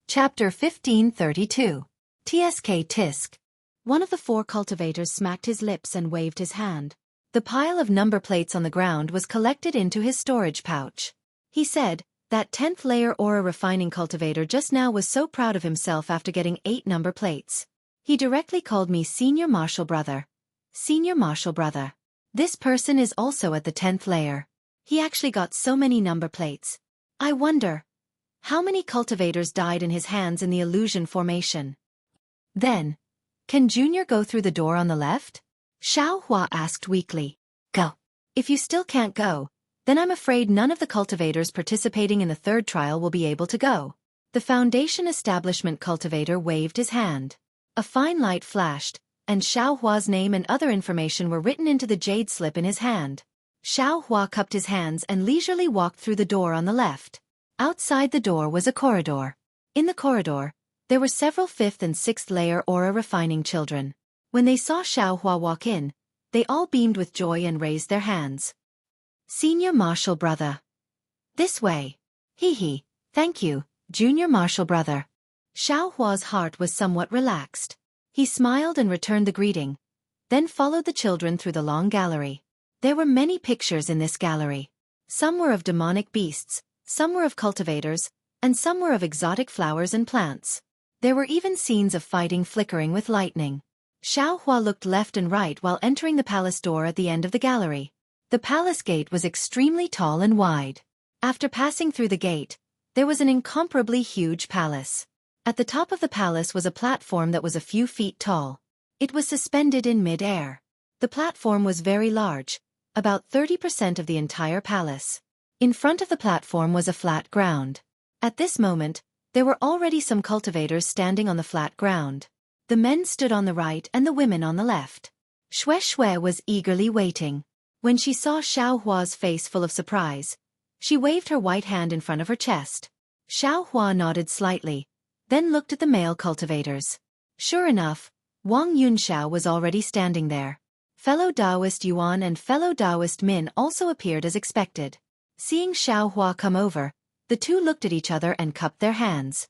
Chapter 1532. TSK Tisk. One of the 4 cultivators smacked his lips and waved his hand. The pile of number plates on the ground was collected into his storage pouch. He said, that 10th layer aura refining cultivator just now was so proud of himself after getting 8 number plates. He directly called me Senior Marshal Brother. Senior Marshal Brother. This person is also at the 10th layer. He actually got so many number plates. I wonder, how many cultivators died in his hands in the illusion formation? Then, can Junior go through the door on the left? Xueqi asked weakly. Go. If you still can't go, then I'm afraid none of the cultivators participating in the 3rd trial will be able to go. The Foundation Establishment cultivator waved his hand. A fine light flashed, and Xueqi's name and other information were written into the jade slip in his hand. Xueqi cupped his hands and leisurely walked through the door on the left. Outside the door was a corridor. In the corridor, there were several 5th and 6th layer aura refining children. When they saw Xueqi walk in, they all beamed with joy and raised their hands. Senior Marshal Brother. This way. Hee, thank you, Junior Marshal Brother. Xueqi's heart was somewhat relaxed. He smiled and returned the greeting, then followed the children through the long gallery. There were many pictures in this gallery. Some were of demonic beasts, some were of cultivators, and some were of exotic flowers and plants. There were even scenes of fighting flickering with lightning. Xueqi looked left and right while entering the palace door at the end of the gallery. The palace gate was extremely tall and wide. After passing through the gate, there was an incomparably huge palace. At the top of the palace was a platform that was a few feet tall. It was suspended in mid-air. The platform was very large, about 30% of the entire palace. In front of the platform was a flat ground. At this moment, there were already some cultivators standing on the flat ground. The men stood on the right and the women on the left. Xueqi was eagerly waiting. When she saw Xueqi's face full of surprise, she waved her white hand in front of her chest. Xueqi nodded slightly, then looked at the male cultivators. Sure enough, Wang Yunxiao was already standing there. Fellow Taoist Yuan and fellow Taoist Min also appeared as expected. Seeing Xueqi come over, the two looked at each other and cupped their hands.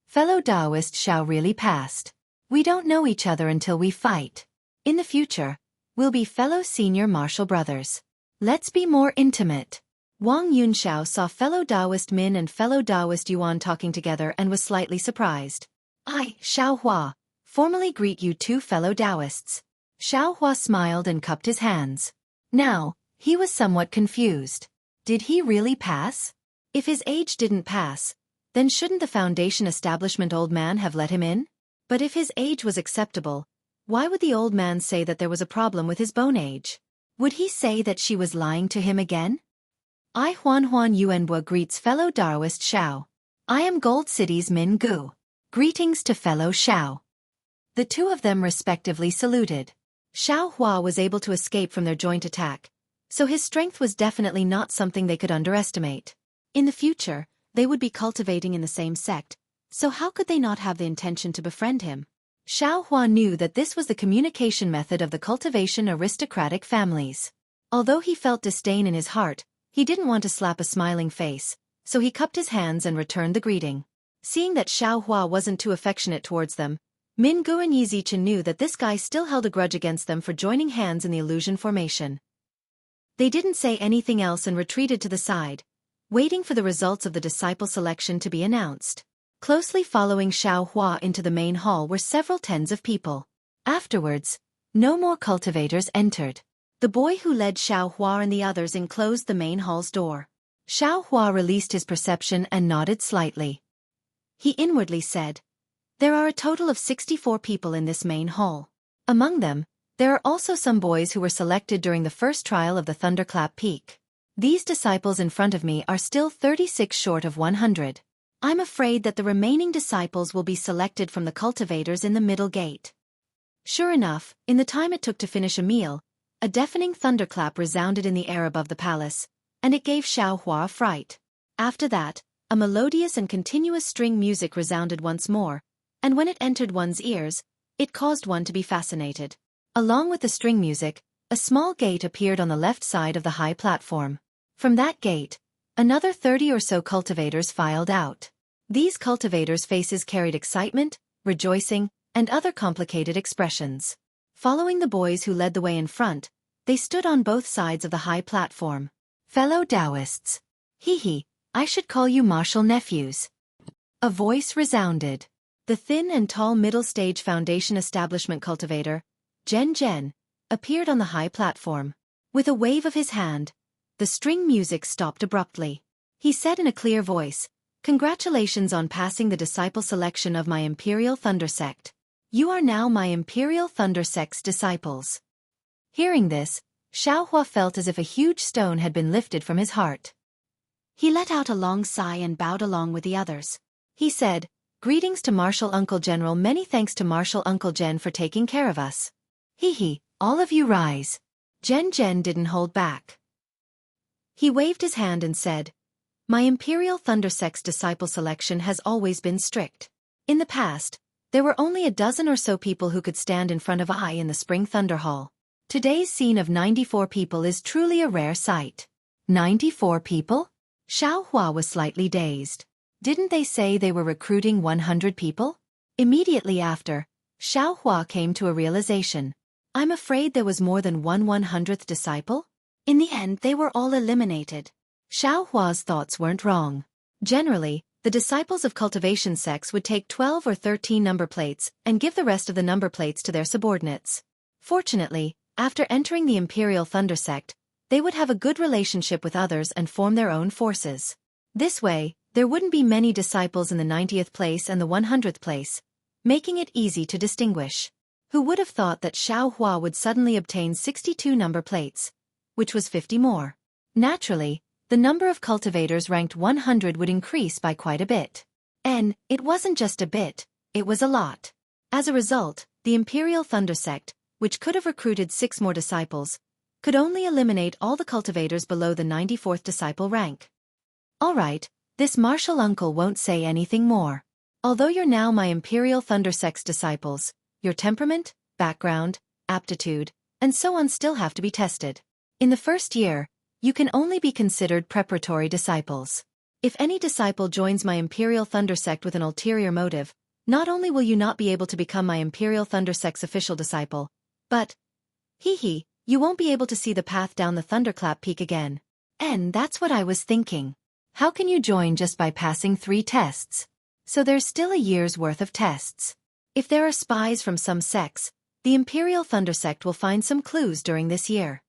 Fellow Taoist Xiao really passed. We don't know each other until we fight. In the future, we'll be fellow senior martial brothers. Let's be more intimate. Wang Yunxiao saw fellow Taoist Min and fellow Taoist Yuan talking together and was slightly surprised. I, Xueqi, formally greet you two fellow Taoists. Xueqi smiled and cupped his hands. Now, he was somewhat confused. Did he really pass? If his age didn't pass, then shouldn't the Foundation Establishment old man have let him in? But if his age was acceptable, why would the old man say that there was a problem with his bone age? Would he say that she was lying to him again? I Huan Yuanbo greets fellow Taoist Xiao. I am Gold City's Min Gu. Greetings to fellow Xiao. The two of them respectively saluted. Xueqi was able to escape from their joint attack, so his strength was definitely not something they could underestimate. In the future, they would be cultivating in the same sect, so how could they not have the intention to befriend him? Xueqi knew that this was the communication method of the cultivation aristocratic families. Although he felt disdain in his heart, he didn't want to slap a smiling face, so he cupped his hands and returned the greeting. Seeing that Xueqi wasn't too affectionate towards them, Min Gu and Yizichen knew that this guy still held a grudge against them for joining hands in the illusion formation. They didn't say anything else and retreated to the side, waiting for the results of the disciple selection to be announced. Closely following Xueqi into the main hall were several tens of people. Afterwards, no more cultivators entered. The boy who led Xueqi and the others enclosed the main hall's door. Xueqi released his perception and nodded slightly. He inwardly said, there are a total of 64 people in this main hall. Among them, there are also some boys who were selected during the first trial of the Thunderclap Peak. These disciples in front of me are still 36 short of 100. I'm afraid that the remaining disciples will be selected from the cultivators in the middle gate. Sure enough, in the time it took to finish a meal, a deafening thunderclap resounded in the air above the palace, and it gave Xueqi a fright. After that, a melodious and continuous string music resounded once more, and when it entered one's ears, it caused one to be fascinated. Along with the string music, a small gate appeared on the left side of the high platform. From that gate, another 30 or so cultivators filed out. These cultivators' faces carried excitement, rejoicing, and other complicated expressions. Following the boys who led the way in front, they stood on both sides of the high platform. Fellow Taoists. Hee, I should call you martial nephews. A voice resounded. The thin and tall middle-stage foundation establishment cultivator, Jen, appeared on the high platform. With a wave of his hand, the string music stopped abruptly. He said in a clear voice, "Congratulations on passing the disciple selection of my Imperial Thunder Sect. You are now my Imperial Thunder Sect's disciples." Hearing this, Xueqi felt as if a huge stone had been lifted from his heart. He let out a long sigh and bowed along with the others. He said, "Greetings to Martial Uncle General. Many thanks to Martial Uncle Jen for taking care of us." All of you rise. Jen didn't hold back. He waved his hand and said, "My Imperial Thunder Sect's disciple selection has always been strict. In the past, there were only a dozen or so people who could stand in front of I in the Spring Thunder Hall. Today's scene of 94 people is truly a rare sight." 94 people? Xueqi was slightly dazed. Didn't they say they were recruiting 100 people? Immediately after, Xueqi came to a realization. I'm afraid there was more than one 100th disciple? In the end, they were all eliminated. Xueqi's thoughts weren't wrong. Generally, the disciples of Cultivation sects would take 12 or 13 number plates and give the rest of the number plates to their subordinates. Fortunately, after entering the Imperial Thunder Sect, they would have a good relationship with others and form their own forces. This way, there wouldn't be many disciples in the 90th place and the 100th place, making it easy to distinguish. Who would have thought that Xueqi would suddenly obtain 62 number plates, which was 50 more? Naturally, the number of cultivators ranked 100 would increase by quite a bit. And it wasn't just a bit, it was a lot. As a result, the Imperial Thunder Sect, which could have recruited 6 more disciples, could only eliminate all the cultivators below the 94th disciple rank. Alright, this martial uncle won't say anything more. Although you're now my Imperial Thunder Sect's disciples, your temperament, background, aptitude, and so on still have to be tested. In the first year, you can only be considered preparatory disciples. If any disciple joins my Imperial Thunder Sect with an ulterior motive, not only will you not be able to become my Imperial Thunder Sect's official disciple, but, you won't be able to see the path down the Thunderclap Peak again. And that's what I was thinking. How can you join just by passing 3 tests? So there's still a year's worth of tests. If there are spies from some sects, the Imperial Thunder Sect will find some clues during this year.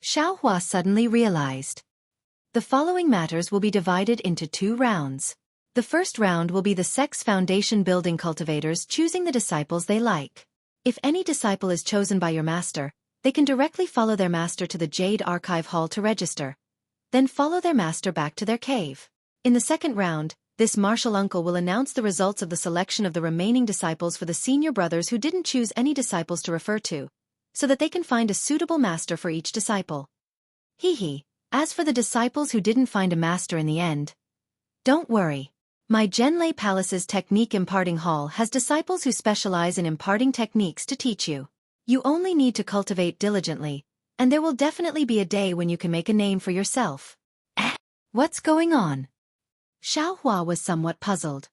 Xueqi suddenly realized. The following matters will be divided into 2 rounds. The first round will be the sect's foundation building cultivators choosing the disciples they like. If any disciple is chosen by your master, they can directly follow their master to the Jade Archive Hall to register, then follow their master back to their cave. In the second round, this martial uncle will announce the results of the selection of the remaining disciples for the senior brothers who didn't choose any disciples to refer to, so that they can find a suitable master for each disciple. As for the disciples who didn't find a master in the end, don't worry. My Zhenlei Palace's Technique Imparting Hall has disciples who specialize in imparting techniques to teach you. You only need to cultivate diligently, and there will definitely be a day when you can make a name for yourself. What's going on? Xueqi was somewhat puzzled.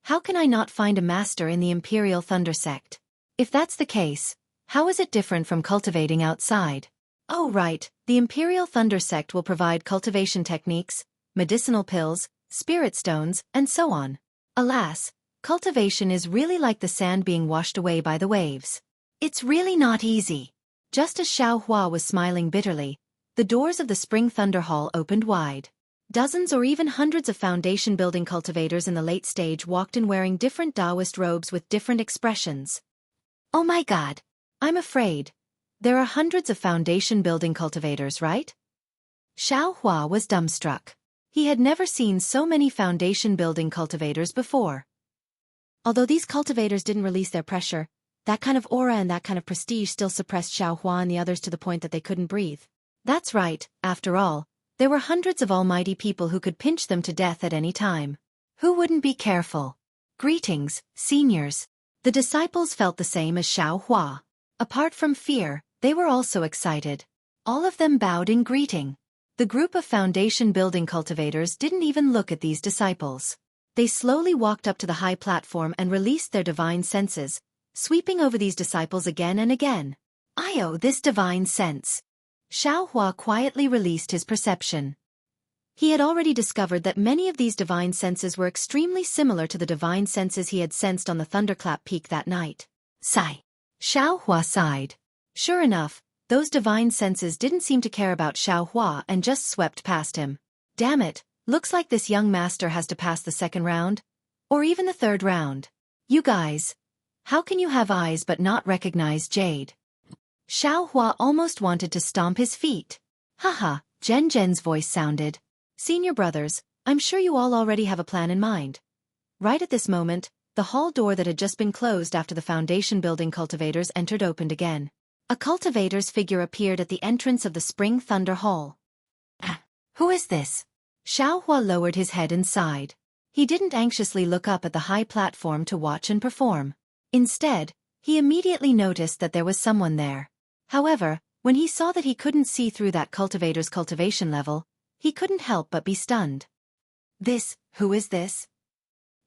How can I not find a master in the Imperial Thunder Sect? If that's the case, how is it different from cultivating outside? Oh right, the Imperial Thunder Sect will provide cultivation techniques, medicinal pills, spirit stones, and so on. Alas, cultivation is really like the sand being washed away by the waves. It's really not easy. Just as Xueqi was smiling bitterly, the doors of the Spring Thunder Hall opened wide. Dozens or even hundreds of foundation building cultivators in the late stage walked in wearing different Taoist robes with different expressions. Oh my god! I'm afraid. There are hundreds of foundation building cultivators, right? Xueqi was dumbstruck. He had never seen so many foundation building cultivators before. Although these cultivators didn't release their pressure, that kind of aura and that kind of prestige still suppressed Xueqi and the others to the point that they couldn't breathe. That's right, after all, there were hundreds of almighty people who could pinch them to death at any time. Who wouldn't be careful? Greetings, seniors. The disciples felt the same as Xueqi. Apart from fear, they were also excited. All of them bowed in greeting. The group of foundation building cultivators didn't even look at these disciples. They slowly walked up to the high platform and released their divine senses, sweeping over these disciples again and again. This divine sense. Xueqi quietly released his perception. He had already discovered that many of these divine senses were extremely similar to the divine senses he had sensed on the Thunderclap Peak that night. Sigh. Xueqi sighed. Sure enough, those divine senses didn't seem to care about Xueqi and just swept past him. Damn it, looks like this young master has to pass the second round. Or even the third round. You guys. How can you have eyes but not recognize Jade? Xueqi almost wanted to stomp his feet. Haha, Zhen's voice sounded. Senior brothers, I'm sure you all already have a plan in mind. Right at this moment, the hall door that had just been closed after the foundation building cultivators entered opened again. A cultivator's figure appeared at the entrance of the Spring Thunder Hall. Who is this? Xueqi lowered his head and sighed. He didn't anxiously look up at the high platform to watch and perform. Instead, he immediately noticed that there was someone there. However, when he saw that he couldn't see through that cultivator's cultivation level, he couldn't help but be stunned. Who is this?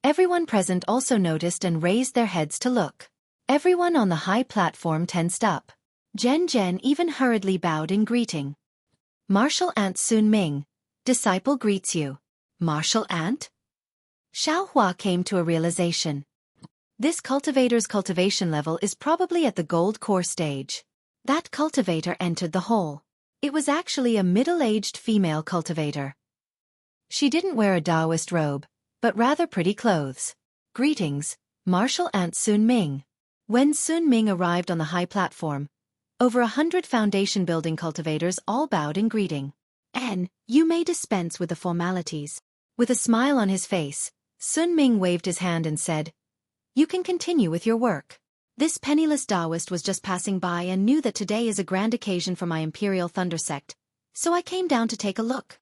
Everyone present also noticed and raised their heads to look. Everyone on the high platform tensed up. Zhen even hurriedly bowed in greeting. Martial Ant Sun Ming, disciple greets you. Martial Ant? Xueqi came to a realization. This cultivator's cultivation level is probably at the gold core stage. That cultivator entered the hall. It was actually a middle-aged female cultivator. She didn't wear a Taoist robe, but rather pretty clothes. Greetings, Martial Ant Sun Ming. When Sun Ming arrived on the high platform, over 100 foundation building cultivators all bowed in greeting. You may dispense with the formalities. With a smile on his face, Sun Ming waved his hand and said, You can continue with your work. This penniless Taoist was just passing by and knew that today is a grand occasion for my Imperial Thunder Sect, so I came down to take a look.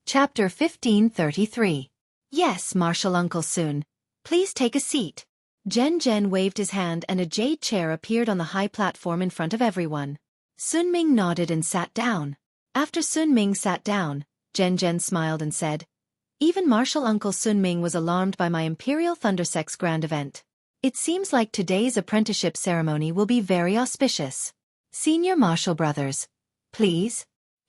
Chapter 1533. Yes, Martial Uncle Sun. Please take a seat. Zhen waved his hand and a jade chair appeared on the high platform in front of everyone. Sun Ming nodded and sat down. After Sun Ming sat down, Zhen smiled and said, Even Martial Uncle Sun Ming was alarmed by my Imperial Thunder Sect's grand event. It seems like today's apprenticeship ceremony will be very auspicious. Senior Martial brothers. Please?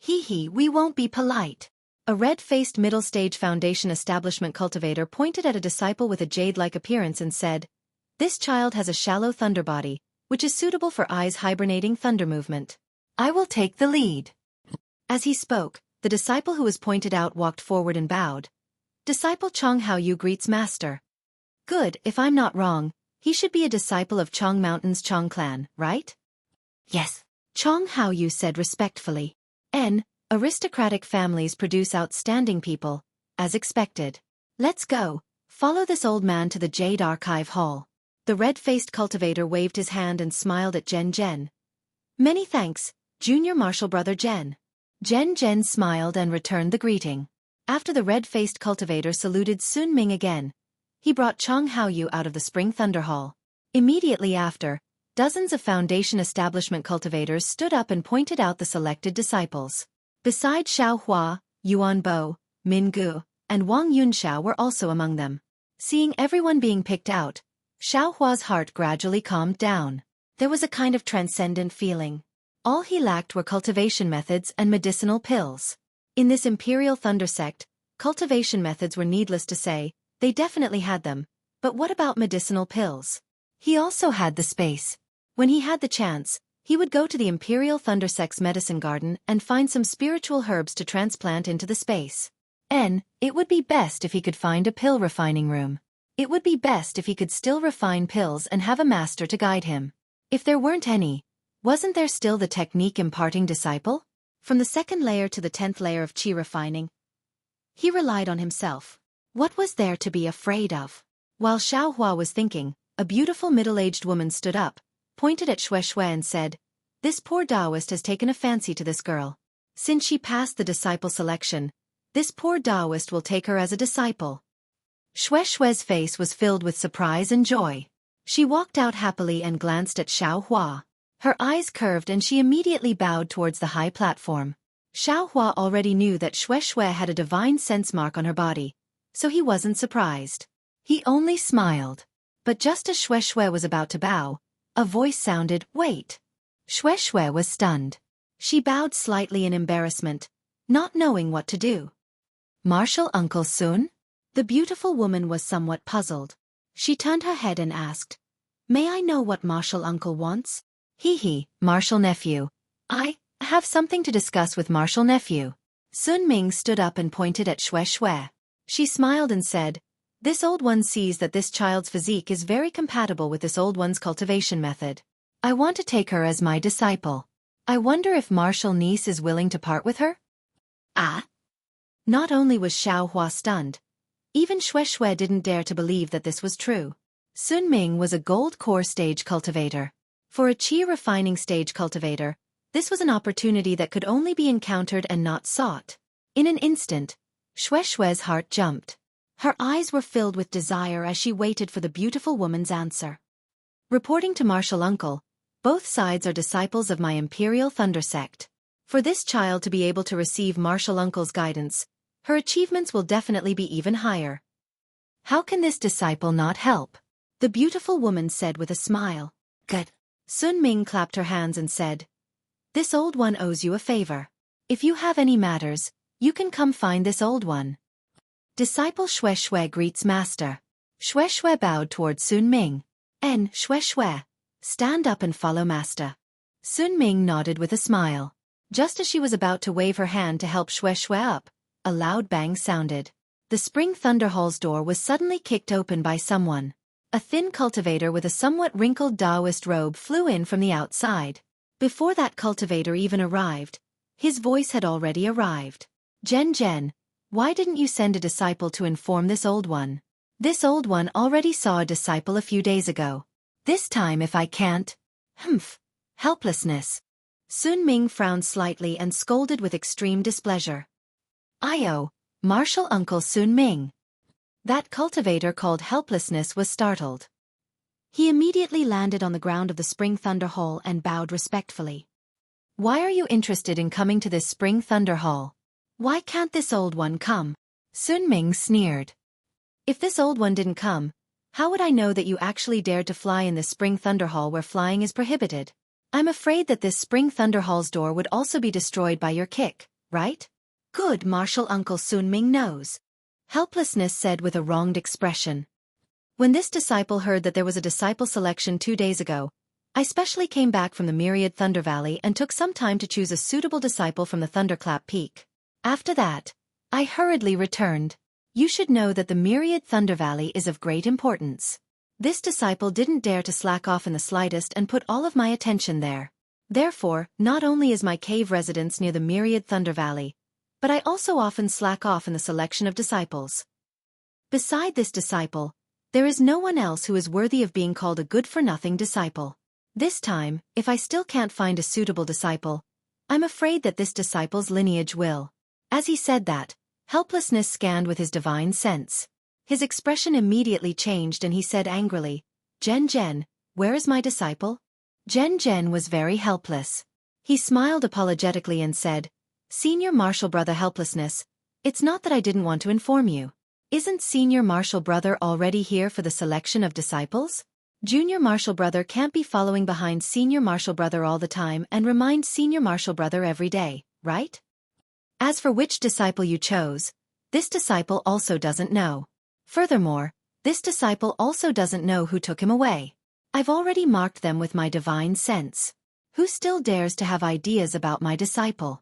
We won't be polite. A red-faced middle-stage foundation establishment cultivator pointed at a disciple with a jade-like appearance and said, This child has a shallow thunder body, which is suitable for eyes hibernating thunder movement. I will take the lead. As he spoke, the disciple who was pointed out walked forward and bowed. Disciple Chong Haoyu greets Master. Good, if I'm not wrong, he should be a disciple of Chong Mountain's Chong clan, right? Yes. Chong Haoyu said respectfully. Aristocratic families produce outstanding people, as expected. Let's go. Follow this old man to the Jade Archive Hall. The red-faced cultivator waved his hand and smiled at Zhen. Many thanks, Junior Martial Brother Zhen. Zhen smiled and returned the greeting. After the red-faced cultivator saluted Sun Ming again, he brought Chong Haoyu out of the Spring Thunder Hall. Immediately after, dozens of foundation establishment cultivators stood up and pointed out the selected disciples. Besides Xueqi, Yuan Bo, Min Gu, and Wang Yunxiao were also among them. Seeing everyone being picked out, Xiaohua's heart gradually calmed down. There was a kind of transcendent feeling. All he lacked were cultivation methods and medicinal pills. In this Imperial Thunder Sect, cultivation methods were needless to say, they definitely had them, but what about medicinal pills? He also had the space. When he had the chance, he would go to the Imperial Thunder Sect's medicine garden and find some spiritual herbs to transplant into the space. It would be best if he could find a pill refining room. It would be best if he could still refine pills and have a master to guide him. If there weren't any, wasn't there still the technique imparting disciple? From the 2nd layer to the 10th layer of qi refining, he relied on himself. What was there to be afraid of? While Xueqi was thinking, a beautiful middle-aged woman stood up, pointed at Xueqi and said, This poor Taoist has taken a fancy to this girl. Since she passed the disciple selection, this poor Taoist will take her as a disciple. Xueqi's face was filled with surprise and joy. She walked out happily and glanced at Xueqi. Her eyes curved and she immediately bowed towards the high platform. Xiaohua already knew that Xueqi had a divine sense mark on her body, so he wasn't surprised. He only smiled. But just as Xueqi was about to bow, a voice sounded, "Wait." Xueqi was stunned. She bowed slightly in embarrassment, not knowing what to do. "Martial Uncle Sun?" The beautiful woman was somewhat puzzled. She turned her head and asked, "May I know what Martial Uncle wants?" "Hee, Martial Nephew. I have something to discuss with Martial Nephew." Sun Ming stood up and pointed at Xueqi. She smiled and said, "This old one sees that this child's physique is very compatible with this old one's cultivation method. I want to take her as my disciple. I wonder if Martial niece is willing to part with her?" Ah! Not only was Xiaohua stunned, even Xueqi didn't dare to believe that this was true. Sun Ming was a gold core stage cultivator. For a qi refining stage cultivator, this was an opportunity that could only be encountered and not sought. In an instant, Xueqi's heart jumped. Her eyes were filled with desire as she waited for the beautiful woman's answer. "Reporting to Martial Uncle, both sides are disciples of my Imperial Thunder Sect. For this child to be able to receive Martial Uncle's guidance, her achievements will definitely be even higher. How can this disciple not help?" the beautiful woman said with a smile. "Good." Sun Ming clapped her hands and said, "This old one owes you a favor. If you have any matters, you can come find this old one." Disciple Xueqi greets master. Xueqi bowed towards Sun Ming. Xueqi, stand up and follow master." Sun Ming nodded with a smile. Just as she was about to wave her hand to help Xueqi up, a loud bang sounded. The Spring Thunder Hall's door was suddenly kicked open by someone. A thin cultivator with a somewhat wrinkled Taoist robe flew in from the outside. Before that cultivator even arrived, his voice had already arrived. Jen, why didn't you send a disciple to inform this old one? This old one already saw a disciple a few days ago. This time if I can't. Helplessness." Sun Ming frowned slightly and scolded with extreme displeasure. "Io, Martial Uncle Sun Ming." That cultivator called helplessness was startled. He immediately landed on the ground of the Spring Thunder Hall and bowed respectfully. "Why are you interested in coming to this Spring Thunder Hall? Why can't this old one come?" Sun Ming sneered. "If this old one didn't come, how would I know that you actually dared to fly in this Spring Thunder Hall where flying is prohibited? I'm afraid that this Spring Thunder Hall's door would also be destroyed by your kick, right?" "Good, Martial Uncle Sun Ming knows," Helplessness said with a wronged expression. "When this disciple heard that there was a disciple selection 2 days ago, I specially came back from the Myriad Thunder Valley and took some time to choose a suitable disciple from the Thunderclap Peak. After that, I hurriedly returned. You should know that the Myriad Thunder Valley is of great importance. This disciple didn't dare to slack off in the slightest and put all of my attention there. Therefore, not only is my cave residence near the Myriad Thunder Valley, but I also often slack off in the selection of disciples. Beside this disciple, there is no one else who is worthy of being called a good-for-nothing disciple. This time, if I still can't find a suitable disciple, I'm afraid that this disciple's lineage will." As he said that, Helplessness scanned with his divine sense. His expression immediately changed and he said angrily, Jen, where is my disciple?" Jen was very helpless. He smiled apologetically and said, "Senior Martial Brother Helplessness, it's not that I didn't want to inform you. Isn't Senior Martial Brother already here for the selection of disciples? Junior Martial Brother can't be following behind Senior Martial Brother all the time and remind Senior Martial Brother every day, right? As for which disciple you chose, this disciple also doesn't know. Furthermore, this disciple also doesn't know who took him away. I've already marked them with my divine sense. Who still dares to have ideas about my disciple?"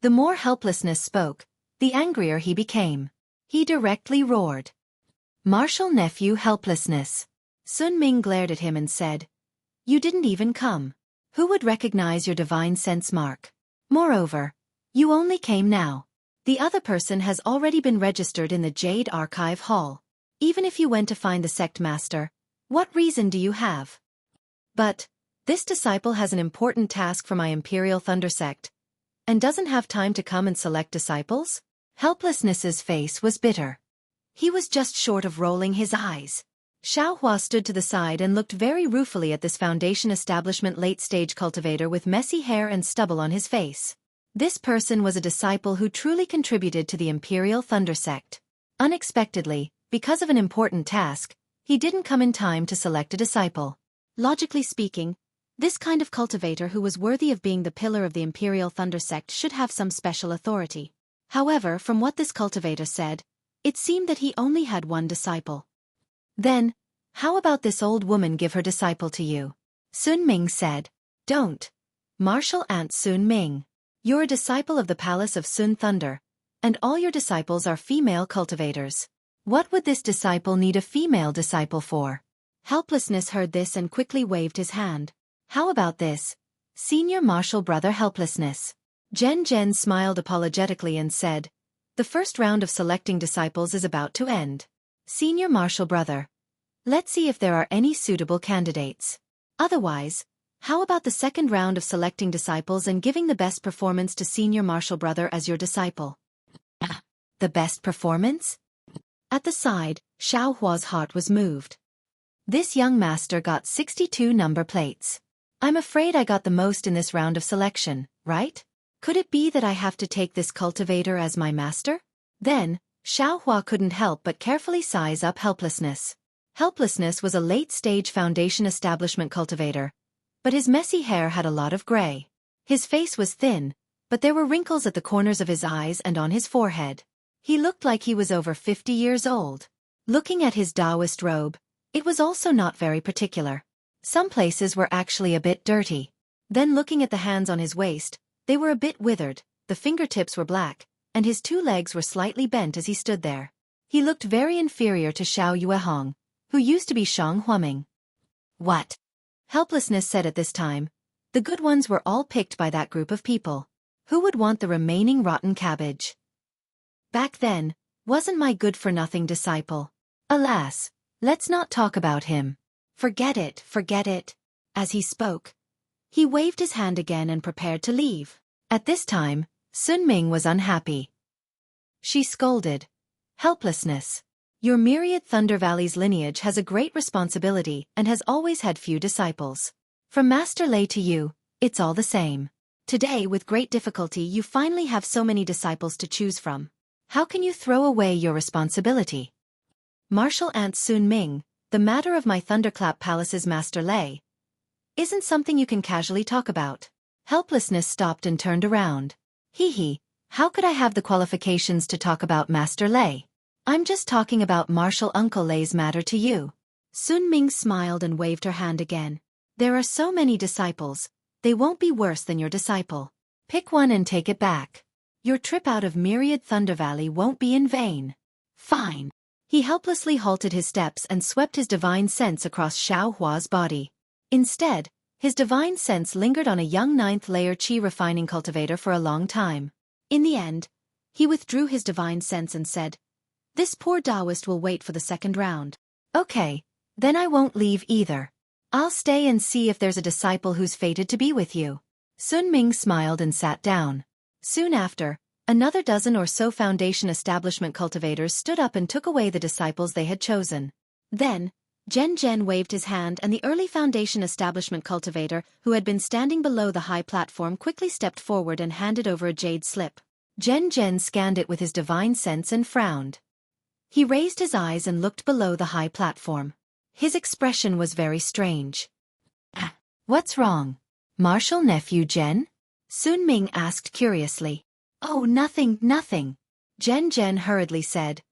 The more Helplessness spoke, the angrier he became. He directly roared, "Martial Nephew Helplessness." Sun Ming glared at him and said, "You didn't even come. Who would recognize your divine sense mark? Moreover, you only came now. The other person has already been registered in the Jade Archive Hall. Even if you went to find the sect master, what reason do you have? But this disciple has an important task for my Imperial Thunder Sect, and doesn't have time to come and select disciples?" Helplessness's face was bitter. He was just short of rolling his eyes. Xueqi stood to the side and looked very ruefully at this foundation establishment late-stage cultivator with messy hair and stubble on his face. This person was a disciple who truly contributed to the Imperial Thunder sect. Unexpectedly, because of an important task, he didn't come in time to select a disciple. Logically speaking, this kind of cultivator who was worthy of being the pillar of the Imperial Thunder sect should have some special authority. However, from what this cultivator said, it seemed that he only had one disciple. Then, how about this old woman give her disciple to you? Sun Ming said. Don't. Martial Aunt Sun Ming. You're a disciple of the Palace of Sun Thunder, and all your disciples are female cultivators. What would this disciple need a female disciple for? Helplessness heard this and quickly waved his hand. How about this? Senior Martial Brother Helplessness. Jen smiled apologetically and said, the first round of selecting disciples is about to end. Senior Martial Brother. Let's see if there are any suitable candidates. Otherwise, how about the second round of selecting disciples and giving the best performance to Senior Martial Brother as your disciple? The best performance? At the side, Xueqi's heart was moved. This young master got 62 number plates. I'm afraid I got the most in this round of selection, right? Could it be that I have to take this cultivator as my master? Then, Xueqi couldn't help but carefully size up Helplessness. Helplessness was a late-stage foundation establishment cultivator, but his messy hair had a lot of gray. His face was thin, but there were wrinkles at the corners of his eyes and on his forehead. He looked like he was over 50 years old. Looking at his Taoist robe, it was also not very particular. Some places were actually a bit dirty. Then looking at the hands on his waist, they were a bit withered, the fingertips were black, and his two legs were slightly bent as he stood there. He looked very inferior to Xiao Yuehong, who used to be Shang Huaming. What? Helplessness said at this time. The good ones were all picked by that group of people. Who would want the remaining rotten cabbage? Back then, wasn't my good-for-nothing disciple. Alas, let's not talk about him. Forget it, forget it. As he spoke, he waved his hand again and prepared to leave. At this time, Sun Ming was unhappy. She scolded. Helplessness. Your myriad Thunder Valley's lineage has a great responsibility and has always had few disciples. From Master Lei to you, it's all the same. Today, with great difficulty, you finally have so many disciples to choose from. How can you throw away your responsibility? Martial Aunt Sun Ming, the matter of my Thunderclap Palace's Master Lei isn't something you can casually talk about. Helplessness stopped and turned around. Hee, how could I have the qualifications to talk about Master Lei? I'm just talking about Martial Uncle Lei's matter to you. Sun Ming smiled and waved her hand again. There are so many disciples, they won't be worse than your disciple. Pick one and take it back. Your trip out of Myriad Thunder Valley won't be in vain. Fine. He helplessly halted his steps and swept his divine sense across Xueqi's body. Instead, his divine sense lingered on a young 9th-layer Qi refining cultivator for a long time. In the end, he withdrew his divine sense and said, this poor Taoist will wait for the second round. Okay, then I won't leave either. I'll stay and see if there's a disciple who's fated to be with you. Sun Ming smiled and sat down. Soon after, another dozen or so foundation establishment cultivators stood up and took away the disciples they had chosen. Then, Jen waved his hand and the early foundation establishment cultivator who had been standing below the high platform quickly stepped forward and handed over a jade slip. Jen scanned it with his divine sense and frowned. He raised his eyes and looked below the high platform. His expression was very strange. What's wrong? Martial nephew Jen? Sun Ming asked curiously. Oh, nothing. Jen hurriedly said.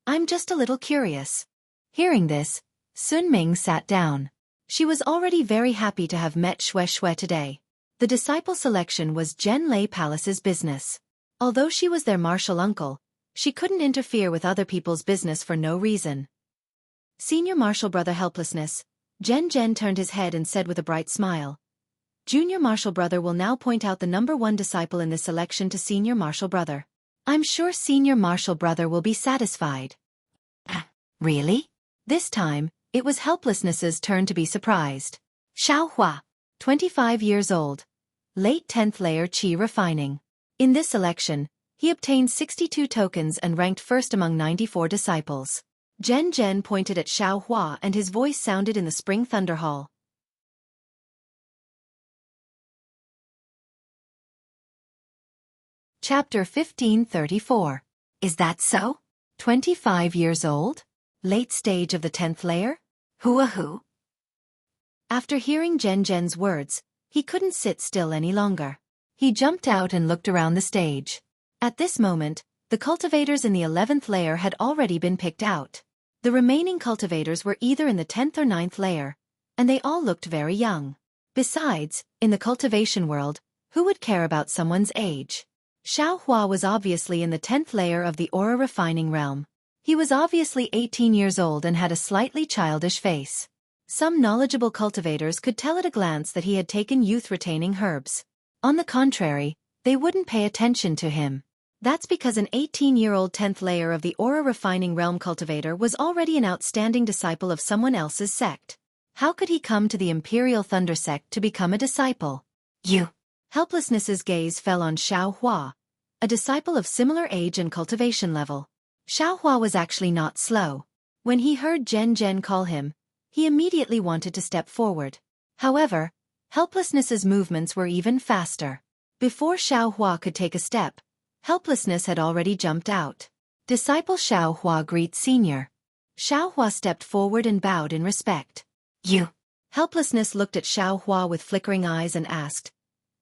I'm just a little curious. Hearing this, Sun Ming sat down. She was already very happy to have met Xueqi today. The disciple selection was Jen Lei Palace's business. Although she was their martial uncle, she couldn't interfere with other people's business for no reason. Senior Martial Brother Helplessness, Jen turned his head and said with a bright smile. Junior Martial Brother will now point out the number 1 disciple in this selection to Senior Martial Brother. I'm sure Senior Martial Brother will be satisfied. Really? This time, it was Helplessness's turn to be surprised. Xueqi, 25 years old. Late 10th layer Qi refining. In this selection, he obtained 62 tokens and ranked first among 94 disciples. Zhen pointed at Xueqi and his voice sounded in the spring thunder hall. Chapter 1534. Is that so? 25 years old? Late stage of the 10th layer? Who? After hearing Zhen's words, he couldn't sit still any longer. He jumped out and looked around the stage. At this moment, the cultivators in the 11th layer had already been picked out. The remaining cultivators were either in the 10th or 9th layer, and they all looked very young. Besides, in the cultivation world, who would care about someone's age? Xueqi was obviously in the 10th layer of the aura refining realm. He was obviously 18 years old and had a slightly childish face. Some knowledgeable cultivators could tell at a glance that he had taken youth-retaining herbs. On the contrary, they wouldn't pay attention to him. That's because an 18-year-old 10th layer of the aura refining realm cultivator was already an outstanding disciple of someone else's sect. How could he come to the Imperial Thunder sect to become a disciple? You. Helplessness's gaze fell on Xueqi, a disciple of similar age and cultivation level. Xueqi was actually not slow. When he heard Zhen call him, he immediately wanted to step forward. However, Helplessness's movements were even faster. Before Xueqi could take a step, Helplessness had already jumped out. Disciple Xueqi greets Senior. Xueqi stepped forward and bowed in respect. You. Helplessness looked at Xueqi with flickering eyes and asked,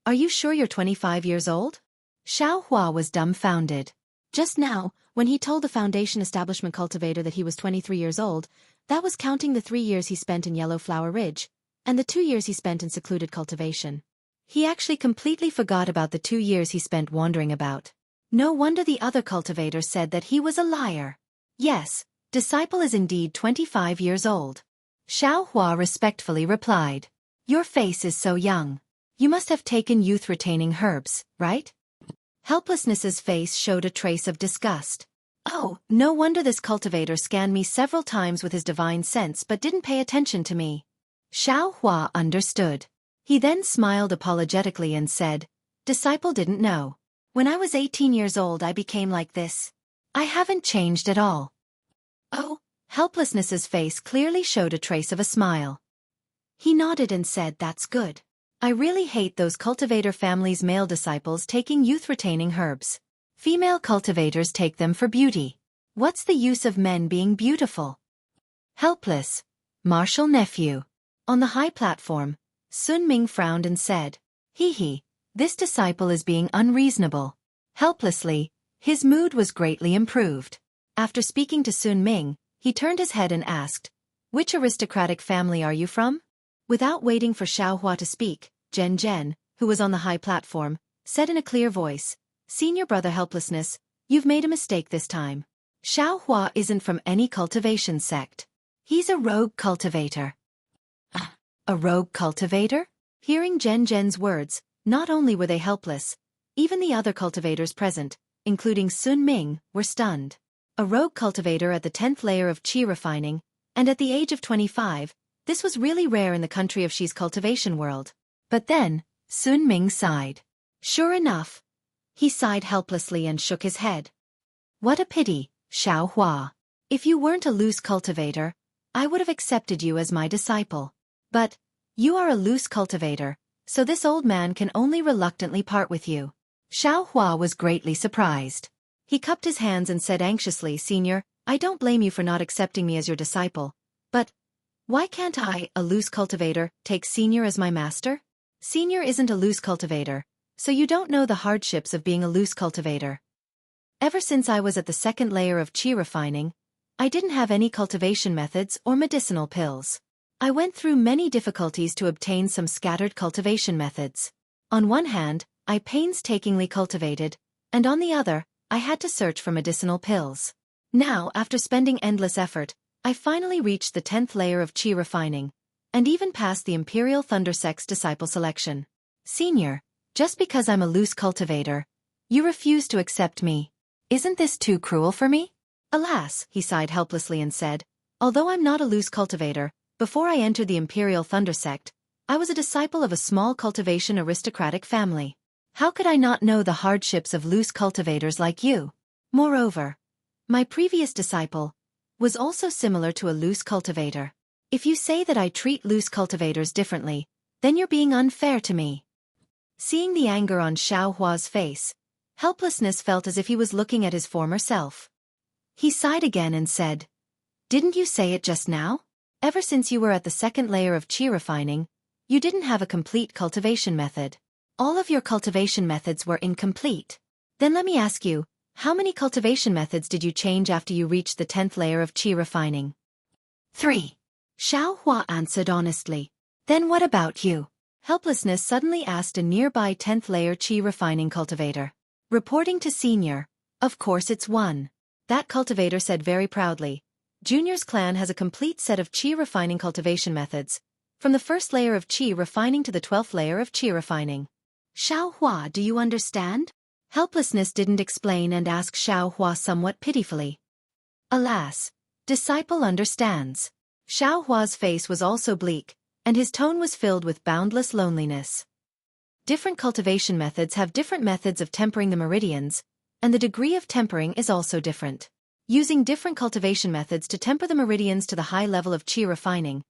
"Are you sure you're 25 years old?" Xueqi was dumbfounded. Just now, when he told the Foundation Establishment cultivator that he was 23 years old, that was counting the 3 years he spent in Yellow Flower Ridge, and the 2 years he spent in secluded cultivation. He actually completely forgot about the 2 years he spent wandering about. No wonder the other cultivator said that he was a liar. Yes, disciple is indeed 25 years old. Xueqi respectfully replied, "Your face is so young. You must have taken youth-retaining herbs, right?" Helplessness's face showed a trace of disgust. "Oh, no wonder this cultivator scanned me several times with his divine sense but didn't pay attention to me." Xueqi understood. He then smiled apologetically and said, "Disciple didn't know. When I was 18 years old I became like this. I haven't changed at all." "Oh." Helplessness's face clearly showed a trace of a smile. He nodded and said, "That's good. I really hate those cultivator families' male disciples taking youth-retaining herbs. Female cultivators take them for beauty. What's the use of men being beautiful?" Helpless. Martial nephew. On the high platform, Sun Ming frowned and said, "Hee, this disciple is being unreasonable." Helplessly, his mood was greatly improved. After speaking to Sun Ming, he turned his head and asked, "Which aristocratic family are you from?" Without waiting for Xueqi to speak, Zhen, who was on the high platform, said in a clear voice, "Senior brother Helplessness, you've made a mistake this time. Xueqi isn't from any cultivation sect. He's a rogue cultivator." A rogue cultivator? Hearing Zhen's words, not only were they helpless, even the other cultivators present, including Sun Ming, were stunned. A rogue cultivator at the 10th layer of qi refining, and at the age of 25, this was really rare in the country of Xi's cultivation world. But then, Sun Ming sighed. Sure enough. He sighed helplessly and shook his head. "What a pity, Xueqi. If you weren't a loose cultivator, I would have accepted you as my disciple. But, you are a loose cultivator, so this old man can only reluctantly part with you." Xueqi was greatly surprised. He cupped his hands and said anxiously, "Senior, I don't blame you for not accepting me as your disciple, but why can't I, a loose cultivator, take Senior as my master? Senior isn't a loose cultivator, so you don't know the hardships of being a loose cultivator. Ever since I was at the 2nd layer of qi refining, I didn't have any cultivation methods or medicinal pills. I went through many difficulties to obtain some scattered cultivation methods. On one hand, I painstakingly cultivated, and on the other, I had to search for medicinal pills. Now, after spending endless effort, I finally reached the 10th layer of qi refining, and even passed the Imperial Thunder Sect's disciple selection. Senior, just because I'm a loose cultivator, you refuse to accept me. Isn't this too cruel for me?" "Alas," he sighed helplessly and said, "although I'm not a loose cultivator, before I entered the Imperial Thunder Sect, I was a disciple of a small cultivation aristocratic family. How could I not know the hardships of loose cultivators like you? Moreover, my previous disciple, was also similar to a loose cultivator. If you say that I treat loose cultivators differently, then you're being unfair to me. Seeing the anger on Xueqi's face, helplessness felt as if he was looking at his former self. He sighed again and said, "Didn't you say it just now? Ever since you were at the second layer of qi refining, you didn't have a complete cultivation method. All of your cultivation methods were incomplete. Then let me ask you, how many cultivation methods did you change after you reached the 10th layer of qi refining?" 3. Xueqi answered honestly. "Then what about you?" Helplessness suddenly asked a nearby 10th layer qi refining cultivator. Reporting to Senior, "Of course it's 1. That cultivator said very proudly, "Junior's clan has a complete set of qi refining cultivation methods, from the first layer of qi refining to the 12th layer of qi refining." "Xueqi, do you understand?" Helplessness didn't explain and asked Xueqi somewhat pitifully. "Alas, disciple understands." Xueqi's face was also bleak, and his tone was filled with boundless loneliness. Different cultivation methods have different methods of tempering the meridians, and the degree of tempering is also different. Using different cultivation methods to temper the meridians to the high level of qi refining,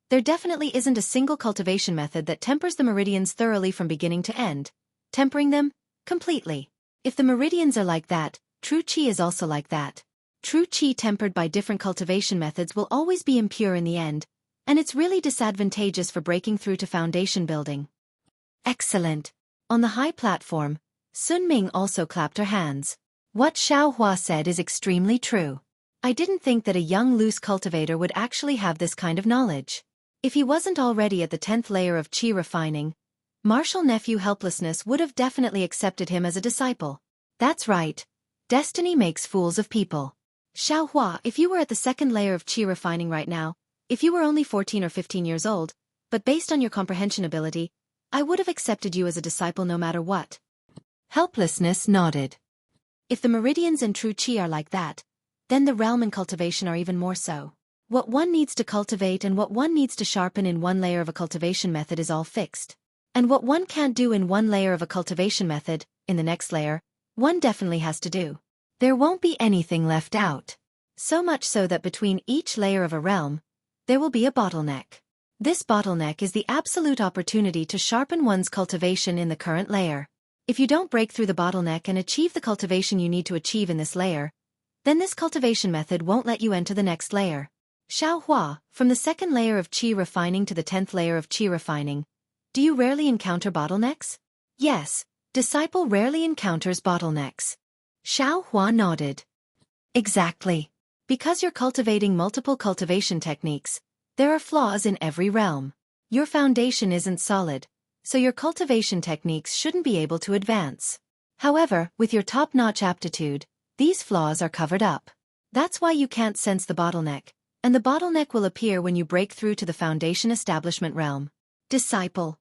there definitely isn't a single cultivation method that tempers the meridians thoroughly from beginning to end, tempering them completely. If the meridians are like that, true qi is also like that. True qi tempered by different cultivation methods will always be impure in the end, and it's really disadvantageous for breaking through to foundation building. Excellent. On the high platform, Sun Ming also clapped her hands. What Xueqi said is extremely true. I didn't think that a young loose cultivator would actually have this kind of knowledge. If he wasn't already at the 10th layer of qi refining, martial nephew Helplessness would have definitely accepted him as a disciple. That's right. Destiny makes fools of people. Xueqi, if you were at the second layer of qi refining right now, if you were only 14 or 15 years old, but based on your comprehension ability, I would have accepted you as a disciple no matter what. Helplessness nodded. If the meridians and true qi are like that, then the realm and cultivation are even more so. What one needs to cultivate and what one needs to sharpen in one layer of a cultivation method is all fixed. And what one can't do in one layer of a cultivation method, in the next layer, one definitely has to do. There won't be anything left out. So much so that between each layer of a realm, there will be a bottleneck. This bottleneck is the absolute opportunity to sharpen one's cultivation in the current layer. If you don't break through the bottleneck and achieve the cultivation you need to achieve in this layer, then this cultivation method won't let you enter the next layer. Xueqi, from the second layer of qi refining to the 10th layer of qi refining, do you rarely encounter bottlenecks? Yes, disciple rarely encounters bottlenecks. Xueqi nodded. Exactly. Because you're cultivating multiple cultivation techniques, there are flaws in every realm. Your foundation isn't solid, so your cultivation techniques shouldn't be able to advance. However, with your top-notch aptitude, these flaws are covered up. That's why you can't sense the bottleneck, and the bottleneck will appear when you break through to the foundation establishment realm. Disciple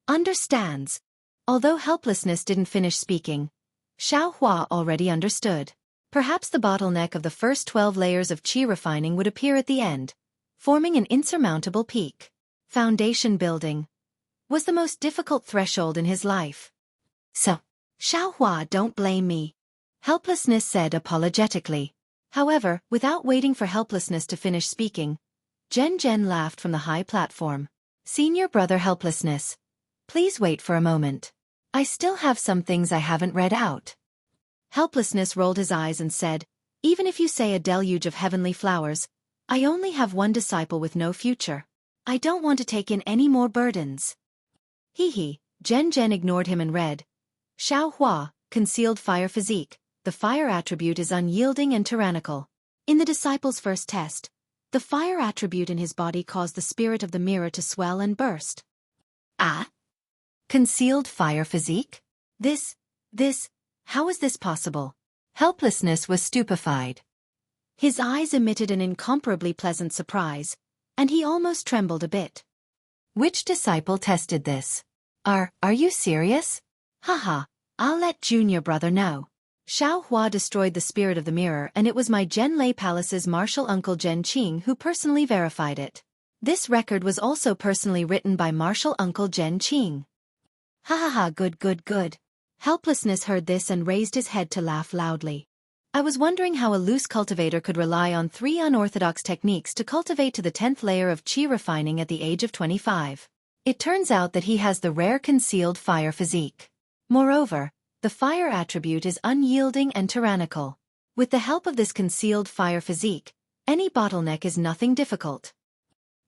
understands. Although Helplessness didn't finish speaking, Xueqi already understood. Perhaps the bottleneck of the first 12 layers of qi refining would appear at the end, forming an insurmountable peak. Foundation building was the most difficult threshold in his life. So, Xueqi, don't blame me, Helplessness said apologetically. However, without waiting for Helplessness to finish speaking, Zhen laughed from the high platform. Senior brother Helplessness, please wait for a moment. I still have some things I haven't read out. Helplessness rolled his eyes and said, even if you say a deluge of heavenly flowers, I only have one disciple with no future. I don't want to take in any more burdens. Hee. Zhen ignored him and read. Xueqi, concealed fire physique, the fire attribute is unyielding and tyrannical. In the disciple's first test, the fire attribute in his body caused the spirit of the mirror to swell and burst. Ah? Concealed fire physique? How is this possible? Helplessness was stupefied. His eyes emitted an incomparably pleasant surprise, and he almost trembled a bit. Which disciple tested this? Are you serious? Haha, I'll let junior brother know. Xueqi destroyed the spirit of the mirror, and it was my Zhenlei Palace's martial uncle Zhen Qing who personally verified it. This record was also personally written by martial uncle Zhen Qing. Ha, good. Helplessness heard this and raised his head to laugh loudly. I was wondering how a loose cultivator could rely on 3 unorthodox techniques to cultivate to the 10th layer of Qi refining at the age of 25. It turns out that he has the rare concealed fire physique. Moreover, the fire attribute is unyielding and tyrannical. With the help of this concealed fire physique, any bottleneck is nothing difficult.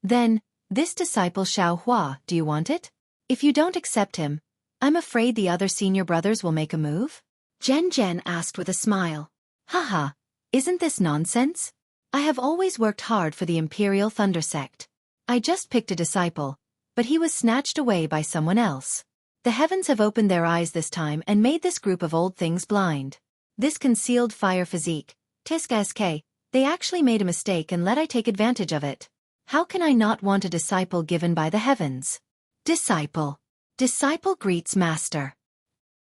Then, this disciple Xiao Hua, do you want it? If you don't accept him, I'm afraid the other senior brothers will make a move? Zhen Zhen asked with a smile. Haha, isn't this nonsense? I have always worked hard for the Imperial Thunder Sect. I just picked a disciple, but he was snatched away by someone else. The heavens have opened their eyes this time and made this group of old things blind. This concealed fire physique, Tisk-sk, they actually made a mistake and let I take advantage of it. How can I not want a disciple given by the heavens? Disciple. Disciple greets master.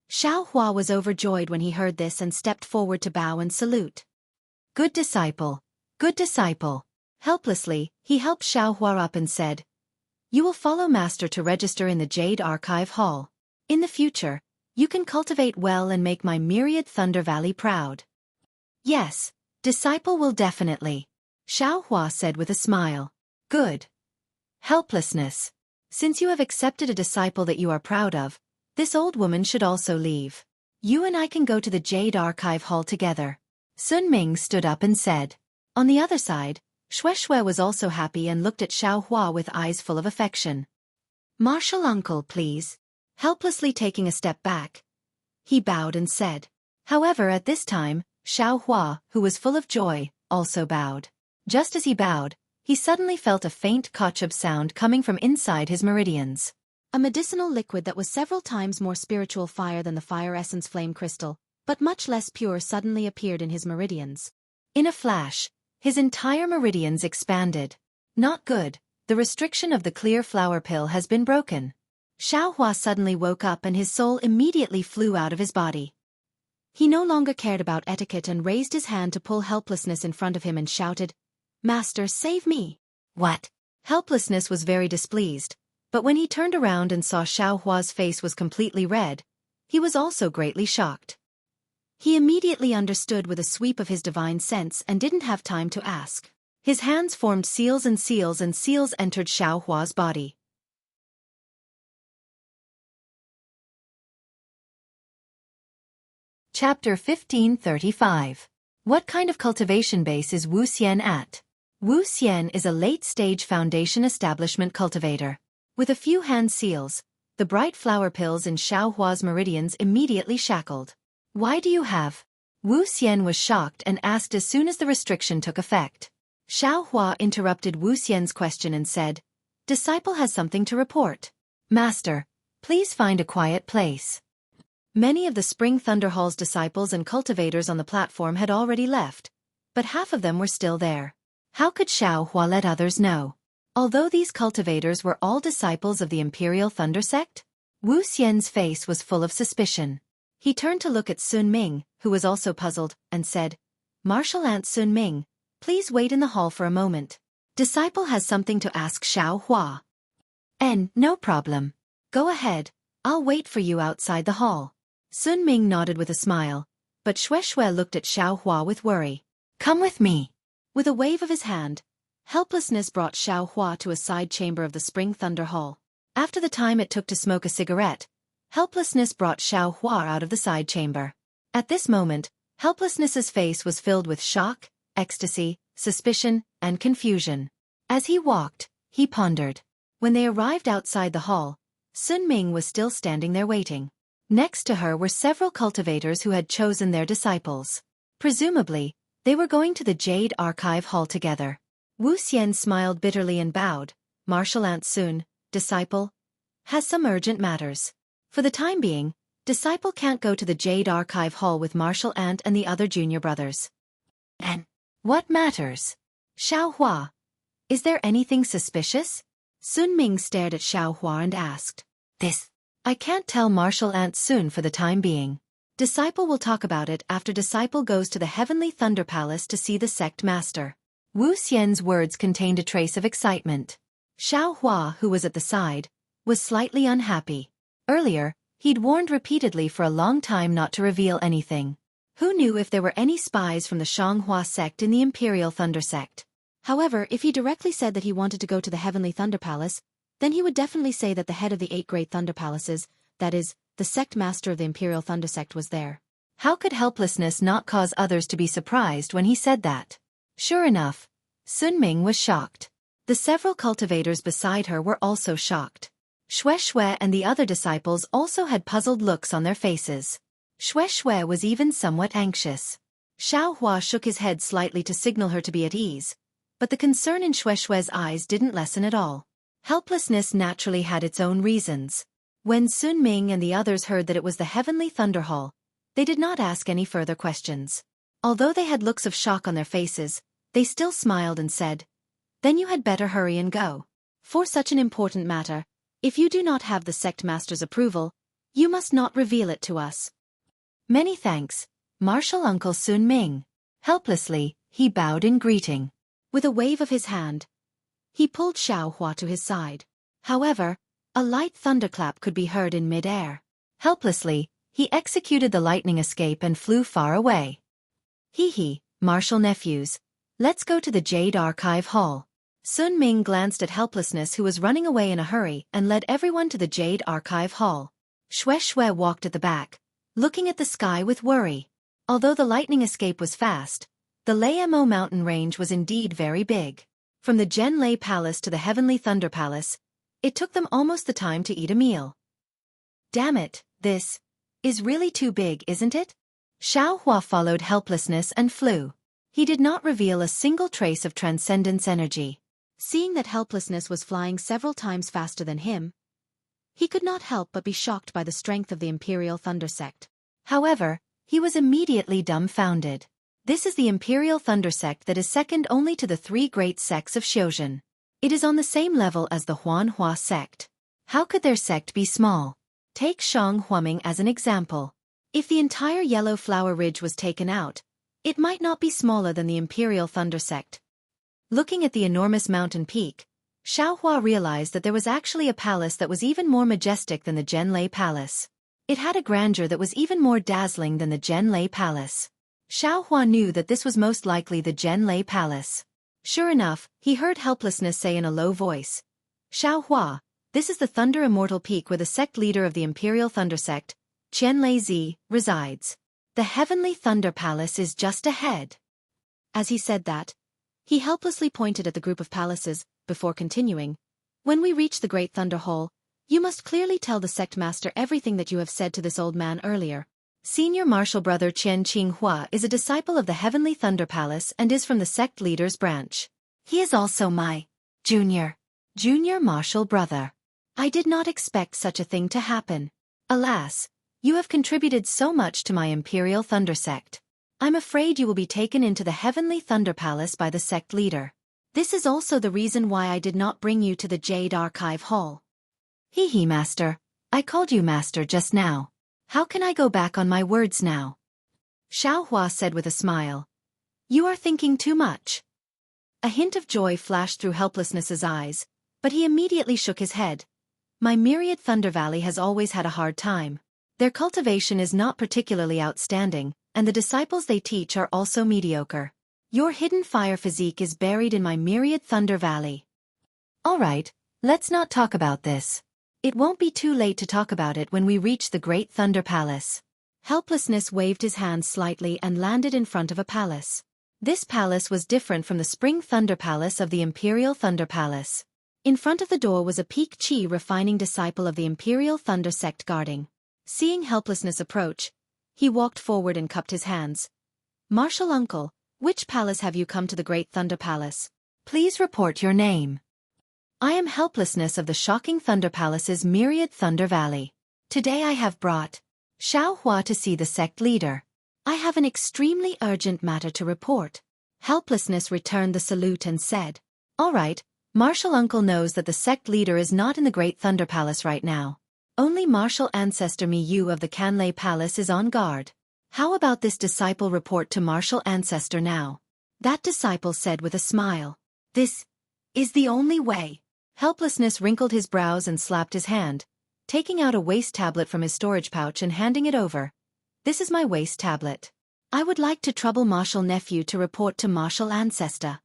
Xiao Hua was overjoyed when he heard this and stepped forward to bow and salute. Good disciple. Good disciple. Helplessly, he helped Xiao Hua up and said, You will follow master to register in the Jade Archive Hall. In the future, you can cultivate well and make my myriad Thunder Valley proud. Yes, disciple will definitely. Xiao Hua said with a smile. Good. Helplessness. Since you have accepted a disciple that you are proud of, this old woman should also leave. You and I can go to the Jade Archive Hall together. Sun Ming stood up and said. On the other side, Xueqi was also happy and looked at Xiao Hua with eyes full of affection. Martial uncle, please. Helplessly taking a step back, he bowed and said. However, at this time, Xiao Hua, who was full of joy, also bowed. Just as he bowed, he suddenly felt a faint kochub sound coming from inside his meridians. A medicinal liquid that was several times more spiritual fire than the fire essence flame crystal, but much less pure, suddenly appeared in his meridians. In a flash, his entire meridians expanded. Not good, the restriction of the clear flower pill has been broken. Xiao Hua suddenly woke up and his soul immediately flew out of his body. He no longer cared about etiquette and raised his hand to pull Helplessness in front of him and shouted, Master, save me! What? Helplessness was very displeased, but when he turned around and saw Xiao Hua's face was completely red, he was also greatly shocked. He immediately understood with a sweep of his divine sense and didn't have time to ask. His hands formed seals and seals entered Xiao Hua's body. Chapter 1535. What kind of cultivation base is Wu Xian at? Wu Xian is a late-stage foundation establishment cultivator. With a few hand seals, the bright flower pills in Xiao Hua's meridians immediately shackled. Why do you have? Wu Xian was shocked and asked as soon as the restriction took effect. Xiao Hua interrupted Wu Xian's question and said, Disciple has something to report. Master, please find a quiet place. Many of the Spring Thunder Hall's disciples and cultivators on the platform had already left, but half of them were still there. How could Xiao Hua let others know? Although these cultivators were all disciples of the Imperial Thunder Sect, Wu Xian's face was full of suspicion. He turned to look at Sun Ming, who was also puzzled, and said, Martial Aunt Sun Ming, please wait in the hall for a moment. Disciple has something to ask Xiao Hua. No problem. Go ahead, I'll wait for you outside the hall. Sun Ming nodded with a smile, but Xueqi looked at Xiao Hua with worry. Come with me. With a wave of his hand, Helplessness brought Xiao Hua to a side chamber of the Spring Thunder Hall. After the time it took to smoke a cigarette, Helplessness brought Xiao Hua out of the side chamber. At this moment, Helplessness's face was filled with shock, ecstasy, suspicion, and confusion. As he walked, he pondered. When they arrived outside the hall, Sun Ming was still standing there waiting. Next to her were several cultivators who had chosen their disciples. Presumably, they were going to the Jade Archive Hall together. Wu Xian smiled bitterly and bowed. Martial Aunt Sun, disciple, has some urgent matters. For the time being, disciple can't go to the Jade Archive Hall with Martial Aunt and the other junior brothers. And what matters? Xiao Hua, is there anything suspicious? Sun Ming stared at Xiao Hua and asked. This. I can't tell Martial Aunt Sun for the time being. Disciple will talk about it after disciple goes to the Heavenly Thunder Palace to see the sect master. Wu Xian's words contained a trace of excitement. Xiao Hua, who was at the side, was slightly unhappy. Earlier, he'd warned repeatedly for a long time not to reveal anything. Who knew if there were any spies from the Xianghua sect in the Imperial Thunder sect? However, if he directly said that he wanted to go to the Heavenly Thunder Palace, then he would definitely say that the head of the 8 Great Thunder Palaces, that is, the sect master of the Imperial Thunder sect, was there. How could helplessness not cause others to be surprised when he said that? Sure enough, Sun Ming was shocked. The several cultivators beside her were also shocked. Xueqi and the other disciples also had puzzled looks on their faces. Xueqi was even somewhat anxious. Xiaohua shook his head slightly to signal her to be at ease, but the concern in Xueqi's eyes didn't lessen at all. Helplessness naturally had its own reasons. When Sun Ming and the others heard that it was the Heavenly Thunder Hall, they did not ask any further questions. Although they had looks of shock on their faces, they still smiled and said, "Then you had better hurry and go. For such an important matter, if you do not have the sect master's approval, you must not reveal it to us." "Many thanks, Martial Uncle Sun Ming." Helplessly, he bowed in greeting. With a wave of his hand, he pulled Xiaohua to his side. However, a light thunderclap could be heard in mid-air. Helplessly, he executed the lightning escape and flew far away. "Hee, Martial nephews. Let's go to the Jade Archive Hall." Sun Ming glanced at Helplessness, who was running away in a hurry, and led everyone to the Jade Archive Hall. Xueqi walked at the back, looking at the sky with worry. Although the lightning escape was fast, the Lamo mountain range was indeed very big. From the Zhenlei Palace to the Heavenly Thunder Palace, it took them almost the time to eat a meal. "Damn it, this is really too big, isn't it?" Xiaohua followed Helplessness and flew. He did not reveal a single trace of transcendence energy. Seeing that Helplessness was flying several times faster than him, he could not help but be shocked by the strength of the Imperial Thunder sect. However, he was immediately dumbfounded. This is the Imperial Thunder sect that is second only to the 3 great sects of Xiuzhen. It is on the same level as the Huanhua sect. How could their sect be small? Take Shang Huaming as an example. If the entire Yellow Flower Ridge was taken out, it might not be smaller than the Imperial Thunder sect. Looking at the enormous mountain peak, Xiaohua realized that there was actually a palace that was even more majestic than the Zhenlei Palace. It had a grandeur that was even more dazzling than the Zhenlei Palace. Xiaohua knew that this was most likely the Zhenlei Palace. Sure enough, he heard Helplessness say in a low voice, "Xiaohua, this is the Thunder Immortal Peak where the sect leader of the Imperial Thunder sect, Qianlei Zi, resides. The Heavenly Thunder Palace is just ahead." As he said that, he helplessly pointed at the group of palaces, before continuing, "When we reach the Great Thunder Hall, you must clearly tell the sect master everything that you have said to this old man earlier. Senior Martial Brother Qian Qinghua is a disciple of the Heavenly Thunder Palace and is from the sect leader's branch. He is also my junior Martial Brother. I did not expect such a thing to happen. Alas, you have contributed so much to my Imperial Thunder sect. I'm afraid you will be taken into the Heavenly Thunder Palace by the sect leader. This is also the reason why I did not bring you to the Jade Archive Hall." "Hee, Master. I called you Master just now. How can I go back on my words now?" Xiaohua said with a smile. "You are thinking too much." A hint of joy flashed through Helplessness's eyes, but he immediately shook his head. "My myriad Thunder Valley has always had a hard time. Their cultivation is not particularly outstanding, and the disciples they teach are also mediocre. Your hidden fire physique is buried in my myriad Thunder Valley." "All right, let's not talk about this. It won't be too late to talk about it when we reach the Great Thunder Palace." Helplessness waved his hand slightly and landed in front of a palace. This palace was different from the Spring Thunder Palace of the Imperial Thunder Palace. In front of the door was a Peak Chi refining disciple of the Imperial Thunder sect guarding. Seeing Helplessness approach, he walked forward and cupped his hands. "Martial Uncle, which palace have you come to the Great Thunder Palace? Please report your name." "I am Helplessness of the Shocking Thunder Palace's Myriad Thunder Valley. Today I have brought Xiaohua to see the sect leader. I have an extremely urgent matter to report." Helplessness returned the salute and said, "All right, Martial Uncle knows that the sect leader is not in the Great Thunder Palace right now. Only Martial Ancestor Miyu of the Canlei Palace is on guard. How about this disciple report to Martial Ancestor now?" That disciple said with a smile, "This is the only way." Helplessness wrinkled his brows and slapped his hand, taking out a waste tablet from his storage pouch and handing it over. "This is my waste tablet. I would like to trouble martial nephew to report to martial ancestor.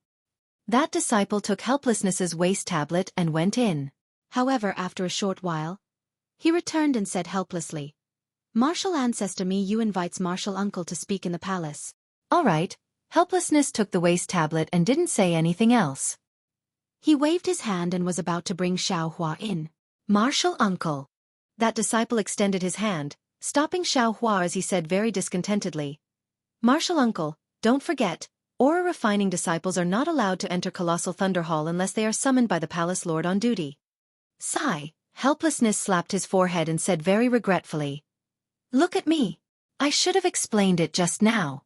That disciple took Helplessness's waste tablet and went in. However, after a short while, he returned and said helplessly, Martial ancestor me you invites martial uncle to speak in the palace. All right. Helplessness took the waste tablet and didn't say anything else. He waved his hand and was about to bring Xueqi in. Martial uncle. That disciple extended his hand, stopping Xueqi as he said very discontentedly, Martial uncle, don't forget, aura refining disciples are not allowed to enter Colossal Thunder Hall unless they are summoned by the palace lord on duty. Sigh. Helplessness slapped his forehead and said very regretfully, Look at me. I should have explained it just now.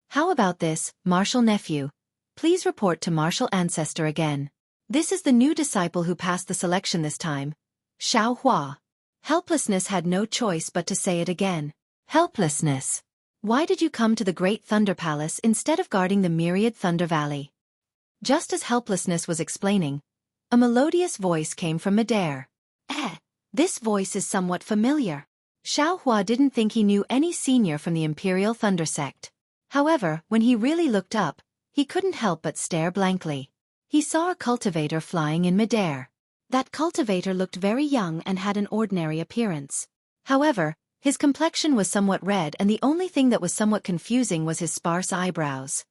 How about this, martial nephew? Please report to martial ancestor again. This is the new disciple who passed the selection this time. Xueqi. Helplessness had no choice but to say it again. Helplessness. Why did you come to the Great Thunder Palace instead of guarding the myriad Thunder Valley? Just as Helplessness was explaining, a melodious voice came from midair. This voice is somewhat familiar. Xueqi didn't think he knew any senior from the Imperial Thunder Sect. However, when he really looked up, he couldn't help but stare blankly. He saw a cultivator flying in midair. That cultivator looked very young and had an ordinary appearance. However, his complexion was somewhat red and the only thing that was somewhat confusing was his sparse eyebrows.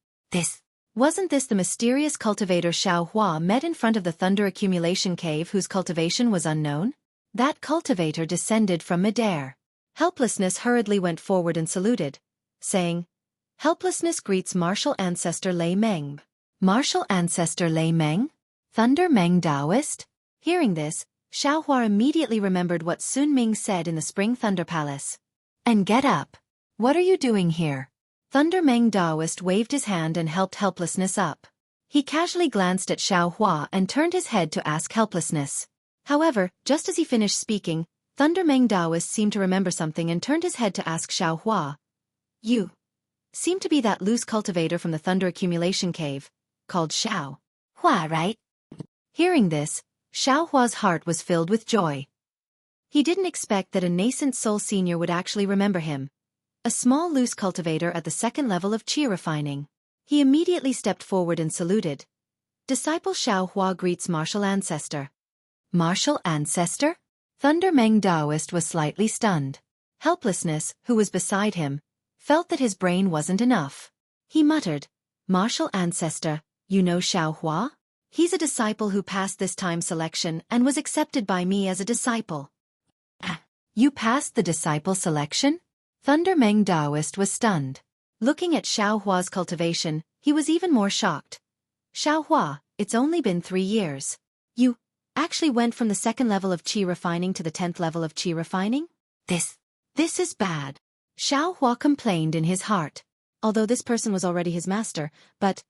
Wasn't this the mysterious cultivator Xueqi met in front of the Thunder Accumulation Cave whose cultivation was unknown? That cultivator descended from midair. Helplessness hurriedly went forward and saluted, saying, Helplessness greets martial ancestor Lei Meng. Martial ancestor Lei Meng? Thunder Meng Taoist? Hearing this, Xueqi immediately remembered what Sun Ming said in the Spring Thunder Palace. And get up. What are you doing here? Thunder Meng Taoist waved his hand and helped Helplessness up. He casually glanced at Xueqi and turned his head to ask Helplessness. However, just as he finished speaking, Thunder Meng Taoist seemed to remember something and turned his head to ask Xueqi. You seem to be that loose cultivator from the Thunder Accumulation Cave, called Xueqi, right? Hearing this, Xueqi's heart was filled with joy. He didn't expect that a nascent soul senior would actually remember him. A small loose cultivator at the second level of chi refining. He immediately stepped forward and saluted. Disciple Xueqi greets martial ancestor. Martial ancestor? Thunder Meng Taoist was slightly stunned. Helplessness, who was beside him, felt that his brain wasn't enough. He muttered, Martial ancestor, you know Xueqi? He's a disciple who passed this time selection and was accepted by me as a disciple. You passed the disciple selection? Thunder Meng Taoist was stunned. Looking at Xueqi's cultivation, he was even more shocked. Xueqi, it's only been 3 years. You actually went from the second level of chi refining to the 10th level of chi refining? This is bad. Xueqi complained in his heart. Although this person was already his master, but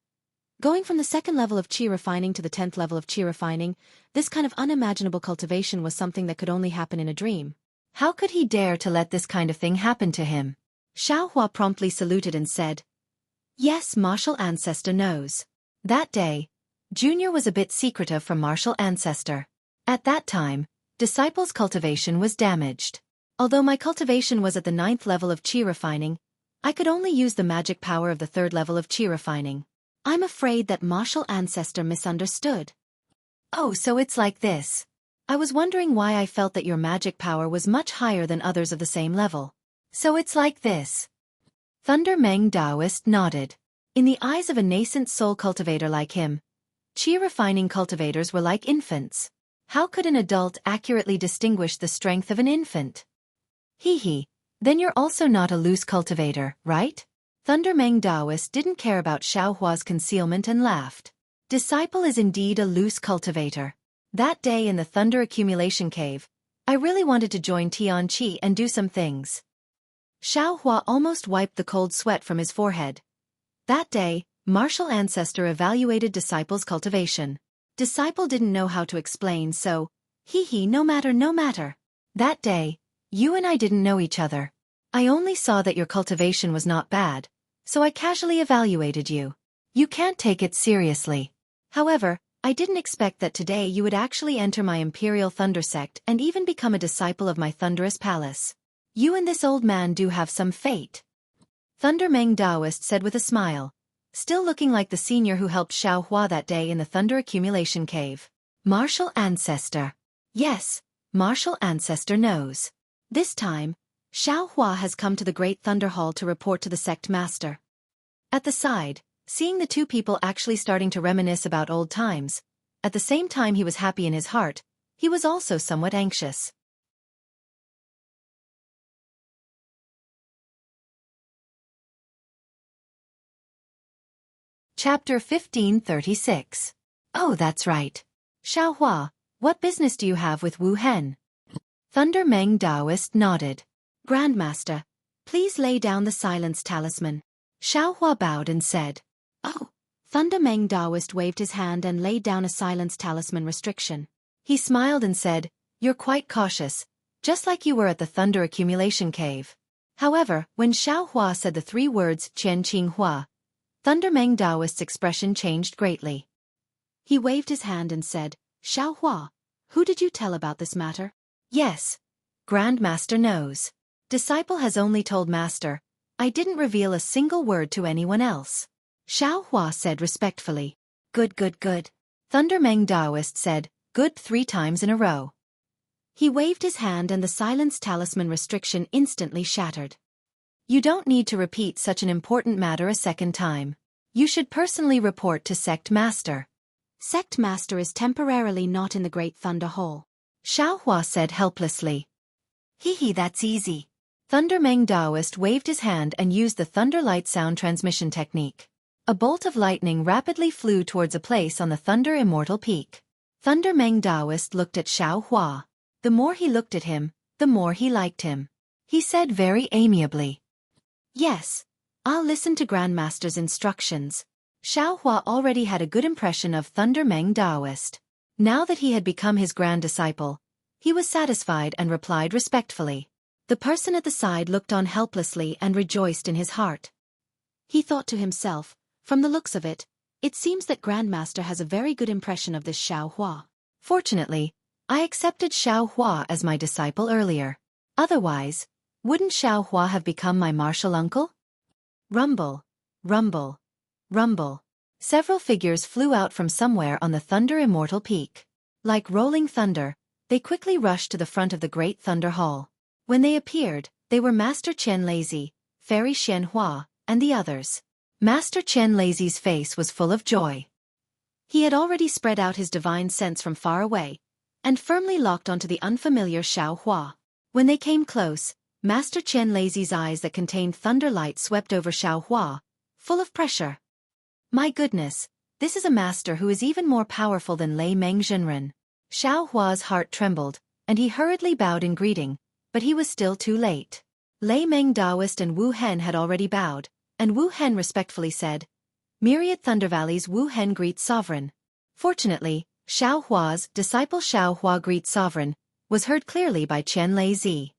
going from the second level of chi refining to the 10th level of chi refining, this kind of unimaginable cultivation was something that could only happen in a dream. How could he dare to let this kind of thing happen to him? Xueqi promptly saluted and said, Yes, martial ancestor knows. That day, Junior was a bit secretive from martial ancestor. At that time, disciple's cultivation was damaged. Although my cultivation was at the 9th level of chi refining, I could only use the magic power of the 3rd level of chi refining. I'm afraid that martial ancestor misunderstood. Oh, so it's like this. I was wondering why I felt that your magic power was much higher than others of the same level. So it's like this. Thunder Meng Taoist nodded. In the eyes of a nascent soul cultivator like him, chi refining cultivators were like infants. How could an adult accurately distinguish the strength of an infant? Then you're also not a loose cultivator, right? Thunder Meng Taoist didn't care about Xueqi's concealment and laughed. Disciple is indeed a loose cultivator. That day in the Thunder Accumulation Cave, I really wanted to join Tian Qi and do some things. Xueqi almost wiped the cold sweat from his forehead. That day, martial ancestor evaluated disciple's cultivation. Disciple didn't know how to explain, so, no matter. That day, you and I didn't know each other. I only saw that your cultivation was not bad, so I casually evaluated you. You can't take it seriously. However, I didn't expect that today you would actually enter my Imperial Thunder Sect and even become a disciple of my Thunderous Palace. You and this old man do have some fate. Thunder Meng Daoist said with a smile, still looking like the senior who helped Xiao Hua that day in the Thunder Accumulation Cave. Martial Ancestor. Yes, Martial Ancestor knows. This time, Xiao Hua has come to the Great Thunder Hall to report to the Sect Master. At the side, seeing the two people actually starting to reminisce about old times, at the same time he was happy in his heart, he was also somewhat anxious. Chapter 1536. Oh, that's right. Xiao Hua, what business do you have with Wu Hen? Thunder Meng Daoist nodded. Grandmaster, please lay down the silence talisman. Xiao Hua bowed and said. Oh. Thunder Meng Daoist waved his hand and laid down a silence talisman restriction. He smiled and said, You're quite cautious, just like you were at the Thunder Accumulation Cave. However, when Xiao Hua said the three words Qian Qing Hua, Thunder Meng Daoist's expression changed greatly. He waved his hand and said, Xiao Hua, who did you tell about this matter? Yes. Grandmaster knows. Disciple has only told Master. I didn't reveal a single word to anyone else. Xiao Hua said respectfully. Good, good, good. Thunder Meng Daoist said, good 3 times in a row. He waved his hand and the silence talisman restriction instantly shattered. You don't need to repeat such an important matter a second time. You should personally report to Sect Master. Sect Master is temporarily not in the Great Thunder Hall. Xiao Hua said helplessly. Hee, that's easy. Thunder Meng Daoist waved his hand and used the Thunder Light Sound Transmission technique. A bolt of lightning rapidly flew towards a place on the Thunder Immortal Peak. Thunder Meng Daoist looked at Xiao Hua. The more he looked at him, the more he liked him. He said very amiably. Yes, I'll listen to Grandmaster's instructions. Xiao Hua already had a good impression of Thunder Meng Daoist. Now that he had become his grand disciple, he was satisfied and replied respectfully. The person at the side looked on helplessly and rejoiced in his heart. He thought to himself, from the looks of it, it seems that Grandmaster has a very good impression of this Xiao Hua. Fortunately, I accepted Xiao Hua as my disciple earlier. Otherwise, wouldn't Xiao Hua have become my martial uncle? Rumble, rumble, rumble. Several figures flew out from somewhere on the Thunder Immortal Peak. Like rolling thunder, they quickly rushed to the front of the Great Thunder Hall. When they appeared, they were Master Chen Lazy, Fairy Xian Hua, and the others. Master Chen Lazy's face was full of joy. He had already spread out his divine sense from far away, and firmly locked onto the unfamiliar Xiao Hua. When they came close, Master Chen Lazy's eyes that contained thunder light swept over Xiao Hua, full of pressure. My goodness, this is a master who is even more powerful than Lei Meng Zhenren. Xiao Hua's heart trembled, and he hurriedly bowed in greeting, but he was still too late. Lei Meng Daoist and Wu Hen had already bowed, and Wu Hen respectfully said, Myriad Thunder Valley's Wu Hen greets Sovereign. Fortunately, Xiao Hua's disciple Xiao Hua greets Sovereign was heard clearly by Chen Lei.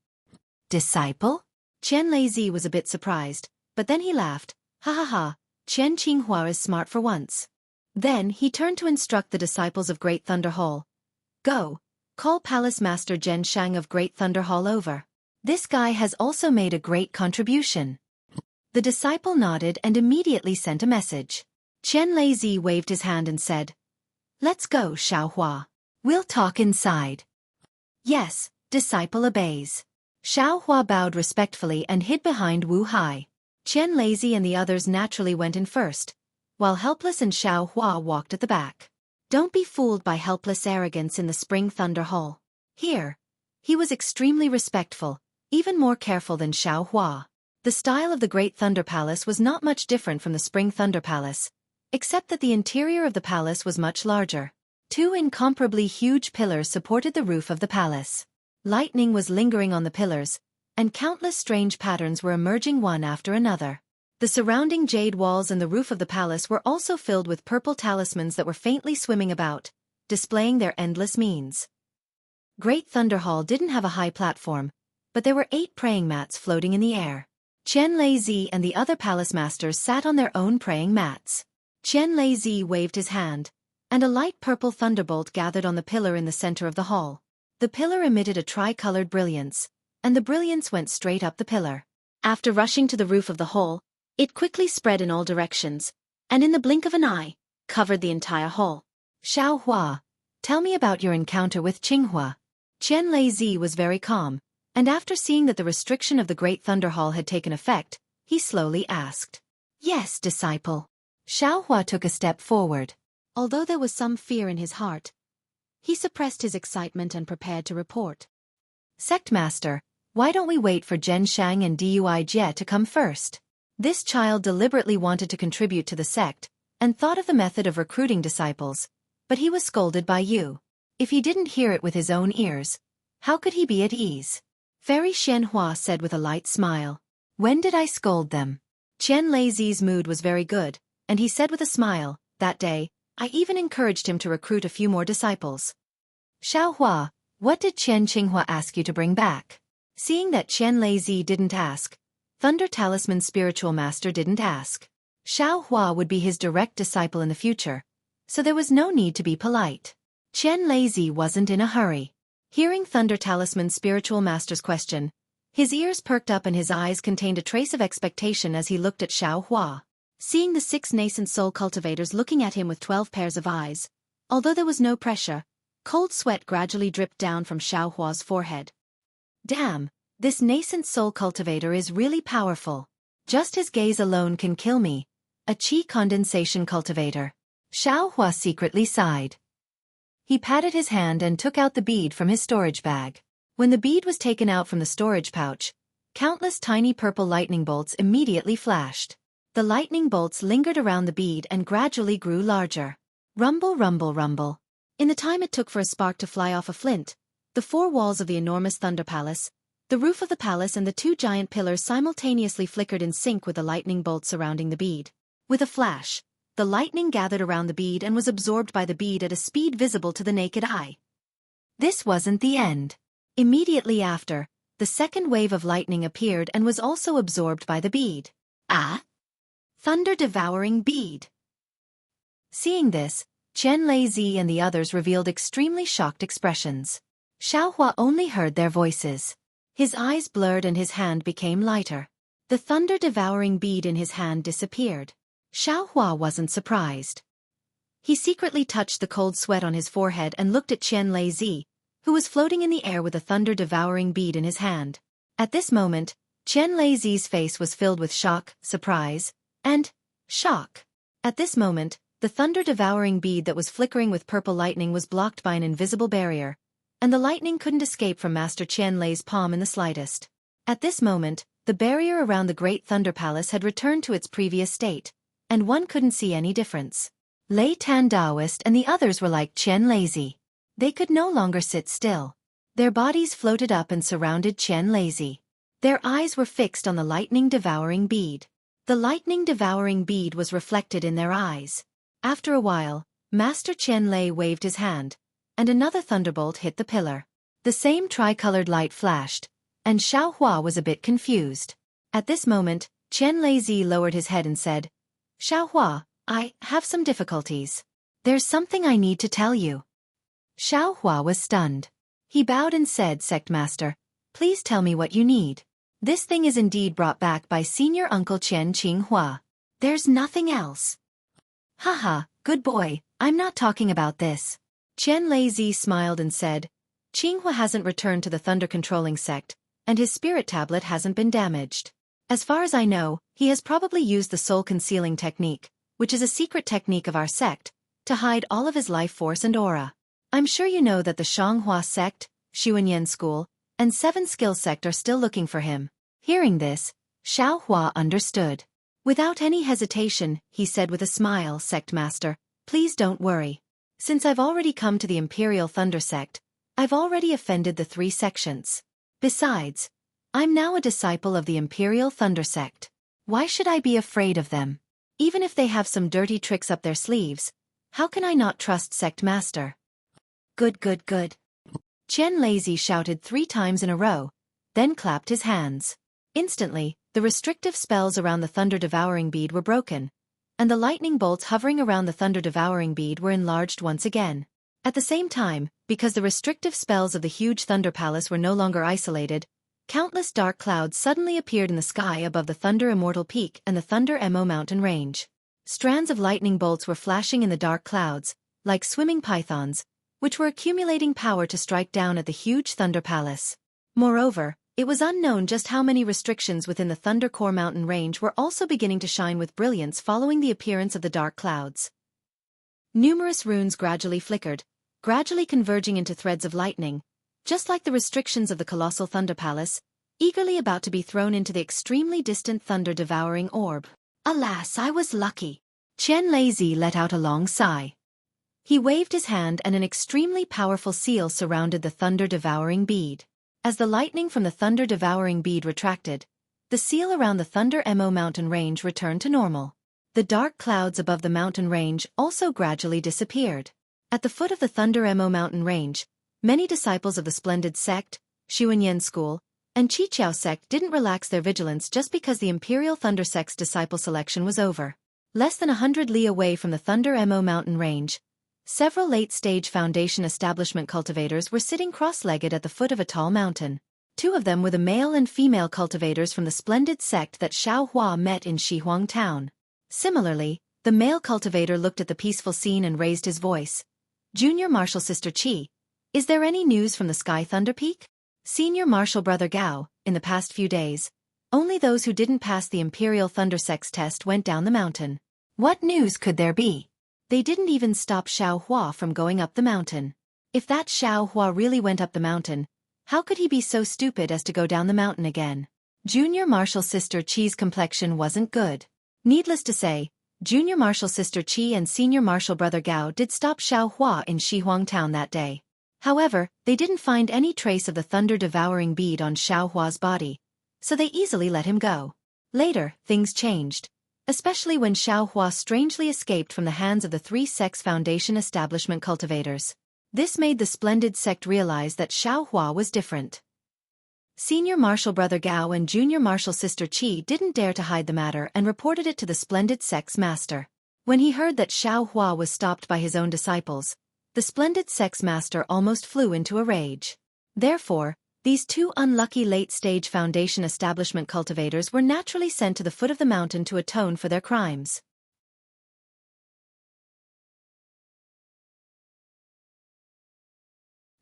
Disciple? Chen Lei was a bit surprised, but then he laughed, ha ha ha, Chen Qinghua is smart for once. Then he turned to instruct the disciples of Great Thunder Hall. Go, call Palace Master Zhen Shang of Great Thunder Hall over. This guy has also made a great contribution. The disciple nodded and immediately sent a message. Chen Lei waved his hand and said, Let's go, Xiao Hua. We'll talk inside. Yes, disciple obeys. Xiao Hua bowed respectfully and hid behind Wu Hai. Chen Lei and the others naturally went in first, while Helpless and Xiao Hua walked at the back. Don't be fooled by Helpless' arrogance in the Spring Thunder Hall. Here, he was extremely respectful, even more careful than Xiao Hua. The style of the Great Thunder Palace was not much different from the Spring Thunder Palace, except that the interior of the palace was much larger. 2 incomparably huge pillars supported the roof of the palace. Lightning was lingering on the pillars, and countless strange patterns were emerging one after another. The surrounding jade walls and the roof of the palace were also filled with purple talismans that were faintly swimming about, displaying their endless means. Great Thunder Hall didn't have a high platform, but there were 8 praying mats floating in the air. Chen Lei and the other palace masters sat on their own praying mats. Chen Lei waved his hand, and a light purple thunderbolt gathered on the pillar in the center of the hall. The pillar emitted a tri-colored brilliance, and the brilliance went straight up the pillar. After rushing to the roof of the hall, It quickly spread in all directions, and in the blink of an eye, covered the entire hall. Xiaohua, tell me about your encounter with Qinghua. Qianlei was very calm, and after seeing that the restriction of the Great Thunder Hall had taken effect, he slowly asked. Yes, disciple. Xiaohua took a step forward. Although there was some fear in his heart, he suppressed his excitement and prepared to report. Sect Master, why don't we wait for Zhen Shang and Dui Jie to come first? This child deliberately wanted to contribute to the sect, and thought of the method of recruiting disciples, but he was scolded by you. If he didn't hear it with his own ears, how could he be at ease? Fairy Xianhua said with a light smile. When did I scold them? Qianlei mood was very good, and he said with a smile, that day, I even encouraged him to recruit a few more disciples. Xiaohua, what did Qian Qinghua ask you to bring back? Seeing that Qianlei didn't ask, Thunder Talisman Spiritual Master didn't ask. Xiaohua would be his direct disciple in the future, so there was no need to be polite. Qianlei wasn't in a hurry. Hearing Thunder Talisman Spiritual Master's question, his ears perked up and his eyes contained a trace of expectation as he looked at Xiaohua. Seeing the 6 nascent soul cultivators looking at him with 12 pairs of eyes, although there was no pressure, cold sweat gradually dripped down from Xiaohua's forehead. Damn, this nascent soul cultivator is really powerful. Just his gaze alone can kill me. A qi condensation cultivator. Xiaohua secretly sighed. He patted his hand and took out the bead from his storage bag. When the bead was taken out from the storage pouch, countless tiny purple lightning bolts immediately flashed. The lightning bolts lingered around the bead and gradually grew larger. Rumble, rumble, rumble. In the time it took for a spark to fly off a flint, the 4 walls of the enormous Thunder Palace, the roof of the palace and the 2 giant pillars simultaneously flickered in sync with the lightning bolts surrounding the bead. With a flash, the lightning gathered around the bead and was absorbed by the bead at a speed visible to the naked eye. This wasn't the end. Immediately after, the second wave of lightning appeared and was also absorbed by the bead. Ah! Thunder-devouring bead. Seeing this, Qianlei and the others revealed extremely shocked expressions. Xiaohua only heard their voices. His eyes blurred and his hand became lighter. The thunder-devouring bead in his hand disappeared. Xiaohua wasn't surprised. He secretly touched the cold sweat on his forehead and looked at Qianlei, who was floating in the air with a thunder-devouring bead in his hand. At this moment, Qianlei's face was filled with shock, surprise, and shock. At this moment, the thunder-devouring bead that was flickering with purple lightning was blocked by an invisible barrier, and the lightning couldn't escape from Master Qianlei's palm in the slightest. At this moment, the barrier around the Great Thunder Palace had returned to its previous state, and one couldn't see any difference. Lei Tan Daoist and the others were like Qianlei. They could no longer sit still. Their bodies floated up and surrounded Qianlei. Their eyes were fixed on the lightning-devouring bead. The lightning-devouring bead was reflected in their eyes. After a while, Master Qianlei waved his hand, and another thunderbolt hit the pillar. The same tricolored light flashed, and Xiaohua was a bit confused. At this moment, Qianlei lowered his head and said, Xiaohua, I have some difficulties. There's something I need to tell you. Xiaohua was stunned. He bowed and said, Sect Master, please tell me what you need. This thing is indeed brought back by Senior Uncle Qian Qinghua. There's nothing else. Haha, good boy, I'm not talking about this. Qianlei smiled and said, Qinghua hasn't returned to the thunder-controlling sect, and his spirit tablet hasn't been damaged. As far as I know, he has probably used the soul-concealing technique, which is a secret technique of our sect, to hide all of his life force and aura. I'm sure you know that the Shanghua sect, Xuanyan school, and 7 skill sect are still looking for him. Hearing this, Xiaohua understood. Without any hesitation, he said with a smile, Sect Master, please don't worry. Since I've already come to the Imperial Thunder Sect, I've already offended the 3 sections. Besides, I'm now a disciple of the Imperial Thunder Sect. Why should I be afraid of them? Even if they have some dirty tricks up their sleeves, how can I not trust Sect Master? Good, good, good. Qianlei shouted 3 times in a row, then clapped his hands. Instantly, the restrictive spells around the thunder-devouring bead were broken, and the lightning bolts hovering around the thunder-devouring bead were enlarged once again. At the same time, because the restrictive spells of the huge Thunder Palace were no longer isolated, Countless dark clouds suddenly appeared in the sky above the Thunder Immortal Peak and the Thunder Mo mountain range. Strands of lightning bolts were flashing in the dark clouds, like swimming pythons, which were accumulating power to strike down at the huge Thunder Palace. Moreover, it was unknown just how many restrictions within the Thunder Core mountain range were also beginning to shine with brilliance following the appearance of the dark clouds. Numerous runes gradually flickered, gradually converging into threads of lightning, just like the restrictions of the colossal Thunder Palace, eagerly about to be thrown into the extremely distant thunder-devouring orb. Alas, I was lucky. Chen Lei let out a long sigh. He waved his hand and an extremely powerful seal surrounded the thunder-devouring bead. As the lightning from the thunder-devouring bead retracted, the seal around the Thunder Mo mountain range returned to normal. The dark clouds above the mountain range also gradually disappeared. At the foot of the Thunder Mo mountain range, many disciples of the Splendid Sect, Xueqi School, and Qiqiao Sect didn't relax their vigilance just because the Imperial Thunder Sect's disciple selection was over. Less than 100 li away from the Thunder Mo mountain range, several late-stage Foundation establishment cultivators were sitting cross-legged at the foot of a tall mountain. Two of them were the male and female cultivators from the Splendid Sect that Xiao Hua met in Shihuang Town. Similarly, the male cultivator looked at the peaceful scene and raised his voice. Junior Martial Sister Qi, is there any news from the Sky Thunder Peak? Senior Martial Brother Gao, in the past few days, only those who didn't pass the Imperial Thunder Sect's test went down the mountain. What news could there be? They didn't even stop Xiao Hua from going up the mountain. If that Xiao Hua really went up the mountain, how could he be so stupid as to go down the mountain again? Junior Martial Sister Qi's complexion wasn't good. Needless to say, Junior Martial Sister Qi and Senior Martial Brother Gao did stop Xiao Hua in Shihuang Town that day. However, they didn't find any trace of the thunder-devouring bead on Xiao Hua's body, so they easily let him go. Later, things changed, especially when Xiao Hua strangely escaped from the hands of the Three Sects Foundation establishment cultivators. This made the Splendid Sect realize that Xiao Hua was different. Senior Martial Brother Gao and Junior Martial Sister Qi didn't dare to hide the matter and reported it to the Splendid Sect's master. When he heard that Xiao Hua was stopped by his own disciples, the Splendid Sect's master almost flew into a rage. Therefore, these two unlucky late-stage Foundation establishment cultivators were naturally sent to the foot of the mountain to atone for their crimes.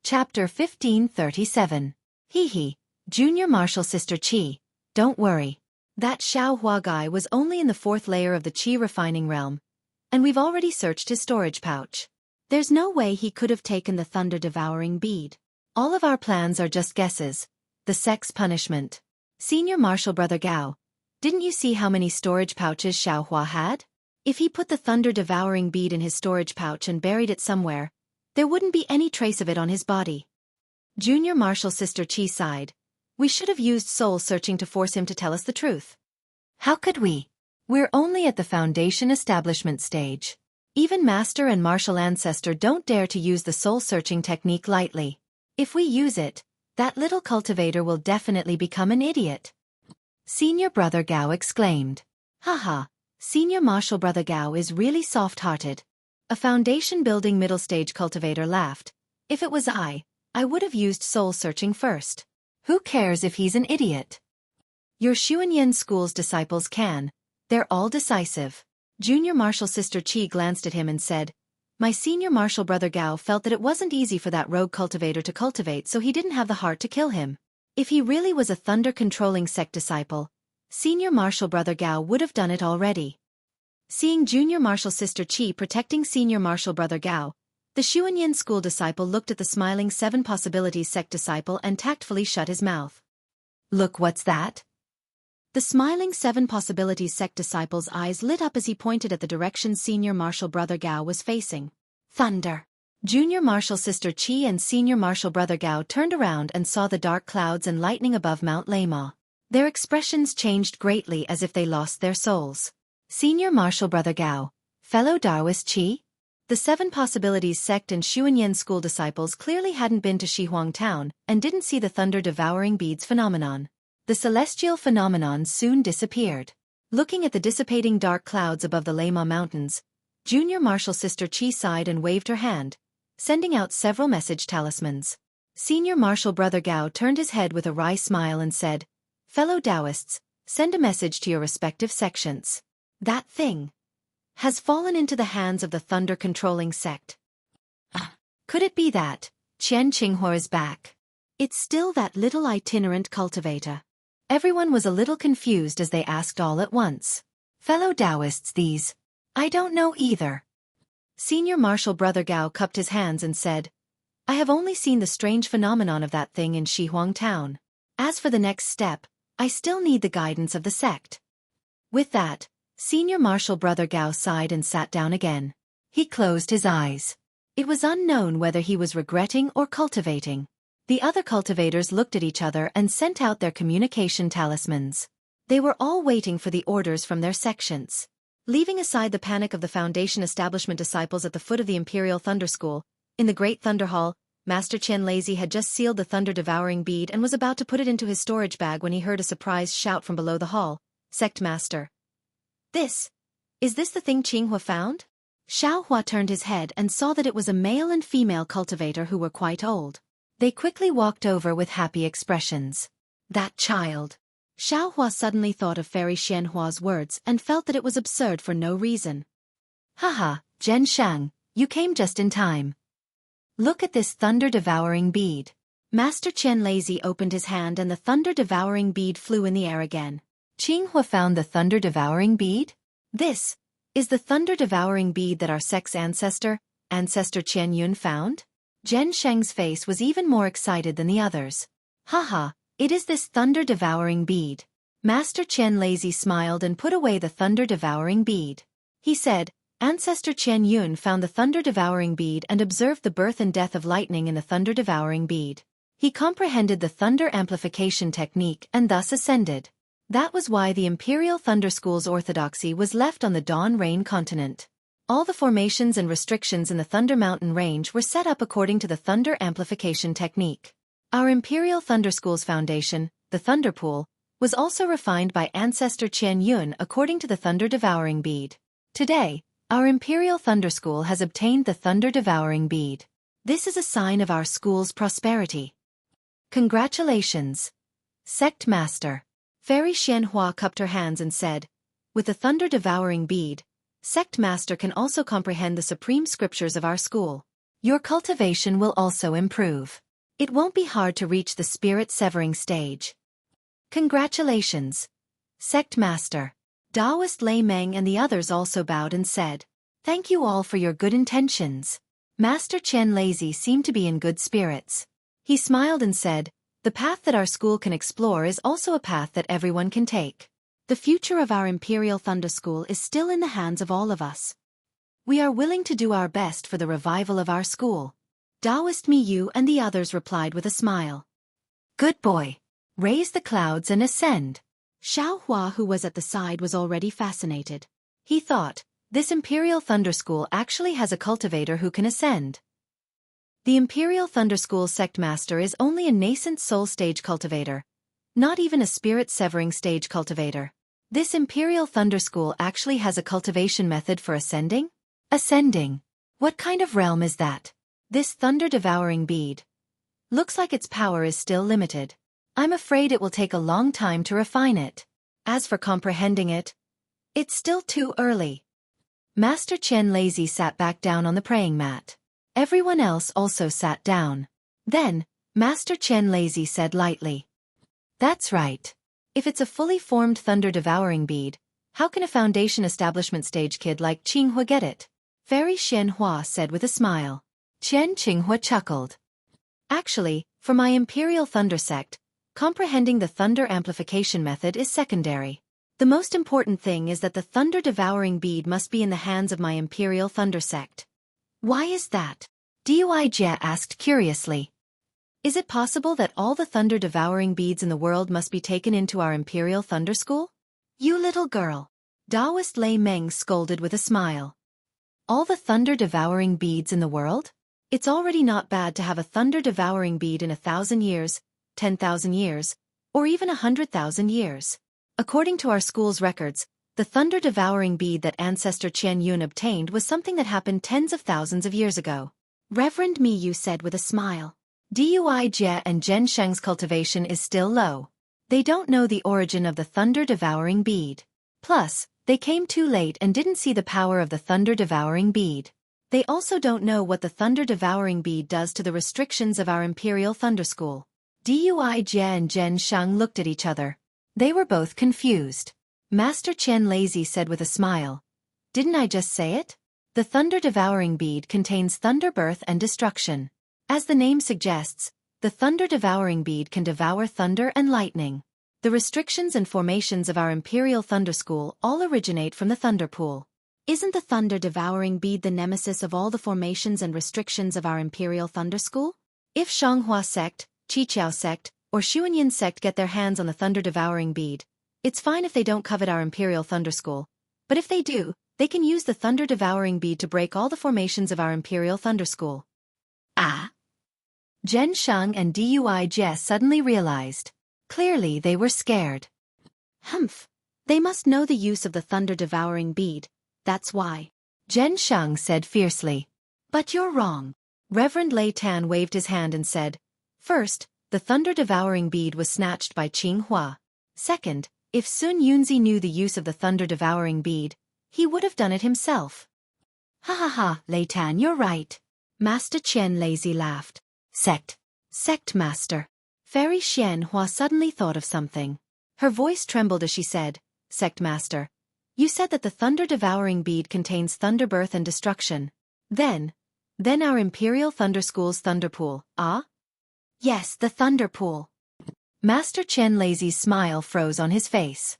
Chapter 1537. Hee. Junior Martial Sister Qi, don't worry. That Xiao Hua guy was only in the 4th layer of the Qi refining realm, and we've already searched his storage pouch. There's no way he could have taken the thunder-devouring bead. All of our plans are just guesses. The sect's punishment. Senior Martial Brother Gao, didn't you see how many storage pouches Xiao Hua had? If he put the thunder-devouring bead in his storage pouch and buried it somewhere, there wouldn't be any trace of it on his body. Junior Martial Sister Qi sighed. We should have used soul searching to force him to tell us the truth. How could we? We're only at the Foundation establishment stage. Even Master and Martial Ancestor don't dare to use the soul searching technique lightly. If we use it, that little cultivator will definitely become an idiot. Senior Brother Gao exclaimed. Haha, Senior Martial Brother Gao is really soft-hearted. A Foundation-building middle-stage cultivator laughed. If it was I would have used soul searching first. Who cares if he's an idiot? Your Xueqi School's disciples can. They're all decisive. Junior Martial Sister Qi glanced at him and said, My Senior Martial Brother Gao felt that it wasn't easy for that rogue cultivator to cultivate, so he didn't have the heart to kill him. If he really was a thunder-controlling sect disciple, Senior Martial Brother Gao would have done it already. Seeing Junior Martial Sister Qi protecting Senior Martial Brother Gao, the Xueqi School disciple looked at the smiling 7 Possibilities sect disciple and tactfully shut his mouth. Look, what's that? The smiling 7 Possibilities sect disciple's eyes lit up as he pointed at the direction Senior Martial Brother Gao was facing. Thunder. Junior Martial Sister Qi and Senior Martial Brother Gao turned around and saw the dark clouds and lightning above Mount Lema. Their expressions changed greatly as if they lost their souls. Senior Martial Brother Gao, fellow Taoist Qi? The 7 Possibilities sect and Xueqi School disciples clearly hadn't been to Shihuang Town and didn't see the thunder-devouring beads phenomenon. The celestial phenomenon soon disappeared. Looking at the dissipating dark clouds above the Lema Mountains, Junior Martial Sister Qi sighed and waved her hand, sending out several message talismans. Senior Marshal Brother Gao turned his head with a wry smile and said, "Fellow Taoists, send a message to your respective sections. That thing has fallen into the hands of the thunder-controlling sect." Could it be that Qian Qinghua is back? It's still that little itinerant cultivator. Everyone was a little confused as they asked all at once. "Fellow Taoists, these? I don't know either." Senior Marshal Brother Gao cupped his hands and said, "I have only seen the strange phenomenon of that thing in Shihuang town. As for the next step, I still need the guidance of the sect." With that, Senior Marshal Brother Gao sighed and sat down again. He closed his eyes. It was unknown whether he was regretting or cultivating. The other cultivators looked at each other and sent out their communication talismans. They were all waiting for the orders from their sections. Leaving aside the panic of the Foundation establishment disciples at the foot of the Imperial Thunder School, in the Great Thunder Hall, Master Qian Lazy had just sealed the thunder-devouring bead and was about to put it into his storage bag when he heard a surprised shout from below the hall. "Sect Master. Is this the thing Qinghua found?" Xiao Hua turned his head and saw that it was a male and female cultivator who were quite old. They quickly walked over with happy expressions. That child. Xiao Hua suddenly thought of Fairy Xianhua's words and felt that it was absurd for no reason. "Haha, Zhen Shang, you came just in time. Look at this thunder-devouring bead." Master Qian Lazy opened his hand and the thunder-devouring bead flew in the air again. "Qinghua found the thunder-devouring bead? This is the thunder-devouring bead that our sect's Ancestor Qian Yun found?" Zhen Sheng's face was even more excited than the others. "Haha, it is this thunder-devouring bead." Master Qian Lazy smiled and put away the thunder-devouring bead. He said, "Ancestor Qian Yun found the thunder-devouring bead and observed the birth and death of lightning in the thunder-devouring bead. He comprehended the thunder amplification technique and thus ascended. That was why the Imperial Thunder School's orthodoxy was left on the Dawn Rain continent. All the formations and restrictions in the Thunder Mountain range were set up according to the thunder amplification technique. Our Imperial Thunder School's foundation, the Thunder Pool, was also refined by Ancestor Qian Yun according to the thunder-devouring bead. Today, our Imperial Thunder School has obtained the thunder-devouring bead. This is a sign of our school's prosperity. Congratulations, Sect Master." Fairy Xianhua cupped her hands and said, "With the thunder-devouring bead, Sect Master can also comprehend the supreme scriptures of our school. Your cultivation will also improve. It won't be hard to reach the spirit-severing stage." "Congratulations, Sect Master." Taoist Lei Meng and the others also bowed and said, "Thank you all for your good intentions." Master Qian Lazy seemed to be in good spirits. He smiled and said, "The path that our school can explore is also a path that everyone can take. The future of our Imperial Thunder School is still in the hands of all of us. We are willing to do our best for the revival of our school." Taoist Mi Yu and the others replied with a smile. "Good boy. Raise the clouds and ascend." Xiao Hua, who was at the side, was already fascinated. He thought, this Imperial Thunder School actually has a cultivator who can ascend. The Imperial Thunder School Sect Master is only a nascent soul stage cultivator, not even a spirit-severing stage cultivator. This Imperial Thunder School actually has a cultivation method for ascending? Ascending? What kind of realm is that? This thunder-devouring bead. Looks like its power is still limited. I'm afraid it will take a long time to refine it. As for comprehending it, it's still too early. Master Qian Lazy sat back down on the praying mat. Everyone else also sat down. Then, Master Qian Lazy said lightly, "That's right. If it's a fully formed thunder-devouring bead, how can a foundation establishment stage kid like Qinghua get it?" Fairy Xianhua said with a smile. Qian Qinghua chuckled. "Actually, for my Imperial Thunder Sect, comprehending the thunder amplification method is secondary. The most important thing is that the thunder-devouring bead must be in the hands of my Imperial Thunder Sect." "Why is that?" Dui Jie asked curiously. "Is it possible that all the thunder-devouring beads in the world must be taken into our Imperial Thunder School?" "You little girl." Taoist Lei Meng scolded with a smile. "All the thunder-devouring beads in the world? It's already not bad to have a thunder-devouring bead in 1,000 years, 10,000 years, or even 100,000 years. According to our school's records, the thunder-devouring bead that Ancestor Qian Yun obtained was something that happened tens of thousands of years ago." Reverend Mi Yu said with a smile. Dui Jie and Zhen Sheng's cultivation is still low. They don't know the origin of the thunder-devouring bead. Plus, they came too late and didn't see the power of the thunder-devouring bead. They also don't know what the thunder-devouring bead does to the restrictions of our Imperial Thunder School. Dui Jie and Zhen Sheng looked at each other. They were both confused. Master Qian Lazy said with a smile, "Didn't I just say it? The thunder-devouring bead contains thunder birth and destruction. As the name suggests, the thunder-devouring bead can devour thunder and lightning. The restrictions and formations of our Imperial Thunder School all originate from the Thunder Pool. Isn't the thunder-devouring bead the nemesis of all the formations and restrictions of our Imperial Thunder School? If Shanghua sect, Qiqiao sect, or Xuanyin sect get their hands on the thunder-devouring bead, it's fine if they don't covet our Imperial Thunder School. But if they do, they can use the thunder-devouring bead to break all the formations of our Imperial Thunder School." Ah! Zhen Sheng and Dui Jie suddenly realized. Clearly they were scared. Humph! They must know the use of the thunder-devouring bead, that's why. Zhen Sheng said fiercely. "But you're wrong." Reverend Lei Tan waved his hand and said, "First, the thunder-devouring bead was snatched by Qinghua. Second, if Sun Yunzi knew the use of the thunder-devouring bead, he would have done it himself." "Ha ha ha, Lei Tan, you're right." Master Qian Lazy laughed. Sect Master." Fairy Xianhua suddenly thought of something. Her voice trembled as she said, "Sect Master, you said that the thunder-devouring bead contains thunder birth and destruction. Then our Imperial Thunder School's Thunder Pool, ah?" "Yes, the Thunder Pool." Master Qian Lazy's smile froze on his face.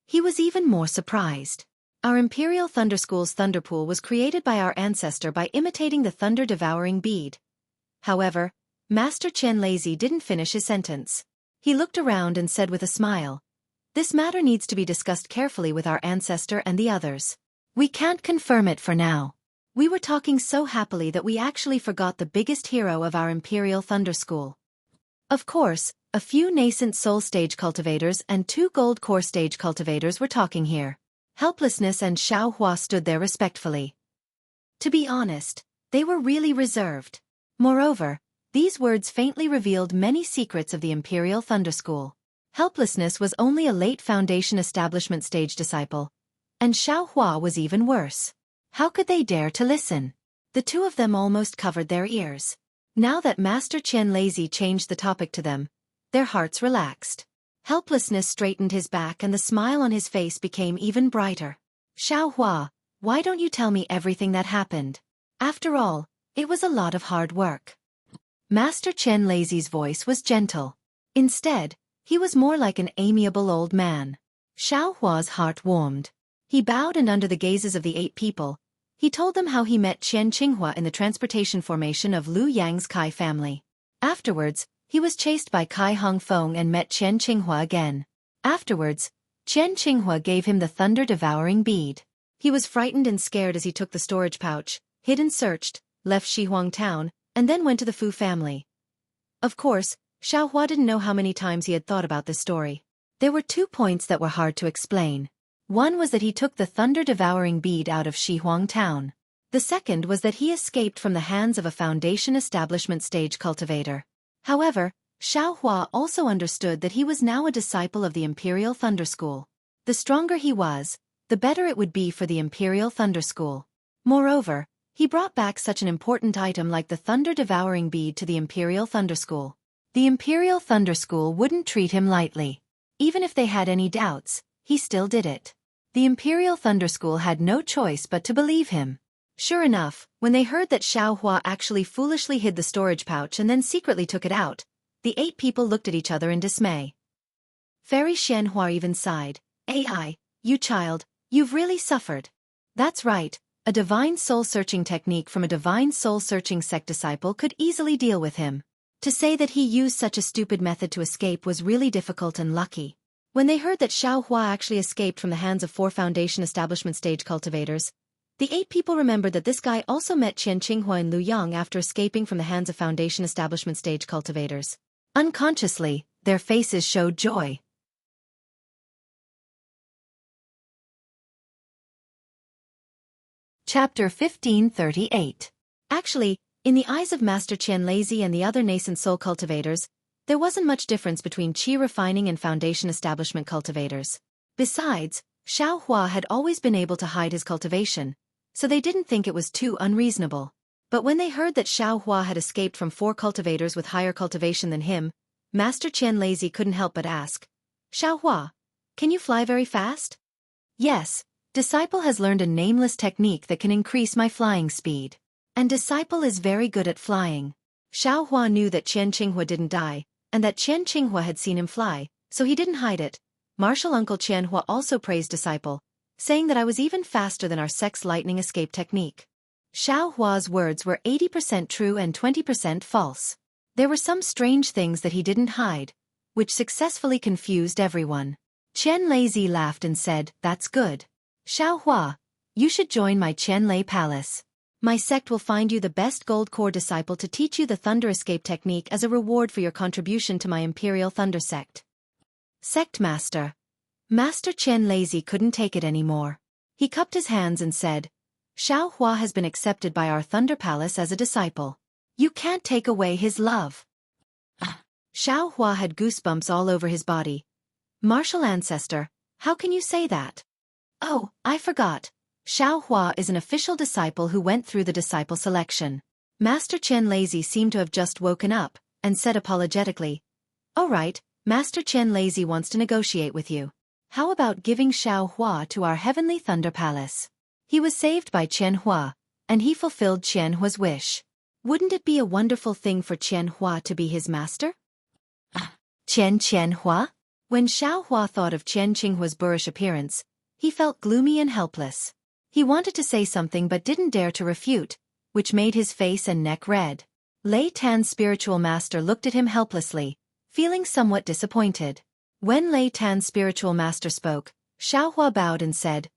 He was even more surprised. Our Imperial Thunder School's Thunder Pool was created by our ancestor by imitating the thunder-devouring bead. However, Master Qian Lazy didn't finish his sentence. He looked around and said with a smile, "This matter needs to be discussed carefully with our ancestor and the others. We can't confirm it for now." We were talking so happily that we actually forgot the biggest hero of our Imperial Thunder School. Of course, a few nascent soul stage cultivators and 2 gold core stage cultivators were talking here. Helplessness and Xiao Hua stood there respectfully. To be honest, they were really reserved. Moreover, these words faintly revealed many secrets of the Imperial Thunder School. Helplessness was only a late Foundation Establishment stage disciple, and Xiao Hua was even worse. How could they dare to listen? The two of them almost covered their ears. Now that Master Qian Lazy changed the topic to them, their hearts relaxed. Helplessness straightened his back and the smile on his face became even brighter. "Xiao Hua, why don't you tell me everything that happened? After all, it was a lot of hard work." Master Qian Lazy's voice was gentle. Instead, he was more like an amiable old man. Xiao Hua's heart warmed. He bowed and under the gazes of the 8 people, he told them how he met Qian Qinghua in the transportation formation of Lu Yang's Kai family. Afterwards, he was chased by Kai Hongfeng and met Qian Qinghua again. Afterwards, Qian Qinghua gave him the thunder-devouring bead. He was frightened and scared as he took the storage pouch, hid and searched, left Shihuang town, and then went to the Fu family. Of course, Xiao Hua didn't know how many times he had thought about this story. There were 2 points that were hard to explain. One was that he took the thunder-devouring bead out of Shihuang town. The second was that he escaped from the hands of a Foundation Establishment stage cultivator. However, Xiao Hua also understood that he was now a disciple of the Imperial Thunder School. The stronger he was, the better it would be for the Imperial Thunder School. Moreover, he brought back such an important item like the thunder-devouring bead to the Imperial Thunder School. The Imperial Thunder School wouldn't treat him lightly. Even if they had any doubts, he still did it. The Imperial Thunder School had no choice but to believe him. Sure enough, when they heard that Xiao Hua actually foolishly hid the storage pouch and then secretly took it out, the 8 people looked at each other in dismay. Fairy Xianhua even sighed. "AI, you child, you've really suffered." That's right, a divine soul-searching technique from a divine soul-searching sect disciple could easily deal with him. To say that he used such a stupid method to escape was really difficult and lucky. When they heard that Xiao Hua actually escaped from the hands of 4 Foundation Establishment stage cultivators, the 8 people remembered that this guy also met Qian Qinghua in Luyang after escaping from the hands of Foundation Establishment stage cultivators. Unconsciously, their faces showed joy. Chapter 1538. Actually, In the eyes of Master Qianlezi and the other nascent soul cultivators, there wasn't much difference between qi refining and foundation establishment cultivators. Besides, Xiao Hua had always been able to hide his cultivation, so they didn't think it was too unreasonable. But when they heard that Xiao Hua had escaped from 4 cultivators with higher cultivation than him, Master Qianlezi couldn't help but ask, "Xiao Hua, can you fly very fast?" "Yes, Disciple has learned a nameless technique that can increase my flying speed. And Disciple is very good at flying." Xiao Hua knew that Qian Qinghua didn't die, and that Qian Qinghua had seen him fly, so he didn't hide it. Martial Uncle Qianhua also praised Disciple, saying that I was even faster than our sex lightning escape technique. Xiao Hua's words were 80% true and 20% false. There were some strange things that he didn't hide, which successfully confused everyone. Qianlezi laughed and said, "That's good. Xiao Hua, you should join my Qianlei Palace. My sect will find you the best gold core disciple to teach you the Thunder Escape technique as a reward for your contribution to my Imperial Thunder Sect." Sect Master. Master Qianlezi couldn't take it anymore. He cupped his hands and said, "Xiao Hua has been accepted by our Thunder Palace as a disciple. You can't take away his love." Xiao Hua had goosebumps all over his body. "Martial Ancestor, how can you say that?" "Oh, I forgot. Xiao Hua is an official disciple who went through the disciple selection." Master Qianlezi seemed to have just woken up, and said apologetically, "All right, Master Qianlezi wants to negotiate with you. How about giving Xiao Hua to our Heavenly Thunder Palace?" He was saved by Qianhua, and he fulfilled Qianhua's wish. Wouldn't it be a wonderful thing for Qianhua to be his master? Qianhua? When Xiao Hua thought of Qian Qinghua's boorish appearance, he felt gloomy and helpless. He wanted to say something but didn't dare to refute, which made his face and neck red. Lei Tan's spiritual master looked at him helplessly, feeling somewhat disappointed. When Lei Tan's spiritual master spoke, Xiao Hua bowed and said,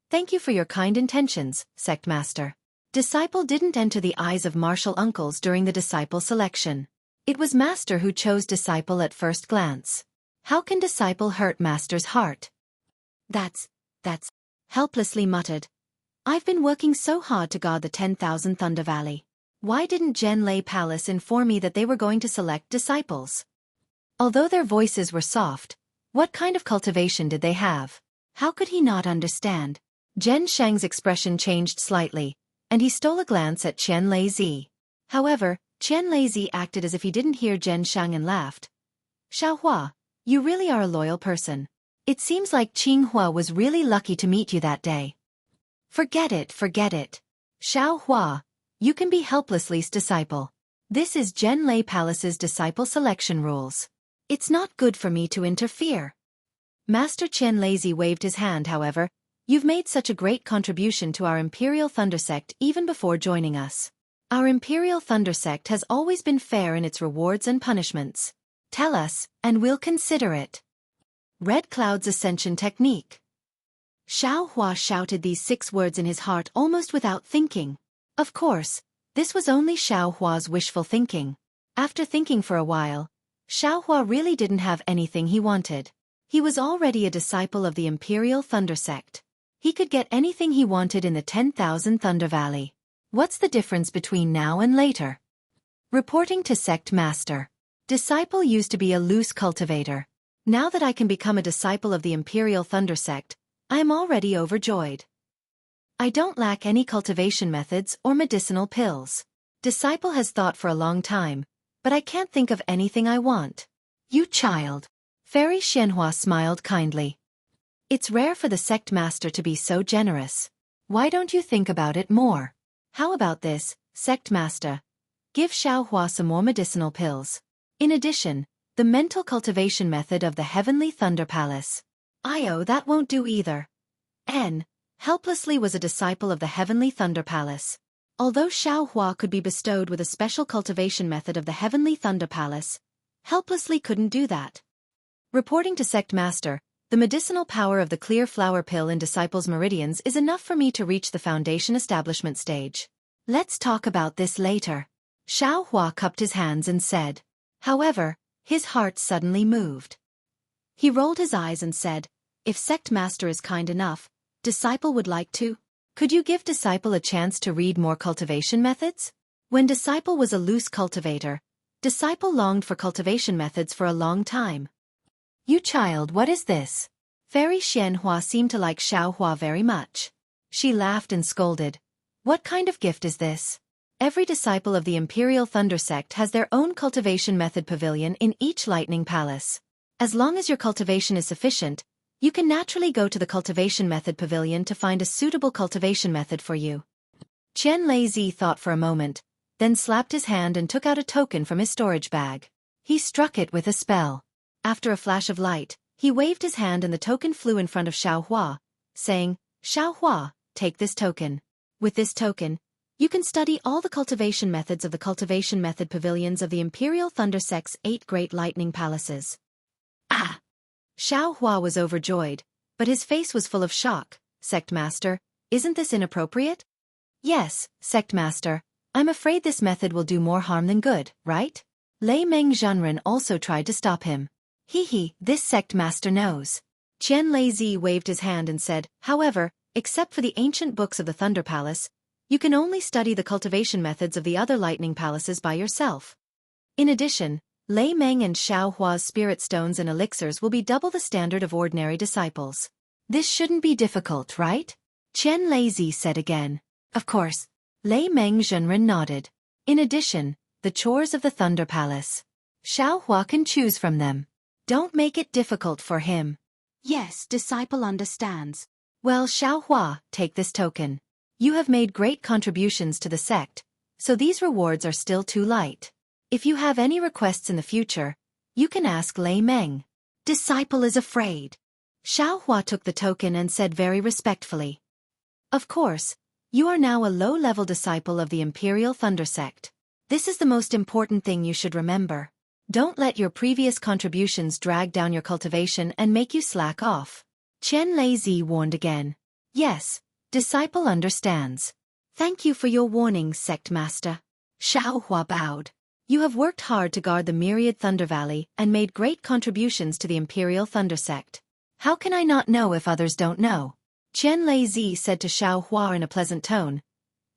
"Thank you for your kind intentions, Sect Master." Disciple didn't enter the eyes of martial uncles during the disciple selection. It was Master who chose Disciple at first glance. How can Disciple hurt Master's heart? That's, helplessly muttered. "I've been working so hard to guard the 10,000 Thunder Valley. Why didn't Zhenlei Palace inform me that they were going to select disciples?" Although their voices were soft, what kind of cultivation did they have? How could he not understand? Zhen Shang's expression changed slightly, and he stole a glance at Qianlezi. However, Qianlezi acted as if he didn't hear Zhen Shang and laughed. "Xiao Hua, you really are a loyal person. It seems like Qinghua was really lucky to meet you that day." Forget it. Xiao Hua, you can be Helplessly's disciple. This is Zhenlei Palace's disciple selection rules. It's not good for me to interfere." Master Qianlezi waved his hand. "However, you've made such a great contribution to our Imperial Thunder Sect even before joining us. Our Imperial Thunder Sect has always been fair in its rewards and punishments. Tell us, and we'll consider it." Red Cloud's Ascension Technique. Xiao Hua shouted these 6 words in his heart almost without thinking. Of course, this was only Xiao Hua's wishful thinking. After thinking for a while, Xiao Hua really didn't have anything he wanted. He was already a disciple of the Imperial Thunder Sect. He could get anything he wanted in the 10,000 Thunder Valley. What's the difference between now and later? Reporting to Sect Master. Disciple used to be a loose cultivator. Now that I can become a disciple of the Imperial Thunder Sect, I am already overjoyed. I don't lack any cultivation methods or medicinal pills. Disciple has thought for a long time, but I can't think of anything I want. You child. Fairy Xianhua smiled kindly. It's rare for the Sect Master to be so generous. Why don't you think about it more? How about this, Sect Master? Give Xiao Hua some more medicinal pills. In addition, the mental cultivation method of the Heavenly Thunder Palace. That won't do either. Helplessly was a disciple of the Heavenly Thunder Palace. Although Xiao Hua could be bestowed with a special cultivation method of the Heavenly Thunder Palace, Helplessly couldn't do that. Reporting to Sect Master, the medicinal power of the clear flower pill in Disciples' meridians is enough for me to reach the foundation establishment stage. Let's talk about this later. Xiao Hua cupped his hands and said. However, his heart suddenly moved. He rolled his eyes and said, "If Sect Master is kind enough, Disciple would like to. Could you give Disciple a chance to read more cultivation methods?" When Disciple was a loose cultivator, Disciple longed for cultivation methods for a long time. You child, what is this? Fairy Xianhua seemed to like Xiaohua very much. She laughed and scolded. What kind of gift is this? Every disciple of the Imperial Thunder Sect has their own cultivation method pavilion in each lightning palace. As long as your cultivation is sufficient, you can naturally go to the cultivation method pavilion to find a suitable cultivation method for you. Qian Lei thought for a moment, then slapped his hand and took out a token from his storage bag. He struck it with a spell. After a flash of light, he waved his hand and the token flew in front of Xiaohua, saying, Xiaohua, take this token. With this token, you can study all the cultivation methods of the cultivation method pavilions of the Imperial Thunder Sect's 8 great lightning palaces. Ah! Xiaohua was overjoyed, but his face was full of shock. Sect Master, isn't this inappropriate? Yes, Sect Master, I'm afraid this method will do more harm than good, right? Lei Meng Zhenren also tried to stop him. This Sect Master knows. Qian Lei waved his hand and said, however, except for the ancient books of the Thunder Palace, you can only study the cultivation methods of the other lightning palaces by yourself. In addition, Lei Meng and Xiaohua's spirit stones and elixirs will be double the standard of ordinary disciples. This shouldn't be difficult, right? Qian Lei said again. Of course. Lei Meng Zhenren nodded. In addition, the chores of the Thunder Palace. Xiaohua can choose from them. Don't make it difficult for him. Yes, disciple understands. Well, Xiaohua, take this token. You have made great contributions to the sect, so these rewards are still too light. If you have any requests in the future, you can ask Lei Meng. Disciple is afraid. Xiaohua took the token and said very respectfully. Of course, you are now a low-level disciple of the Imperial Thunder Sect. This is the most important thing you should remember. Don't let your previous contributions drag down your cultivation and make you slack off. Qian Lei warned again. Yes, disciple understands. Thank you for your warning, Sect Master. Xiaohua bowed. You have worked hard to guard the myriad Thunder Valley and made great contributions to the Imperial Thunder Sect. How can I not know if others don't know? Qian Lei said to Xiaohua in a pleasant tone.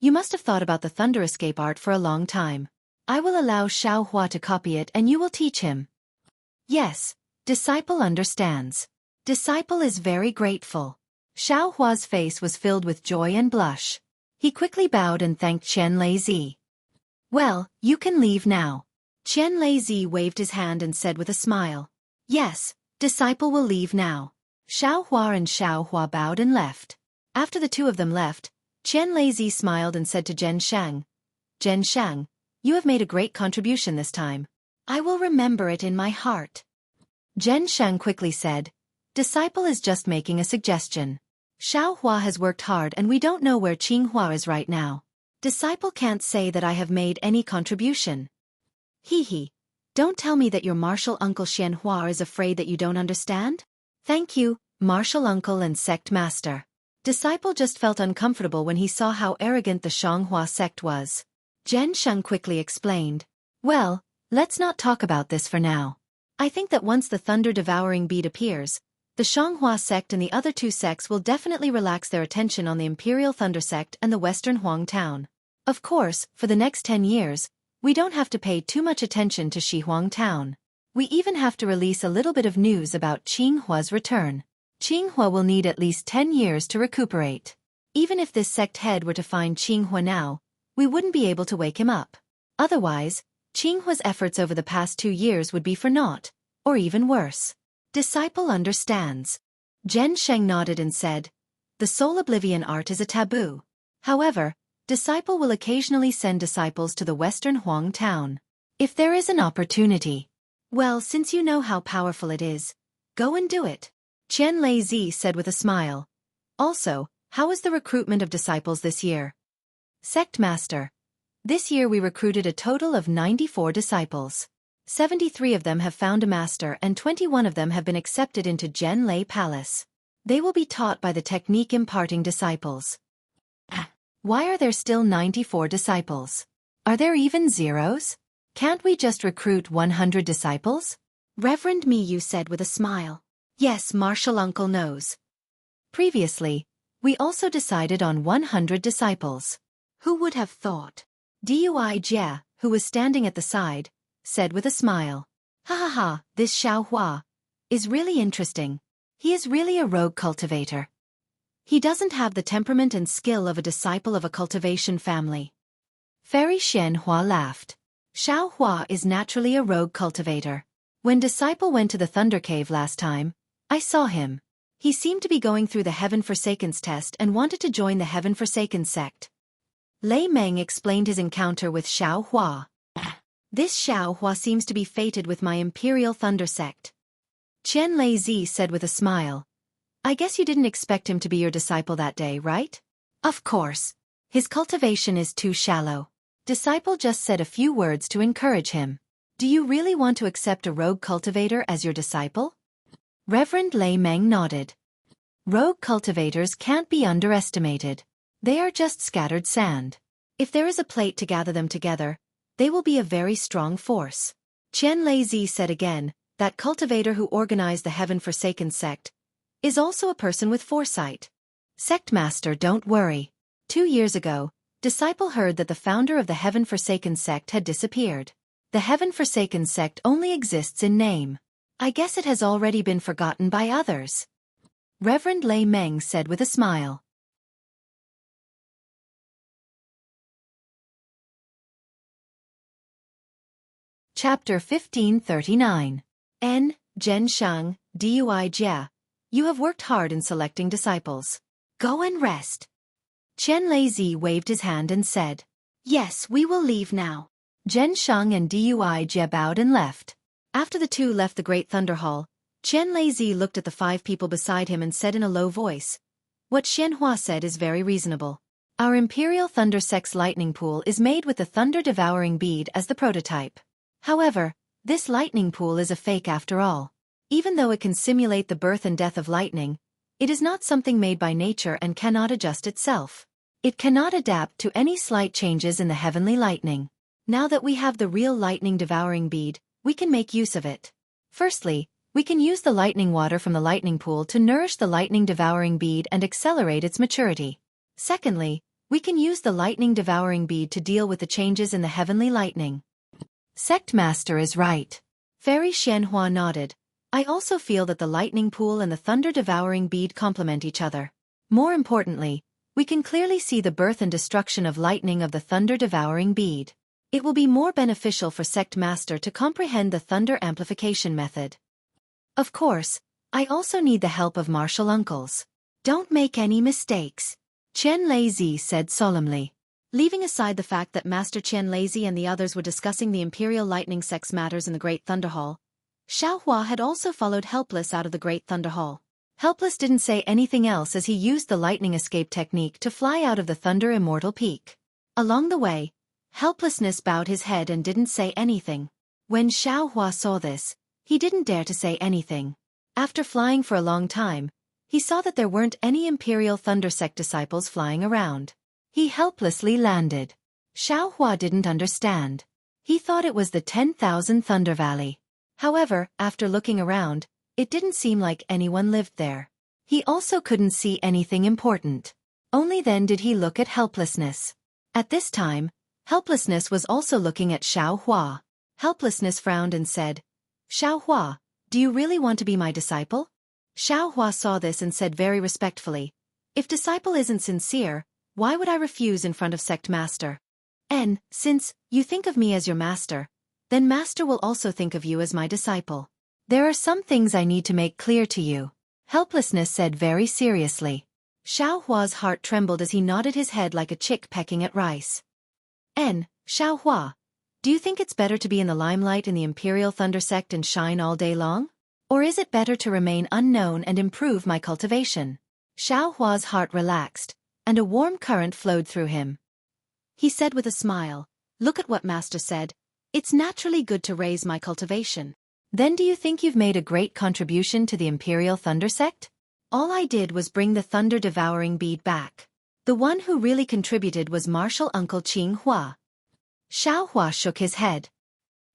You must have thought about the Thunder Escape art for a long time. I will allow Xiaohua to copy it and you will teach him. Yes, disciple understands. Disciple is very grateful. Xiaohua's face was filled with joy and blush. He quickly bowed and thanked Qian Lei. Well, you can leave now. Qian Lei waved his hand and said with a smile. Yes, disciple will leave now. Xiaohua and Xiaohua bowed and left. After the two of them left, Qian Lei smiled and said to Zhen Shang. Zhen Shang, you have made a great contribution this time. I will remember it in my heart. Zhen Shang quickly said, Disciple is just making a suggestion. Xiaohua has worked hard and we don't know where Qinghua is right now. Disciple can't say that I have made any contribution. Don't tell me that your martial uncle Xianhua is afraid that you don't understand? Thank you, martial uncle and sect master. Disciple just felt uncomfortable when he saw how arrogant the Xianghua sect was. Zhen Sheng quickly explained. Well, let's not talk about this for now. I think that once the thunder-devouring bead appears, the Xianghua sect and the other two sects will definitely relax their attention on the Imperial Thunder Sect and the Western Huang Town. Of course, for the next 10 years, we don't have to pay too much attention to Shihuang Town. We even have to release a little bit of news about Qinghua's return. Qinghua will need at least 10 years to recuperate. Even if this sect head were to find Qinghua now, we wouldn't be able to wake him up. Otherwise, Qinghua's efforts over the past 2 years would be for naught, or even worse. Disciple understands. Zhen Sheng nodded and said, The soul oblivion art is a taboo. However, Disciple will occasionally send disciples to the Western Huang Town. If there is an opportunity. Well, since you know how powerful it is, go and do it. Qian Lei said with a smile. Also, how is the recruitment of disciples this year? Sect Master. This year we recruited a total of 94 disciples. 73 of them have found a master and 21 of them have been accepted into Zhen Lei Palace. They will be taught by the technique imparting disciples. Why are there still 94 disciples? Are there even zeros? Can't we just recruit 100 disciples? Reverend Miyu said with a smile. Yes, martial uncle knows. Previously, we also decided on 100 disciples. Who would have thought? Dui Jie, who was standing at the side, said with a smile. Ha ha ha, this Xiao Hua is really interesting. He is really a rogue cultivator. He doesn't have the temperament and skill of a disciple of a cultivation family. Fairy Xian Hua laughed. Xiao Hua is naturally a rogue cultivator. When disciple went to the Thunder Cave last time, I saw him. He seemed to be going through the Heaven Forsakens test and wanted to join the Heaven Forsakens sect. Lei Meng explained his encounter with Xiao Hua. This Xiao Hua seems to be fated with my Imperial Thunder sect. Qian Lei Zi said with a smile. I guess you didn't expect him to be your disciple that day, right? Of course. His cultivation is too shallow. Disciple just said a few words to encourage him. Do you really want to accept a rogue cultivator as your disciple? Reverend Lei Meng nodded. Rogue cultivators can't be underestimated. They are just scattered sand. If there is a plate to gather them together, they will be a very strong force. Qian Lei Zi said again, that cultivator who organized the Heaven Forsaken sect is also a person with foresight. Sect Master, don't worry. 2 years ago, disciple heard that the founder of the Heaven Forsaken sect had disappeared. The Heaven Forsaken sect only exists in name. I guess it has already been forgotten by others. Reverend Lei Meng said with a smile. Chapter 1539. N. Zhensheng, Dui Jia. You have worked hard in selecting disciples. Go and rest. Qian Lei Zi waved his hand and said, Yes, we will leave now. Zhensheng and Dui Jia bowed and left. After the two left the Great Thunder Hall, Qian Lei Zi looked at the 5 people beside him and said in a low voice, What Xianhua said is very reasonable. Our Imperial Thunder Sect's lightning pool is made with the thunder-devouring bead as the prototype. However, this lightning pool is a fake after all. Even though it can simulate the birth and death of lightning, it is not something made by nature and cannot adjust itself. It cannot adapt to any slight changes in the heavenly lightning. Now that we have the real lightning-devouring bead, we can make use of it. Firstly, we can use the lightning water from the lightning pool to nourish the lightning-devouring bead and accelerate its maturity. Secondly, we can use the lightning-devouring bead to deal with the changes in the heavenly lightning. Sect Master is right. Fairy Xianhua nodded. I also feel that the lightning pool and the thunder-devouring bead complement each other. More importantly, we can clearly see the birth and destruction of lightning of the thunder-devouring bead. It will be more beneficial for Sect Master to comprehend the thunder amplification method. Of course, I also need the help of martial uncles. Don't make any mistakes. Qian Lei Zi said solemnly. Leaving aside the fact that Master Qian Lei Zi and the others were discussing the Imperial Lightning Sect's matters in the Great Thunder Hall, Xiao Hua had also followed Helpless out of the Great Thunder Hall. Helpless didn't say anything else as he used the lightning escape technique to fly out of the Thunder Immortal Peak. Along the way, Helplessness bowed his head and didn't say anything. When Xiao Hua saw this, he didn't dare to say anything. After flying for a long time, he saw that there weren't any Imperial Thunder Sect disciples flying around. He helplessly landed. Xiao Hua didn't understand. He thought it was the 10,000 Thunder Valley. However, after looking around, it didn't seem like anyone lived there. He also couldn't see anything important. Only then did he look at Helplessness. At this time, Helplessness was also looking at Xiao Hua. Helplessness frowned and said, Xiao Hua, do you really want to be my disciple? Xiao Hua saw this and said very respectfully, If disciple isn't sincere, why would I refuse in front of Sect Master? And, since you think of me as your master, then Master will also think of you as my disciple. There are some things I need to make clear to you. Helplessness said very seriously. Xiao Hua's heart trembled as he nodded his head like a chick pecking at rice. Xiao Hua, do you think it's better to be in the limelight in the Imperial Thunder Sect and shine all day long? Or is it better to remain unknown and improve my cultivation? Xiao Hua's heart relaxed, and a warm current flowed through him. He said with a smile, Look at what Master said. It's naturally good to raise my cultivation. Then do you think you've made a great contribution to the Imperial Thunder Sect? All I did was bring the thunder-devouring bead back. The one who really contributed was Martial Uncle Qing Hua. Xiao Hua shook his head.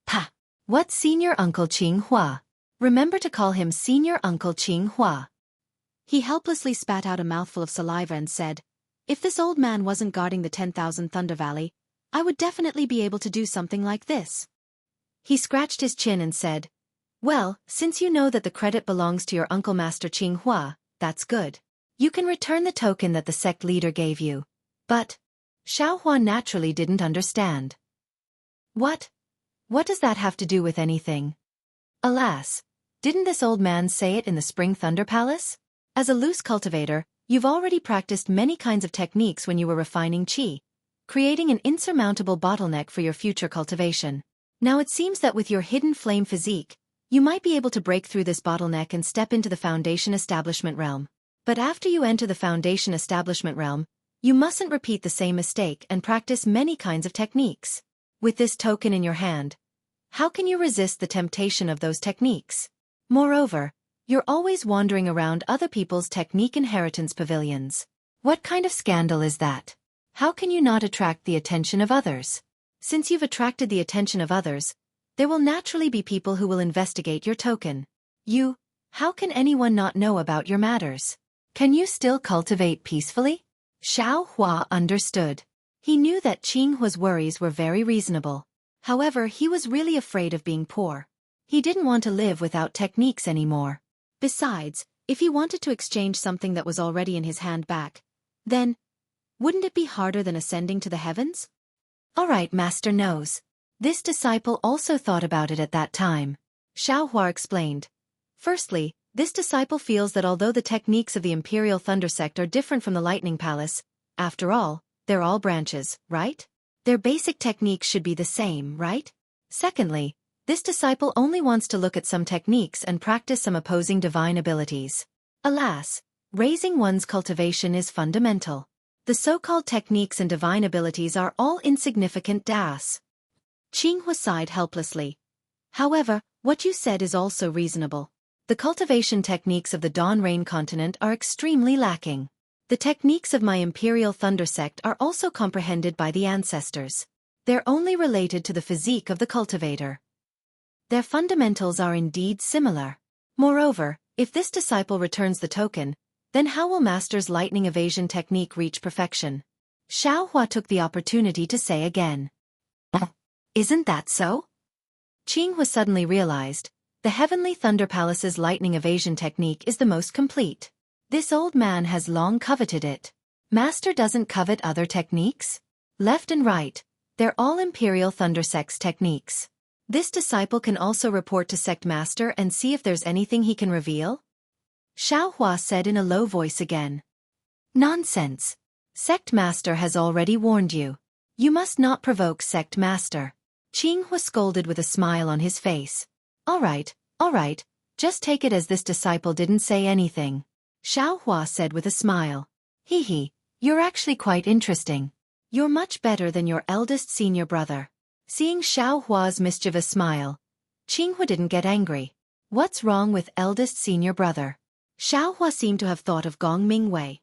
Pah! What Senior Uncle Qing Hua? Remember to call him Senior Uncle Qing Hua. He helplessly spat out a mouthful of saliva and said, If this old man wasn't guarding the 10,000 Thunder Valley, I would definitely be able to do something like this. He scratched his chin and said, well, since you know that the credit belongs to your uncle Master Qinghua, that's good. You can return the token that the sect leader gave you. But Xiaohua naturally didn't understand. What? What does that have to do with anything? Alas, didn't this old man say it in the Spring Thunder Palace? As a loose cultivator, you've already practiced many kinds of techniques when you were refining qi, creating an insurmountable bottleneck for your future cultivation. Now it seems that with your hidden flame physique, you might be able to break through this bottleneck and step into the Foundation Establishment realm. But after you enter the Foundation Establishment realm, you mustn't repeat the same mistake and practice many kinds of techniques. With this token in your hand, how can you resist the temptation of those techniques? Moreover, you're always wandering around other people's technique inheritance pavilions. What kind of scandal is that? How can you not attract the attention of others? Since you've attracted the attention of others, there will naturally be people who will investigate your token. How can anyone not know about your matters? Can you still cultivate peacefully? Xiao Hua understood. He knew that Qinghua's worries were very reasonable. However, he was really afraid of being poor. He didn't want to live without techniques anymore. Besides, if he wanted to exchange something that was already in his hand back, then, wouldn't it be harder than ascending to the heavens? All right, Master knows. This disciple also thought about it at that time. Xiaohua explained. Firstly, this disciple feels that although the techniques of the Imperial Thunder Sect are different from the Lightning Palace, after all, they're all branches, right? Their basic techniques should be the same, right? Secondly, this disciple only wants to look at some techniques and practice some opposing divine abilities. Alas, raising one's cultivation is fundamental. The so-called techniques and divine abilities are all insignificant das. Qinghua sighed helplessly. However, what you said is also reasonable. The cultivation techniques of the Dawn Rain continent are extremely lacking. The techniques of my Imperial Thunder Sect are also comprehended by the ancestors. They're only related to the physique of the cultivator. Their fundamentals are indeed similar. Moreover, if this disciple returns the token, then how will Master's lightning evasion technique reach perfection? Xiaohua took the opportunity to say again. Isn't that so? Qinghua suddenly realized, the Heavenly Thunder Palace's lightning evasion technique is the most complete. This old man has long coveted it. Master doesn't covet other techniques? Left and right, they're all Imperial Thunder Sect's techniques. This disciple can also report to Sect Master and see if there's anything he can reveal? Xiaohua said in a low voice again. Nonsense. Sect Master has already warned you. You must not provoke Sect Master. Qinghua scolded with a smile on his face. All right, just take it as this disciple didn't say anything. Xiaohua said with a smile. You're actually quite interesting. You're much better than your eldest senior brother. Seeing Xiaohua's mischievous smile, Qinghua didn't get angry. What's wrong with eldest senior brother? Xiaohua seemed to have thought of Gong Mingwei.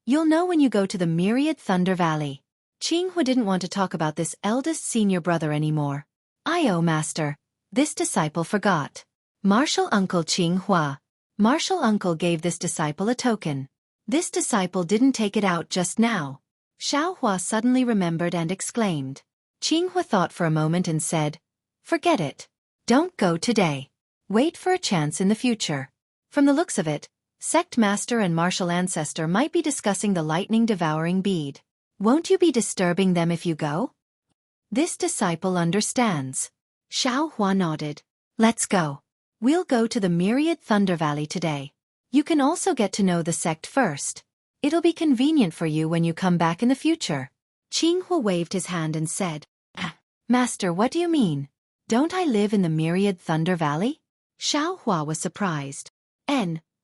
You'll know when you go to the Myriad Thunder Valley. Qinghua didn't want to talk about this eldest senior brother anymore. Master. This disciple forgot. Martial Uncle Qinghua. Martial Uncle gave this disciple a token. This disciple didn't take it out just now. Xiaohua suddenly remembered and exclaimed. Qinghua thought for a moment and said, forget it. Don't go today. Wait for a chance in the future. From the looks of it, Sect Master and Martial Ancestor might be discussing the lightning devouring bead. Won't you be disturbing them if you go? This disciple understands. Xiaohua nodded. Let's go. We'll go to the Myriad Thunder Valley today. You can also get to know the sect first. It'll be convenient for you when you come back in the future. Qinghua waved his hand and said, Master, what do you mean? Don't I live in the Myriad Thunder Valley? Xiaohua was surprised.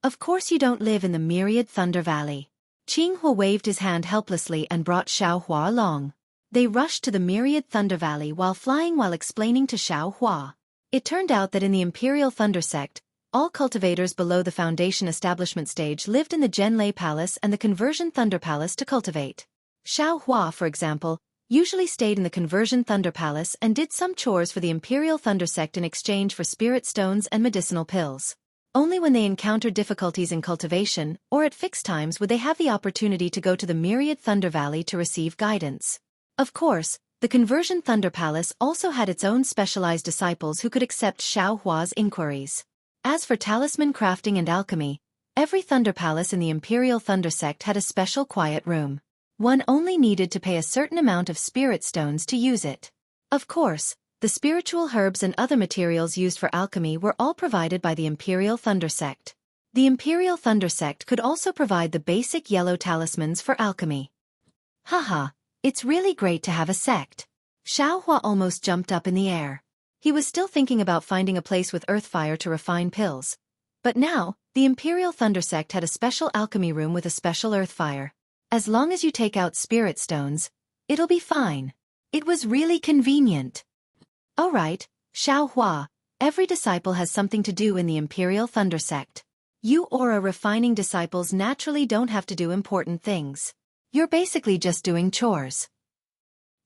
Of course you don't live in the Myriad Thunder Valley. Qinghua waved his hand helplessly and brought Xiaohua along. They rushed to the Myriad Thunder Valley while explaining to Xiaohua. It turned out that in the Imperial Thunder Sect, all cultivators below the Foundation Establishment stage lived in the Zhenlei Palace and the Conversion Thunder Palace to cultivate. Xiaohua, for example, usually stayed in the Conversion Thunder Palace and did some chores for the Imperial Thunder Sect in exchange for spirit stones and medicinal pills. Only when they encountered difficulties in cultivation, or at fixed times would they have the opportunity to go to the Myriad Thunder Valley to receive guidance. Of course, the Conversion Thunder Palace also had its own specialized disciples who could accept Xiao Hua's inquiries. As for talisman crafting and alchemy, every Thunder Palace in the Imperial Thunder Sect had a special quiet room. One only needed to pay a certain amount of spirit stones to use it. Of course, the spiritual herbs and other materials used for alchemy were all provided by the Imperial Thunder Sect. The Imperial Thunder Sect could also provide the basic yellow talismans for alchemy. Haha, it's really great to have a sect. Xiao Hua almost jumped up in the air. He was still thinking about finding a place with earthfire to refine pills. But now, the Imperial Thunder Sect had a special alchemy room with a special earthfire. As long as you take out spirit stones, it'll be fine. It was really convenient. Alright, Xiao Hua, every disciple has something to do in the Imperial Thunder Sect. You aura refining disciples naturally don't have to do important things. You're basically just doing chores.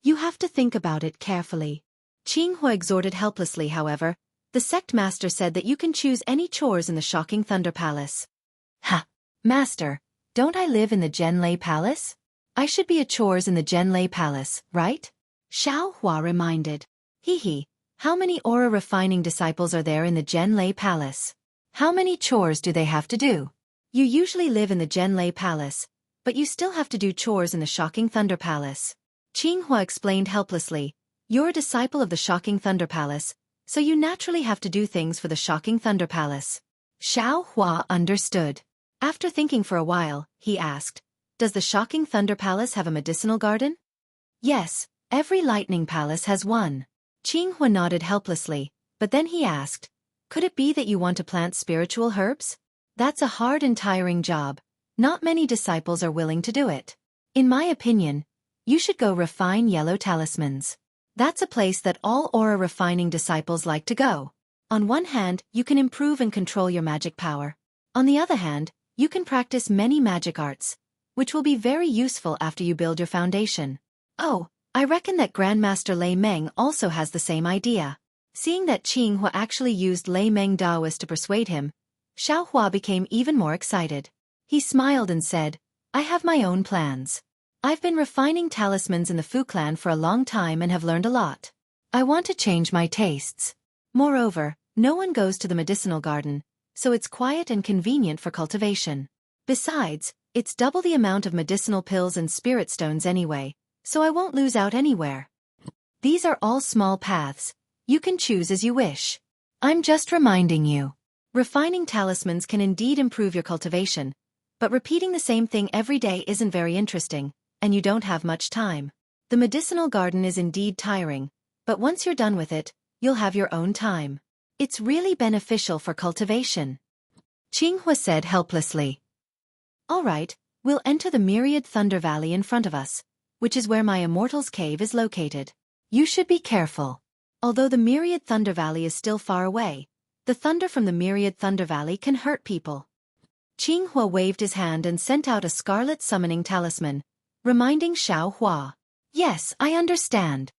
You have to think about it carefully. Qinghua exhorted helplessly, however. The sect master said that you can choose any chores in the Shocking Thunder Palace. Ha! Master, don't I live in the Zhenlei Palace? I should be a chores in the Zhenlei Palace, right? Xiao Hua reminded. Hee, how many aura refining disciples are there in the Zhenlei Palace? How many chores do they have to do? You usually live in the Zhenlei Palace, but you still have to do chores in the Shocking Thunder Palace. Qinghua explained helplessly. You're a disciple of the Shocking Thunder Palace, so you naturally have to do things for the Shocking Thunder Palace. Xiao Hua understood. After thinking for a while, he asked, does the Shocking Thunder Palace have a medicinal garden? Yes, every Lightning Palace has one. Qinghua nodded helplessly, but then he asked, could it be that you want to plant spiritual herbs? That's a hard and tiring job. Not many disciples are willing to do it. In my opinion, you should go refine yellow talismans. That's a place that all aura refining disciples like to go. On one hand, you can improve and control your magic power. On the other hand, you can practice many magic arts, which will be very useful after you build your foundation. Oh, I reckon that Grandmaster Lei Meng also has the same idea. Seeing that Qinghua actually used Lei Meng Daoist to persuade him, Xiao Hua became even more excited. He smiled and said, I have my own plans. I've been refining talismans in the Fu clan for a long time and have learned a lot. I want to change my tastes. Moreover, no one goes to the medicinal garden, so it's quiet and convenient for cultivation. Besides, it's double the amount of medicinal pills and spirit stones anyway, so I won't lose out anywhere. These are all small paths. You can choose as you wish. I'm just reminding you. Refining talismans can indeed improve your cultivation, but repeating the same thing every day isn't very interesting, and you don't have much time. The medicinal garden is indeed tiring, but once you're done with it, you'll have your own time. It's really beneficial for cultivation. Qinghua said helplessly. All right, we'll enter the Myriad Thunder Valley in front of us, which is where my Immortal's Cave is located. You should be careful. Although the Myriad Thunder Valley is still far away, the thunder from the Myriad Thunder Valley can hurt people. Qinghua waved his hand and sent out a scarlet summoning talisman, reminding Xiao Hua. Yes, I understand.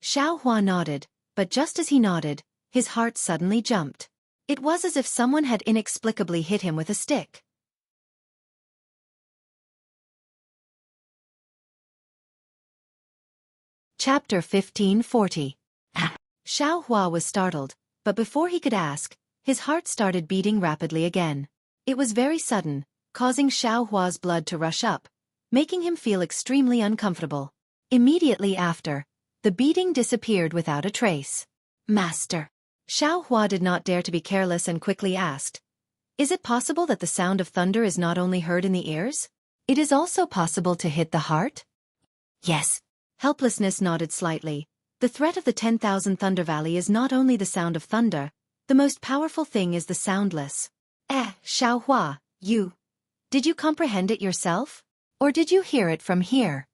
Xiao Hua nodded, but just as he nodded, his heart suddenly jumped. It was as if someone had inexplicably hit him with a stick. Chapter 1540. Xiao Hua was startled, but before he could ask, his heart started beating rapidly again. It was very sudden, causing Xiao Hua's blood to rush up, making him feel extremely uncomfortable. Immediately after, the beating disappeared without a trace. Master. Xiao Hua did not dare to be careless and quickly asked, is it possible that the sound of thunder is not only heard in the ears? It is also possible to hit the heart? Yes. Helplessness nodded slightly. The threat of the 10,000 Thunder Valley is not only the sound of thunder, the most powerful thing is the soundless. Xiao Hua, did you comprehend it yourself? Or did you hear it from here?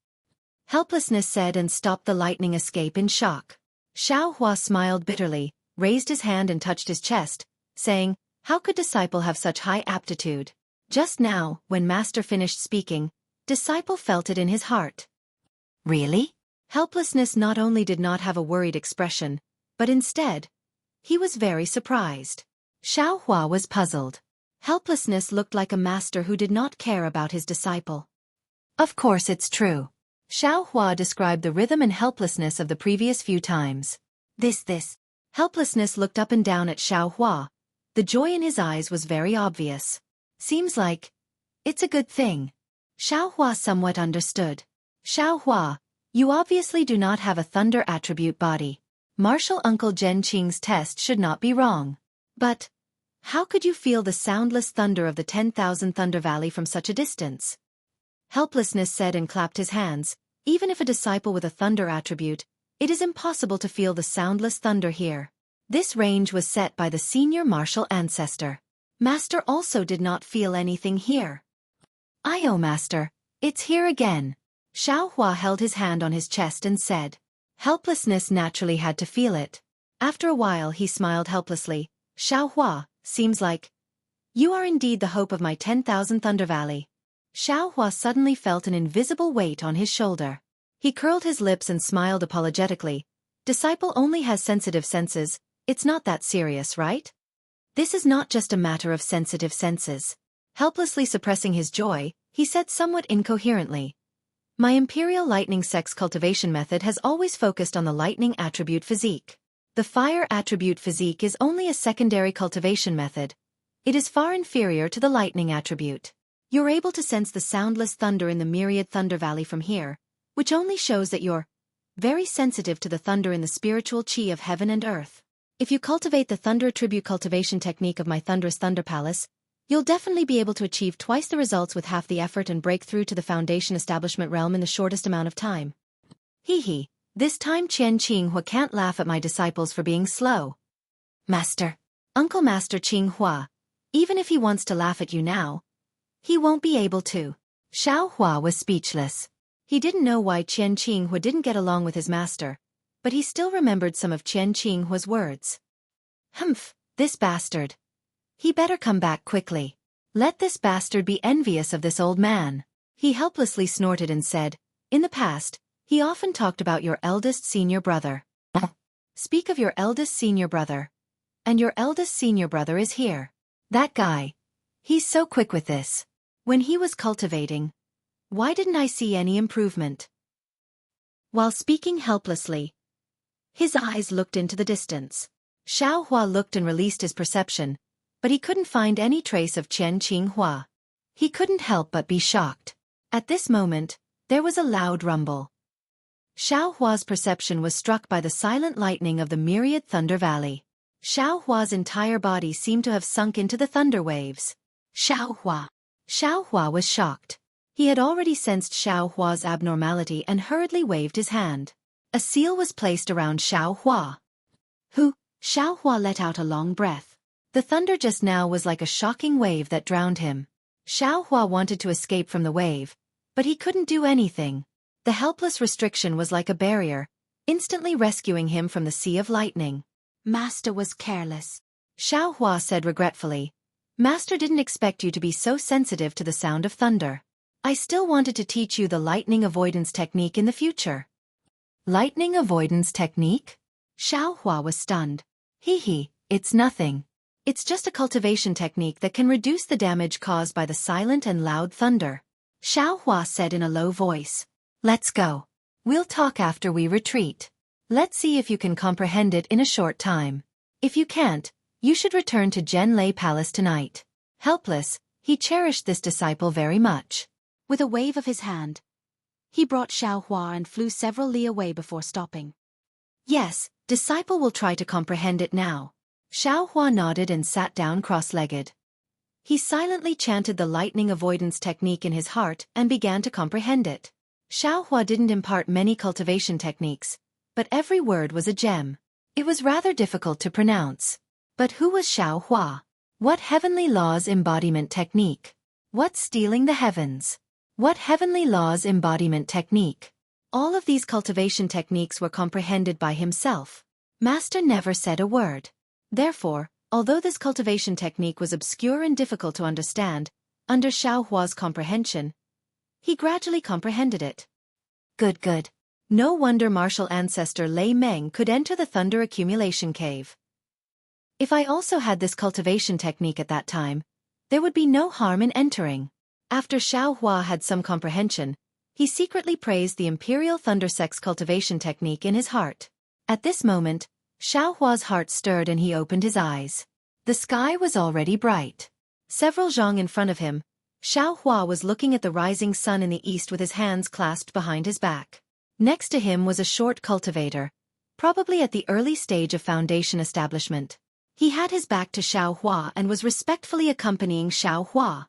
Helplessness said and stopped the lightning escape in shock. Xiao Hua smiled bitterly, raised his hand and touched his chest, saying, how could Disciple have such high aptitude? Just now, when Master finished speaking, Disciple felt it in his heart. Really? Helplessness not only did not have a worried expression, but instead, he was very surprised. Xiao Hua was puzzled. Helplessness looked like a master who did not care about his disciple. Of course it's true. Xueqi described the rhythm and helplessness of the previous few times. This. Helplessness looked up and down at Xueqi. The joy in his eyes was very obvious. Seems like it's a good thing. Xueqi somewhat understood. Xueqi, you obviously do not have a thunder attribute body. Martial Uncle Zhen Qing's test should not be wrong. But how could you feel the soundless thunder of the 10,000 Thunder Valley from such a distance? Helplessness said and clapped his hands. Even if a disciple with a thunder attribute, it is impossible to feel the soundless thunder here. This range was set by the senior martial ancestor. Master also did not feel anything here. Master, it's here again. Xueqi held his hand on his chest and said. Helplessness naturally had to feel it. After a while he smiled helplessly. Xueqi, seems like you are indeed the hope of my 10,000 Thunder Valley. Xueqi suddenly felt an invisible weight on his shoulder. He curled his lips and smiled apologetically. Disciple only has sensitive senses, it's not that serious, right? This is not just a matter of sensitive senses. Helplessly suppressing his joy, he said somewhat incoherently. My Imperial Lightning Sex cultivation method has always focused on the lightning attribute physique. The fire attribute physique is only a secondary cultivation method. It is far inferior to the lightning attribute. You're able to sense the soundless thunder in the myriad Thunder Valley from here, which only shows that you're very sensitive to the thunder in the spiritual chi of heaven and earth. If you cultivate the thunder attribute cultivation technique of my thunderous Thunder Palace, you'll definitely be able to achieve twice the results with half the effort and break through to the foundation establishment realm in the shortest amount of time. Hee. This time Qinghua can't laugh at my disciples for being slow. Master. Uncle Master Qinghua. Even if he wants to laugh at you now, he won't be able to. Xueqi was speechless. He didn't know why Qinghua didn't get along with his master, but he still remembered some of Qinghua's words. Humph, this bastard. He better come back quickly. Let this bastard be envious of this old man. He helplessly snorted and said, in the past, he often talked about your eldest senior brother. Speak of your eldest senior brother. And your eldest senior brother is here. That guy. He's so quick with this. When he was cultivating, why didn't I see any improvement? While speaking helplessly, his eyes looked into the distance. Xueqi looked and released his perception, but he couldn't find any trace of Qinghua. He couldn't help but be shocked. At this moment, there was a loud rumble. Xueqi's perception was struck by the silent lightning of the myriad Thunder Valley. Xueqi's entire body seemed to have sunk into the thunder waves. Xueqi was shocked. He had already sensed Xueqi's abnormality and hurriedly waved his hand. A seal was placed around Xueqi. Xueqi let out a long breath. The thunder just now was like a shocking wave that drowned him. Xueqi wanted to escape from the wave, but he couldn't do anything. The helpless restriction was like a barrier, instantly rescuing him from the sea of lightning. Master was careless. Xueqi said regretfully. Master didn't expect you to be so sensitive to the sound of thunder. I still wanted to teach you the lightning avoidance technique in the future. Lightning avoidance technique? Xueqi was stunned. It's nothing. It's just a cultivation technique that can reduce the damage caused by the silent and loud thunder. Xueqi said in a low voice. Let's go. We'll talk after we retreat. Let's see if you can comprehend it in a short time. If you can't, you should return to Zhenlei Palace tonight. Helpless, he cherished this disciple very much. With a wave of his hand, he brought Xueqi and flew several li away before stopping. Yes, disciple will try to comprehend it now. Xueqi nodded and sat down cross-legged. He silently chanted the lightning avoidance technique in his heart and began to comprehend it. Xueqi didn't impart many cultivation techniques, but every word was a gem. It was rather difficult to pronounce. But who was Xueqi? What heavenly laws embodiment technique? What stealing the heavens? What heavenly laws embodiment technique? All of these cultivation techniques were comprehended by himself. Master never said a word. Therefore, although this cultivation technique was obscure and difficult to understand, under Xueqi's comprehension, he gradually comprehended it. Good. No wonder martial ancestor Lei Meng could enter the thunder accumulation cave. If I also had this cultivation technique at that time, there would be no harm in entering. After Xueqi had some comprehension, He secretly praised the Imperial Thundersex cultivation technique in his heart. At this moment, Xiaohua's heart stirred and he opened his eyes. The sky was already bright. Several zhang in front of him, Xiaohua was looking at the rising sun in the east with his hands clasped behind his back. Next to him was a short cultivator, probably at the early stage of foundation establishment. He had his back to Xiaohua and was respectfully accompanying Xiaohua.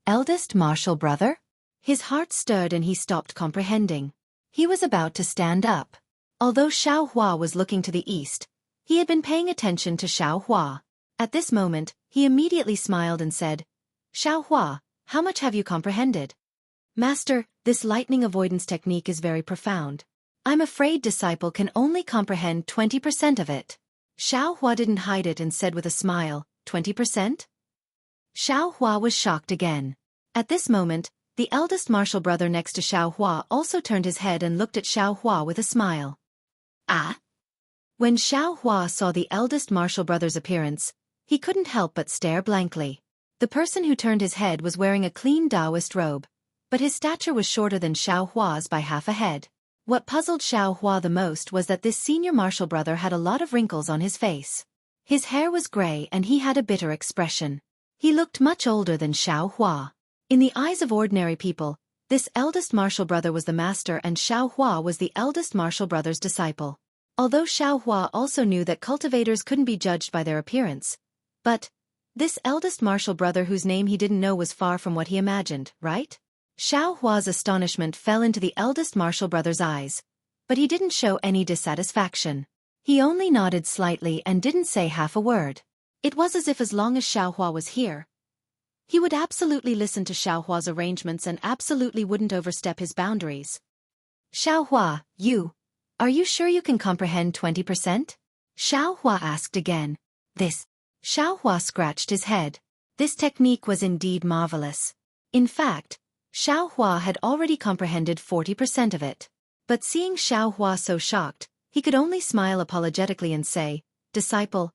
Eldest martial brother? His heart stirred and he stopped comprehending. He was about to stand up. Although Xiaohua was looking to the east, he had been paying attention to Xiaohua. At this moment, he immediately smiled and said, "Xiaohua, how much have you comprehended?" "Master, this lightning avoidance technique is very profound. I'm afraid disciple can only comprehend 20% of it." Xiaohua didn't hide it and said with a smile, 20%? Xiaohua was shocked again. At this moment, the eldest martial brother next to Xiaohua also turned his head and looked at Xiaohua with a smile. "Ah?" When Xiaohua saw the eldest martial brother's appearance, he couldn't help but stare blankly. The person who turned his head was wearing a clean Taoist robe, but his stature was shorter than Xiaohua's by half a head. What puzzled Xiaohua the most was that this senior martial brother had a lot of wrinkles on his face. His hair was gray and he had a bitter expression. He looked much older than Xiaohua. In the eyes of ordinary people, this eldest martial brother was the master and Xiaohua was the eldest martial brother's disciple. Although Xiaohua also knew that cultivators couldn't be judged by their appearance. But this eldest martial brother whose name he didn't know was far from what he imagined, right? Xiaohua's astonishment fell into the eldest martial brother's eyes, but he didn't show any dissatisfaction. He only nodded slightly and didn't say half a word. It was as if as long as Xiaohua was here, he would absolutely listen to Xiaohua's arrangements and absolutely wouldn't overstep his boundaries. "Xiaohua, are you sure you can comprehend 20%? Xiaohua asked again. Xiaohua scratched his head. This technique was indeed marvelous. In fact, Xiaohua had already comprehended 40% of it. But seeing Xiaohua so shocked, he could only smile apologetically and say, "Disciple,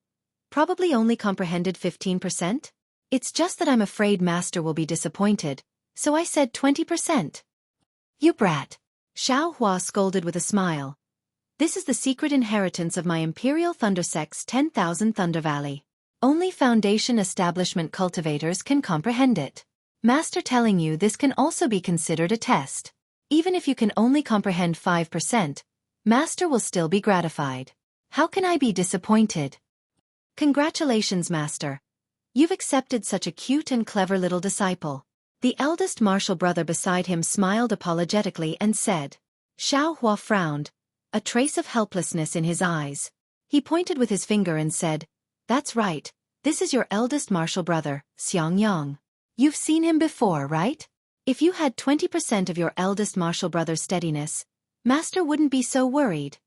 probably only comprehended 15%? It's just that I'm afraid Master will be disappointed, so I said 20%. "You brat!" Xiaohua scolded with a smile. "This is the secret inheritance of my Imperial Thundersex 10,000 Thunder Valley. Only foundation establishment cultivators can comprehend it. Master telling you this can also be considered a test. Even if you can only comprehend 5%, Master will still be gratified. How can I be disappointed?" "Congratulations, Master. You've accepted such a cute and clever little disciple." The eldest martial brother beside him smiled apologetically and said. Xiaohua frowned, a trace of helplessness in his eyes. He pointed with his finger and said, "That's right, this is your eldest martial brother, Xiangyang. You've seen him before, right? If you had 20% of your eldest martial brother's steadiness, Master wouldn't be so worried."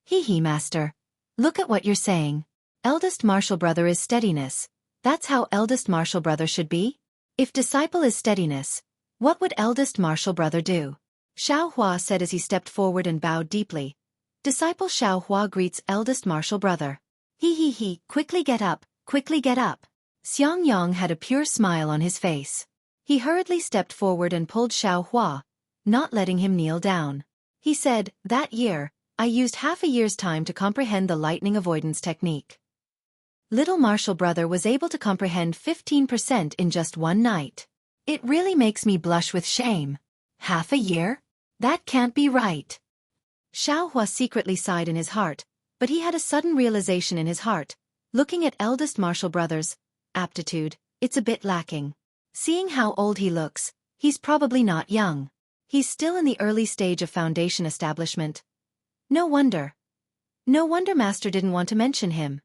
"Hee, Master. Look at what you're saying. Eldest martial brother is steadiness. That's how eldest martial brother should be? If disciple is steadiness, what would eldest martial brother do?" Xiaohua said as he stepped forward and bowed deeply. "Disciple Xiaohua greets eldest martial brother. He, quickly get up, quickly get up." Xiangyang had a pure smile on his face. He hurriedly stepped forward and pulled Xiaohua, not letting him kneel down. He said, "That year, I used half a year's time to comprehend the lightning avoidance technique. Little martial brother was able to comprehend 15% in just one night. It really makes me blush with shame. Half a year? That can't be right." Xiaohua secretly sighed in his heart, but he had a sudden realization in his heart. Looking at eldest martial brother's aptitude, it's a bit lacking. Seeing how old he looks, he's probably not young. He's still in the early stage of foundation establishment. No wonder Master didn't want to mention him.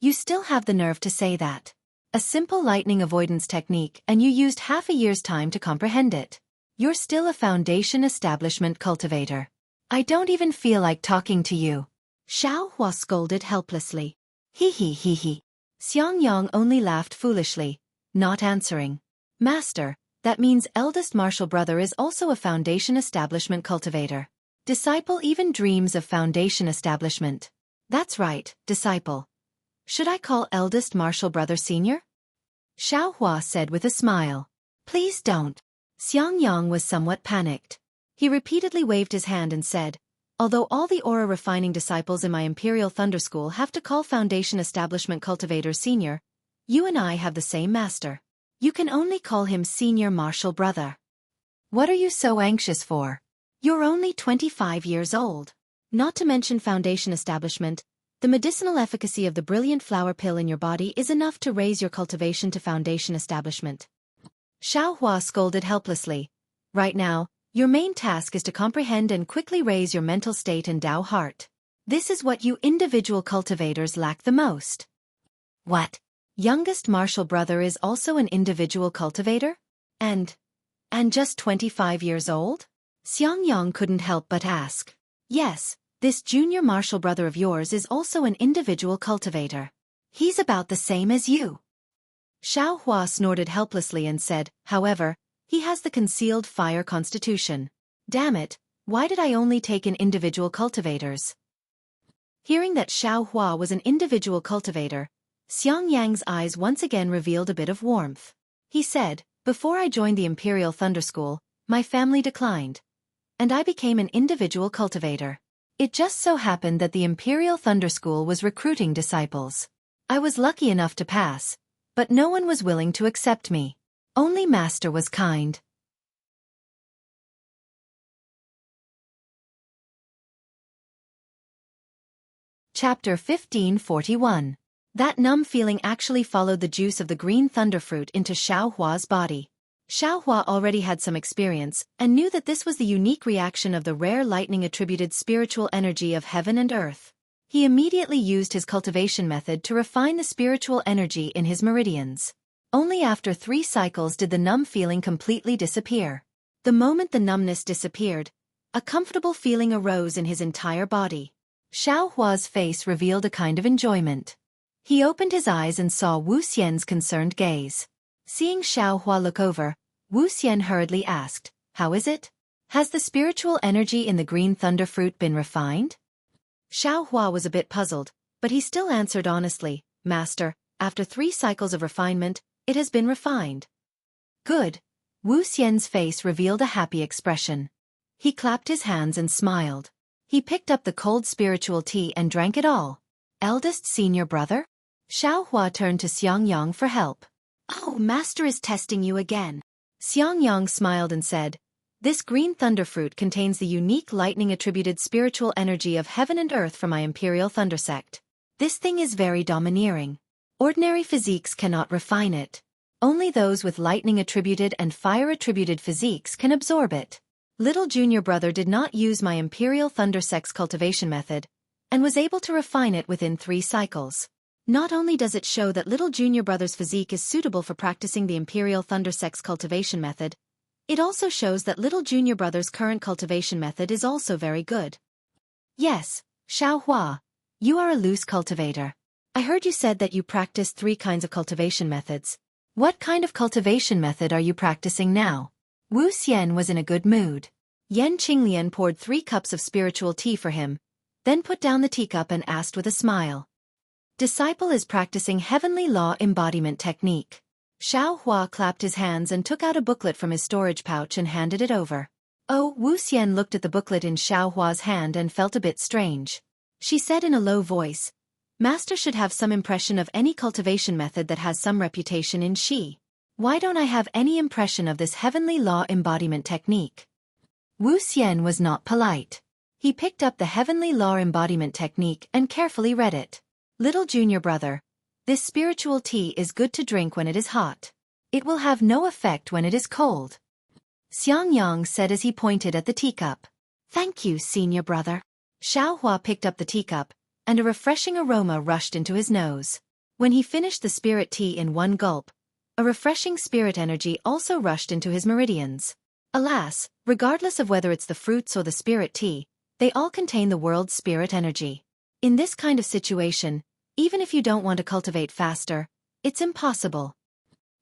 You still have the nerve to say that. A simple lightning avoidance technique and you used half a year's time to comprehend it. You're still a foundation establishment cultivator. I don't even feel like talking to you." Xiaohua scolded helplessly. He. Xiangyang only laughed foolishly, not answering. "Master, that means eldest martial brother is also a foundation establishment cultivator. Disciple even dreams of foundation establishment." "That's right, disciple. Should I call eldest martial brother senior?" Xiaohua said with a smile. "Please don't." Xiangyang was somewhat panicked. He repeatedly waved his hand and said, "Although all the aura refining disciples in my Imperial Thunder School have to call Foundation Establishment Cultivators senior, you and I have the same master. You can only call him Senior Martial Brother. What are you so anxious for? You're only 25 years old. Not to mention Foundation Establishment, the medicinal efficacy of the brilliant flower pill in your body is enough to raise your cultivation to Foundation Establishment." Xiaohua scolded helplessly. "Right now, your main task is to comprehend and quickly raise your mental state and Tao heart. This is what you individual cultivators lack the most." "What? Youngest martial brother is also an individual cultivator? And just 25 years old?" Xiangyang couldn't help but ask. "Yes, this junior martial brother of yours is also an individual cultivator. He's about the same as you." Xiaohua snorted helplessly and said, "However, he has the concealed fire constitution. Damn it, why did I only take in individual cultivators?" Hearing that Xiaohua was an individual cultivator, Xiangyang's eyes once again revealed a bit of warmth. He said, "Before I joined the Imperial Thunder School, my family declined, and I became an individual cultivator. It just so happened that the Imperial Thunder School was recruiting disciples. I was lucky enough to pass, but no one was willing to accept me. Only Master was kind." Chapter 1541. That numb feeling actually followed the juice of the green thunderfruit into Xiaohua's body. Xiaohua already had some experience and knew that this was the unique reaction of the rare lightning-attributed spiritual energy of heaven and earth. He immediately used his cultivation method to refine the spiritual energy in his meridians. Only after 3 cycles did the numb feeling completely disappear. The moment the numbness disappeared, a comfortable feeling arose in his entire body. Xiaohua's face revealed a kind of enjoyment. He opened his eyes and saw Wu Xian's concerned gaze. Seeing Xiaohua look over, Wu Xian hurriedly asked, "How is it? Has the spiritual energy in the green thunderfruit been refined?" Xiaohua was a bit puzzled, but he still answered honestly, "Master, after 3 cycles of refinement, it has been refined." "Good." Wu Xian's face revealed a happy expression. He clapped his hands and smiled. He picked up the cold spiritual tea and drank it all. "Eldest senior brother?" Xiaohua turned to Xiangyang for help. "Oh, Master is testing you again." Xiangyang smiled and said, "This green thunderfruit contains the unique lightning-attributed spiritual energy of heaven and earth from my Imperial Thunder Sect. This thing is very domineering. Ordinary physiques cannot refine it. Only those with lightning-attributed and fire-attributed physiques can absorb it. Little junior brother did not use my Imperial Thunder Sect's cultivation method, and was able to refine it within 3 cycles. Not only does it show that little junior brother's physique is suitable for practicing the Imperial Thunder Sect's cultivation method, it also shows that little junior brother's current cultivation method is also very good." "Yes, Xiaohua, you are a loose cultivator. I heard you said that you practice 3 kinds of cultivation methods. What kind of cultivation method are you practicing now?" Wu Xian was in a good mood. Yan Qinglian poured 3 cups of spiritual tea for him, then put down the teacup and asked with a smile. "Disciple is practicing Heavenly Law Embodiment Technique." Xiaohua clapped his hands and took out a booklet from his storage pouch and handed it over. Oh, Wu Xian looked at the booklet in Xiaohua's hand and felt a bit strange. She said in a low voice, "Master should have some impression of any cultivation method that has some reputation in Xi. Why don't I have any impression of this Heavenly Law Embodiment Technique?" Wu Xian was not polite. He picked up the Heavenly Law Embodiment Technique and carefully read it. "Little junior brother, this spiritual tea is good to drink when it is hot. It will have no effect when it is cold." Xiangyang said as he pointed at the teacup. "Thank you, senior brother." Xiaohua picked up the teacup, and a refreshing aroma rushed into his nose. When he finished the spirit tea in one gulp, a refreshing spirit energy also rushed into his meridians. Alas, regardless of whether it's the fruits or the spirit tea, they all contain the world's spirit energy. In this kind of situation, even if you don't want to cultivate faster, it's impossible.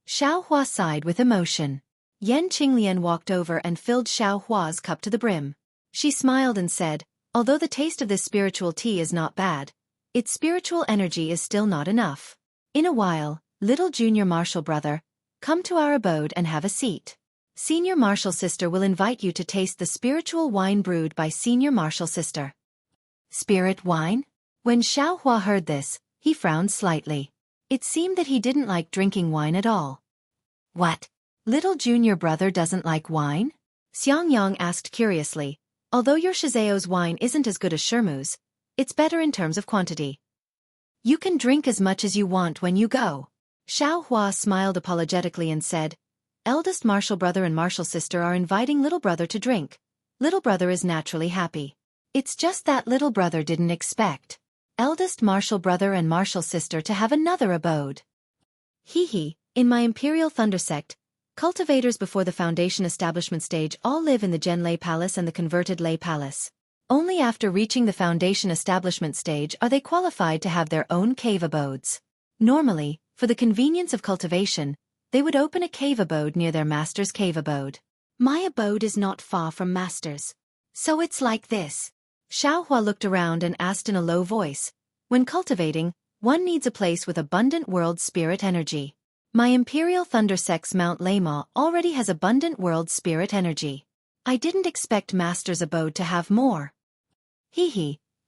Xiaohua sighed with emotion. Yan Qinglian walked over and filled Xiaohua's cup to the brim. She smiled and said, "Although the taste of this spiritual tea is not bad, its spiritual energy is still not enough. In a while, little junior martial brother, come to our abode and have a seat." Senior Martial Sister will invite you to taste the spiritual wine brewed by Senior Martial Sister. Spirit wine? When Xueqi heard this, he frowned slightly. It seemed that he didn't like drinking wine at all. What? Little junior brother doesn't like wine? Xiangyang asked curiously. Although your Shizao's wine isn't as good as Shermu's, it's better in terms of quantity. You can drink as much as you want when you go. Xueqi smiled apologetically and said, Eldest martial brother and martial sister are inviting little brother to drink. Little brother is naturally happy. It's just that little brother didn't expect eldest martial brother and martial sister to have another abode. In my Imperial Thunder Sect, cultivators before the Foundation establishment stage all live in the Gen Lei Palace and the converted Lei Palace. Only after reaching the Foundation establishment stage are they qualified to have their own cave abodes. Normally, for the convenience of cultivation, they would open a cave abode near their master's cave abode. My abode is not far from master's. So it's like this. Xueqi looked around and asked in a low voice, when cultivating, one needs a place with abundant world spirit energy. My Imperial Thunder Sect's Mount Leima already has abundant world spirit energy. I didn't expect master's abode to have more.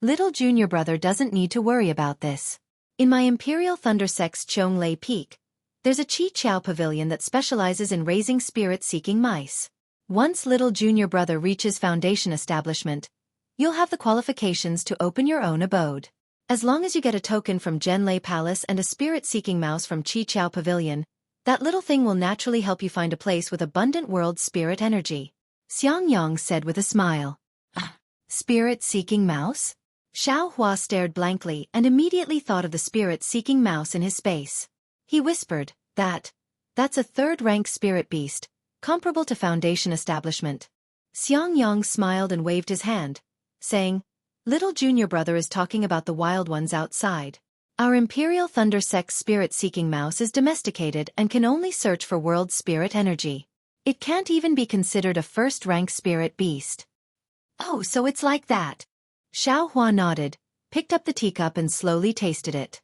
Little junior brother doesn't need to worry about this. In my Imperial Thunder Sect's Chonglei Peak, there's a Qi Qiao pavilion that specializes in raising spirit-seeking mice. Once little junior brother reaches Foundation establishment, you'll have the qualifications to open your own abode. As long as you get a token from Gen Lei Palace and a spirit-seeking mouse from Qi Qiao Pavilion, that little thing will naturally help you find a place with abundant world spirit energy. Xiangyang said with a smile. Spirit-seeking mouse? Xueqi stared blankly and immediately thought of the spirit-seeking mouse in his space. He whispered, that's a third-rank spirit beast, comparable to Foundation establishment. Xiangyang smiled and waved his hand, saying, Little junior brother is talking about the wild ones outside. Our Imperial Thunder Sect's spirit-seeking mouse is domesticated and can only search for world spirit energy. It can't even be considered a first-rank spirit beast. Oh, so it's like that. Xueqi nodded, picked up the teacup and slowly tasted it.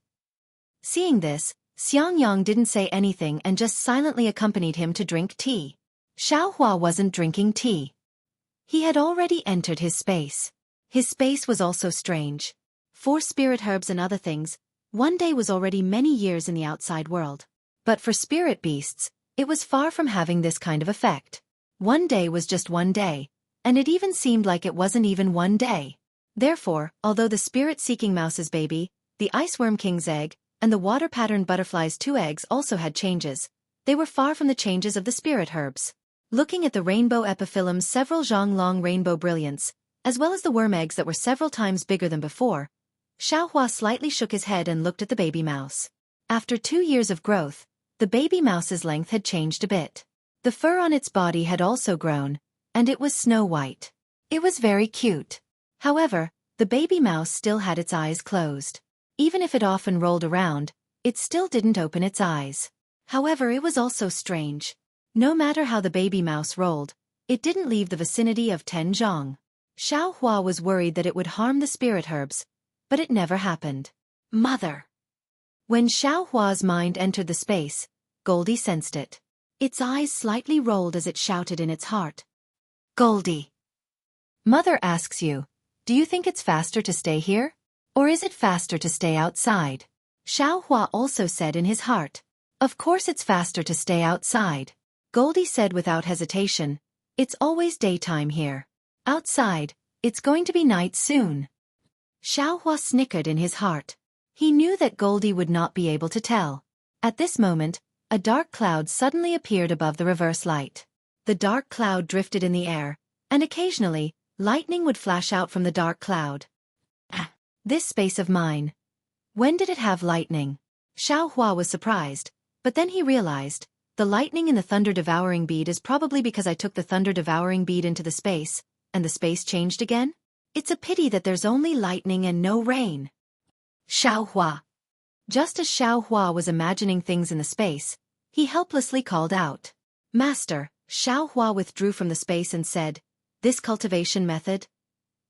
Seeing this, Xiangyang didn't say anything and just silently accompanied him to drink tea. Xueqi wasn't drinking tea. He had already entered his space. His space was also strange. For spirit herbs and other things, one day was already many years in the outside world. But for spirit beasts, it was far from having this kind of effect. One day was just one day, and it even seemed like it wasn't even one day. Therefore, although the spirit-seeking mouse's baby, the iceworm king's egg, and the water-patterned butterfly's 2 eggs also had changes, they were far from the changes of the spirit herbs. Looking at the rainbow epiphyllum's several zhang-long rainbow brilliance, as well as the worm eggs that were several times bigger than before, Xueqi slightly shook his head and looked at the baby mouse. After 2 years of growth, the baby mouse's length had changed a bit. The fur on its body had also grown, and it was snow white. It was very cute. However, the baby mouse still had its eyes closed. Even if it often rolled around, it still didn't open its eyes. However, it was also strange. No matter how the baby mouse rolled, it didn't leave the vicinity of 10 zhang. Xueqi was worried that it would harm the spirit herbs, but it never happened. Mother! When Xueqi's mind entered the space, Goldie sensed it. Its eyes slightly rolled as it shouted in its heart. Goldie! Mother asks you, do you think it's faster to stay here? Or is it faster to stay outside? Xueqi also said in his heart. Of course it's faster to stay outside. Goldie said without hesitation, it's always daytime here. Outside, it's going to be night soon. Xueqi snickered in his heart. He knew that Goldie would not be able to tell. At this moment, a dark cloud suddenly appeared above the reverse light. The dark cloud drifted in the air, and occasionally, lightning would flash out from the dark cloud. This space of mine. When did it have lightning? Xueqi was surprised, but then he realized, the lightning in the thunder-devouring bead is probably because I took the thunder-devouring bead into the space, and the space changed again? It's a pity that there's only lightning and no rain. Xueqi. Just as Xueqi was imagining things in the space, he helplessly called out. Master, Xueqi withdrew from the space and said, this cultivation method?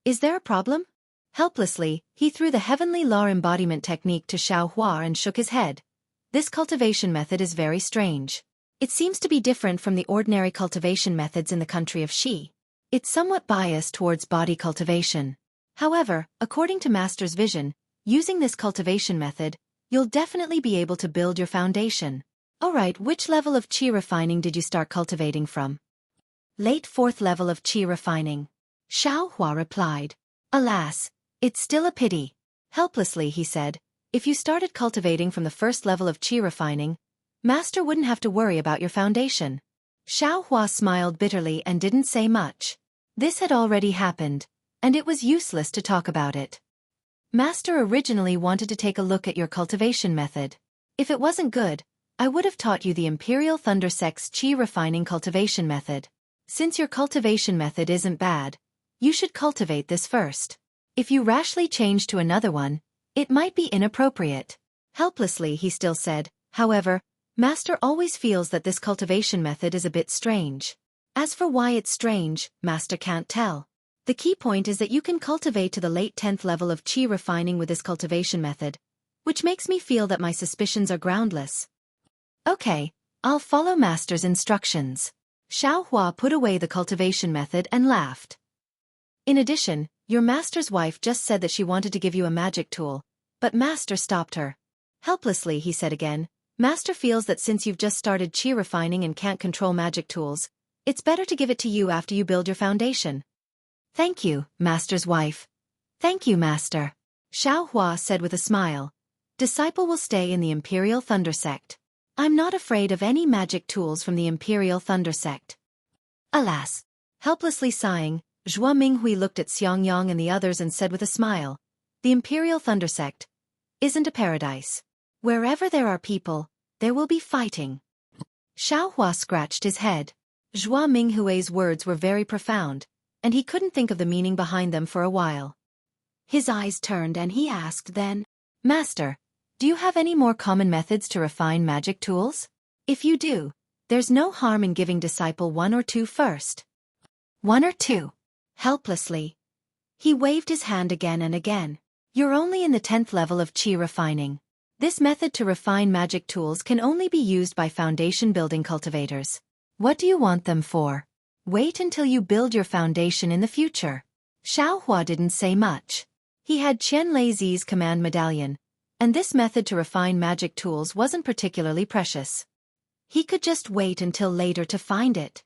Is there a problem? Helplessly, he threw the heavenly law embodiment technique to Xueqi and shook his head. This cultivation method is very strange. It seems to be different from the ordinary cultivation methods in the country of Xi. It's somewhat biased towards body cultivation. However, according to Master's vision, using this cultivation method, you'll definitely be able to build your foundation. Alright, which level of qi refining did you start cultivating from? Late 4th level of qi refining. Xueqi replied. Alas, it's still a pity. Helplessly he said, if you started cultivating from the 1st level of qi refining, Master wouldn't have to worry about your foundation. Xueqi smiled bitterly and didn't say much. This had already happened, and it was useless to talk about it. Master originally wanted to take a look at your cultivation method. If it wasn't good, I would have taught you the Imperial Thunder Sect's qi refining cultivation method. Since your cultivation method isn't bad, you should cultivate this first. If you rashly change to another one, it might be inappropriate. Helplessly he still said, however, Master always feels that this cultivation method is a bit strange. As for why it's strange, Master can't tell. The key point is that you can cultivate to the late 10th level of qi refining with this cultivation method, which makes me feel that my suspicions are groundless. Okay, I'll follow Master's instructions. Xueqi put away the cultivation method and laughed. In addition, your Master's wife just said that she wanted to give you a magic tool, but Master stopped her. Helplessly he said again, Master feels that since you've just started qi refining and can't control magic tools, it's better to give it to you after you build your foundation. Thank you, Master's wife. Thank you, Master. Xueqi said with a smile. Disciple will stay in the Imperial Thunder Sect. I'm not afraid of any magic tools from the Imperial Thunder Sect. Alas. Helplessly sighing, Zhuo Minghui looked at Xiangyang and the others and said with a smile, the Imperial Thunder Sect isn't a paradise. Wherever there are people, there will be fighting. Xueqi scratched his head. Zhuo Minghui's words were very profound, and he couldn't think of the meaning behind them for a while. His eyes turned and he asked then, Master, do you have any more common methods to refine magic tools? If you do, there's no harm in giving disciple 1 or 2 first. 1 or 2. Helplessly. He waved his hand again and again. You're only in the 10th level of qi refining. This method to refine magic tools can only be used by foundation building cultivators. What do you want them for? Wait until you build your foundation in the future. Xueqi didn't say much. He had Qian Leizi's command medallion, and this method to refine magic tools wasn't particularly precious. He could just wait until later to find it.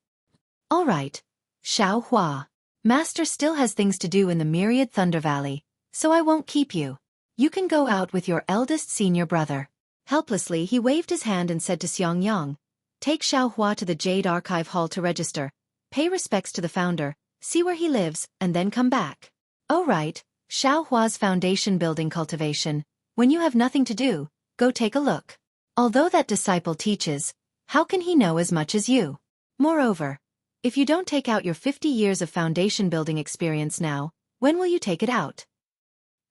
Alright, Xueqi. Master still has things to do in the Myriad Thunder Valley, so I won't keep you. You can go out with your eldest senior brother. Helplessly he waved his hand and said to Xiangyang, take Xueqi to the Jade Archive Hall to register, pay respects to the founder, see where he lives, and then come back. Oh right, Xueqi's foundation building cultivation. When you have nothing to do, go take a look. Although that disciple teaches, how can he know as much as you? Moreover, if you don't take out your 50 years of foundation building experience now, when will you take it out?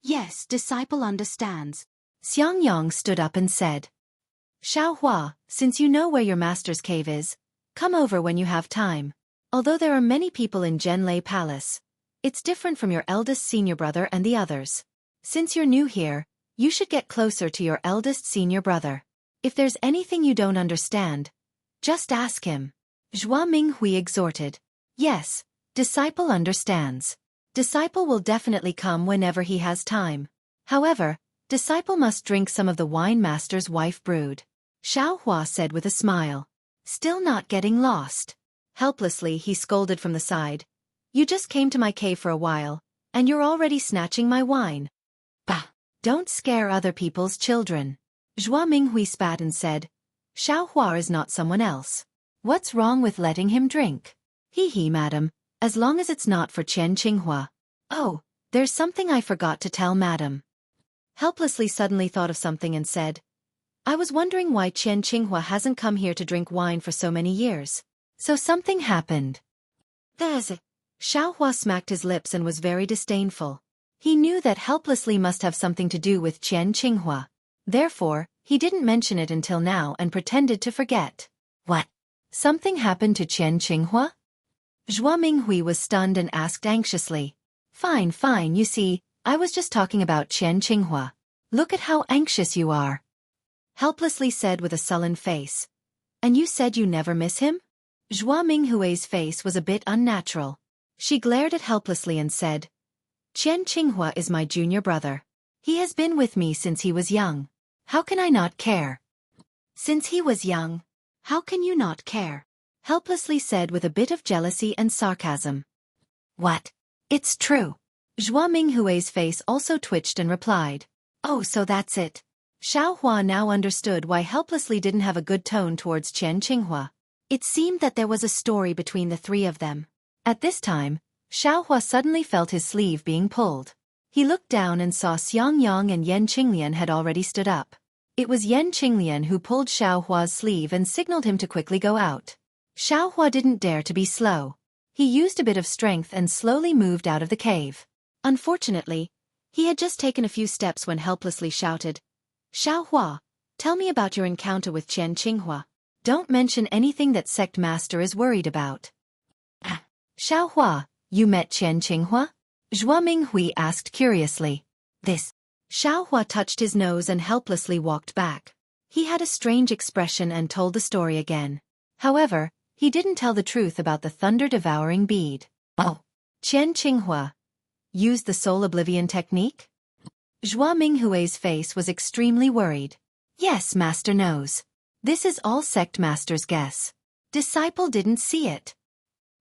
Yes, disciple understands. Xiangyang stood up and said. Xueqi, since you know where your master's cave is, come over when you have time. Although there are many people in Zhenlei Palace, it's different from your eldest senior brother and the others. Since you're new here, you should get closer to your eldest senior brother. If there's anything you don't understand, just ask him. Zhuo Minghui exhorted. Yes, disciple understands. Disciple will definitely come whenever he has time. However, disciple must drink some of the wine master's wife brewed. Xueqi said with a smile. Still not getting lost. Helplessly he scolded from the side. You just came to my cave for a while, and you're already snatching my wine. Bah! Don't scare other people's children. Zhuo Minghui spat and said. Xueqi is not someone else. What's wrong with letting him drink? Hee, madam, as long as it's not for Qian Qinghua. Oh, there's something I forgot to tell madam. Helplessly suddenly thought of something and said. I was wondering why Qian Qinghua hasn't come here to drink wine for so many years. So something happened. There's it. Xueqi smacked his lips and was very disdainful. He knew that helplessly must have something to do with Qian Qinghua. Therefore, he didn't mention it until now and pretended to forget. What? Something happened to Qian Qinghua? Zhuo Minghui was stunned and asked anxiously. Fine, you see, I was just talking about Qian Qinghua. Look at how anxious you are. Helplessly said with a sullen face. And you said you never miss him? Zhua Minghui's face was a bit unnatural. She glared at helplessly and said, Qian Qinghua is my junior brother. He has been with me since he was young. How can I not care? Since he was young, how can you not care? Helplessly said with a bit of jealousy and sarcasm. What? It's true. Zhua Minghui's face also twitched and replied. Oh, so that's it. Xiao Hua now understood why helplessly didn't have a good tone towards Qian Qinghua. It seemed that there was a story between the three of them. At this time, Xiao Hua suddenly felt his sleeve being pulled. He looked down and saw Xiang Yang and Yan Qinglian had already stood up. It was Yan Qinglian who pulled Xiao Hua's sleeve and signaled him to quickly go out. Xiao Hua didn't dare to be slow. He used a bit of strength and slowly moved out of the cave. Unfortunately, he had just taken a few steps when helplessly shouted, Xiao Hua, tell me about your encounter with Qian Qinghua. Don't mention anything that sect master is worried about. Xiao Hua, you met Qian Qinghua? Zhua Minghui asked curiously. This. Xiao Hua touched his nose and helplessly walked back. He had a strange expression and told the story again. However, he didn't tell the truth about the thunder-devouring bead. Oh. Qian Qinghua used the soul oblivion technique? Zhua Minghui's face was extremely worried. Yes, Master knows. This is all sect master's guess. Disciple didn't see it.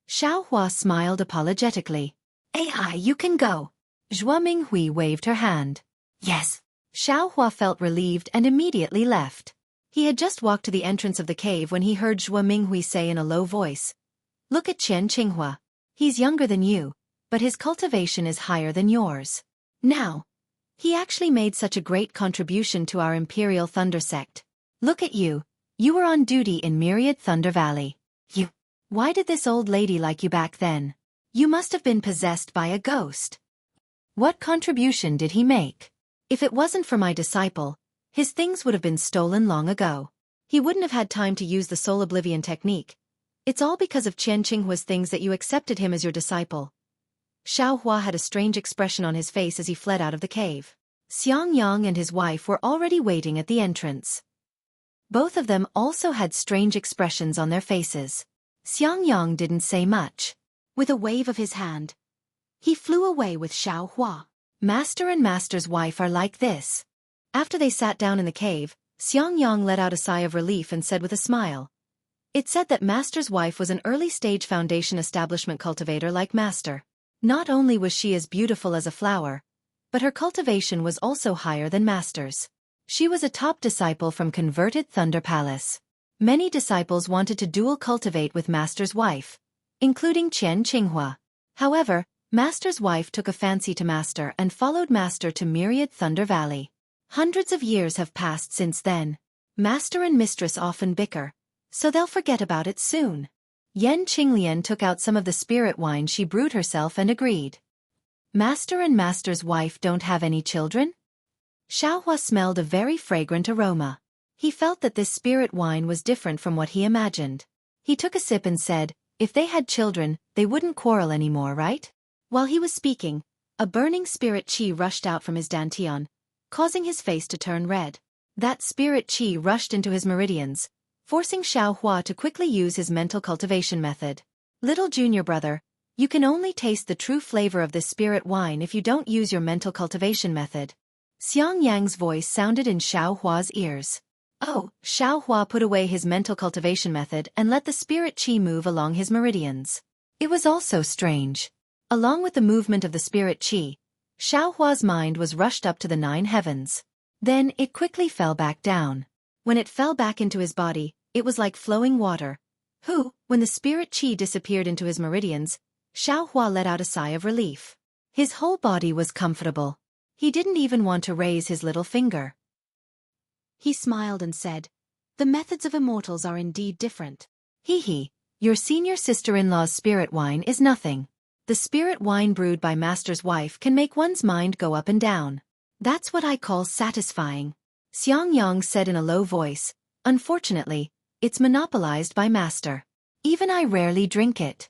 Xiao Hua smiled apologetically. AI, you can go. Zhua Minghui waved her hand. Yes. Xiao Hua felt relieved and immediately left. He had just walked to the entrance of the cave when he heard Zhua Minghui say in a low voice, Look at Qian Qinghua. He's younger than you, but his cultivation is higher than yours. Now, he actually made such a great contribution to our Imperial Thunder sect. Look at you. You were on duty in Myriad Thunder Valley. Why did this old lady like you back then? You must have been possessed by a ghost. What contribution did he make? If it wasn't for my disciple, his things would have been stolen long ago. He wouldn't have had time to use the soul oblivion technique. It's all because of Qian Qinghua's things that you accepted him as your disciple. Xiao Hua had a strange expression on his face as he fled out of the cave. Xiang Yang and his wife were already waiting at the entrance. Both of them also had strange expressions on their faces. Xiang Yang didn't say much. With a wave of his hand, he flew away with Xiao Hua. Master and Master's wife are like this. After they sat down in the cave, Xiang Yang let out a sigh of relief and said with a smile. It said that Master's wife was an early-stage foundation establishment cultivator like Master. Not only was she as beautiful as a flower, but her cultivation was also higher than Master's. She was a top disciple from converted Thunder Palace. Many disciples wanted to dual cultivate with Master's wife, including Qian Qinghua. However, Master's wife took a fancy to Master and followed Master to Myriad Thunder Valley. Hundreds of years have passed since then. Master and Mistress often bicker, so they'll forget about it soon. Yan Qinglian took out some of the spirit wine she brewed herself and agreed. Master and Master's wife don't have any children? Xiao Hua smelled a very fragrant aroma. He felt that this spirit wine was different from what he imagined. He took a sip and said, if they had children, they wouldn't quarrel anymore, right? While he was speaking, a burning spirit qi rushed out from his dantian, causing his face to turn red. That spirit qi rushed into his meridians, forcing Xiao Hua to quickly use his mental cultivation method. Little junior brother, you can only taste the true flavor of this spirit wine if you don't use your mental cultivation method. Xiang Yang's voice sounded in Xiao Hua's ears. Oh, Xiao Hua put away his mental cultivation method and let the spirit qi move along his meridians. It was also strange. Along with the movement of the spirit qi, Xiao Hua's mind was rushed up to the 9 heavens. Then it quickly fell back down. When it fell back into his body, it was like flowing water. When the spirit qi disappeared into his meridians, Xiao Hua let out a sigh of relief. His whole body was comfortable. He didn't even want to raise his little finger. He smiled and said, the methods of immortals are indeed different. Your senior sister-in-law's spirit wine is nothing. The spirit wine brewed by Master's wife can make one's mind go up and down. That's what I call satisfying. Xiang Yang said in a low voice, unfortunately, it's monopolized by Master. Even I rarely drink it.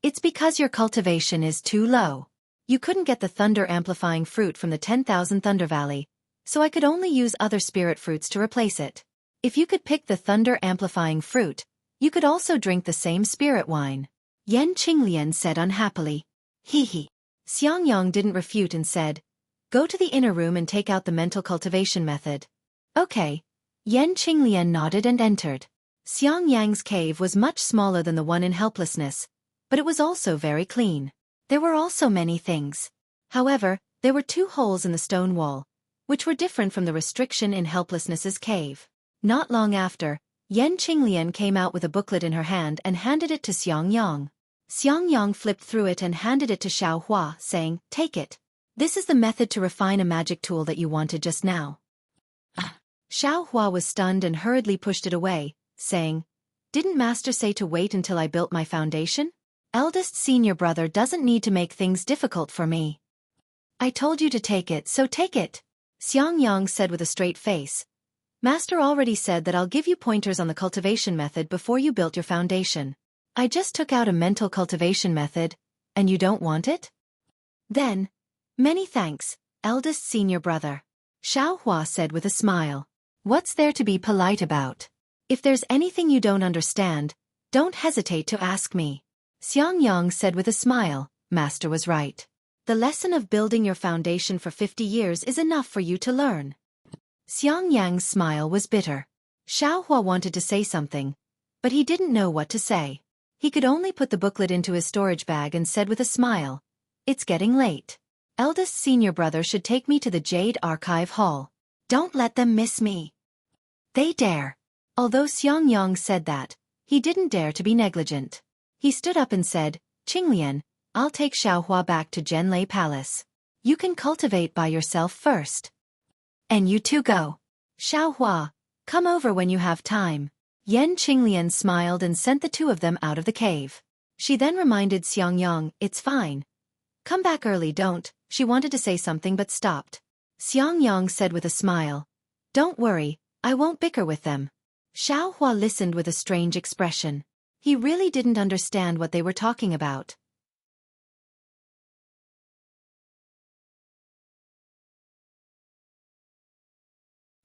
It's because your cultivation is too low. You couldn't get the thunder-amplifying fruit from the 10,000 Thunder Valley, so I could only use other spirit fruits to replace it. If you could pick the thunder-amplifying fruit, you could also drink the same spirit wine. Yan Qinglian said unhappily. Hee. Xiangyang didn't refute and said, go to the inner room and take out the mental cultivation method. Okay. Yan Qinglian nodded and entered. Xiangyang's cave was much smaller than the one in helplessness, but it was also very clean. There were also many things. However, there were 2 holes in the stone wall, which were different from the restriction in helplessness's cave. Not long after, Yan Qinglian came out with a booklet in her hand and handed it to Xiangyang. Xiangyang flipped through it and handed it to Xiaohua, saying, take it. This is the method to refine a magic tool that you wanted just now. Xiaohua was stunned and hurriedly pushed it away, saying, didn't Master say to wait until I built my foundation? Eldest senior brother doesn't need to make things difficult for me. I told you to take it, so take it. Xiangyang said with a straight face. Master already said that I'll give you pointers on the cultivation method before you built your foundation. I just took out a mental cultivation method, and you don't want it? Then, many thanks, eldest senior brother. Xiaohua said with a smile. What's there to be polite about? If there's anything you don't understand, don't hesitate to ask me. Xiangyang said with a smile, Master was right. The lesson of building your foundation for 50 years is enough for you to learn. Xiangyang's smile was bitter. Xiaohua wanted to say something, but he didn't know what to say. He could only put the booklet into his storage bag and said with a smile, it's getting late. Eldest senior brother should take me to the Jade Archive Hall. Don't let them miss me. They dare. Although Xiangyang said that, he didn't dare to be negligent. He stood up and said, Qinglian, I'll take Xiaohua back to Zhenlei Palace. You can cultivate by yourself first. And you two go. Xiaohua, come over when you have time. Yan Qinglian smiled and sent the 2 of them out of the cave. She then reminded Xiangyang, it's fine. Come back early, don't. She wanted to say something but stopped. Xiangyang said with a smile, don't worry, I won't bicker with them. Xiaohua listened with a strange expression. He really didn't understand what they were talking about.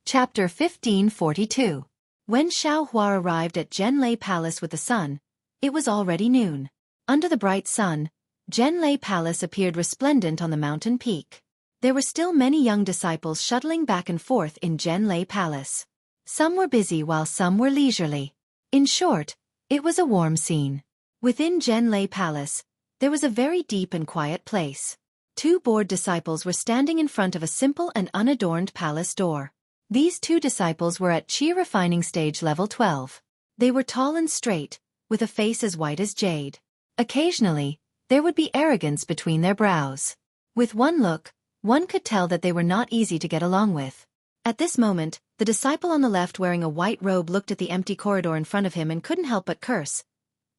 Chapter 1542. When Xiaohua arrived at Zhenlei Palace with the sun, it was already noon. Under the bright sun, Zhenlei Palace appeared resplendent on the mountain peak. There were still many young disciples shuttling back and forth in Zhenlei Palace. Some were busy while some were leisurely. In short, it was a warm scene. Within Zhenlei Palace, there was a very deep and quiet place. 2 bored disciples were standing in front of a simple and unadorned palace door. These 2 disciples were at Qi refining stage level 12. They were tall and straight, with a face as white as jade. Occasionally, there would be arrogance between their brows. With one look, one could tell that they were not easy to get along with. At this moment, the disciple on the left wearing a white robe looked at the empty corridor in front of him and couldn't help but curse.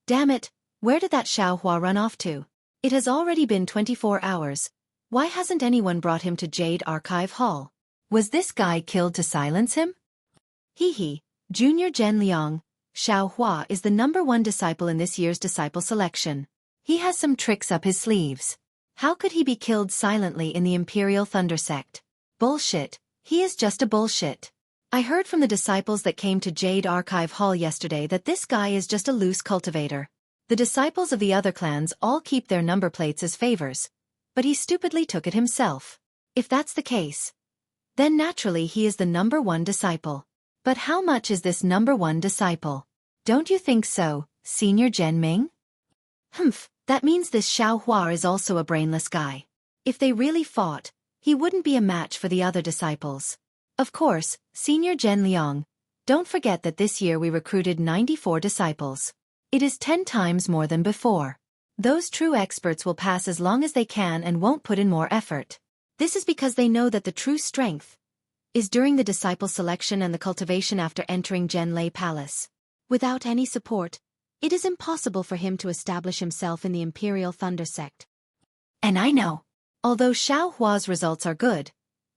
Damn it, where did that Xiaohua run off to? It has already been 24 hours. Why hasn't anyone brought him to Jade Archive Hall? Was this guy killed to silence him? Hee. Junior Zhen Liang, Xiaohua is the #1 disciple in this year's disciple selection. He has some tricks up his sleeves. How could he be killed silently in the Imperial Thunder Sect? Bullshit, he is just a bullshit. I heard from the disciples that came to Jade Archive Hall yesterday that this guy is just a loose cultivator. The disciples of the other clans all keep their number plates as favors, but he stupidly took it himself. If that's the case, then naturally he is the #1 disciple. But how much is this #1 disciple? Don't you think so, Senior Zhen Ming? Humph, that means this Xiaohua is also a brainless guy. If they really fought, he wouldn't be a match for the other disciples. Of course, Senior Zhen Liang, don't forget that this year we recruited 94 disciples. It is 10 times more than before. Those true experts will pass as long as they can and won't put in more effort. This is because they know that the true strength is during the disciple selection and the cultivation after entering Zhenlei Palace. Without any support, it is impossible for him to establish himself in the Imperial Thunder Sect. And I know. Although Xiaohua's results are good,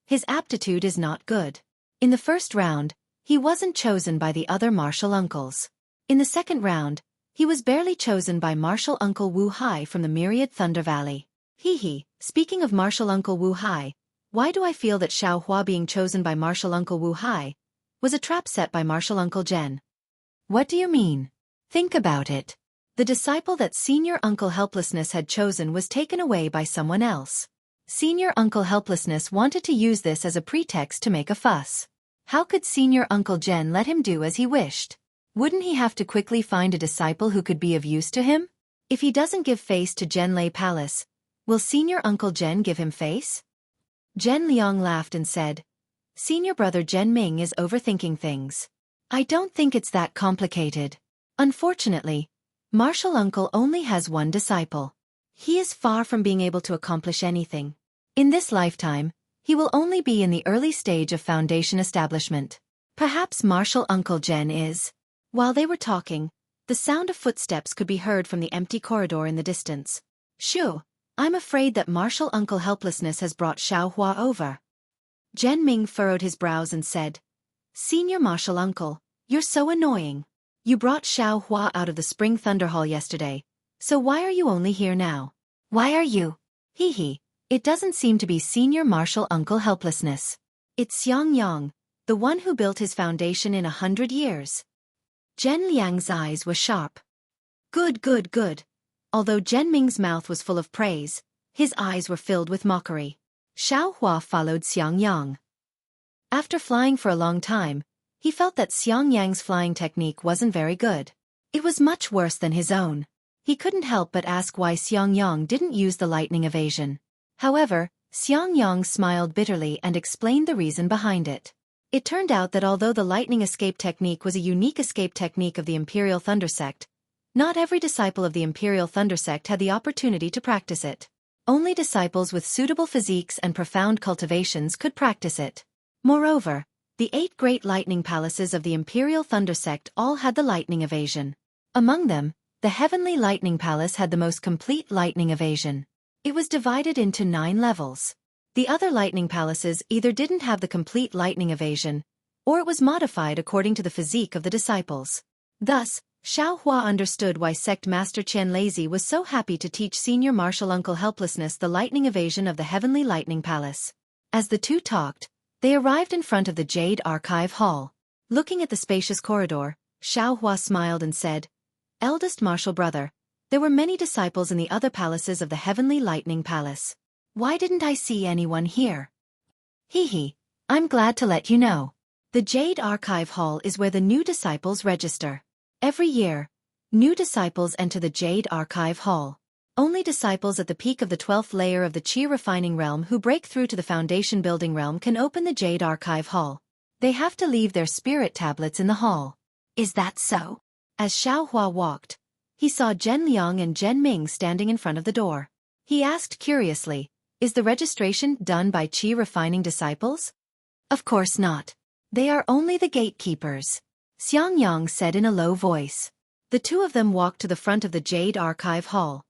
his aptitude is not good. In the first round, he wasn't chosen by the other martial uncles. In the second round, he was barely chosen by Martial Uncle Wu Hai from the Myriad Thunder Valley. Speaking of Martial Uncle Wu Hai, why do I feel that Xiaohua being chosen by Martial Uncle Wu Hai was a trap set by Martial Uncle Jen. What do you mean? Think about it. The disciple that Senior Uncle Helplessness had chosen was taken away by someone else. Senior Uncle Helplessness wanted to use this as a pretext to make a fuss. How could Senior Uncle Jen let him do as he wished? Wouldn't he have to quickly find a disciple who could be of use to him? If he doesn't give face to Jen Lei Palace, will Senior Uncle Jen give him face? Jen Liang laughed and said, Senior brother Jen Ming is overthinking things. I don't think it's that complicated. Unfortunately, Martial Uncle only has one disciple. He is far from being able to accomplish anything. In this lifetime, he will only be in the early stage of foundation establishment. Perhaps Martial Uncle Jen is. While they were talking, the sound of footsteps could be heard from the empty corridor in the distance. Shoo, I'm afraid that Martial Uncle Helplessness has brought Xiaohua over. Jen Ming furrowed his brows and said, Senior Martial Uncle, you're so annoying. You brought Xiaohua out of the Spring Thunder Hall yesterday, so why are you only here now? Why are you? Hee hee, it doesn't seem to be Senior Martial Uncle Helplessness. It's Xiang Yang, the one who built his foundation in 100 years. Jen Liang's eyes were sharp. Good, good, good. Although Jen Ming's mouth was full of praise, his eyes were filled with mockery. Xiaohua followed Xiang Yang. After flying for a long time, he felt that Xiang Yang's flying technique wasn't very good. It was much worse than his own. He couldn't help but ask why Xiang Yang didn't use the lightning evasion. However, Xiang Yang smiled bitterly and explained the reason behind it. It turned out that although the lightning escape technique was a unique escape technique of the Imperial Thunder Sect, not every disciple of the Imperial Thunder Sect had the opportunity to practice it. Only disciples with suitable physiques and profound cultivations could practice it. Moreover, the 8 great lightning palaces of the Imperial Thunder Sect all had the lightning evasion. Among them, the Heavenly Lightning Palace had the most complete lightning evasion. It was divided into 9 levels. The other lightning palaces either didn't have the complete lightning evasion, or it was modified according to the physique of the disciples. Thus, Xiaohua understood why Sect Master Qian Lazy was so happy to teach Senior Martial Uncle Helplessness the lightning evasion of the Heavenly Lightning Palace. As the two talked, they arrived in front of the Jade Archive Hall. Looking at the spacious corridor, Xiaohua smiled and said, Eldest Martial Brother, there were many disciples in the other palaces of the Heavenly Lightning Palace. Why didn't I see anyone here? Hee hee, I'm glad to let you know. The Jade Archive Hall is where the new disciples register. Every year, new disciples enter the Jade Archive Hall. Only disciples at the peak of the 12th layer of the Qi refining realm who break through to the foundation building realm can open the Jade Archive Hall. They have to leave their spirit tablets in the hall. Is that so? As Xiaohua walked, he saw Jen Liang and Jen Ming standing in front of the door. He asked curiously, Is the registration done by Qi refining disciples? Of course not. They are only the gatekeepers. Xiang Yang said in a low voice. The two of them walked to the front of the Jade Archive Hall.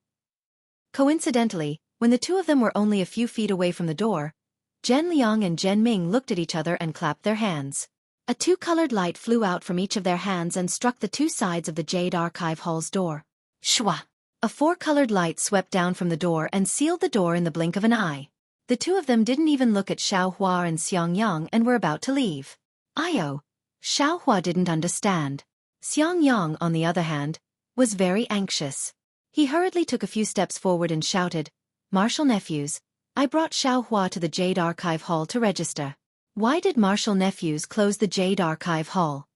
Coincidentally, when the two of them were only a few feet away from the door, Jen Liang and Jen Ming looked at each other and clapped their hands. A two-colored light flew out from each of their hands and struck the two sides of the Jade Archive Hall's door. Shwa! A four-colored light swept down from the door and sealed the door in the blink of an eye. The two of them didn't even look at Xiaohua and Xiang Yang and were about to leave. Ayo! Xiaohua didn't understand. Xiang Yang, on the other hand, was very anxious. He hurriedly took a few steps forward and shouted, Martial nephews, I brought Xiaohua to the Jade Archive Hall to register. Why did Martial nephews close the Jade Archive Hall?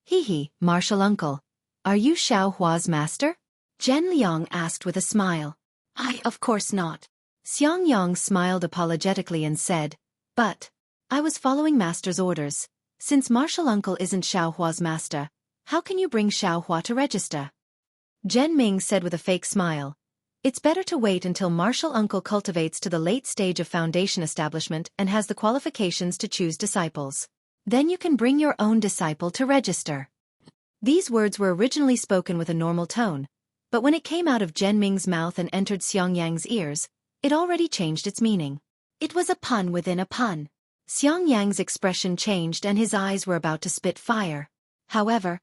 Hee hee, Martial uncle. Are you Xiaohua's master? Jen Liang asked with a smile. Of course not. Xiang Yang smiled apologetically and said, But I was following master's orders. Since Martial uncle isn't Xiaohua's master, how can you bring Xiaohua to register? Jen Ming said with a fake smile, It's better to wait until Martial uncle cultivates to the late stage of foundation establishment and has the qualifications to choose disciples. Then you can bring your own disciple to register. These words were originally spoken with a normal tone, but when it came out of Jen Ming's mouth and entered Xiang Yang's ears, it already changed its meaning. It was a pun within a pun. Xiang Yang's expression changed and his eyes were about to spit fire. However,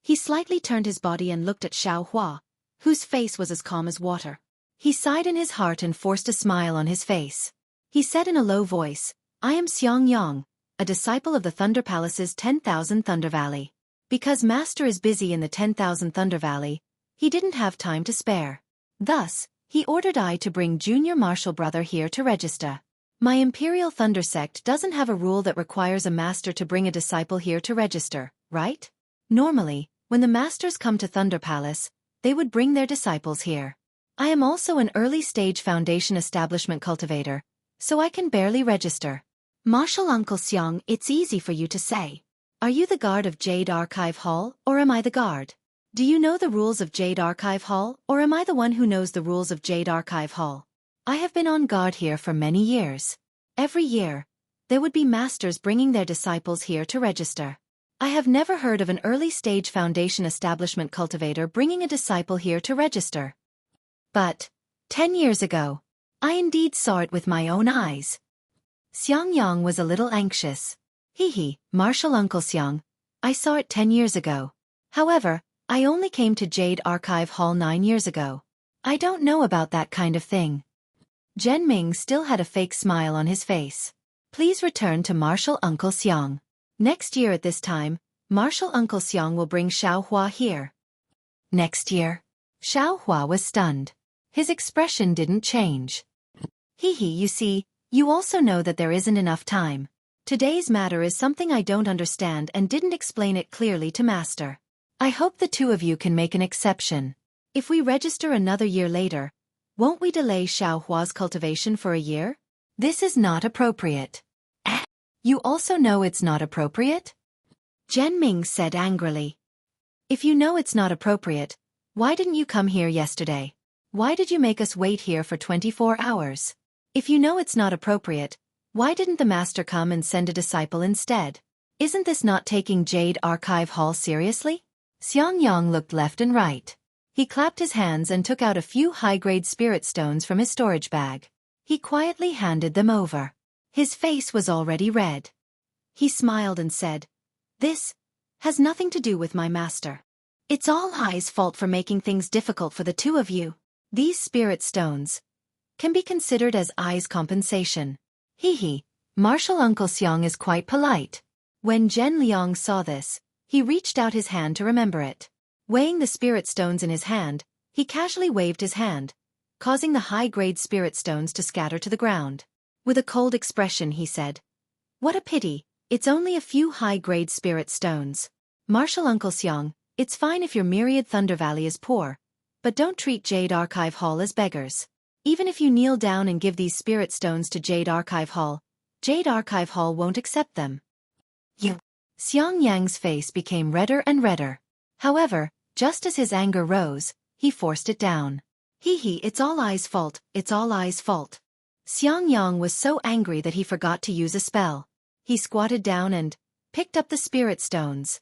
he slightly turned his body and looked at Xiaohua, whose face was as calm as water. He sighed in his heart and forced a smile on his face. He said in a low voice, I am Xiang Yang, a disciple of the Thunder Palace's 10,000 Thunder Valley. Because Master is busy in the 10,000 Thunder Valley, he didn't have time to spare. Thus, he ordered I to bring Junior Martial Brother here to register. My Imperial Thunder Sect doesn't have a rule that requires a master to bring a disciple here to register, right? Normally, when the masters come to Thunder Palace, they would bring their disciples here. I am also an early-stage Foundation Establishment cultivator, so I can barely register. Martial Uncle Xiang, it's easy for you to say. Are you the guard of Jade Archive Hall, or am I the guard? Do you know the rules of Jade Archive Hall, or am I the one who knows the rules of Jade Archive Hall? I have been on guard here for many years. Every year, there would be masters bringing their disciples here to register. I have never heard of an early-stage Foundation Establishment cultivator bringing a disciple here to register. But, 10 years ago, I indeed saw it with my own eyes. Xiang Yang was a little anxious. Martial Uncle Xiang, I saw it 10 years ago. However, I only came to Jade Archive Hall 9 years ago. I don't know about that kind of thing. Zhen Ming still had a fake smile on his face. Please return to Martial Uncle Xiang. Next year at this time, Martial Uncle Xiang will bring Xiao Hua here. Next year? Xiao Hua was stunned. His expression didn't change. You see, you also know that there isn't enough time. Today's matter is something I don't understand and didn't explain it clearly to Master. I hope the two of you can make an exception. If we register another year later, won't we delay Xiao Hua's cultivation for a year? This is not appropriate. You also know it's not appropriate? Zhen Ming said angrily. If you know it's not appropriate, why didn't you come here yesterday? Why did you make us wait here for 24 hours? If you know it's not appropriate, why didn't the master come and send a disciple instead? Isn't this not taking Jade Archive Hall seriously? Xiang Yang looked left and right. He clapped his hands and took out a few high-grade spirit stones from his storage bag. He quietly handed them over. His face was already red. He smiled and said, "This has nothing to do with my master. It's all I's fault for making things difficult for the two of you. These spirit stones can be considered as I's compensation." Martial Uncle Xiang is quite polite. When Zhen Liang saw this, he reached out his hand to remember it. Weighing the spirit stones in his hand, he casually waved his hand, causing the high-grade spirit stones to scatter to the ground. With a cold expression he said, "What a pity, it's only a few high-grade spirit stones. Martial Uncle Xiang, it's fine if your myriad Thunder Valley is poor, but don't treat Jade Archive Hall as beggars. Even if you kneel down and give these spirit stones to Jade Archive Hall won't accept them." Xiang Yang's face became redder and redder. However, just as his anger rose, he forced it down. It's all I's fault, it's all I's fault. Xiang Yang was so angry that he forgot to use a spell. He squatted down and picked up the spirit stones.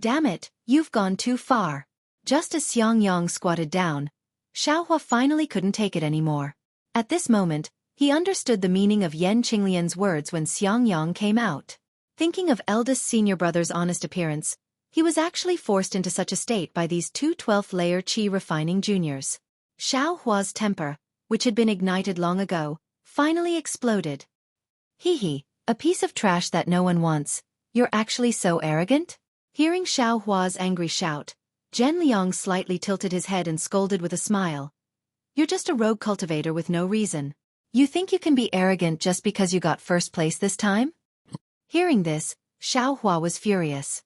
Damn it, you've gone too far. Just as Xiang Yang squatted down, Xiao Hua finally couldn't take it anymore. At this moment, he understood the meaning of Yan Qinglian's words when Xiang Yang came out. Thinking of eldest senior brother's honest appearance, he was actually forced into such a state by these two 12th-layer Qi refining juniors. Xiao Hua's temper, which had been ignited long ago, finally exploded. A piece of trash that no one wants. You're actually so arrogant? Hearing Xiao Hua's angry shout, Zhen Liang slightly tilted his head and scolded with a smile. You're just a rogue cultivator with no reason. You think you can be arrogant just because you got first place this time? Hearing this, Xiao Hua was furious.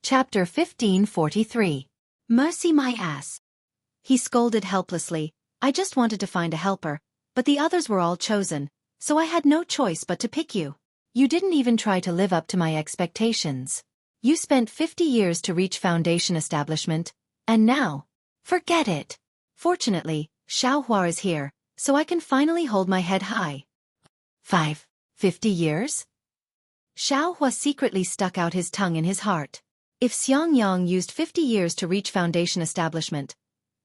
Chapter 1543. Mercy my ass. He scolded helplessly. I just wanted to find a helper, but the others were all chosen, so I had no choice but to pick you. You didn't even try to live up to my expectations. You spent 50 years to reach Foundation Establishment, and now, forget it. Fortunately, Xiao Hua is here, so I can finally hold my head high. 50 years? Xiao Hua secretly stuck out his tongue in his heart. If Xiang Yang used 50 years to reach Foundation Establishment,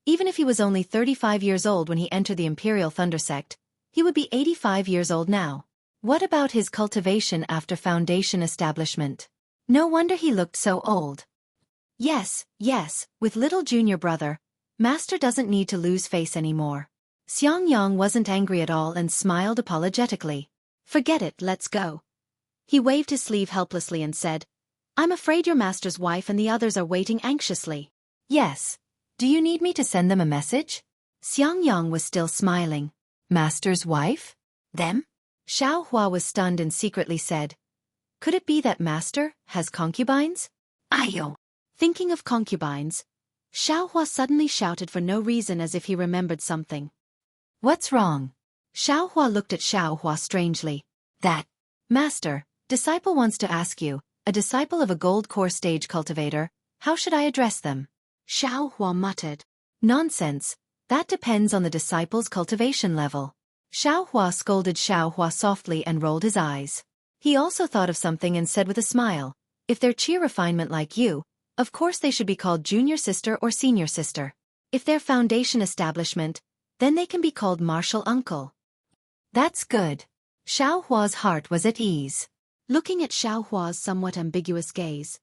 even if he was only 35 years old when he entered the Imperial Thunder Sect, he would be 85 years old now. What about his cultivation after foundation establishment? No wonder he looked so old. Yes, with little junior brother, Master doesn't need to lose face anymore. Xiangyang wasn't angry at all and smiled apologetically. Forget it, let's go. He waved his sleeve helplessly and said, I'm afraid your master's wife and the others are waiting anxiously. Yes. Do you need me to send them a message? Xiangyang was still smiling. Master's wife? Them? Xiao Hua was stunned and secretly said, could it be that Master has concubines? Ayo. Thinking of concubines, Xiao Hua suddenly shouted for no reason as if he remembered something. What's wrong? Xiao Hua looked at Xiao Hua strangely. That. Master, disciple wants to ask you, a disciple of a gold core stage cultivator, how should I address them? Xiao Hua muttered. Nonsense, that depends on the disciple's cultivation level. Xiao Hua scolded Xiao Hua softly and rolled his eyes. He also thought of something and said with a smile, if they're chi refinement like you, of course they should be called junior sister or senior sister. If they're foundation establishment, then they can be called martial uncle. That's good. Xiao Hua's heart was at ease. Looking at Xiao Hua's somewhat ambiguous gaze,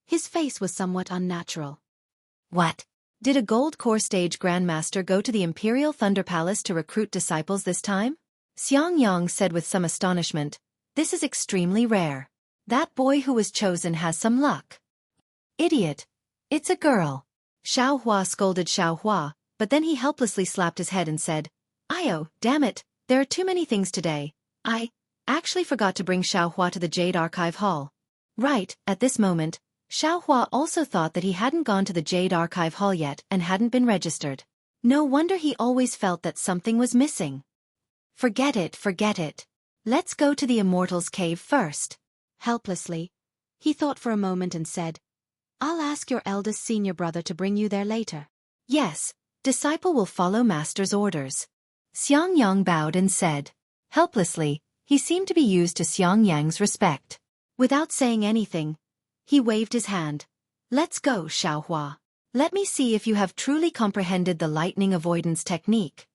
his face was somewhat unnatural. What? Did a gold core stage grandmaster go to the Imperial Thunder Palace to recruit disciples this time? Xiangyang said with some astonishment, this is extremely rare. That boy who was chosen has some luck. Idiot. It's a girl. Xiao Hua scolded Xiao Hua, but then he helplessly slapped his head and said, Ayo, damn it, there are too many things today. I actually forgot to bring Xiao Hua to the Jade Archive Hall. Right, at this moment, Xiao Hua also thought that he hadn't gone to the Jade Archive Hall yet and hadn't been registered. No wonder he always felt that something was missing. Forget it. Let's go to the Immortal's Cave first. Helplessly, he thought for a moment and said, I'll ask your eldest senior brother to bring you there later. Yes, disciple will follow master's orders. Xiangyang bowed and said. Helplessly, he seemed to be used to Xiangyang's respect. Without saying anything, he waved his hand. Let's go, Xiao Hua. Let me see if you have truly comprehended the lightning avoidance technique.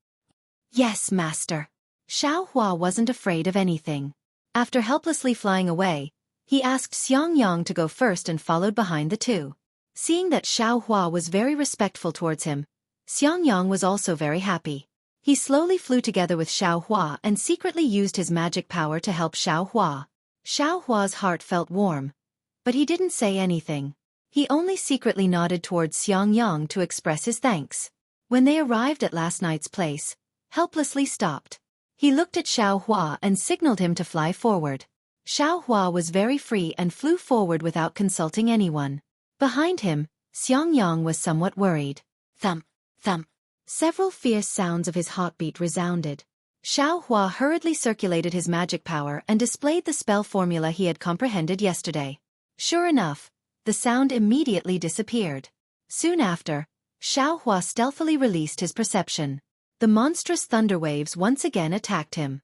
Yes, master. Xiao Hua wasn't afraid of anything. After helplessly flying away, he asked Xiangyang to go first and followed behind the two. Seeing that Xiao Hua was very respectful towards him, Xiangyang was also very happy. He slowly flew together with Xiao Hua and secretly used his magic power to help Xiao Hua. Xiao Hua's heart felt warm, but he didn't say anything. He only secretly nodded towards Xiangyang to express his thanks. When they arrived at last night's place, helplessly stopped. He looked at Xiao Hua and signaled him to fly forward. Xiao Hua was very free and flew forward without consulting anyone. Behind him, Xiangyang was somewhat worried. Thump, thump. Several fierce sounds of his heartbeat resounded. Xiao Hua hurriedly circulated his magic power and displayed the spell formula he had comprehended yesterday. Sure enough, the sound immediately disappeared. Soon after, Xiao Hua stealthily released his perception. The monstrous thunder waves once again attacked him.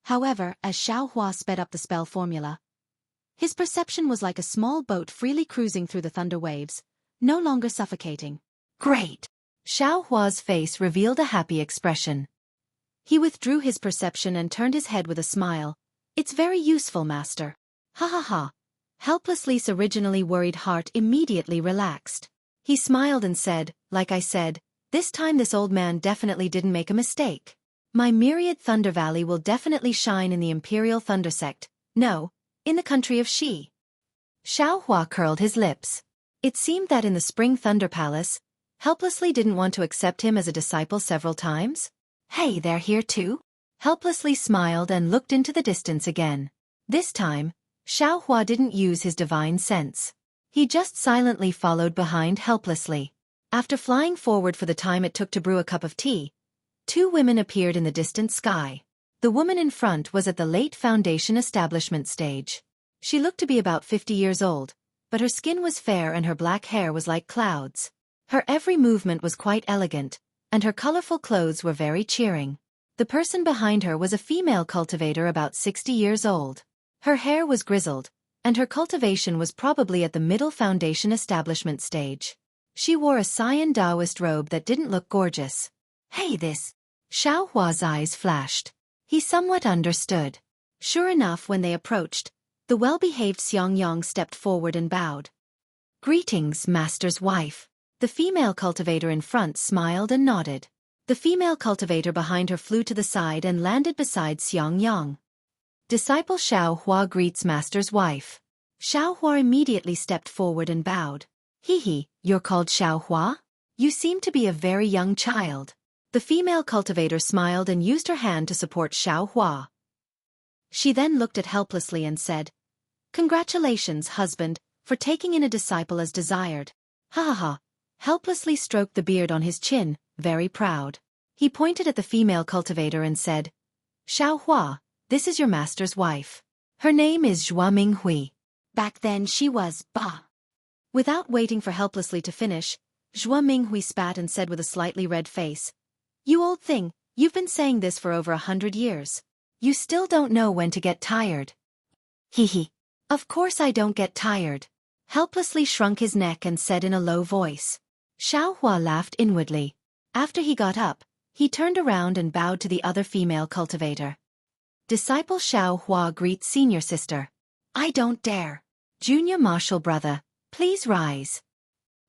However, as Xiao Hua sped up the spell formula, his perception was like a small boat freely cruising through the thunder waves, no longer suffocating. Great! Xiao Hua's face revealed a happy expression. He withdrew his perception and turned his head with a smile. It's very useful, master. Ha ha ha. Helplessly's originally worried heart immediately relaxed. He smiled and said, like I said, this time this old man definitely didn't make a mistake. My myriad Thunder Valley will definitely shine in the Imperial Thunder Sect, no, in the country of Xi. Xiao Hua curled his lips. It seemed that in the Spring Thunder Palace, Helplessly didn't want to accept him as a disciple several times. Hey, they're here too? Helplessly smiled and looked into the distance again. This time, Xiao Hua didn't use his divine sense. He just silently followed behind helplessly. After flying forward for the time it took to brew a cup of tea, two women appeared in the distant sky. The woman in front was at the late foundation establishment stage. She looked to be about 50 years old, but her skin was fair and her black hair was like clouds. Her every movement was quite elegant, and her colorful clothes were very cheering. The person behind her was a female cultivator about 60 years old. Her hair was grizzled, and her cultivation was probably at the middle foundation establishment stage. She wore a cyan Taoist robe that didn't look gorgeous. Hey, this! Xiao Hua's eyes flashed. He somewhat understood. Sure enough, when they approached, the well-behaved Xiangyang stepped forward and bowed. "Greetings, master's wife." The female cultivator in front smiled and nodded. The female cultivator behind her flew to the side and landed beside Xiangyang. "Disciple Xiao Hua greets master's wife." Xiao Hua immediately stepped forward and bowed. "Hee, you're called Xiao Hua? You seem to be a very young child." The female cultivator smiled and used her hand to support Xiao Hua. She then looked at helplessly and said, "Congratulations, husband, for taking in a disciple as desired." "Ha ha ha," helplessly stroked the beard on his chin, very proud. He pointed at the female cultivator and said, "Xiao Hua, this is your master's wife. Her name is Zhua Minghui. Back then she was Ba." Without waiting for helplessly to finish, Zhua Minghui spat and said with a slightly red face, "You old thing, you've been saying this for over 100 years. You still don't know when to get tired." "Hee. Of course I don't get tired." Helplessly shrunk his neck and said in a low voice. Xiao Hua laughed inwardly. After he got up, he turned around and bowed to the other female cultivator. "Disciple Xiao Hua greets senior sister." "I don't dare." "Junior martial brother, please rise."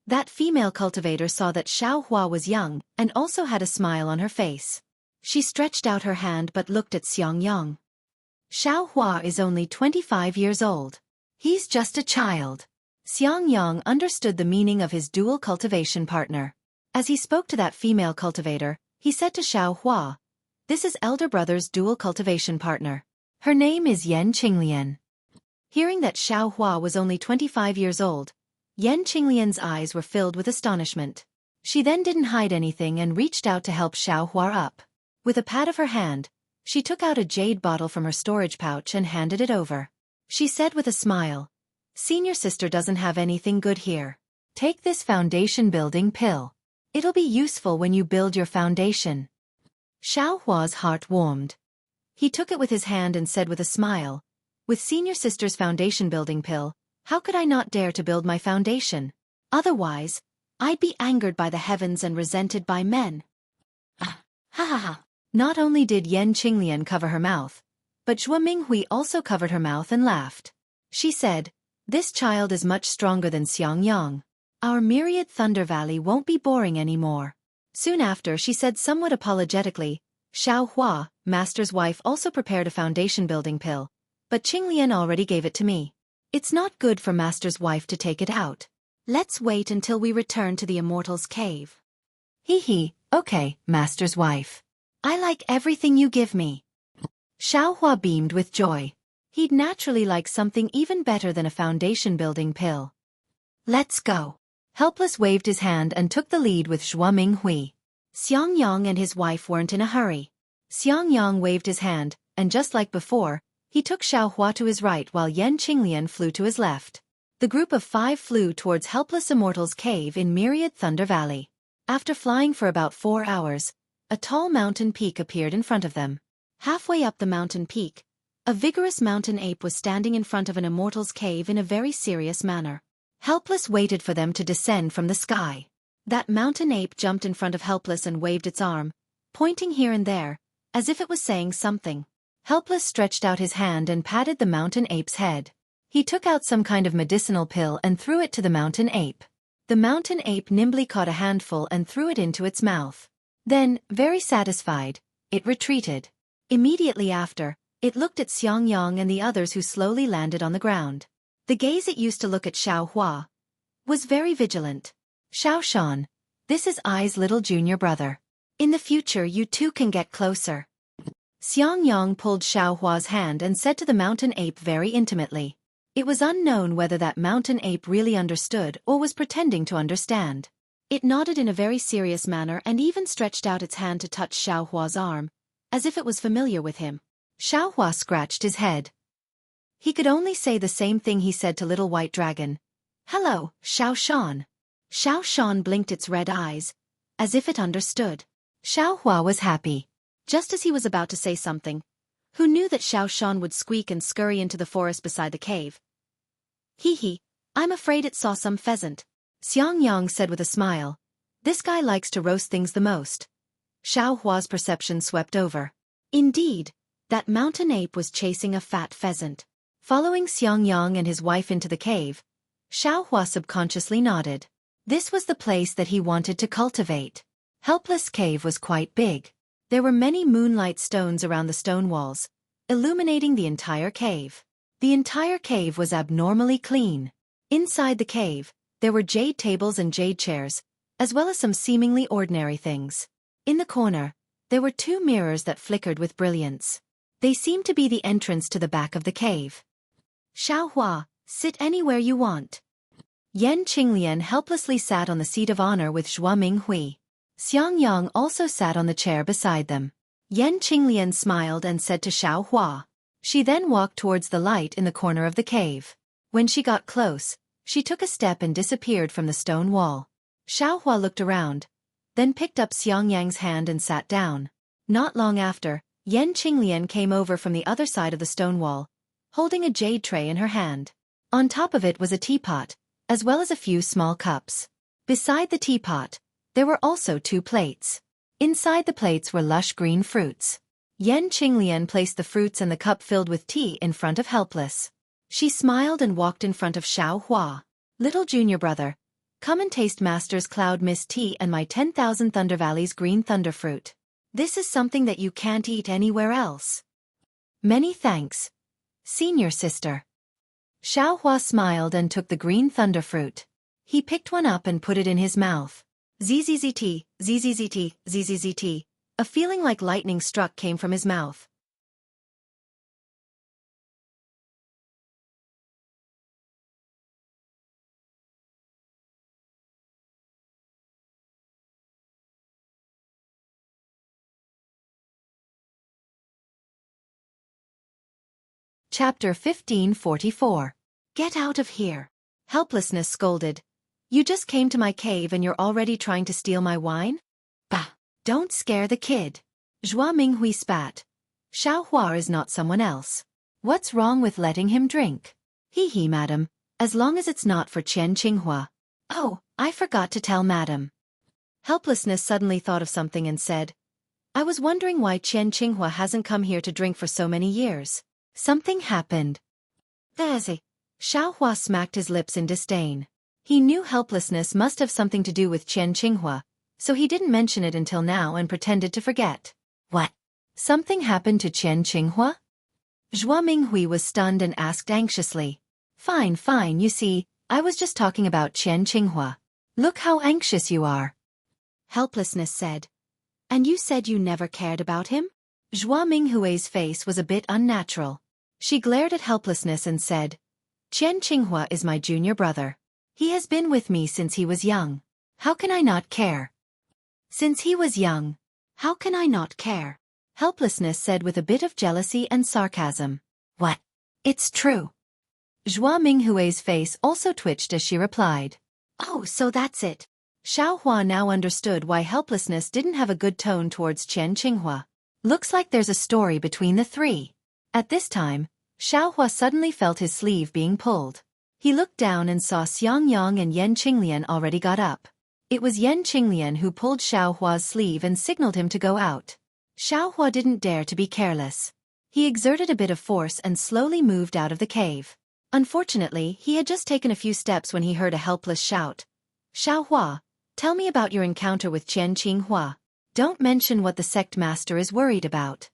That female cultivator saw that Xiao Hua was young and also had a smile on her face. She stretched out her hand but looked at Xiangyang. "Xiao Hua is only 25 years old. He's just a child." Xiangyang understood the meaning of his dual cultivation partner. As he spoke to that female cultivator, he said to Xiao Hua, "This is elder brother's dual cultivation partner. Her name is Yan Qinglian." Hearing that Xiao Hua was only 25 years old, Yan Qinglian's eyes were filled with astonishment. She then didn't hide anything and reached out to help Xiao Hua up. With a pat of her hand, she took out a jade bottle from her storage pouch and handed it over. She said with a smile, "Senior sister doesn't have anything good here. Take this foundation building pill. It'll be useful when you build your foundation." Xiao Hua's heart warmed. He took it with his hand and said with a smile, "With senior sister's foundation building pill, how could I not dare to build my foundation? Otherwise, I'd be angered by the heavens and resented by men." Ha ha ha. Not only did Yan Qinglian cover her mouth, but Zhua Minghui also covered her mouth and laughed. She said, "This child is much stronger than Xiangyang. Our myriad Thunder Valley won't be boring anymore." Soon after, she said somewhat apologetically, "Xiao Hua, master's wife, also prepared a foundation building pill, but Qinglian already gave it to me. It's not good for master's wife to take it out. Let's wait until we return to the Immortal's cave." "Hee, okay, master's wife. I like everything you give me." Xiao Hua beamed with joy. He'd naturally like something even better than a foundation building pill. "Let's go." Helpless waved his hand and took the lead with Zhua Minghui. Xiangyang and his wife weren't in a hurry. Xiangyang waved his hand, and just like before, he took Xiao Hua to his right while Yan Qinglian flew to his left. The group of 5 flew towards Helpless Immortal's cave in Myriad Thunder Valley. After flying for about 4 hours, a tall mountain peak appeared in front of them. Halfway up the mountain peak, a vigorous mountain ape was standing in front of an Immortal's cave in a very serious manner. Helpless waited for them to descend from the sky. That mountain ape jumped in front of Helpless and waved its arm, pointing here and there, as if it was saying something. Helpless stretched out his hand and patted the mountain ape's head. He took out some kind of medicinal pill and threw it to the mountain ape. The mountain ape nimbly caught a handful and threw it into its mouth. Then, very satisfied, it retreated. Immediately after, it looked at Xiangyang and the others who slowly landed on the ground. The gaze it used to look at Xiao Hua was very vigilant. "Xiao Shan, this is I's little junior brother. In the future you two can get closer." Xiangyang pulled Xiao Hua's hand and said to the mountain ape very intimately. It was unknown whether that mountain ape really understood or was pretending to understand. It nodded in a very serious manner and even stretched out its hand to touch Xiao Hua's arm, as if it was familiar with him. Xiao Hua scratched his head. He could only say the same thing he said to Little White Dragon. "Hello, Xiao Shan." Xiao Shan blinked its red eyes, as if it understood. Xiao Hua was happy. Just as he was about to say something, who knew that Xiao Shan would squeak and scurry into the forest beside the cave. "Hee, I'm afraid it saw some pheasant," Xiangyang said with a smile. "This guy likes to roast things the most." Xiao Hua's perception swept over. Indeed, That mountain ape was chasing a fat pheasant. Following Xiangyang and his wife into the cave, Xiaohua subconsciously nodded. This was the place that he wanted to cultivate. Helpless Cave was quite big. There were many moonlight stones around the stone walls, illuminating the entire cave. The entire cave was abnormally clean. Inside the cave, there were jade tables and jade chairs, as well as some seemingly ordinary things. In the corner, there were 2 mirrors that flickered with brilliance. They seemed to be the entrance to the back of the cave. Xiaohua, sit anywhere you want. Yan Qinglian helplessly sat on the seat of honor with Zhua Minghui. Xiangyang also sat on the chair beside them. Yan Qinglian smiled and said to Xiaohua. She then walked towards the light in the corner of the cave. When she got close, she took a step and disappeared from the stone wall. Xiaohua looked around, then picked up Xiangyang's hand and sat down. Not long after, Yan Qinglian came over from the other side of the stone wall, holding a jade tray in her hand. On top of it was a teapot, as well as a few small cups. Beside the teapot, there were also 2 plates. Inside the plates were lush green fruits. Yan Qinglian placed the fruits and the cup filled with tea in front of Helpless. She smiled and walked in front of Xiaohua. Little junior brother, come and taste Master's Cloud Mist tea and my 10,000 Thunder Valley's green thunder fruit. This is something that you can't eat anywhere else. Many thanks, senior sister. Xiaohua smiled and took the green thunder fruit. He picked one up and put it in his mouth. Zzzt, zzzt, zzzt. A feeling like lightning struck came from his mouth. Chapter 1544. Get out of here. Helplessness scolded. You just came to my cave and you're already trying to steal my wine? Bah! Don't scare the kid. Zhua Minghui spat. Xiaohua is not someone else. What's wrong with letting him drink? Hee, madam, as long as it's not for Qian Qinghua. Oh, I forgot to tell madam. Helplessness suddenly thought of something and said, I was wondering why Qian Qinghua hasn't come here to drink for so many years. Something happened. There's a... Xiaohua smacked his lips in disdain. He knew helplessness must have something to do with Qian Qinghua, so he didn't mention it until now and pretended to forget. What? Something happened to Qian Qinghua? Zhua Minghui was stunned and asked anxiously. Fine, you see, I was just talking about Qian Qinghua. Look how anxious you are. Helplessness said. And you said you never cared about him? Zhua Minghui's face was a bit unnatural. She glared at Helplessness and said, Qian Qinghua is my junior brother. He has been with me since he was young. How can I not care? Since he was young, how can I not care? Helplessness said with a bit of jealousy and sarcasm. What? It's true. Zhua Minghui's face also twitched as she replied. Oh, so that's it. Xiaohua now understood why Helplessness didn't have a good tone towards Qian Qinghua. Looks like there's a story between the 3. At this time, Xiaohua suddenly felt his sleeve being pulled. He looked down and saw Xiangyang and Yan Qinglian already got up. It was Yan Qinglian who pulled Xiaohua's sleeve and signaled him to go out. Xiaohua didn't dare to be careless. He exerted a bit of force and slowly moved out of the cave. Unfortunately, he had just taken a few steps when he heard a helpless shout. Xiaohua, tell me about your encounter with Qian Qinghua. Don't mention what the sect master is worried about.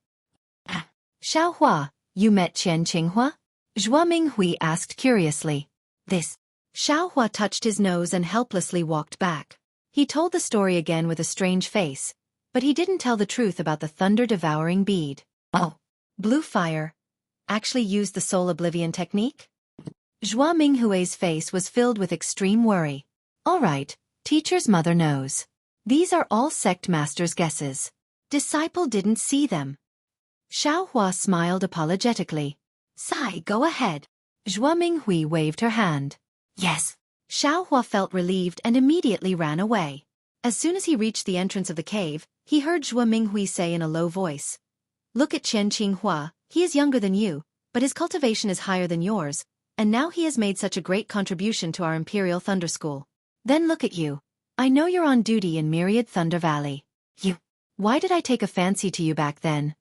Xiaohua, you met Qian Qinghua? Zhua Minghui asked curiously. This. Xiaohua touched his nose and helplessly walked back. He told the story again with a strange face, but he didn't tell the truth about the thunder-devouring bead. Oh, blue fire. Actually used the soul oblivion technique? Zhua Minghui's face was filled with extreme worry. All right, teacher's mother knows. These are all sect master's guesses. Disciple didn't see them. Xiaohua smiled apologetically. Sai, go ahead. Zhua Minghui waved her hand. Yes. Xiaohua felt relieved and immediately ran away. As soon as he reached the entrance of the cave, he heard Zhua Minghui say in a low voice. Look at Qian Qinghua, he is younger than you, but his cultivation is higher than yours, and now he has made such a great contribution to our Imperial Thunder School. Then look at you. I know you're on duty in Myriad Thunder Valley. Why did I take a fancy to you back then?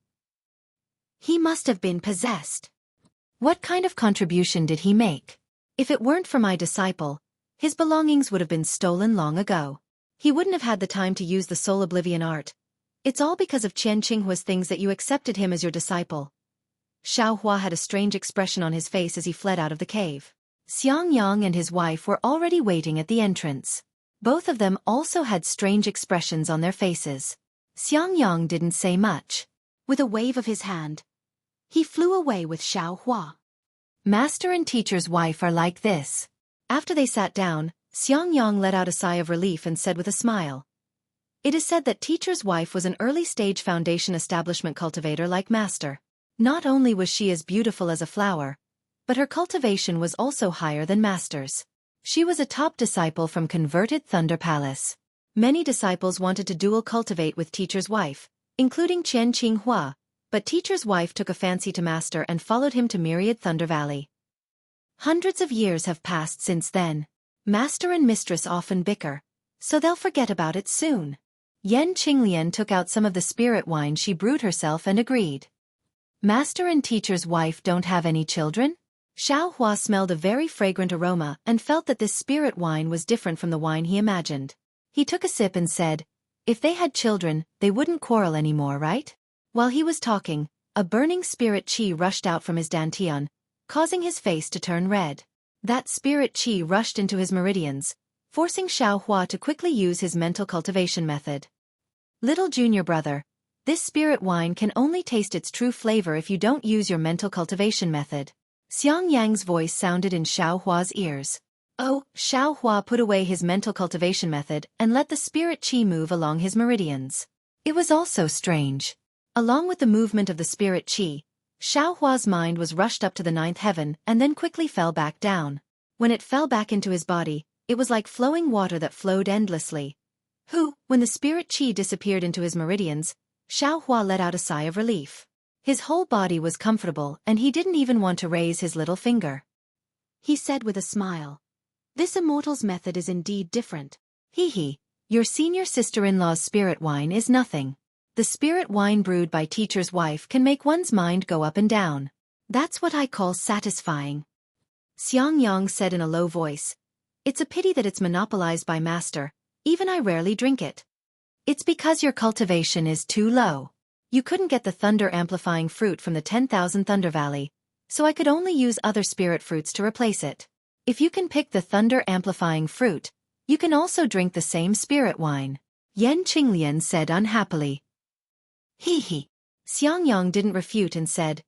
He must have been possessed. What kind of contribution did he make? If it weren't for my disciple, his belongings would have been stolen long ago. He wouldn't have had the time to use the soul oblivion art. It's all because of Qian Qinghua's things that you accepted him as your disciple. Xiao Hua had a strange expression on his face as he fled out of the cave. Xiang Yang and his wife were already waiting at the entrance. Both of them also had strange expressions on their faces. Xiang Yang didn't say much. With a wave of his hand, he flew away with Xiao Hua. Master and teacher's wife are like this. After they sat down, Xiang Yang let out a sigh of relief and said with a smile. It is said that teacher's wife was an early-stage foundation establishment cultivator like master. Not only was she as beautiful as a flower, but her cultivation was also higher than master's. She was a top disciple from converted Thunder Palace. Many disciples wanted to dual cultivate with teacher's wife, including Qian Qinghua, but teacher's wife took a fancy to master and followed him to Myriad Thunder Valley. Hundreds of years have passed since then. Master and mistress often bicker, so they'll forget about it soon. Yan Qinglian took out some of the spirit wine she brewed herself and agreed. Master and teacher's wife don't have any children? Xiao Hua smelled a very fragrant aroma and felt that this spirit wine was different from the wine he imagined. He took a sip and said, if they had children, they wouldn't quarrel anymore, right? While he was talking, a burning spirit qi rushed out from his dantian, causing his face to turn red. That spirit qi rushed into his meridians, forcing Xiao Hua to quickly use his mental cultivation method. Little junior brother, this spirit wine can only taste its true flavor if you don't use your mental cultivation method. Xiang Yang's voice sounded in Xiao Hua's ears. Oh, Xiao Hua put away his mental cultivation method and let the spirit qi move along his meridians. It was also strange. Along with the movement of the spirit qi, Xiao Hua's mind was rushed up to the ninth heaven and then quickly fell back down. When it fell back into his body, it was like flowing water that flowed endlessly. When the spirit qi disappeared into his meridians, Xiao Hua let out a sigh of relief. His whole body was comfortable and he didn't even want to raise his little finger. He said with a smile, this immortal's method is indeed different. Your senior sister-in-law's spirit wine is nothing. The spirit wine brewed by teacher's wife can make one's mind go up and down. That's what I call satisfying. Xiang Yang said in a low voice, it's a pity that it's monopolized by master, even I rarely drink it. It's because your cultivation is too low. You couldn't get the thunder-amplifying fruit from the 10,000 Thunder Valley, so I could only use other spirit fruits to replace it. If you can pick the thunder-amplifying fruit, you can also drink the same spirit wine. Yan Qinglian said unhappily. Xiang Yang didn't refute and said,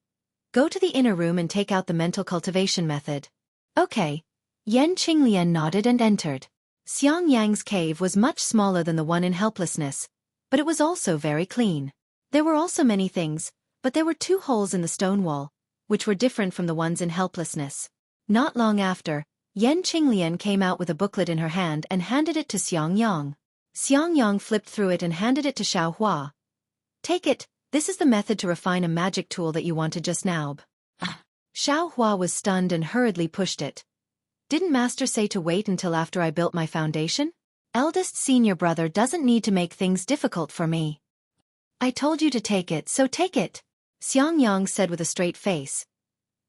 go to the inner room and take out the mental cultivation method. Okay. Yan Qinglian nodded and entered. Xiang Yang's cave was much smaller than the one in helplessness, but it was also very clean. There were also many things, but there were 2 holes in the stone wall, which were different from the ones in helplessness. Not long after, Yan Qinglian came out with a booklet in her hand and handed it to Xiang Yang. Xiang Yang flipped through it and handed it to Xiao Hua. Take it, this is the method to refine a magic tool that you wanted just now. Xiao Hua was stunned and hurriedly pushed it. Didn't master say to wait until after I built my foundation? Eldest senior brother doesn't need to make things difficult for me. I told you to take it, so take it. Xiang Yang said with a straight face.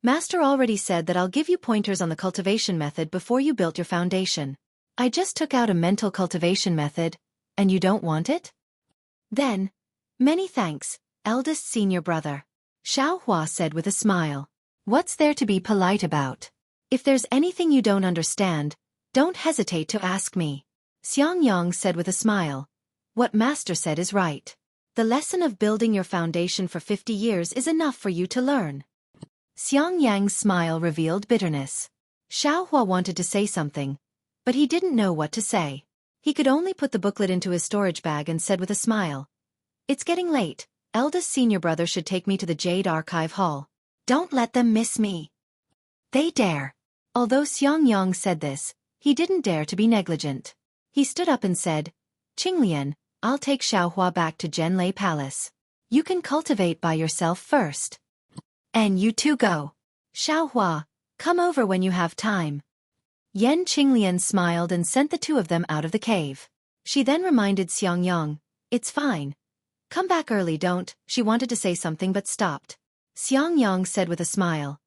Master already said that I'll give you pointers on the cultivation method before you built your foundation. I just took out a mental cultivation method, and you don't want it? Then, many thanks, eldest senior brother. Xiao Hua said with a smile. What's there to be polite about? If there's anything you don't understand, don't hesitate to ask me. Xiang Yang said with a smile. What master said is right. The lesson of building your foundation for 50 years is enough for you to learn. Xiang Yang's smile revealed bitterness. Xiao Hua wanted to say something, but he didn't know what to say. He could only put the booklet into his storage bag and said with a smile. It's getting late. Eldest senior brother should take me to the Jade Archive Hall. Don't let them miss me. They dare. Although Xiang Yang said this, he didn't dare to be negligent. He stood up and said, Qinglian, I'll take Xiao Hua back to Zhenlei Palace. You can cultivate by yourself first. And you two go. Xiao Hua, come over when you have time. Yan Qinglian smiled and sent the 2 of them out of the cave. She then reminded Xiang Yang, it's fine. Come back early, don't. She wanted to say something but stopped. Xiang Yang said with a smile.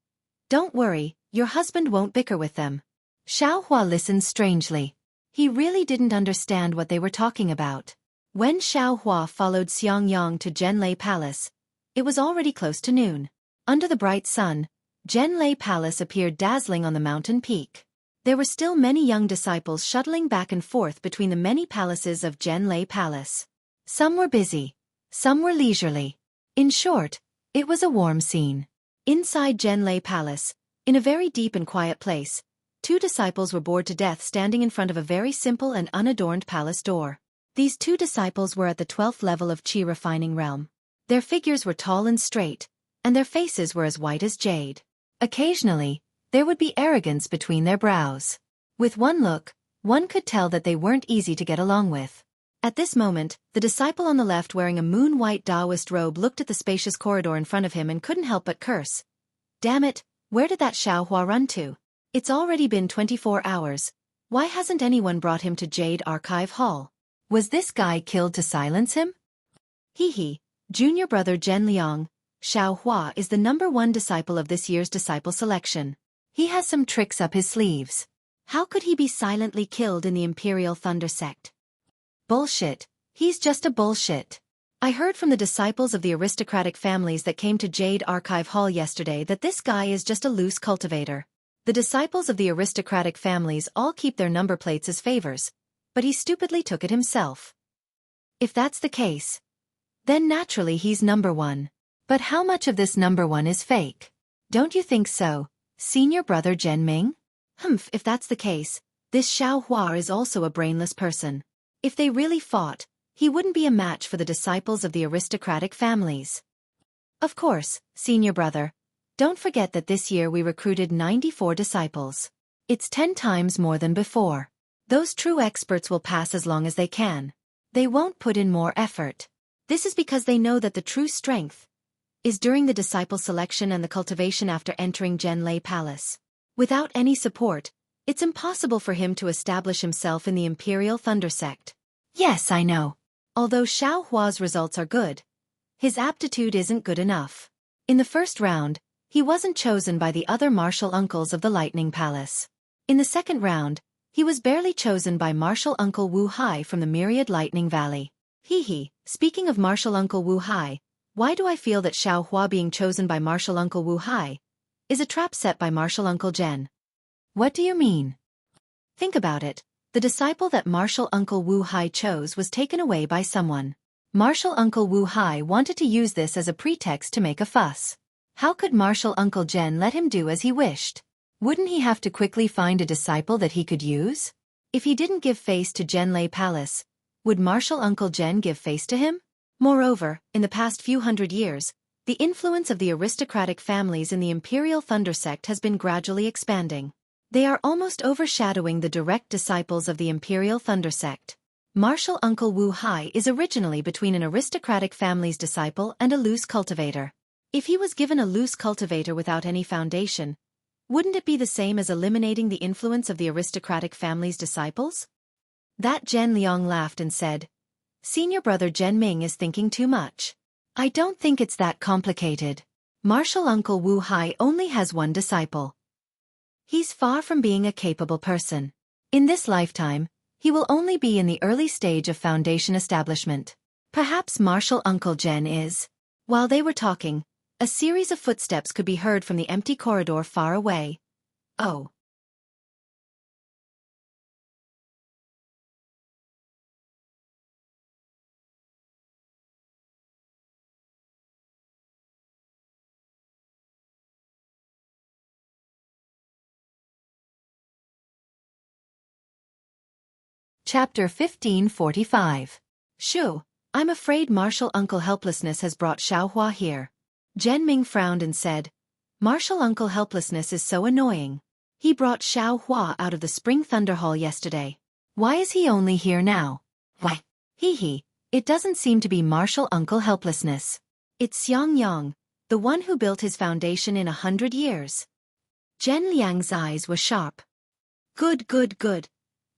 Don't worry, your husband won't bicker with them. Xiao Hua listened strangely. He really didn't understand what they were talking about. When Xiao Hua followed Xiang Yang to Zhenlei Palace, it was already close to noon. Under the bright sun, Zhenlei Palace appeared dazzling on the mountain peak. There were still many young disciples shuttling back and forth between the many palaces of Zhenlei Palace. Some were busy, some were leisurely. In short, it was a warm scene. Inside Zhenlei Palace, in a very deep and quiet place, 2 disciples were bored to death standing in front of a very simple and unadorned palace door. These 2 disciples were at the 12th level of Qi refining realm. Their figures were tall and straight, and their faces were as white as jade. Occasionally, there would be arrogance between their brows. With one look, one could tell that they weren't easy to get along with. At this moment, the disciple on the left wearing a moon-white Taoist robe looked at the spacious corridor in front of him and couldn't help but curse. Damn it, where did that Xiao Hua run to? It's already been 24 hours. Why hasn't anyone brought him to Jade Archive Hall? Was this guy killed to silence him? Hee, junior brother Zhen Liang, Xiao Hua is the #1 disciple of this year's disciple selection. He has some tricks up his sleeves. How could he be silently killed in the Imperial Thunder Sect? Bullshit. He's just a bullshit. I heard from the disciples of the aristocratic families that came to Jade Archive Hall yesterday that this guy is just a loose cultivator. The disciples of the aristocratic families all keep their number plates as favors, but he stupidly took it himself. If that's the case, then naturally he's #1. But how much of this #1 is fake? Don't you think so, senior brother Zhen Ming? If that's the case, this Xiao Hua is also a brainless person. If they really fought, he wouldn't be a match for the disciples of the aristocratic families. Of course, senior brother, don't forget that this year we recruited 94 disciples. It's 10 times more than before. Those true experts will pass as long as they can. They won't put in more effort. This is because they know that the true strength is during the disciple selection and the cultivation after entering Zhenlei Palace. Without any support, it's impossible for him to establish himself in the Imperial Thunder Sect. Yes, I know. Although Xiao Hua's results are good, his aptitude isn't good enough. In the first round, he wasn't chosen by the other martial uncles of the Lightning Palace. In the second round, he was barely chosen by Martial Uncle Wu Hai from the Myriad Lightning Valley. Speaking of Martial Uncle Wu Hai, why do I feel that Xiao Hua being chosen by Martial Uncle Wu Hai is a trap set by Martial Uncle Zhen? What do you mean? Think about it. The disciple that Martial Uncle Wu Hai chose was taken away by someone. Martial Uncle Wu Hai wanted to use this as a pretext to make a fuss. How could Martial Uncle Zhen let him do as he wished? Wouldn't he have to quickly find a disciple that he could use? If he didn't give face to Zhenlei Palace, would Martial Uncle Zhen give face to him? Moreover, in the past few hundred years, the influence of the aristocratic families in the Imperial Thunder Sect has been gradually expanding. They are almost overshadowing the direct disciples of the Imperial Thunder Sect. Martial Uncle Wu Hai is originally between an aristocratic family's disciple and a loose cultivator. If he was given a loose cultivator without any foundation, wouldn't it be the same as eliminating the influence of the aristocratic family's disciples? That Zhen Liang laughed and said, Senior brother Zhen Ming is thinking too much. I don't think it's that complicated. Martial Uncle Wu Hai only has one disciple. He's far from being a capable person. In this lifetime, he will only be in the early stage of foundation establishment. Perhaps Martial Uncle Zhen is. While they were talking, a series of footsteps could be heard from the empty corridor far away. Oh. Chapter 1545. Shu, I'm afraid Martial Uncle Helplessness has brought Xiao Hua here. Zhen Ming frowned and said, Martial Uncle Helplessness is so annoying. He brought Xiao Hua out of the Spring Thunder Hall yesterday. Why is he only here now? Why? It doesn't seem to be Martial Uncle Helplessness. It's Xiang Yang, the one who built his foundation in 100 years. Zhen Liang's eyes were sharp. Good.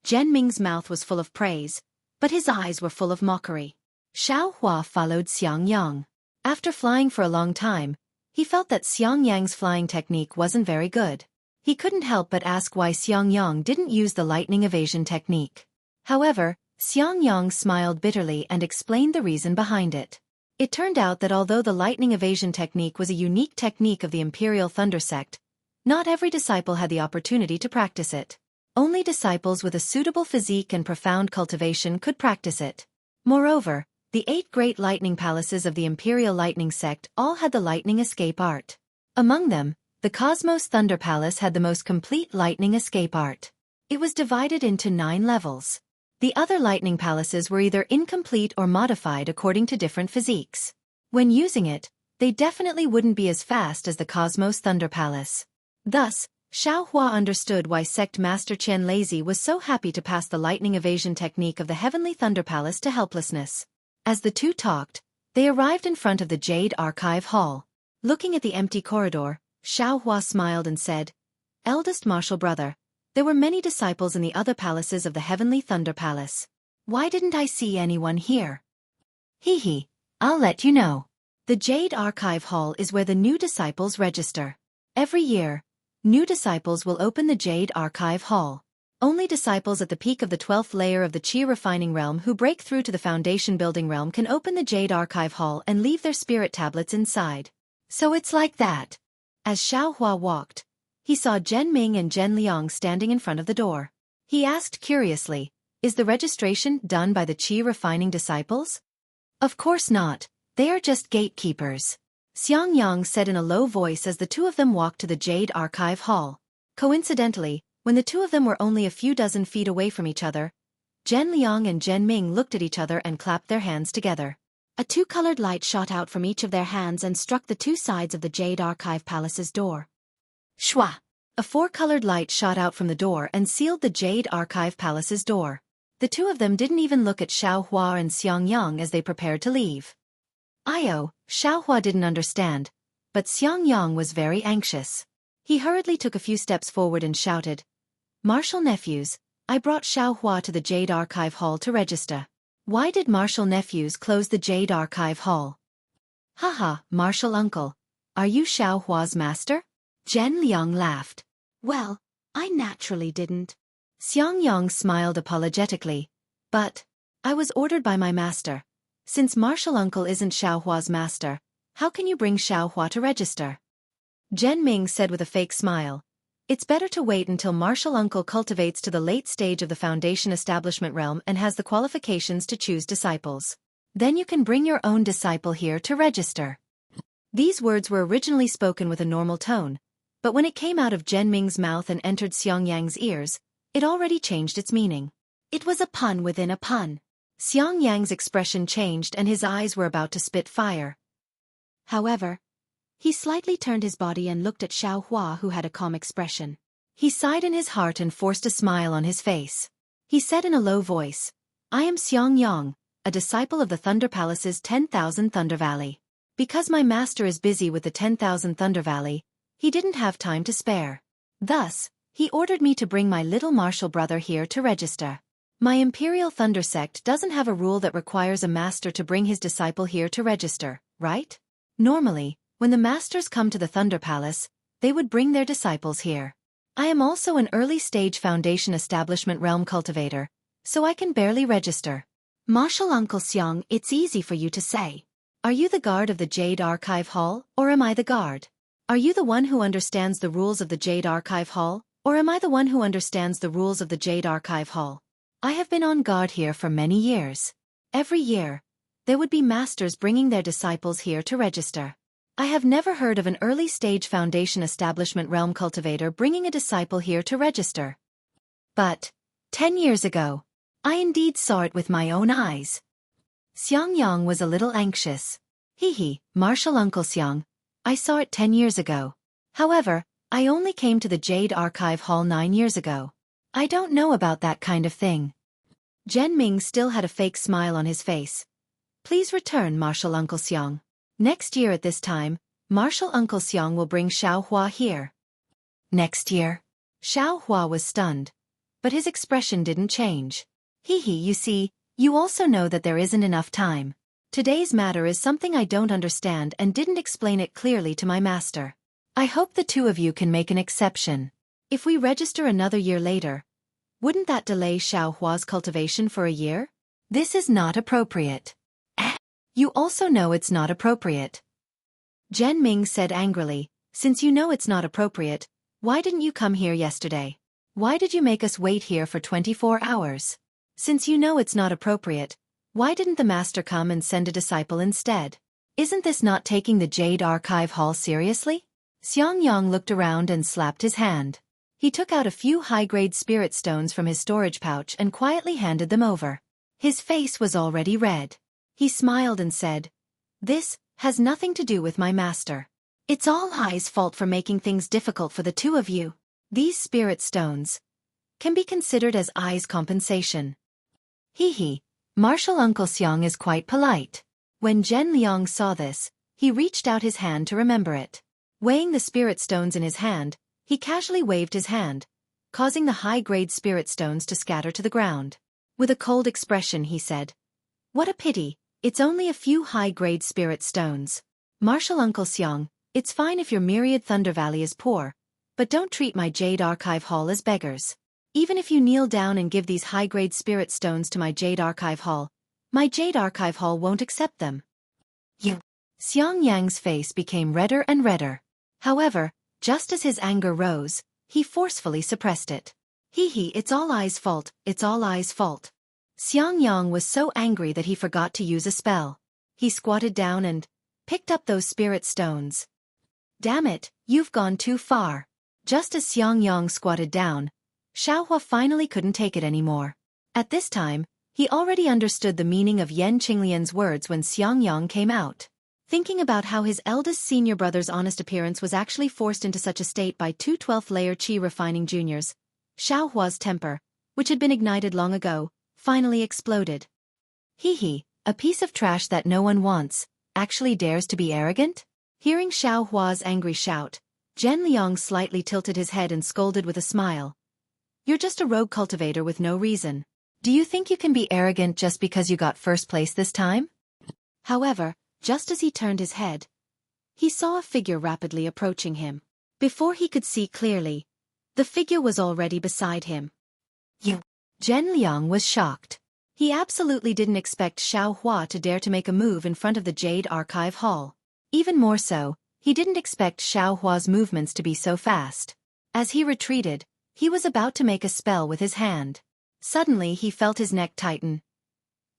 Zhen Ming's mouth was full of praise, but his eyes were full of mockery. Xiao Hua followed Xiang Yang. After flying for a long time, He felt that Xiang Yang's flying technique wasn't very good. He couldn't help but ask why Xiang Yang didn't use the lightning evasion technique. However, Xiang Yang smiled bitterly and explained the reason behind it. It turned out that although the lightning evasion technique was a unique technique of the Imperial Thunder Sect, not every disciple had the opportunity to practice it. Only disciples with a suitable physique and profound cultivation could practice it. Moreover, the 8 great lightning palaces of the Imperial Lightning Sect all had the lightning escape art. Among them, the Cosmos Thunder Palace had the most complete lightning escape art. It was divided into 9 levels. The other lightning palaces were either incomplete or modified according to different physiques. When using it, they definitely wouldn't be as fast as the Cosmos Thunder Palace. Thus, Xiao Hua understood why Sect Master Qian Lazy was so happy to pass the lightning evasion technique of the Heavenly Thunder Palace to helplessness. As the two talked, they arrived in front of the Jade Archive Hall. Looking at the empty corridor, Xiao Hua smiled and said, "Eldest martial brother, there were many disciples in the other palaces of the Heavenly Thunder Palace. Why didn't I see anyone here?" "Hee, I'll let you know. The Jade Archive Hall is where the new disciples register. Every year, new disciples will open the Jade Archive Hall. Only disciples at the peak of the 12th layer of the Qi refining realm who break through to the foundation building realm can open the Jade Archive Hall and leave their spirit tablets inside. So it's like that." As Xiao Hua walked, he saw Zhen Ming and Zhen Liang standing in front of the door. He asked curiously, "Is the registration done by the Qi refining disciples?" "Of course not, they are just gatekeepers," Xiang Yang said in a low voice as the two of them walked to the Jade Archive Hall. Coincidentally, when the two of them were only a few dozen feet away from each other, Zhen Liang and Zhen Ming looked at each other and clapped their hands together. A two-colored light shot out from each of their hands and struck the two sides of the Jade Archive Palace's door. Shwa! A four-colored light shot out from the door and sealed the Jade Archive Palace's door. The two of them didn't even look at Xiao Hua and Xiang Yang as they prepared to leave. Xiao Hua didn't understand, but Xiang Yang was very anxious. He hurriedly took a few steps forward and shouted, "Martial nephews, I brought Xiao Hua to the Jade Archive Hall to register." "Why did Martial nephews close the Jade Archive Hall?" "Haha, Martial uncle, are you Xiao Hua's master?" Zhen Liang laughed. "Well, I naturally didn't." Xiang Yang smiled apologetically. "But I was ordered by my master. Since Martial uncle isn't Xiao Hua's master, how can you bring Xiao Hua to register?" Zhen Ming said with a fake smile, "It's better to wait until Martial uncle cultivates to the late stage of the Foundation Establishment realm and has the qualifications to choose disciples. Then you can bring your own disciple here to register." These words were originally spoken with a normal tone, but when it came out of Zhen Ming's mouth and entered Xiang Yang's ears, it already changed its meaning. It was a pun within a pun. Xiang Yang's expression changed and his eyes were about to spit fire. However, he slightly turned his body and looked at Xiao Hua, who had a calm expression. He sighed in his heart and forced a smile on his face. He said in a low voice, "I am Xiang Yang, a disciple of the Thunder Palace's 10,000 Thunder Valley. Because my master is busy with the 10,000 Thunder Valley, he didn't have time to spare. Thus, he ordered me to bring my little martial brother here to register. My Imperial Thunder Sect doesn't have a rule that requires a master to bring his disciple here to register, right? Normally, when the masters come to the Thunder Palace, they would bring their disciples here. I am also an early-stage Foundation Establishment realm cultivator, so I can barely register." "Martial Uncle Xiang, it's easy for you to say. Are you the guard of the Jade Archive Hall, or am I the guard? Are you the one who understands the rules of the Jade Archive Hall, or am I the one who understands the rules of the Jade Archive Hall? I have been on guard here for many years. Every year, there would be masters bringing their disciples here to register. I have never heard of an early-stage Foundation Establishment realm cultivator bringing a disciple here to register. But 10 years ago, I indeed saw it with my own eyes." Xiang Yang was a little anxious. Martial Uncle Xiang, I saw it 10 years ago. However, I only came to the Jade Archive Hall 9 years ago. I don't know about that kind of thing." Zhen Ming still had a fake smile on his face. "Please return, Martial Uncle Xiang. Next year at this time, Martial Uncle Xiang will bring Xiao Hua here." "Next year?" Xiao Hua was stunned, but his expression didn't change. You see, you also know that there isn't enough time. Today's matter is something I don't understand and didn't explain it clearly to my master. I hope the two of you can make an exception. If we register another year later, wouldn't that delay Xueqi's cultivation for a year? This is not appropriate. You also know it's not appropriate. Zhen Ming said angrily, since you know it's not appropriate, why didn't you come here yesterday? Why did you make us wait here for 24 hours? Since you know it's not appropriate, why didn't the master come and send a disciple instead? Isn't this not taking the Jade Archive Hall seriously? Xiangyang looked around and slapped his hand. He took out a few high-grade spirit stones from his storage pouch and quietly handed them over. His face was already red. He smiled and said, "This has nothing to do with my master. It's all Ai's fault for making things difficult for the two of you. These spirit stones can be considered as Ai's compensation." Hee. Martial Uncle Xiang is quite polite. When Zhen Liang saw this, he reached out his hand to remember it. Weighing the spirit stones in his hand, he casually waved his hand, causing the high-grade spirit stones to scatter to the ground. With a cold expression he said, "What a pity, it's only a few high-grade spirit stones. Martial Uncle Xiang, it's fine if your myriad Thunder Valley is poor, but don't treat my Jade Archive Hall as beggars. Even if you kneel down and give these high-grade spirit stones to my Jade Archive Hall, my Jade Archive Hall won't accept them." Xiang Yang's face became redder and redder. However, just as his anger rose, he forcefully suppressed it. It's all Ai's fault, it's all Ai's fault. Xiang Yang was so angry that he forgot to use a spell. He squatted down and picked up those spirit stones. Damn it, you've gone too far. Just as Xiang Yang squatted down, Xueqi finally couldn't take it anymore. At this time, he already understood the meaning of Yan Qinglian's words when Xiang Yang came out. Thinking about how his eldest senior brother's honest appearance was actually forced into such a state by two 12th-layer qi refining juniors, Xueqi's temper, which had been ignited long ago, finally exploded. A piece of trash that no one wants, actually dares to be arrogant? Hearing Xueqi's angry shout, Zhen Liang slightly tilted his head and scolded with a smile. "You're just a rogue cultivator with no reason. Do you think you can be arrogant just because you got first place this time?" However, just as he turned his head, he saw a figure rapidly approaching him. Before he could see clearly, the figure was already beside him. Zhen Liang was shocked. He absolutely didn't expect Xueqi to dare to make a move in front of the Jade Archive Hall. Even more so, he didn't expect Xueqi's movements to be so fast. As he retreated, he was about to make a spell with his hand. Suddenly he felt his neck tighten.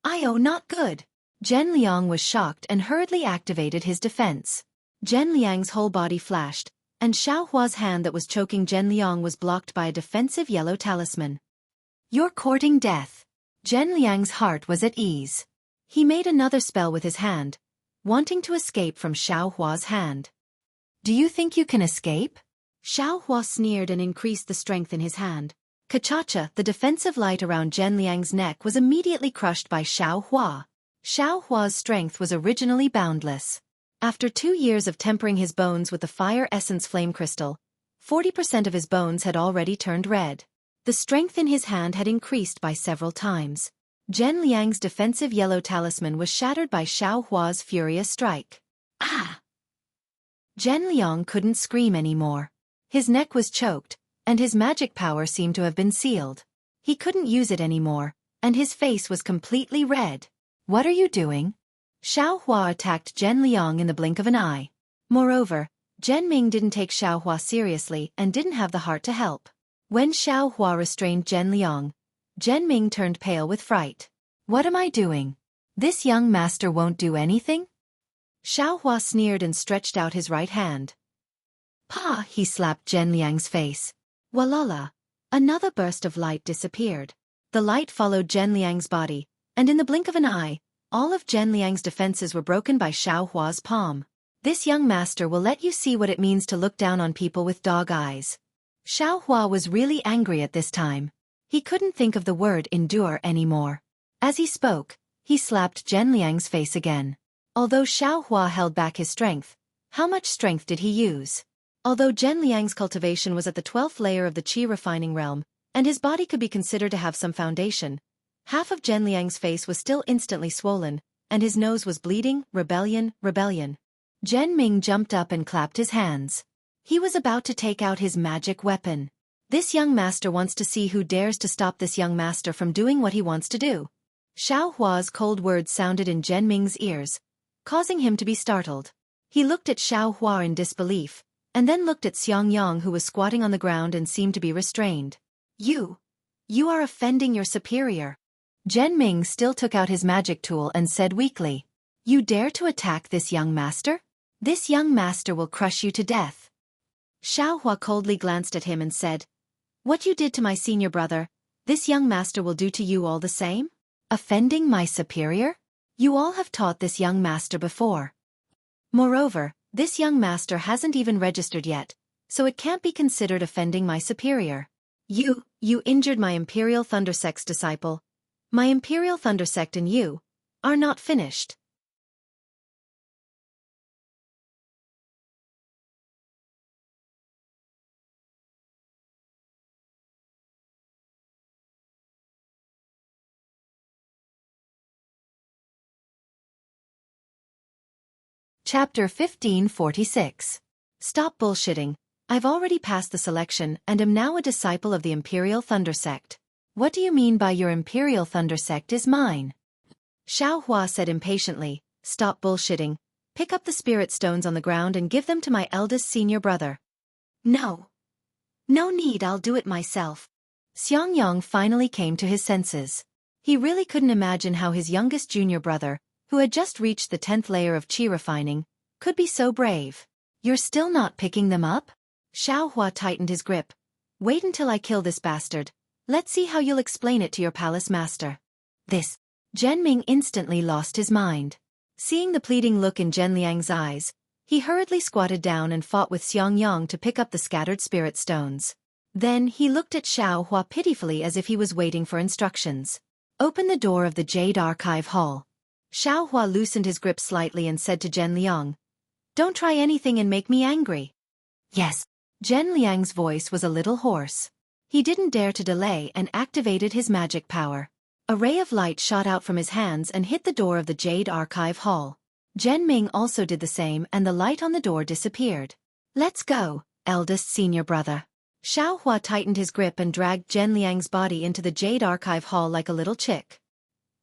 Not good. Zhen Liang was shocked and hurriedly activated his defense. Zhen Liang's whole body flashed, and Xueqi's hand that was choking Zhen Liang was blocked by a defensive yellow talisman. "You're courting death." Zhen Liang's heart was at ease. He made another spell with his hand, wanting to escape from Xueqi's hand. "Do you think you can escape?" Xueqi sneered and increased the strength in his hand. Kachacha, the defensive light around Zhen Liang's neck, was immediately crushed by Xueqi. Xueqi's strength was originally boundless. After 2 years of tempering his bones with the fire essence flame crystal, 40% of his bones had already turned red. The strength in his hand had increased by several times. Zhen Liang's defensive yellow talisman was shattered by Xueqi's furious strike. Zhen Liang couldn't scream anymore. His neck was choked, and his magic power seemed to have been sealed. He couldn't use it anymore, and his face was completely red. "What are you doing?" Xueqi attacked Zhen Liang in the blink of an eye. Moreover, Zhen Ming didn't take Xueqi seriously and didn't have the heart to help. When Xueqi restrained Zhen Liang, Zhen Ming turned pale with fright. "What am I doing? This young master won't do anything?" Xueqi sneered and stretched out his right hand. "Pa!" He slapped Zhen Liang's face. Walala! Another burst of light disappeared. The light followed Zhen Liang's body, and in the blink of an eye, all of Zhen Liang's defenses were broken by Xueqi's palm. "This young master will let you see what it means to look down on people with dog eyes." Xueqi was really angry at this time. He couldn't think of the word endure anymore. As he spoke, he slapped Zhen Liang's face again. Although Xueqi held back his strength, how much strength did he use? Although Zhen Liang's cultivation was at the 12th layer of the qi refining realm, and his body could be considered to have some foundation, half of Zhen Liang's face was still instantly swollen, and his nose was bleeding. Rebellion, rebellion. Zhen Ming jumped up and clapped his hands. He was about to take out his magic weapon. This young master wants to see who dares to stop this young master from doing what he wants to do. Xiao Hua's cold words sounded in Zhen Ming's ears, causing him to be startled. He looked at Xiao Hua in disbelief, and then looked at Xiang Yang, who was squatting on the ground and seemed to be restrained. You are offending your superior. Zhen Ming still took out his magic tool and said weakly, You dare to attack this young master? This young master will crush you to death. Xiao Hua coldly glanced at him and said, What you did to my senior brother, this young master will do to you all the same? Offending my superior? You all have taught this young master before. Moreover, this young master hasn't even registered yet, so it can't be considered offending my superior. You injured my Imperial Thunder Sect's disciple. My Imperial Thunder Sect and you are not finished. Chapter 1546. Stop bullshitting. I've already passed the selection and am now a disciple of the Imperial Thunder Sect. What do you mean by your Imperial Thunder Sect is mine? Xiao Hua said impatiently, Stop bullshitting. Pick up the spirit stones on the ground and give them to my eldest senior brother. No need, I'll do it myself. Xiang Yang finally came to his senses. He really couldn't imagine how his youngest junior brother, who had just reached the 10th layer of qi refining, could be so brave. You're still not picking them up? Xiao Hua tightened his grip. Wait until I kill this bastard. Let's see how you'll explain it to your palace master. This. Zhen Ming instantly lost his mind. Seeing the pleading look in Zhen Liang's eyes, he hurriedly squatted down and fought with Xiang Yang to pick up the scattered spirit stones. Then he looked at Xiao Hua pitifully as if he was waiting for instructions. Open the door of the Jade Archive Hall. Xiao Hua loosened his grip slightly and said to Zhen Liang, Don't try anything and make me angry. Yes. Zhen Liang's voice was a little hoarse. He didn't dare to delay and activated his magic power. A ray of light shot out from his hands and hit the door of the Jade Archive Hall. Zhen Ming also did the same and the light on the door disappeared. Let's go, eldest senior brother. Xiao Hua tightened his grip and dragged Zhen Liang's body into the Jade Archive Hall like a little chick.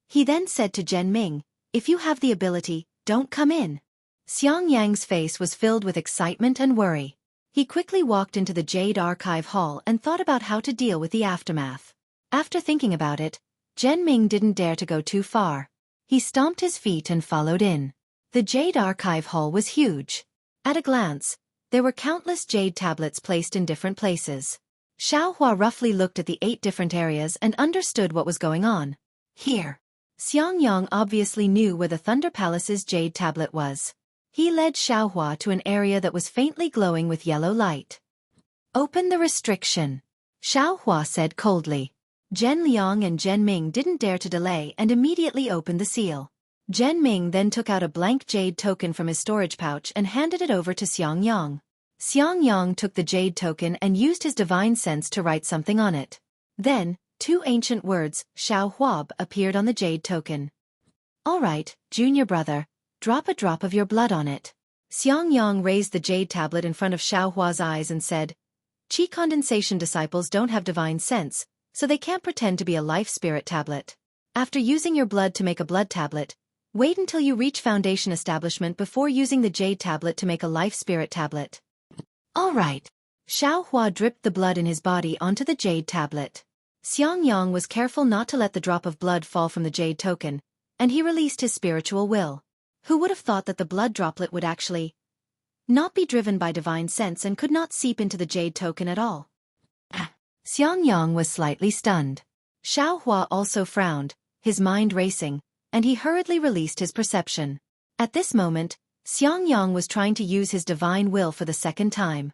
He then said to Zhen Ming, If you have the ability, don't come in. Xiang Yang's face was filled with excitement and worry. He quickly walked into the Jade Archive Hall and thought about how to deal with the aftermath. After thinking about it, Zhen Ming didn't dare to go too far. He stomped his feet and followed in. The Jade Archive Hall was huge. At a glance, there were countless jade tablets placed in different places. Xiao Hua roughly looked at the 8 different areas and understood what was going on. Here. Xiang Yang obviously knew where the Thunder Palace's jade tablet was. He led Xiao Hua to an area that was faintly glowing with yellow light. Open the restriction. Xiao Hua said coldly. Zhen Liang and Zhen Ming didn't dare to delay and immediately opened the seal. Zhen Ming then took out a blank jade token from his storage pouch and handed it over to Xiang Yang. Xiang Yang took the jade token and used his divine sense to write something on it. Then, 2 ancient words, Xiao Huab, appeared on the jade token. All right, junior brother, drop a drop of your blood on it. Xiang Yang raised the jade tablet in front of Xiao Hua's eyes and said, Qi condensation disciples don't have divine sense, so they can't pretend to be a life spirit tablet. After using your blood to make a blood tablet, wait until you reach foundation establishment before using the jade tablet to make a life spirit tablet. All right. Xiao Hua dripped the blood in his body onto the jade tablet. Xiang Yang was careful not to let the drop of blood fall from the jade token, and he released his spiritual will. Who would have thought that the blood droplet would actually not be driven by divine sense and could not seep into the jade token at all? Xiang Yang was slightly stunned. Xiao Hua also frowned, his mind racing, and he hurriedly released his perception. At this moment, Xiang Yang was trying to use his divine will for the second time.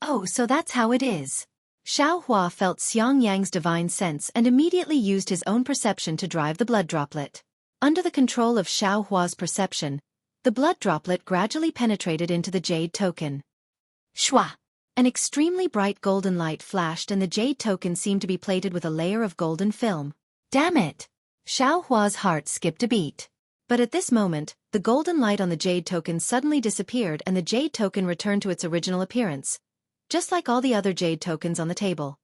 Oh, so that's how it is. Xiao Hua felt Xiang Yang's divine sense and immediately used his own perception to drive the blood droplet. Under the control of Xiao Hua's perception, the blood droplet gradually penetrated into the jade token. Shwa! An extremely bright golden light flashed and the jade token seemed to be plated with a layer of golden film. Damn it! Xiao Hua's heart skipped a beat. But at this moment, the golden light on the jade token suddenly disappeared and the jade token returned to its original appearance, just like all the other jade tokens on the table.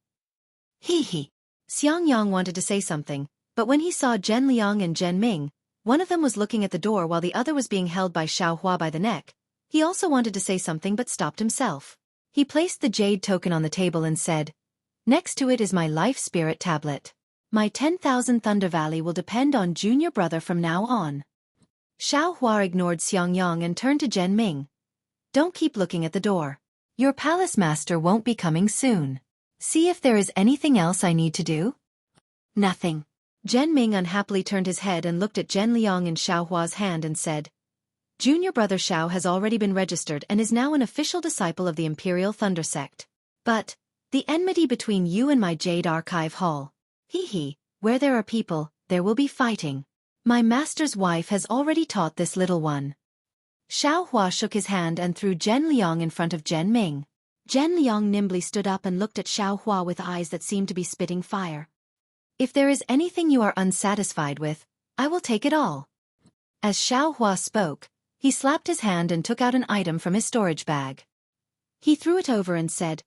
Hee hee. Xiangyang wanted to say something, but when he saw Zhen Liang and Zhen Ming, one of them was looking at the door while the other was being held by Xiaohua by the neck, he also wanted to say something but stopped himself. He placed the jade token on the table and said, "Next to it is my life spirit tablet. My 10,000 Thunder Valley will depend on junior brother from now on." Xiaohua ignored Xiangyang and turned to Zhen Ming. "Don't keep looking at the door. Your palace master won't be coming soon. See if there is anything else I need to do." "Nothing." Zhen Ming unhappily turned his head and looked at Zhen Liang in Xiaohua's hand and said, "Junior brother Xiao has already been registered and is now an official disciple of the Imperial Thunder Sect. But the enmity between you and my Jade Archive Hall. Hee hee, where there are people, there will be fighting. My master's wife has already taught this little one." Xiaohua shook his hand and threw Zhen Liang in front of Zhen Ming. Zhen Liang nimbly stood up and looked at Xiaohua with eyes that seemed to be spitting fire. "If there is anything you are unsatisfied with, I will take it all." As Xiaohua spoke, he slapped his hand and took out an item from his storage bag. He threw it over and said,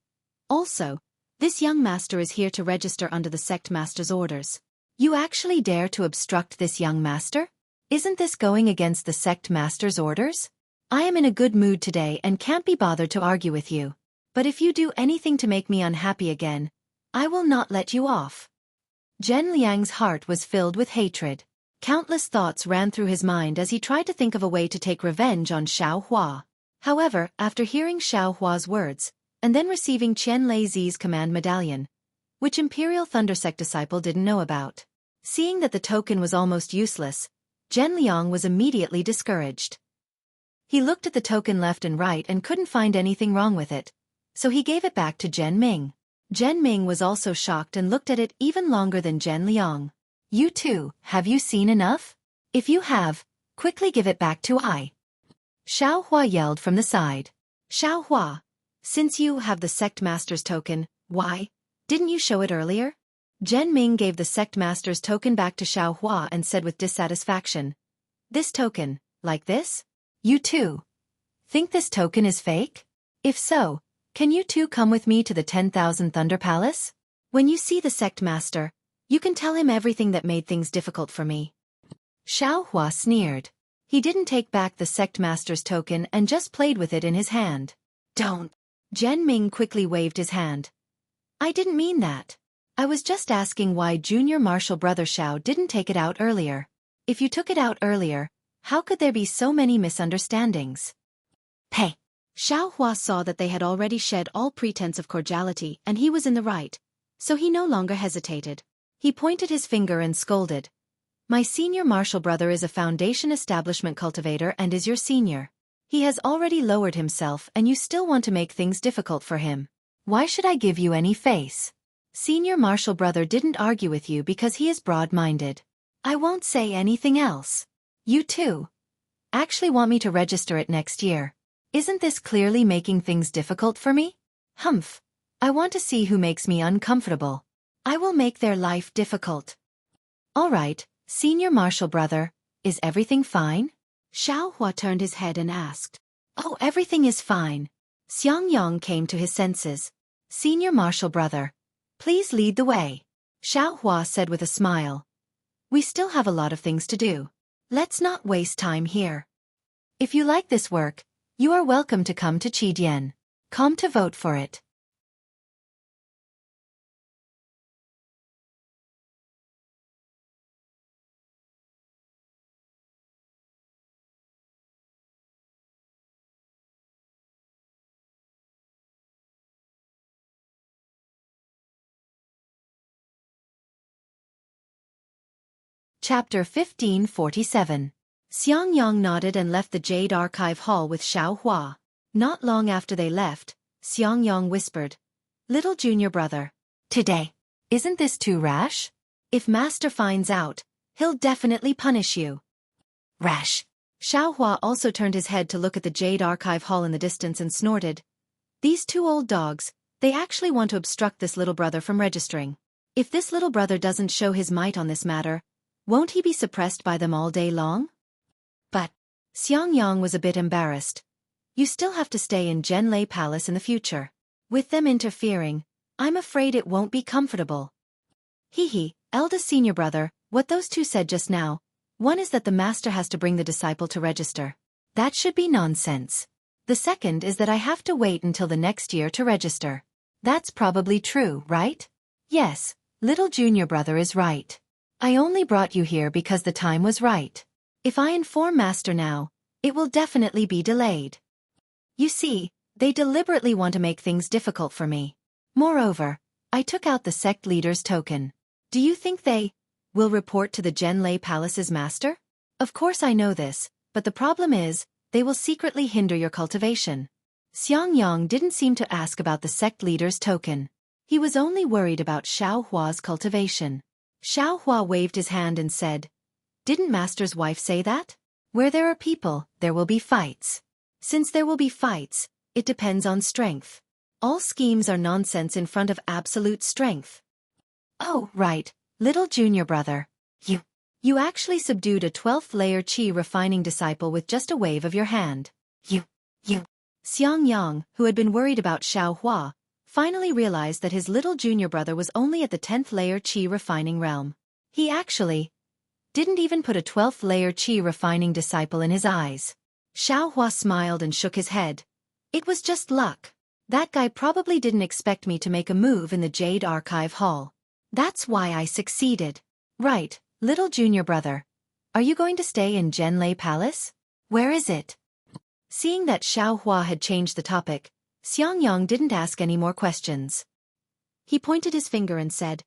"Also, this young master is here to register under the sect master's orders. You actually dare to obstruct this young master? Isn't this going against the sect master's orders? I am in a good mood today and can't be bothered to argue with you. But if you do anything to make me unhappy again, I will not let you off." Zhen Liang's heart was filled with hatred. Countless thoughts ran through his mind as he tried to think of a way to take revenge on Xiaohua. However, after hearing Xiaohua's words, and then receiving Qian Lei Zi's command medallion, which Imperial Thundersect disciple didn't know about, seeing that the token was almost useless, Zhen Liang was immediately discouraged. He looked at the token left and right and couldn't find anything wrong with it, so he gave it back to Zhen Ming. Zhen Ming was also shocked and looked at it even longer than Zhen Liang. "You too, have you seen enough? If you have, quickly give it back to I." Xiaohua yelled from the side. "Xiaohua, since you have the sect master's token, why didn't you show it earlier?" Zhen Ming gave the sect master's token back to Xiaohua and said with dissatisfaction, "This token, like this? You too think this token is fake? If so, can you two come with me to the 10,000 Thunder Palace? When you see the sect master, you can tell him everything that made things difficult for me." Xiaohua sneered. He didn't take back the sect master's token and just played with it in his hand. "Don't." Zhen Ming quickly waved his hand. "I didn't mean that. I was just asking why junior martial brother Xiao didn't take it out earlier. If you took it out earlier, how could there be so many misunderstandings?" "Hey." Xiaohua saw that they had already shed all pretense of cordiality and he was in the right, so he no longer hesitated. He pointed his finger and scolded. "My senior martial brother is a foundation establishment cultivator and is your senior. He has already lowered himself and you still want to make things difficult for him. Why should I give you any face? Senior martial brother didn't argue with you because he is broad-minded. I won't say anything else. You too actually want me to register it next year. Isn't this clearly making things difficult for me? Humph. I want to see who makes me uncomfortable. I will make their life difficult." "All right, senior martial brother, is everything fine?" Xiaohua turned his head and asked. "Oh, everything is fine." Xiangyang came to his senses. "Senior martial brother, please lead the way," Xiaohua said with a smile. "We still have a lot of things to do. Let's not waste time here. If you like this work, you are welcome to come to Qidian. Come to vote for it." Chapter 1547. Xiangyang nodded and left the Jade Archive Hall with Xiaohua. Not long after they left, Xiangyang whispered, "Little junior brother, today, isn't this too rash? If master finds out, he'll definitely punish you." "Rash." Xiaohua also turned his head to look at the Jade Archive Hall in the distance and snorted. "These two old dogs, they actually want to obstruct this little brother from registering. If this little brother doesn't show his might on this matter, won't he be suppressed by them all day long?" But Xiangyang was a bit embarrassed. You still have to stay in Zhenlei Palace in the future. With them interfering, I'm afraid it won't be comfortable. Hee, eldest senior brother, what those two said just now, one is that the master has to bring the disciple to register. That should be nonsense. The second is that I have to wait until the next year to register. That's probably true, right? Yes, little junior brother is right. I only brought you here because the time was right. If I inform master now, it will definitely be delayed. You see, they deliberately want to make things difficult for me. Moreover, I took out the sect leader's token. Do you think they will report to the Zhenlei Palace's master? Of course I know this, but the problem is, they will secretly hinder your cultivation. Xiangyang didn't seem to ask about the sect leader's token. He was only worried about Xiaohua's cultivation. Xiaohua waved his hand and said, "Didn't master's wife say that? Where there are people, there will be fights. Since there will be fights, it depends on strength. All schemes are nonsense in front of absolute strength." Oh, right, little junior brother. You actually subdued a 12th layer qi refining disciple with just a wave of your hand. You. Xiangyang, who had been worried about Xiaohua, finally realized that his little junior brother was only at the 10th layer qi refining realm. He actually didn't even put a 12th layer qi refining disciple in his eyes. Xiaohua smiled and shook his head. It was just luck. That guy probably didn't expect me to make a move in the Jade Archive Hall. That's why I succeeded. Right, little junior brother. Are you going to stay in Zhenlei Palace? Where is it? Seeing that Xiaohua had changed the topic, Xiangyang didn't ask any more questions. He pointed his finger and said,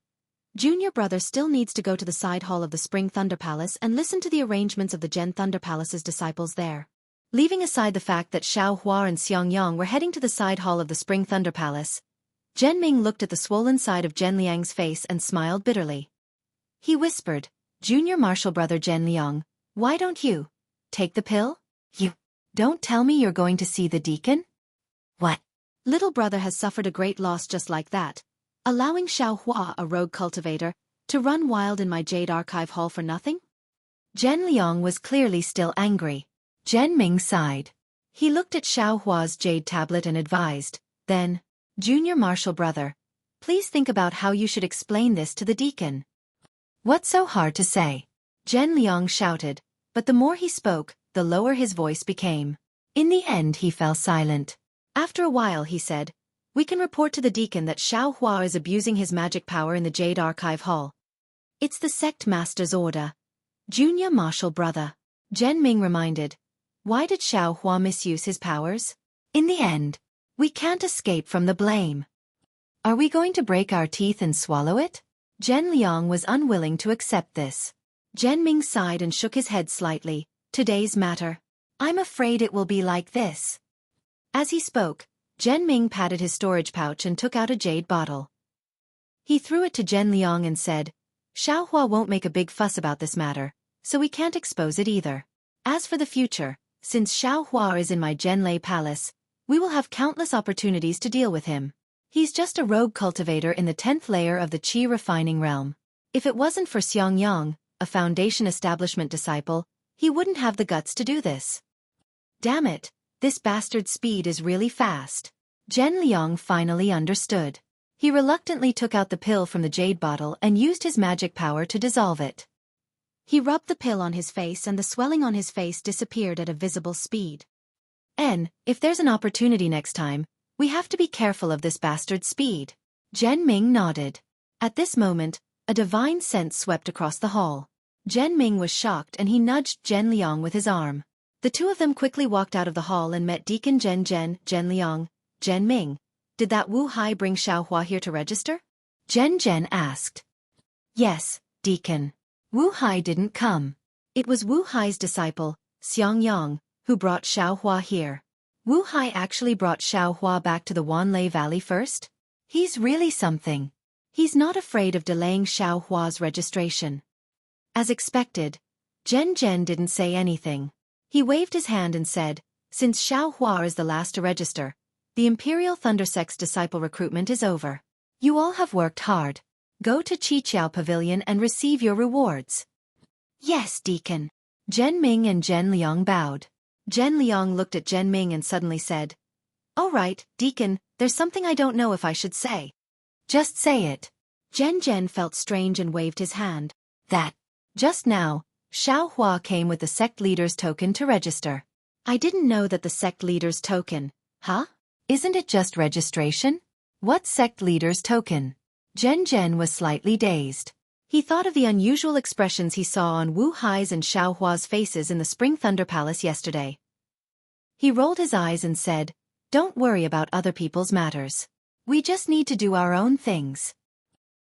"Junior brother still needs to go to the side hall of the Spring Thunder Palace and listen to the arrangements of the Gen Thunder Palace's disciples there." Leaving aside the fact that Xiaohua and Xiangyang were heading to the side hall of the Spring Thunder Palace, Zhenming looked at the swollen side of Zhenliang's face and smiled bitterly. He whispered, "Junior martial brother Zhenliang, why don't you take the pill? You don't tell me you're going to see the deacon?" What? Little brother has suffered a great loss just like that, allowing Xiaohua, a rogue cultivator, to run wild in my Jade Archive Hall for nothing? Zhenliang was clearly still angry. Zhenming sighed. He looked at Xiaohua's jade tablet and advised, then, "Junior martial brother, please think about how you should explain this to the deacon." "What's so hard to say?" Zhenliang shouted, but the more he spoke, the lower his voice became. In the end he fell silent. After a while he said, "We can report to the deacon that Xiaohua is abusing his magic power in the Jade Archive Hall. It's the sect master's order." "Junior martial brother," Zhenming reminded, "why did Xiaohua misuse his powers? In the end, we can't escape from the blame. Are we going to break our teeth and swallow it?" Zhenliang was unwilling to accept this. Zhenming sighed and shook his head slightly. "Today's matter. I'm afraid it will be like this." As he spoke, Zhenming patted his storage pouch and took out a jade bottle. He threw it to Zhenliang and said, "Xiaohua won't make a big fuss about this matter, so we can't expose it either. As for the future, since Xiaohua is in my Zhenlei Palace, we will have countless opportunities to deal with him. He's just a rogue cultivator in the 10th layer of the qi refining realm. If it wasn't for Xiangyang, a foundation establishment disciple, he wouldn't have the guts to do this. Damn it, this bastard's speed is really fast." Zhenliang finally understood. He reluctantly took out the pill from the jade bottle and used his magic power to dissolve it. He rubbed the pill on his face and the swelling on his face disappeared at a visible speed. If there's an opportunity next time, we have to be careful of this bastard's speed." Zhenming nodded. At this moment, a divine sense swept across the hall. Zhenming was shocked and he nudged Zhenliang with his arm. The two of them quickly walked out of the hall and met Deacon Zhenliang. "Zhenming, did that Wu Hai bring Xiaohua here to register?" Zhen asked. "Yes, Deacon. Wu Hai didn't come. It was Wu Hai's disciple, Xiangyang, who brought Xiaohua here. Wu Hai actually brought Xiaohua back to the Wanlei Valley first? He's really something. He's not afraid of delaying Xiaohua's registration." As expected, Zhen didn't say anything. He waved his hand and said, "Since Xiaohua is the last to register, the Imperial Thundersect's disciple recruitment is over. You all have worked hard. Go to Qiqiao Pavilion and receive your rewards." "Yes, Deacon." Zhen Ming and Zhen Liang bowed. Zhen Liang looked at Zhen Ming and suddenly said, "All right, Deacon, there's something I don't know if I should say." "Just say it." Zhen felt strange and waved his hand. "That. Just now, Xiao Hua came with the sect leader's token to register." "I didn't know that the sect leader's token." "Huh? Isn't it just registration? What sect leader's token?" Zhen was slightly dazed. He thought of the unusual expressions he saw on Wu Hai's and Xiao Hua's faces in the Spring Thunder Palace yesterday. He rolled his eyes and said, "Don't worry about other people's matters. We just need to do our own things."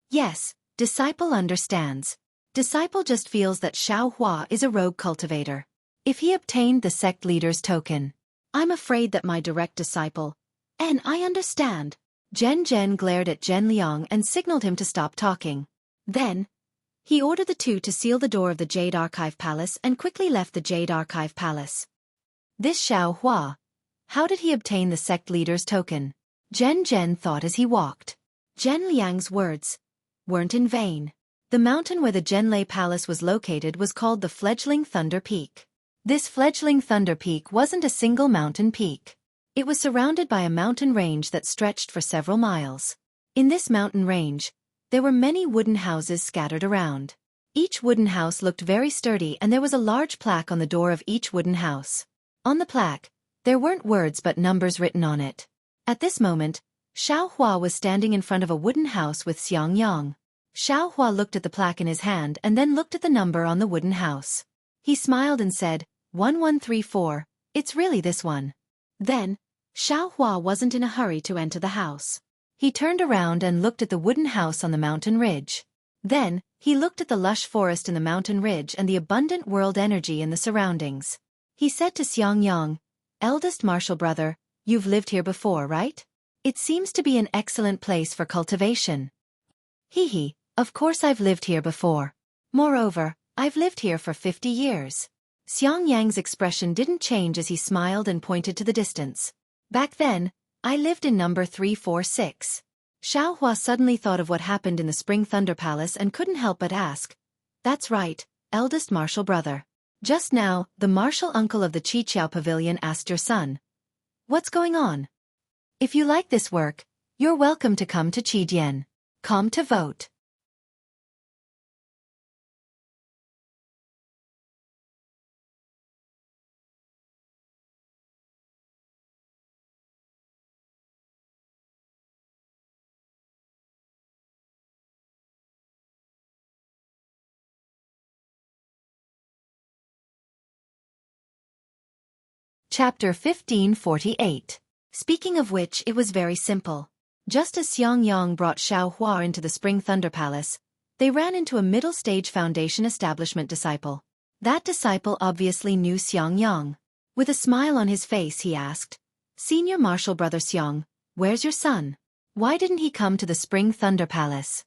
"Yes, disciple understands. Disciple just feels that Xiao Hua is a rogue cultivator. If he obtained the sect leader's token, I'm afraid that my direct disciple, and I understand." Zhen glared at Zhen Liang and signaled him to stop talking. Then, he ordered the two to seal the door of the Jade Archive Palace and quickly left the Jade Archive Palace. This Xiao Hua, how did he obtain the sect leader's token? Zhen thought as he walked. Zhen Liang's words weren't in vain. The mountain where the Zhenlei Palace was located was called the Fledgling Thunder Peak. This Fledgling Thunder Peak wasn't a single mountain peak. It was surrounded by a mountain range that stretched for several miles. In this mountain range, there were many wooden houses scattered around. Each wooden house looked very sturdy and there was a large plaque on the door of each wooden house. On the plaque, there weren't words but numbers written on it. At this moment, Xiao Hua was standing in front of a wooden house with Xiang Yang. Xiao Hua looked at the plaque in his hand and then looked at the number on the wooden house. He smiled and said, 1134, it's really this one. Then, Xiao Hua wasn't in a hurry to enter the house. He turned around and looked at the wooden house on the mountain ridge. Then, he looked at the lush forest in the mountain ridge and the abundant world energy in the surroundings. He said to Xiang Yang, "Eldest martial brother, you've lived here before, right? It seems to be an excellent place for cultivation." "Hee, of course I've lived here before. Moreover, I've lived here for 50 years. Xiang Yang's expression didn't change as he smiled and pointed to the distance. "Back then, I lived in number 346. Xiao Hua suddenly thought of what happened in the Spring Thunder Palace and couldn't help but ask, "That's right, eldest martial brother. Just now, the martial uncle of the Qiqiao Pavilion asked your son, what's going on? If you like this work, you're welcome to come to Qidian. Come to vote." Chapter 1548. Speaking of which, it was very simple. Just as Xiang Yang brought Xiao Hua into the Spring Thunder Palace, they ran into a middle-stage foundation establishment disciple. That disciple obviously knew Xiang Yang. With a smile on his face he asked, "Senior martial brother Xiang, where's your son? Why didn't he come to the Spring Thunder Palace?"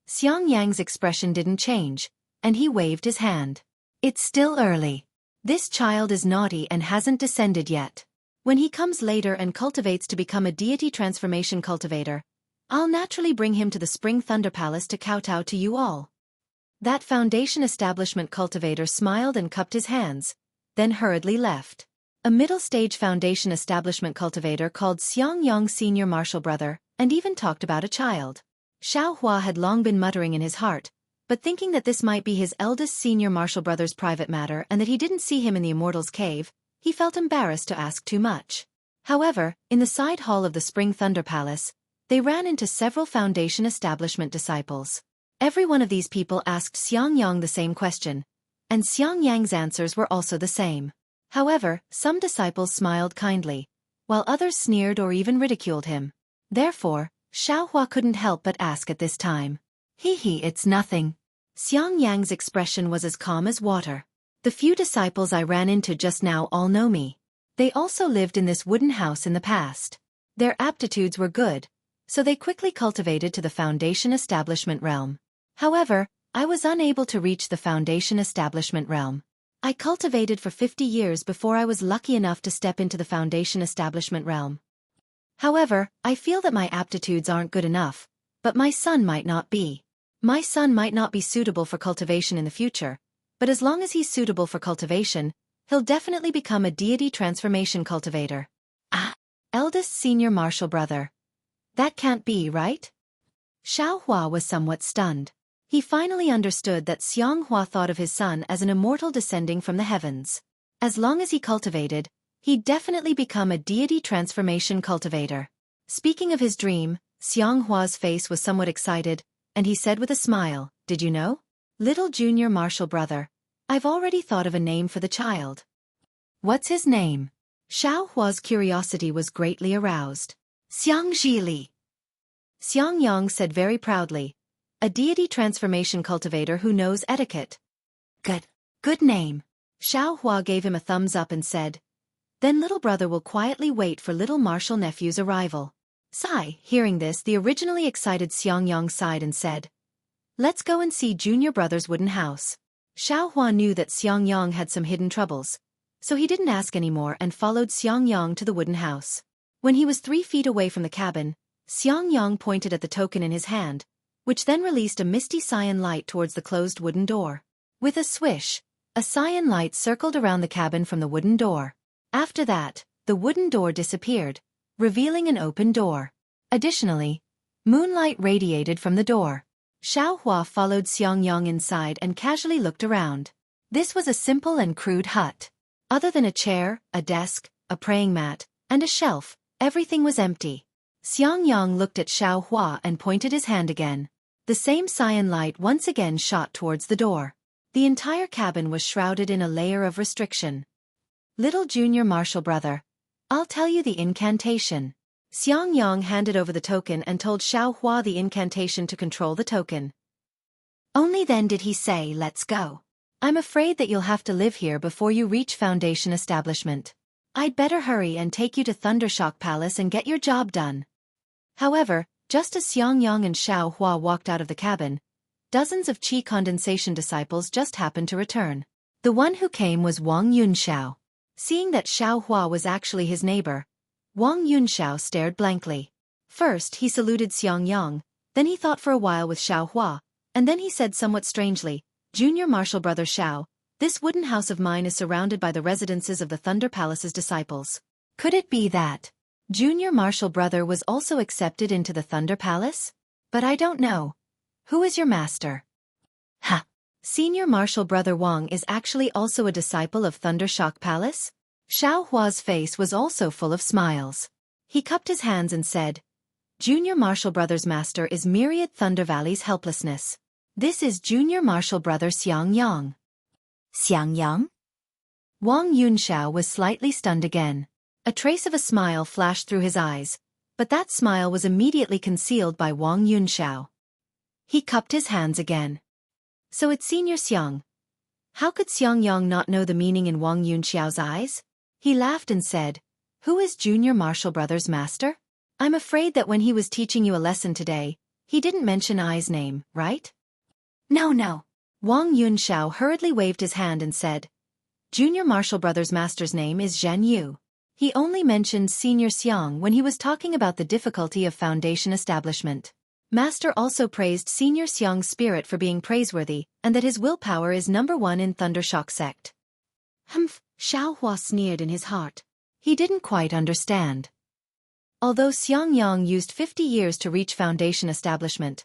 Xiang Yang's expression didn't change, and he waved his hand. "It's still early. This child is naughty and hasn't descended yet. When he comes later and cultivates to become a deity transformation cultivator, I'll naturally bring him to the Spring Thunder Palace to kowtow to you all." That foundation establishment cultivator smiled and cupped his hands, then hurriedly left. A middle-stage foundation establishment cultivator called Xiang Yang senior martial brother, and even talked about a child. Xiao Hua had long been muttering in his heart, but thinking that this might be his eldest senior martial brother's private matter and that he didn't see him in the Immortal's Cave, he felt embarrassed to ask too much. However, in the side hall of the Spring Thunder Palace, they ran into several foundation establishment disciples. Every one of these people asked Xiang Yang the same question, and Xiang Yang's answers were also the same. However, some disciples smiled kindly, while others sneered or even ridiculed him. Therefore, Xiao Hua couldn't help but ask at this time, "Hee, it's nothing." Xiang Yang's expression was as calm as water. "The few disciples I ran into just now all know me. They also lived in this wooden house in the past. Their aptitudes were good, so they quickly cultivated to the foundation establishment realm. However, I was unable to reach the foundation establishment realm. I cultivated for 50 years before I was lucky enough to step into the foundation establishment realm. However, I feel that my aptitudes aren't good enough, but my son might not be. My son might not be suitable for cultivation in the future, but as long as he's suitable for cultivation, he'll definitely become a deity transformation cultivator. Ah! Eldest senior martial brother. That can't be, right? Xiaohua was somewhat stunned. He finally understood that Xianghua thought of his son as an immortal descending from the heavens. As long as he cultivated, he'd definitely become a deity transformation cultivator. Speaking of his dream, Xianghua's face was somewhat excited, and he said with a smile, "Did you know? Little junior martial brother, I've already thought of a name for the child." "What's his name?" Xiaohua's curiosity was greatly aroused. "Xiangzhili." Xiangyang said very proudly, "A deity transformation cultivator who knows etiquette." Good name." Xiaohua gave him a thumbs up and said, "Then little brother will quietly wait for little martial nephew's arrival." Sai, hearing this, the originally excited Xiangyang sighed and said, "Let's go and see junior brother's wooden house." Xiaohua knew that Xiangyang had some hidden troubles, so he didn't ask anymore and followed Xiangyang to the wooden house. When he was 3 feet away from the cabin, Xiangyang pointed at the token in his hand, which then released a misty cyan light towards the closed wooden door. With a swish, a cyan light circled around the cabin from the wooden door. After that, the wooden door disappeared, revealing an open door. Additionally, moonlight radiated from the door. Xiaohua followed Xiangyang inside and casually looked around. This was a simple and crude hut. Other than a chair, a desk, a praying mat, and a shelf, everything was empty. Xiangyang looked at Xiaohua and pointed his hand again. The same cyan light once again shot towards the door. The entire cabin was shrouded in a layer of restriction. "Little junior martial brother, I'll tell you the incantation." Xiangyang handed over the token and told Xiaohua the incantation to control the token. Only then did he say, "Let's go. I'm afraid that you'll have to live here before you reach Foundation establishment. I'd better hurry and take you to Thundershock Palace and get your job done." However, just as Xiangyang and Xiaohua walked out of the cabin, dozens of qi condensation disciples just happened to return. The one who came was Wang Yunxiao. Seeing that Xiaohua was actually his neighbor, Wang Yunxiao stared blankly. First he saluted Xiangyang, then he thought for a while with Xiaohua, and then he said somewhat strangely, "Junior martial brother Xiao, this wooden house of mine is surrounded by the residences of the Thunder Palace's disciples. Could it be that junior martial brother was also accepted into the Thunder Palace? But I don't know. Who is your master?" "Ha! Senior martial brother Wang is actually also a disciple of Thundershock Palace?" Xiaohua's face was also full of smiles. He cupped his hands and said, "Junior martial brother's master is Myriad Thunder Valley's helplessness. This is junior martial brother Xiangyang." "Xiangyang?" Wang Yunxiao was slightly stunned again. A trace of a smile flashed through his eyes, but that smile was immediately concealed by Wang Yunxiao. He cupped his hands again. "So it's Senior Xiang." How could Xiangyang not know the meaning in Wang Yunxiao's eyes? He laughed and said, "Who is junior martial brother's master? I'm afraid that when he was teaching you a lesson today, he didn't mention I's name, right?" No. Wang Yunxiao hurriedly waved his hand and said, "Junior martial brother's master's name is Zhen Yu. He only mentioned Senior Xiang when he was talking about the difficulty of Foundation establishment. Master also praised Senior Xiang's spirit for being praiseworthy, and that his willpower is #1 in Thundershock sect." Humph, Xiaohua sneered in his heart. He didn't quite understand. Although Xiangyang used 50 years to reach Foundation establishment,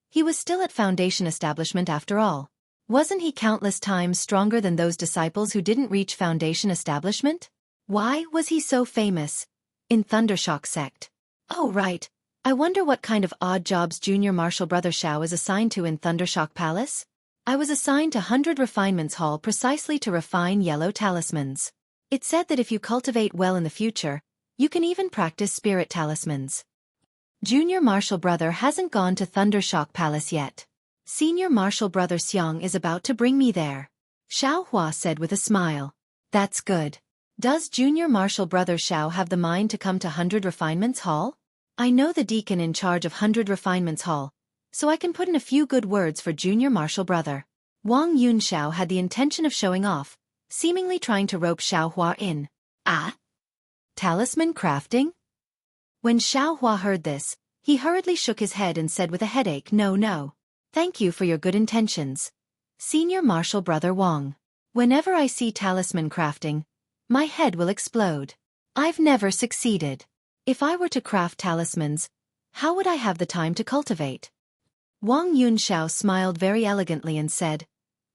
he was still at Foundation establishment after all. Wasn't he countless times stronger than those disciples who didn't reach Foundation establishment? Why was he so famous in Thundershock sect? Oh right, I wonder what kind of odd jobs junior martial brother Xiao is assigned to in Thundershock Palace? I was assigned to 100 Refinements Hall precisely to refine yellow talismans. It said that if you cultivate well in the future, you can even practice spirit talismans. Junior martial brother hasn't gone to Thundershock Palace yet. Senior martial brother Xiang is about to bring me there," Xiaohua said with a smile. "That's good. Does junior martial brother Xiao have the mind to come to 100 Refinements Hall? I know the deacon in charge of 100 Refinements Hall, so I can put in a few good words for junior martial brother." Wang Yunxiao had the intention of showing off, seemingly trying to rope Xiaohua in. "Ah? Talisman crafting?" When Xiaohua heard this, he hurriedly shook his head and said with a headache, No. Thank you for your good intentions. Senior Marshal Brother Wang. Whenever I see talisman crafting, my head will explode. I've never succeeded. If I were to craft talismans, how would I have the time to cultivate? Wang Yunxiao smiled very elegantly and said,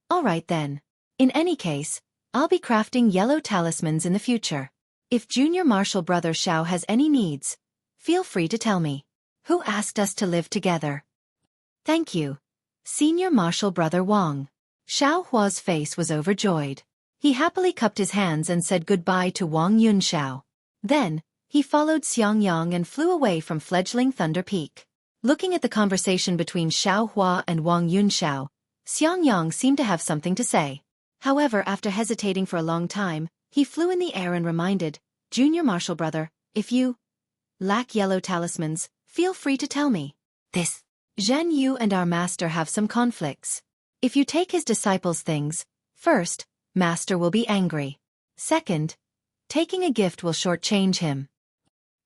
"All right then. In any case, I'll be crafting yellow talismans in the future. If Junior Marshal Brother Xiao has any needs, feel free to tell me. Who asked us to live together?" "Thank you, Senior Marshal Brother Wang." Xiao Hua's face was overjoyed. He happily cupped his hands and said goodbye to Wang Yunxiao. Then, he followed Xiangyang and flew away from fledgling Thunder Peak. Looking at the conversation between Xiao Hua and Wang Yunxiao, Xiangyang seemed to have something to say. However, after hesitating for a long time, he flew in the air and reminded, "Junior Marshal Brother, if you lack yellow talismans, feel free to tell me. This Zhen Yu and our master have some conflicts. If you take his disciples' things, first, master will be angry. Second, taking a gift will shortchange him."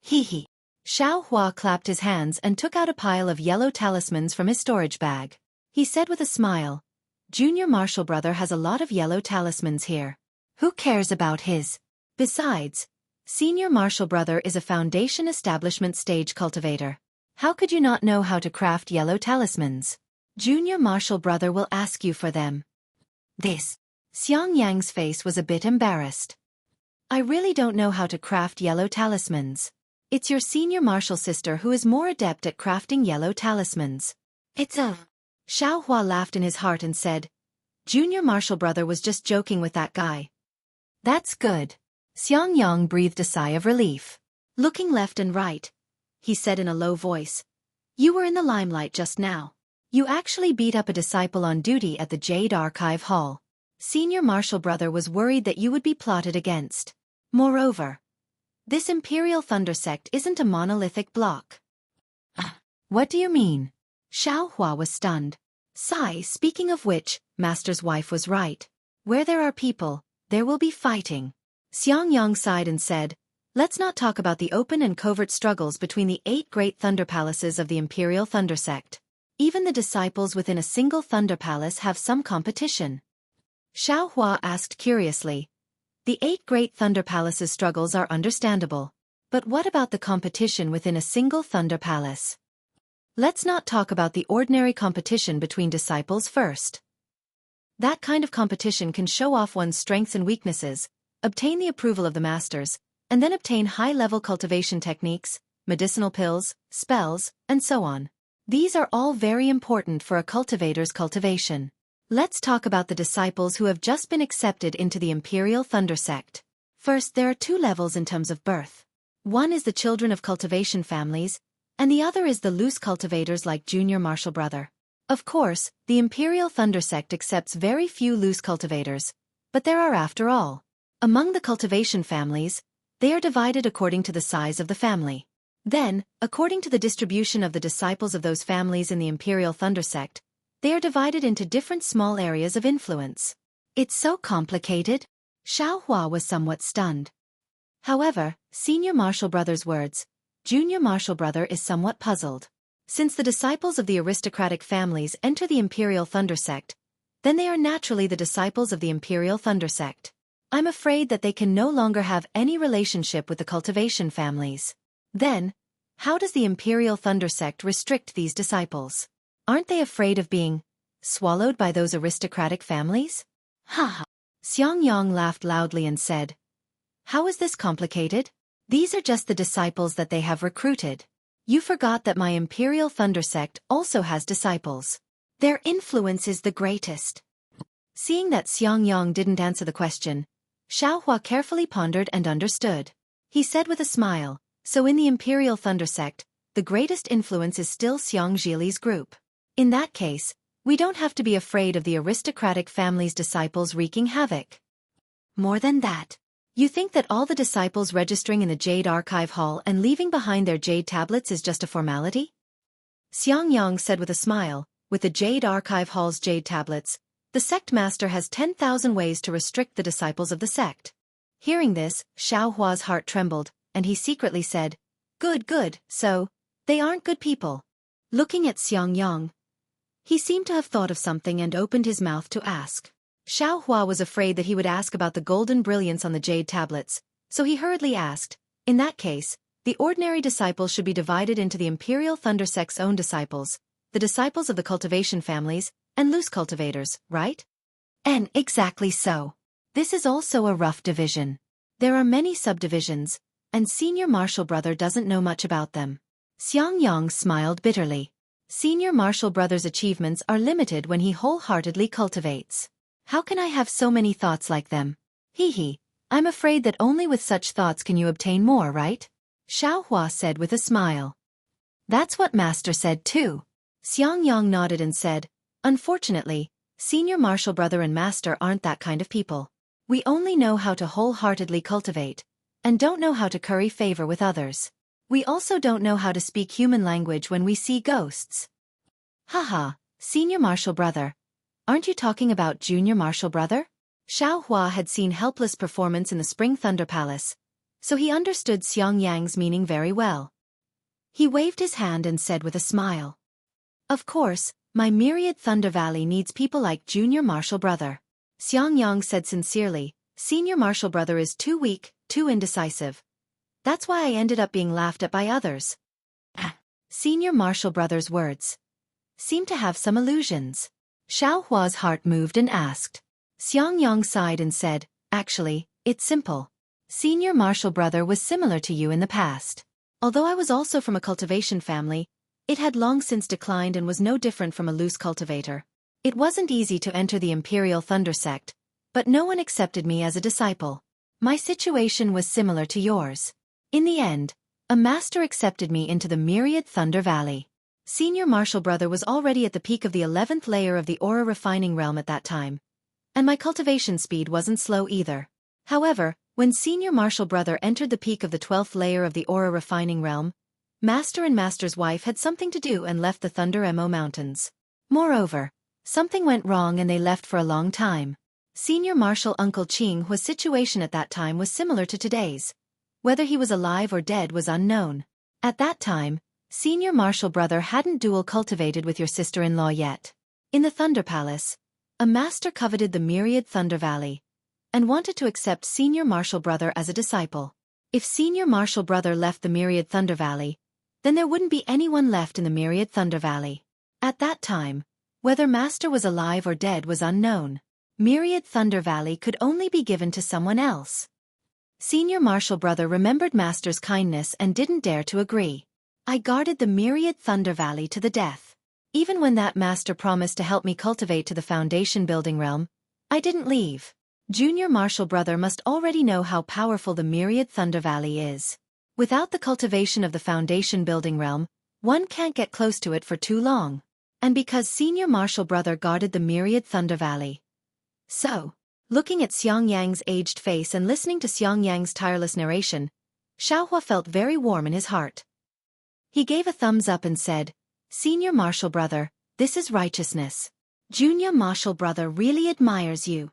Hee hee. Xiao Hua clapped his hands and took out a pile of yellow talismans from his storage bag. He said with a smile, "Junior Marshal Brother has a lot of yellow talismans here. Who cares about his? Besides, Senior Marshal Brother is a foundation establishment stage cultivator. How could you not know how to craft yellow talismans? Junior Marshal Brother will ask you for them." This. Xiang Yang's face was a bit embarrassed. "I really don't know how to craft yellow talismans. It's your senior marshal sister who is more adept at crafting yellow talismans." Xiao Hua laughed in his heart and said, "Junior Marshal Brother was just joking with that guy." "That's good." Xiang Yang breathed a sigh of relief. Looking left and right, he said in a low voice, "You were in the limelight just now. You actually beat up a disciple on duty at the Jade Archive Hall. Senior Marshal Brother was worried that you would be plotted against. Moreover, this Imperial Thunder Sect isn't a monolithic block." "What do you mean?" Xiao Hua was stunned. Sigh, speaking of which, Master's wife was right. Where there are people, there will be fighting. Xiang Yang sighed and said, "Let's not talk about the open and covert struggles between the 8 great thunder palaces of the Imperial Thunder Sect. Even the disciples within a single thunder palace have some competition." Xiao Hua asked curiously, "The 8 great thunder palaces' struggles are understandable. But what about the competition within a single thunder palace? Let's not talk about the ordinary competition between disciples first. That kind of competition can show off one's strengths and weaknesses, obtain the approval of the masters, and then obtain high-level cultivation techniques, medicinal pills, spells, and so on. These are all very important for a cultivator's cultivation. Let's talk about the disciples who have just been accepted into the Imperial Thunder Sect. First, there are 2 levels in terms of birth. One is the children of cultivation families, and the other is the loose cultivators like Junior Marshal Brother. Of course, the Imperial Thunder Sect accepts very few loose cultivators, but there are after all. Among the cultivation families, they are divided according to the size of the family. Then, according to the distribution of the disciples of those families in the Imperial Thunder Sect, they are divided into different small areas of influence. It's so complicated? Xiao Hua was somewhat stunned. However, Senior Marshal Brother's words, Junior Marshal Brother is somewhat puzzled. Since the disciples of the aristocratic families enter the Imperial Thunder Sect, then they are naturally the disciples of the Imperial Thunder Sect. I'm afraid that they can no longer have any relationship with the cultivation families. Then, how does the Imperial Thunder Sect restrict these disciples? Aren't they afraid of being swallowed by those aristocratic families? Ha ha. Xiang Yang laughed loudly and said, "How is this complicated? These are just the disciples that they have recruited. You forgot that my Imperial Thunder Sect also has disciples. Their influence is the greatest." Seeing that Xiang Yang didn't answer the question, Xiao Hua carefully pondered and understood. He said with a smile, "So in the Imperial Thunder Sect, the greatest influence is still Xiang Zhili's group. In that case, we don't have to be afraid of the aristocratic family's disciples wreaking havoc. More than that, you think that all the disciples registering in the Jade Archive Hall and leaving behind their jade tablets is just a formality?" Xiang Yang said with a smile, "With the Jade Archive Hall's jade tablets, the sect master has 10,000 ways to restrict the disciples of the sect." Hearing this, Xiao Hua's heart trembled, and he secretly said, Good, so, they aren't good people." Looking at Xiang Yang, He seemed to have thought of something and opened his mouth to ask. Xiao Hua was afraid that he would ask about the golden brilliance on the jade tablets, so he hurriedly asked, in that case, the ordinary disciples should be divided into the Imperial Thunder Sect's own disciples, the disciples of the cultivation families, and loose cultivators, right? And exactly so. This is also a rough division. There are many subdivisions, and Senior Marshal Brother doesn't know much about them. Xiang Yang smiled bitterly. Senior Marshal Brother's achievements are limited when he wholeheartedly cultivates. How can I have so many thoughts like them? Hee hee, I'm afraid that only with such thoughts can you obtain more, right? Xiao Hua said with a smile. That's what Master said too. Xiang Yang nodded and said, unfortunately, Senior Marshal Brother and Master aren't that kind of people. We only know how to wholeheartedly cultivate, and don't know how to curry favor with others. We also don't know how to speak human language when we see ghosts. Haha, Senior Marshal Brother. Aren't you talking about Junior Marshal Brother? Xiao Hua had seen helpless performance in the Spring Thunder Palace, so he understood Xiang Yang's meaning very well. He waved his hand and said with a smile. Of course, my myriad Thunder Valley needs people like Junior Marshal Brother. Xiang Yang said sincerely, Senior Marshal Brother is too weak, too indecisive. That's why I ended up being laughed at by others. Senior Marshal Brother's words seemed to have some illusions. Xiao Hua's heart moved and asked. Xiang Yang sighed and said, actually, it's simple. Senior Marshal Brother was similar to you in the past. Although I was also from a cultivation family, it had long since declined and was no different from a loose cultivator. It wasn't easy to enter the Imperial Thunder Sect, but no one accepted me as a disciple. My situation was similar to yours. In the end, a master accepted me into the myriad Thunder Valley. Senior Marshal Brother was already at the peak of the 11th layer of the aura refining realm at that time, and my cultivation speed wasn't slow either. However, when Senior Marshal Brother entered the peak of the 12th layer of the aura refining realm, Master and Master's wife had something to do and left the Thunder Mo Mountains. Moreover, something went wrong and they left for a long time. Senior Marshal Uncle Qing's situation at that time was similar to today's. Whether he was alive or dead was unknown. At that time, Senior Marshal Brother hadn't dual cultivated with your sister-in-law yet. In the Thunder Palace, a master coveted the myriad Thunder Valley, and wanted to accept Senior Marshal Brother as a disciple. If Senior Marshal Brother left the myriad Thunder Valley, then there wouldn't be anyone left in the myriad Thunder Valley. At that time, whether Master was alive or dead was unknown. Myriad Thunder Valley could only be given to someone else. Senior Marshal Brother remembered Master's kindness and didn't dare to agree. I guarded the myriad Thunder Valley to the death. Even when that Master promised to help me cultivate to the foundation building realm, I didn't leave. Junior Marshal Brother must already know how powerful the myriad Thunder Valley is. Without the cultivation of the foundation building realm, one can't get close to it for too long. And because Senior Marshal Brother guarded the myriad Thunder Valley. So, looking at Xiang Yang's aged face and listening to Xiang Yang's tireless narration, Xiao Hua felt very warm in his heart. He gave a thumbs up and said, Senior Marshal Brother, this is righteousness. Junior Marshal Brother really admires you.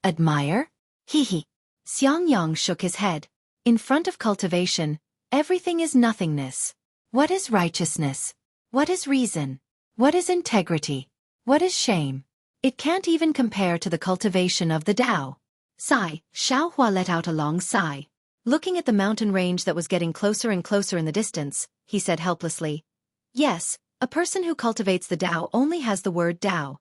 Admire? Hee hee. Xiang Yang shook his head. In front of cultivation, everything is nothingness. What is righteousness? What is reason? What is integrity? What is shame? It can't even compare to the cultivation of the Tao. Sigh, Xiao Hua let out a long sigh. Looking at the mountain range that was getting closer and closer in the distance, he said helplessly, yes, a person who cultivates the Tao only has the word Tao.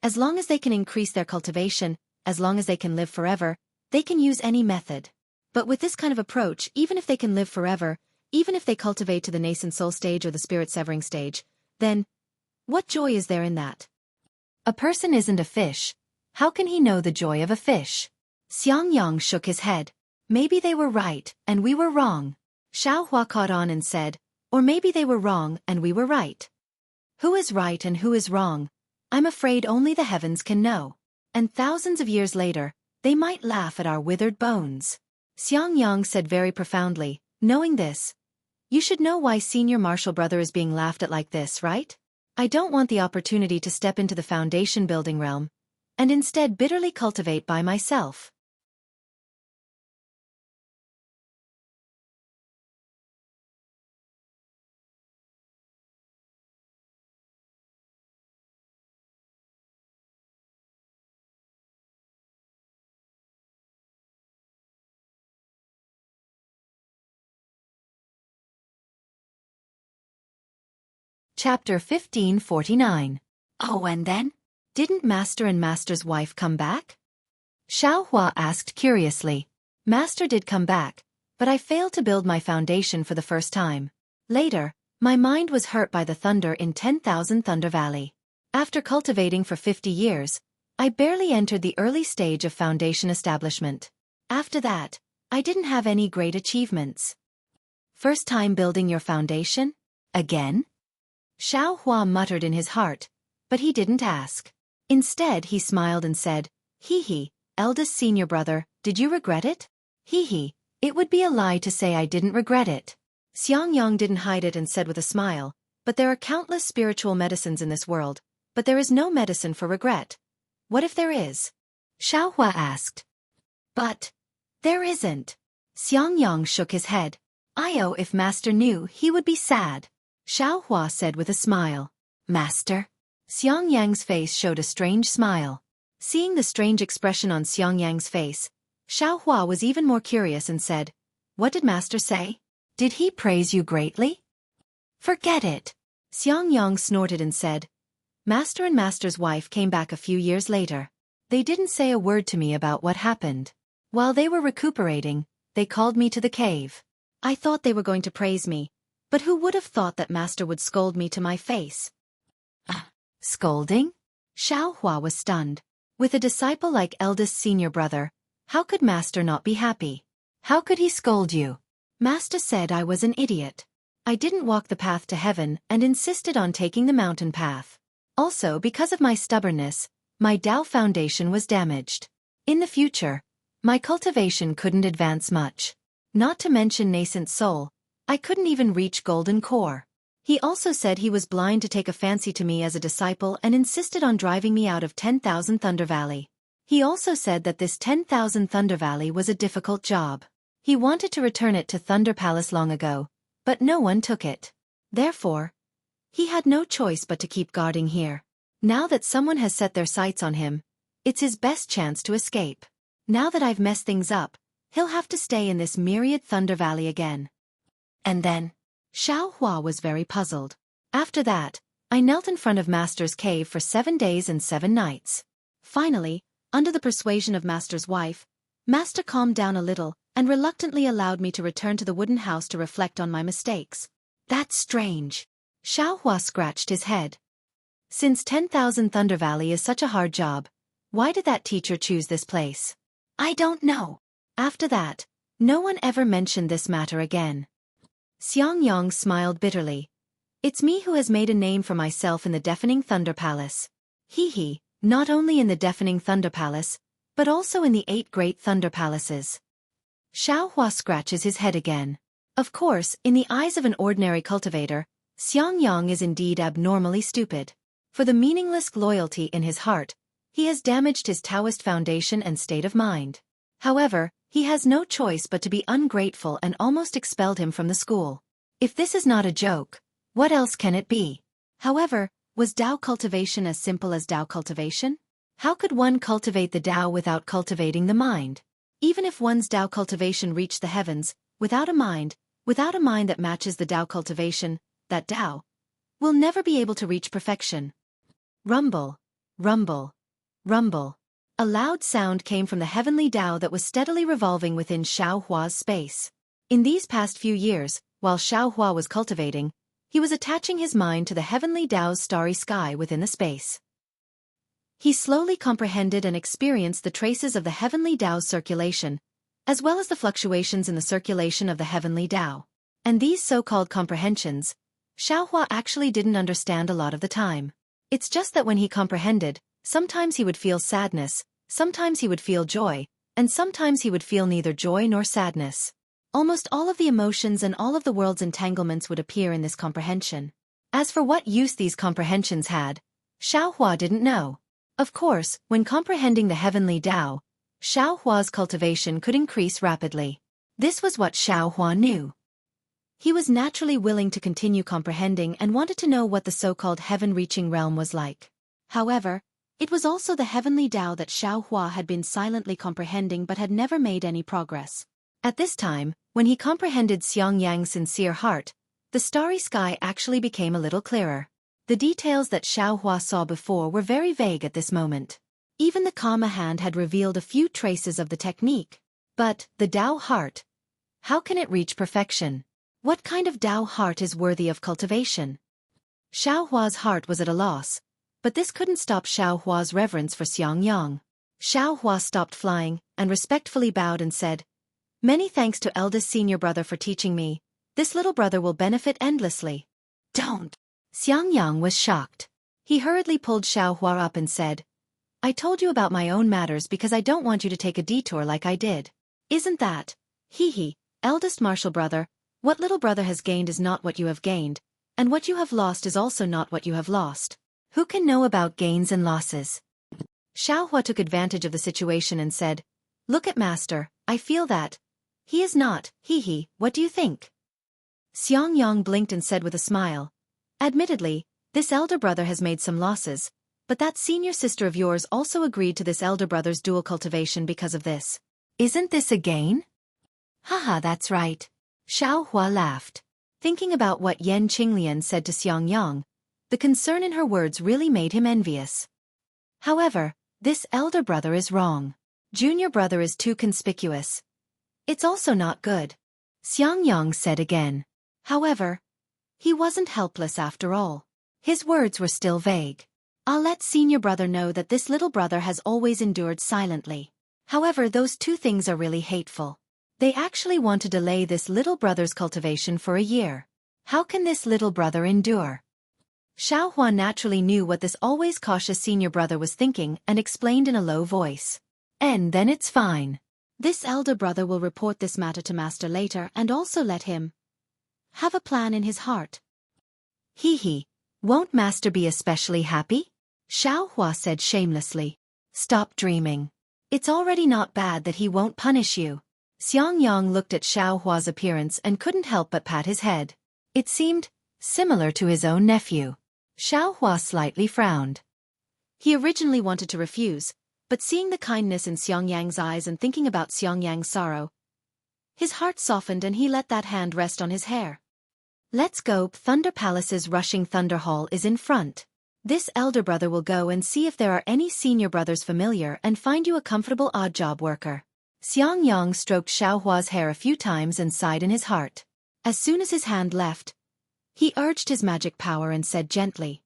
As long as they can increase their cultivation, as long as they can live forever, they can use any method. But with this kind of approach, even if they can live forever, even if they cultivate to the nascent soul stage or the spirit severing stage, then, what joy is there in that? A person isn't a fish. How can he know the joy of a fish? Xiang Yang shook his head. Maybe they were right, and we were wrong. Xiao Hua caught on and said, or maybe they were wrong, and we were right. Who is right and who is wrong? I'm afraid only the heavens can know. And thousands of years later, they might laugh at our withered bones. Xiang Yang said very profoundly, knowing this, you should know why Senior Marshal Brother is being laughed at like this, right? I don't want the opportunity to step into the foundation building realm, and instead bitterly cultivate by myself. Chapter 1549. Oh, and then? Didn't Master and Master's wife come back? Xiaohua asked curiously. Master did come back, but I failed to build my foundation for the first time. Later, my mind was hurt by the thunder in 10,000 Thunder Valley. After cultivating for 50 years, I barely entered the early stage of foundation establishment. After that, I didn't have any great achievements. First time building your foundation? Again? Xiaohua muttered in his heart, but he didn't ask. Instead, he smiled and said, "Hee hee, eldest senior brother, did you regret it?" "Hee hee, it would be a lie to say I didn't regret it." Xiangyang didn't hide it and said with a smile, "But there are countless spiritual medicines in this world, but there is no medicine for regret. What if there is?" Xiaohua asked. "But there isn't." Xiangyang shook his head. If Master knew, he would be sad." Xiaohua said with a smile. "Master?" Xiangyang's face showed a strange smile. Seeing the strange expression on Xiangyang's face, Xiaohua was even more curious and said, "What did Master say? Did he praise you greatly?" "Forget it." Xiangyang snorted and said, "Master and Master's wife came back a few years later. They didn't say a word to me about what happened. While they were recuperating, they called me to the cave. I thought they were going to praise me, but who would have thought that Master would scold me to my face?" Scolding? Xiaohua was stunned. With a disciple like eldest senior brother, how could Master not be happy? How could he scold you? Master said I was an idiot. I didn't walk the path to heaven and insisted on taking the mountain path. Also, because of my stubbornness, my Tao foundation was damaged. In the future, my cultivation couldn't advance much. Not to mention nascent soul, I couldn't even reach golden core. He also said he was blind to take a fancy to me as a disciple and insisted on driving me out of 10,000 Thunder Valley. He also said that this 10,000 Thunder Valley was a difficult job. He wanted to return it to Thunder Palace long ago, but no one took it. Therefore, he had no choice but to keep guarding here. Now that someone has set their sights on him, it's his best chance to escape. Now that I've messed things up, he'll have to stay in this myriad Thunder Valley again. And then, Xiaohua was very puzzled. After that, I knelt in front of Master's cave for 7 days and 7 nights. Finally, under the persuasion of Master's wife, Master calmed down a little and reluctantly allowed me to return to the wooden house to reflect on my mistakes. That's strange. Xiaohua scratched his head. Since 10,000 Thunder Valley is such a hard job, why did that teacher choose this place? I don't know. After that, no one ever mentioned this matter again. Xiangyang smiled bitterly. It's me who has made a name for myself in the deafening Thunder Palace. Hee hee, not only in the deafening Thunder Palace, but also in the 8 great Thunder Palaces. Xiaohua scratches his head again. Of course, in the eyes of an ordinary cultivator, Xiangyang is indeed abnormally stupid. For the meaningless loyalty in his heart, he has damaged his Taoist foundation and state of mind. However, he has no choice but to be ungrateful and almost expelled him from the school. If this is not a joke, what else can it be? However, was Tao cultivation as simple as Tao cultivation? How could one cultivate the Tao without cultivating the mind? Even if one's Tao cultivation reached the heavens, without a mind that matches the Tao cultivation, that Tao will never be able to reach perfection. Rumble, rumble, rumble. A loud sound came from the heavenly Tao that was steadily revolving within Xiaohua's space. In these past few years, while Xiaohua was cultivating, he was attaching his mind to the heavenly Tao's starry sky within the space. He slowly comprehended and experienced the traces of the heavenly Tao's circulation, as well as the fluctuations in the circulation of the heavenly Tao. And these so-called comprehensions, Xiaohua actually didn't understand a lot of the time. It's just that when he comprehended, sometimes he would feel sadness, sometimes he would feel joy, and sometimes he would feel neither joy nor sadness. Almost all of the emotions and all of the world's entanglements would appear in this comprehension. As for what use these comprehensions had, Xiaohua didn't know. Of course, when comprehending the heavenly Tao, Xiaohua's cultivation could increase rapidly. This was what Xiaohua knew. He was naturally willing to continue comprehending and wanted to know what the so-called heaven-reaching realm was like. However, it was also the heavenly Tao that Xiaohua had been silently comprehending but had never made any progress. At this time, when he comprehended Xiangyang's sincere heart, The starry sky actually became a little clearer. The details that Xiaohua saw before were very vague at this moment. Even the Karma hand had revealed a few traces of the technique. But, the Dao heart. How can it reach perfection? What kind of Dao heart is worthy of cultivation? Xiaohua's heart was at a loss, but this couldn't stop Xiaohua's reverence for Xiangyang. Xiaohua stopped flying, and respectfully bowed and said, "Many thanks to eldest senior brother for teaching me. This little brother will benefit endlessly." "Don't!" Xiangyang was shocked. He hurriedly pulled Xiaohua up and said, "I told you about my own matters because I don't want you to take a detour like I did. Isn't that? Hee, eldest martial brother, what little brother has gained is not what you have gained, and what you have lost is also not what you have lost. Who can know about gains and losses?" Xiaohua took advantage of the situation and said, "Look at master, I feel that. He is not, what do you think?" Xiangyang blinked and said with a smile, "Admittedly, this elder brother has made some losses, but that senior sister of yours also agreed to this elder brother's dual cultivation because of this. Isn't this a gain?" "Haha, that's right." Xiaohua laughed. Thinking about what Yan Qinglian said to Xiangyang, the concern in her words really made him envious. However, this elder brother is wrong. Junior brother is too conspicuous. It's also not good. Xiangyang said again. However, he wasn't helpless after all. His words were still vague. "I'll let senior brother know that this little brother has always endured silently. However, those two things are really hateful. They actually want to delay this little brother's cultivation for a year. How can this little brother endure?" Xiaohua naturally knew what this always cautious senior brother was thinking and explained in a low voice. "And then it's fine. This elder brother will report this matter to master later and also let him have a plan in his heart." Won't master be especially happy?" Xiaohua said shamelessly. "Stop dreaming. It's already not bad that he won't punish you." Xiangyang looked at Xiaohua's appearance and couldn't help but pat his head. It seemed similar to his own nephew. Xiaohua slightly frowned. He originally wanted to refuse, but seeing the kindness in Xiangyang's eyes and thinking about Xiangyang's sorrow, his heart softened and he let that hand rest on his hair. "Let's go. Thunder Palace's rushing Thunder Hall is in front. This elder brother will go and see if there are any senior brothers familiar and find you a comfortable odd job worker." Xiangyang stroked Xiaohua's hair a few times and sighed in his heart. As soon as his hand left, he urged his magic power and said gently,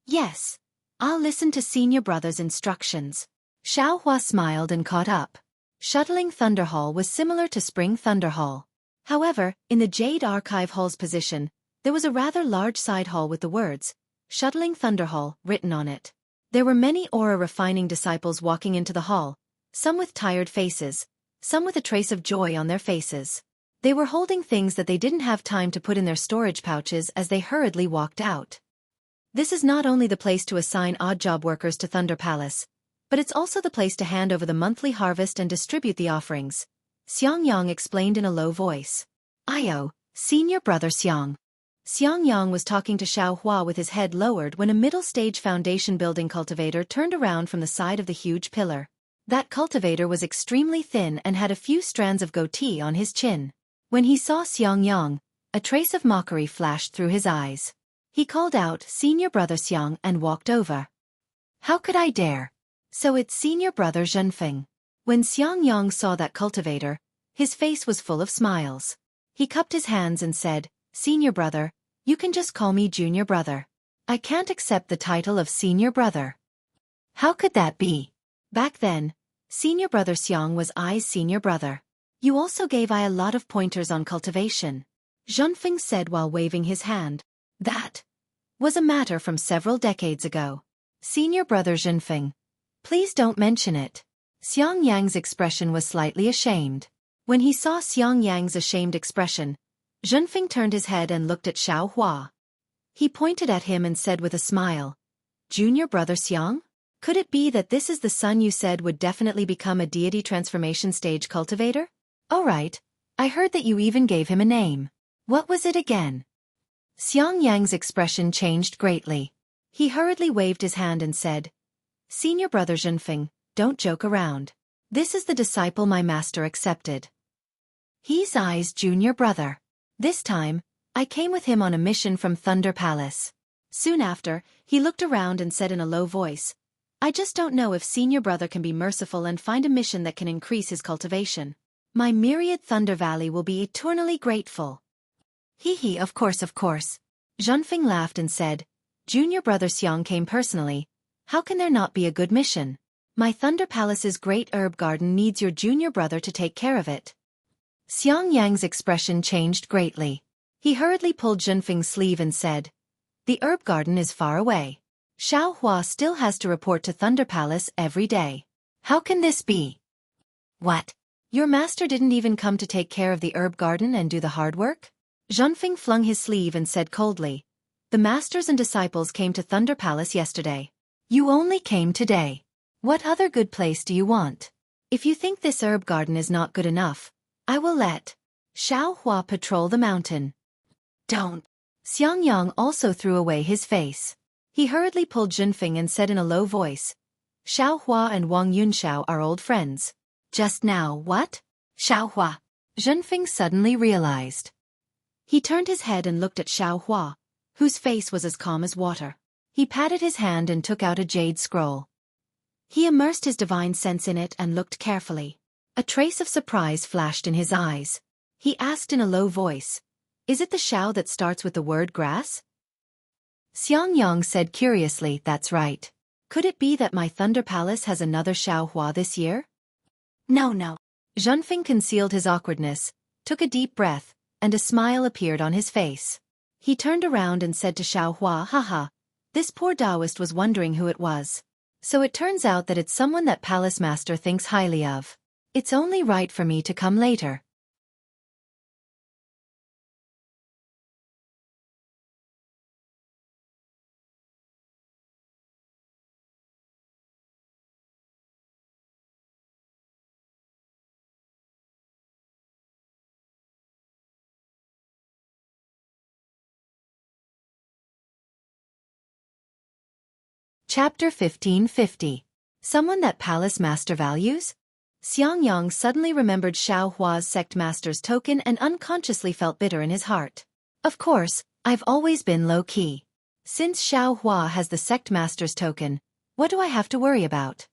"Yes, I'll listen to senior brother's instructions." Xiaohua smiled and caught up. Shuttling Thunder Hall was similar to Spring Thunder Hall. However, in the Jade Archive Hall's position, there was a rather large side hall with the words, "Shuttling Thunder Hall," written on it. There were many aura-refining disciples walking into the hall, some with tired faces, some with a trace of joy on their faces. They were holding things that they didn't have time to put in their storage pouches as they hurriedly walked out. This is not only the place to assign odd job workers to Thunder Palace, but it's also the place to hand over the monthly harvest and distribute the offerings. Xiangyang explained in a low voice. "Ayo, senior brother Xiang." Xiangyang was talking to Xiaohua with his head lowered when a middle-stage foundation building cultivator turned around from the side of the huge pillar. That cultivator was extremely thin and had a few strands of goatee on his chin. When he saw Xiangyang, a trace of mockery flashed through his eyes. He called out, "Senior brother Xiang," and walked over. "How could I dare? So it's senior brother Zhenfeng." When Xiangyang saw that cultivator, his face was full of smiles. He cupped his hands and said, "Senior brother, you can just call me junior brother. I can't accept the title of senior brother." "How could that be?" "Back then, senior brother Xiang was I's senior brother. You also gave I a lot of pointers on cultivation," Zhenfeng said while waving his hand. "That was a matter from several decades ago. Senior brother Zhenfeng, please don't mention it." Xiangyang's expression was slightly ashamed. When he saw Xiangyang's ashamed expression, Zhenfeng turned his head and looked at Xiaohua. He pointed at him and said with a smile, "Junior brother Xiang? Could it be that this is the son you said would definitely become a deity transformation stage cultivator? All right, I heard that you even gave him a name. What was it again?" Xiangyang's expression changed greatly. He hurriedly waved his hand and said, "Senior brother Zhenfeng, don't joke around. This is the disciple my master accepted. He's I's junior brother." This time, I came with him on a mission from Thunder Palace. Soon after, he looked around and said in a low voice, I just don't know if senior brother can be merciful and find a mission that can increase his cultivation. My myriad Thunder Valley will be eternally grateful. Hee, of course. Zhenfeng laughed and said, Junior brother Xiang came personally. How can there not be a good mission? My Thunder Palace's great herb garden needs your junior brother to take care of it. Xiang Yang's expression changed greatly. He hurriedly pulled Zhenfeng's sleeve and said, The herb garden is far away. Xiao Hua still has to report to Thunder Palace every day. How can this be? What? Your master didn't even come to take care of the herb garden and do the hard work? Zhenfeng flung his sleeve and said coldly, The masters and disciples came to Thunder Palace yesterday. You only came today. What other good place do you want? If you think this herb garden is not good enough, I will let Xiao Hua patrol the mountain. Don't. Xiang Yang also threw away his face. He hurriedly pulled Zhenfeng and said in a low voice, Xiao Hua and Wang Yunxiao are old friends. Just now, what? Xiao Hua. Zhenfeng suddenly realized. He turned his head and looked at Xiao Hua, whose face was as calm as water. He patted his hand and took out a jade scroll. He immersed his divine sense in it and looked carefully. A trace of surprise flashed in his eyes. He asked in a low voice, Is it the Xiao that starts with the word grass? Xiang Yang said curiously, That's right. Could it be that my Thunder Palace has another Xiao Hua this year? No. Zhenfeng concealed his awkwardness, took a deep breath, and a smile appeared on his face. He turned around and said to Xiao Hua, Haha, this poor Taoist was wondering who it was. So it turns out that it's someone that Palace Master thinks highly of. It's only right for me to come later. Chapter 1550. Someone that Palace Master values? Xiang Yang suddenly remembered Xiao Hua's sect master's token and unconsciously felt bitter in his heart. Of course, I've always been low-key. Since Xiao Hua has the sect master's token, what do I have to worry about?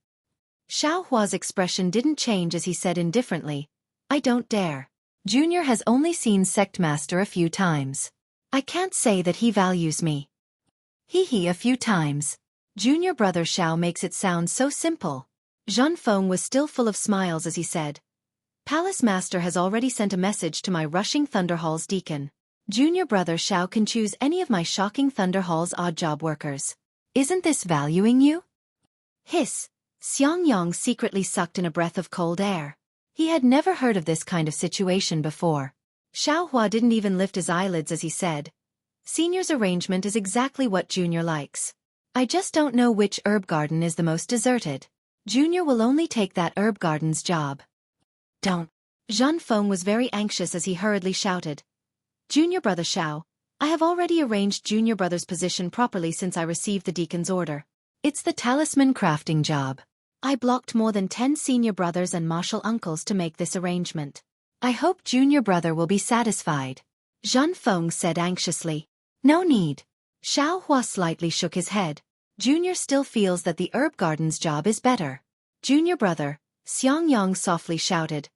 Xiao Hua's expression didn't change as he said indifferently, I don't dare. Junior has only seen sect master a few times. I can't say that he values me. A few times. Junior brother Xiao makes it sound so simple. Zhenfeng was still full of smiles as he said, Palace Master has already sent a message to my rushing Thunder Hall's deacon. Junior brother Xiao can choose any of my shocking Thunder Hall's odd job workers. Isn't this valuing you? Hiss. Xiang Yang secretly sucked in a breath of cold air. He had never heard of this kind of situation before. Xiao Hua didn't even lift his eyelids as he said, Senior's arrangement is exactly what Junior likes. I just don't know which herb garden is the most deserted. Junior will only take that herb garden's job. Don't. Zhenfeng was very anxious as he hurriedly shouted, Junior brother Xiao, I have already arranged Junior brother's position properly since I received the deacon's order. It's the talisman crafting job. I blocked more than 10 senior brothers and martial uncles to make this arrangement. I hope Junior brother will be satisfied. Zhenfeng said anxiously. No need. Xiao Hua slightly shook his head. Junior still feels that the herb garden's job is better. Junior brother, Xiang Yang softly shouted.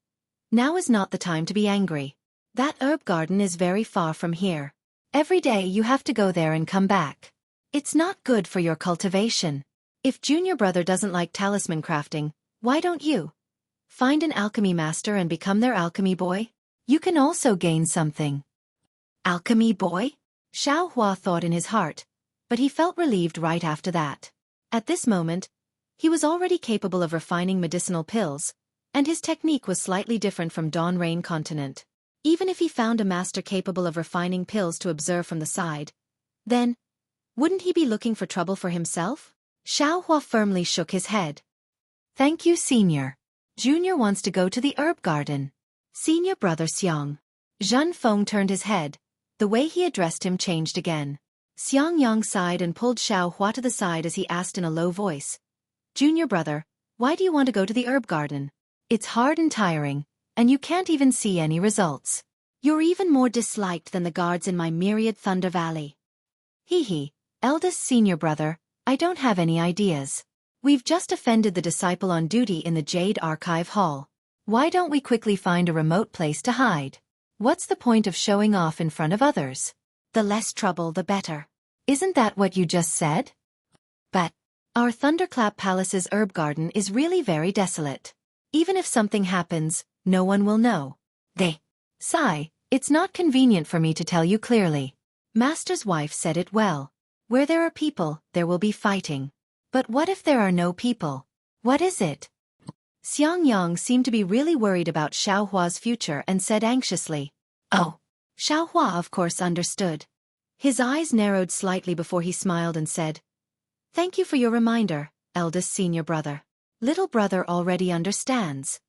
Now is not the time to be angry. That herb garden is very far from here. Every day you have to go there and come back. It's not good for your cultivation. If Junior brother doesn't like talisman crafting, why don't you find an alchemy master and become their alchemy boy? You can also gain something. Alchemy boy? Xiao Hua thought in his heart, but he felt relieved right after that. At this moment, he was already capable of refining medicinal pills, and his technique was slightly different from Dawn Rain Continent. Even if he found a master capable of refining pills to observe from the side, then, wouldn't he be looking for trouble for himself? Xiao Hua firmly shook his head. Thank you, Senior. Junior wants to go to the herb garden. Senior brother Xiang. Zhenfeng turned his head. The way he addressed him changed again. Xiang Yang sighed and pulled Xiao Hua to the side as he asked in a low voice, Junior brother, why do you want to go to the herb garden? It's hard and tiring, and you can't even see any results. You're even more disliked than the guards in my myriad Thunder Valley. Hee, eldest senior brother, I don't have any ideas. We've just offended the disciple on duty in the Jade Archive Hall. Why don't we quickly find a remote place to hide? What's the point of showing off in front of others? The less trouble the better. Isn't that what you just said? But our Thunderclap Palace's herb garden is really very desolate. Even if something happens, no one will know. Sigh, it's not convenient for me to tell you clearly. Master's wife said it well. Where there are people, there will be fighting. But what if there are no people? What is it? Xiangyang seemed to be really worried about Xiaohua's future and said anxiously. Oh. Xiaohua of course understood. His eyes narrowed slightly before he smiled and said, Thank you for your reminder, eldest senior brother. Little brother already understands.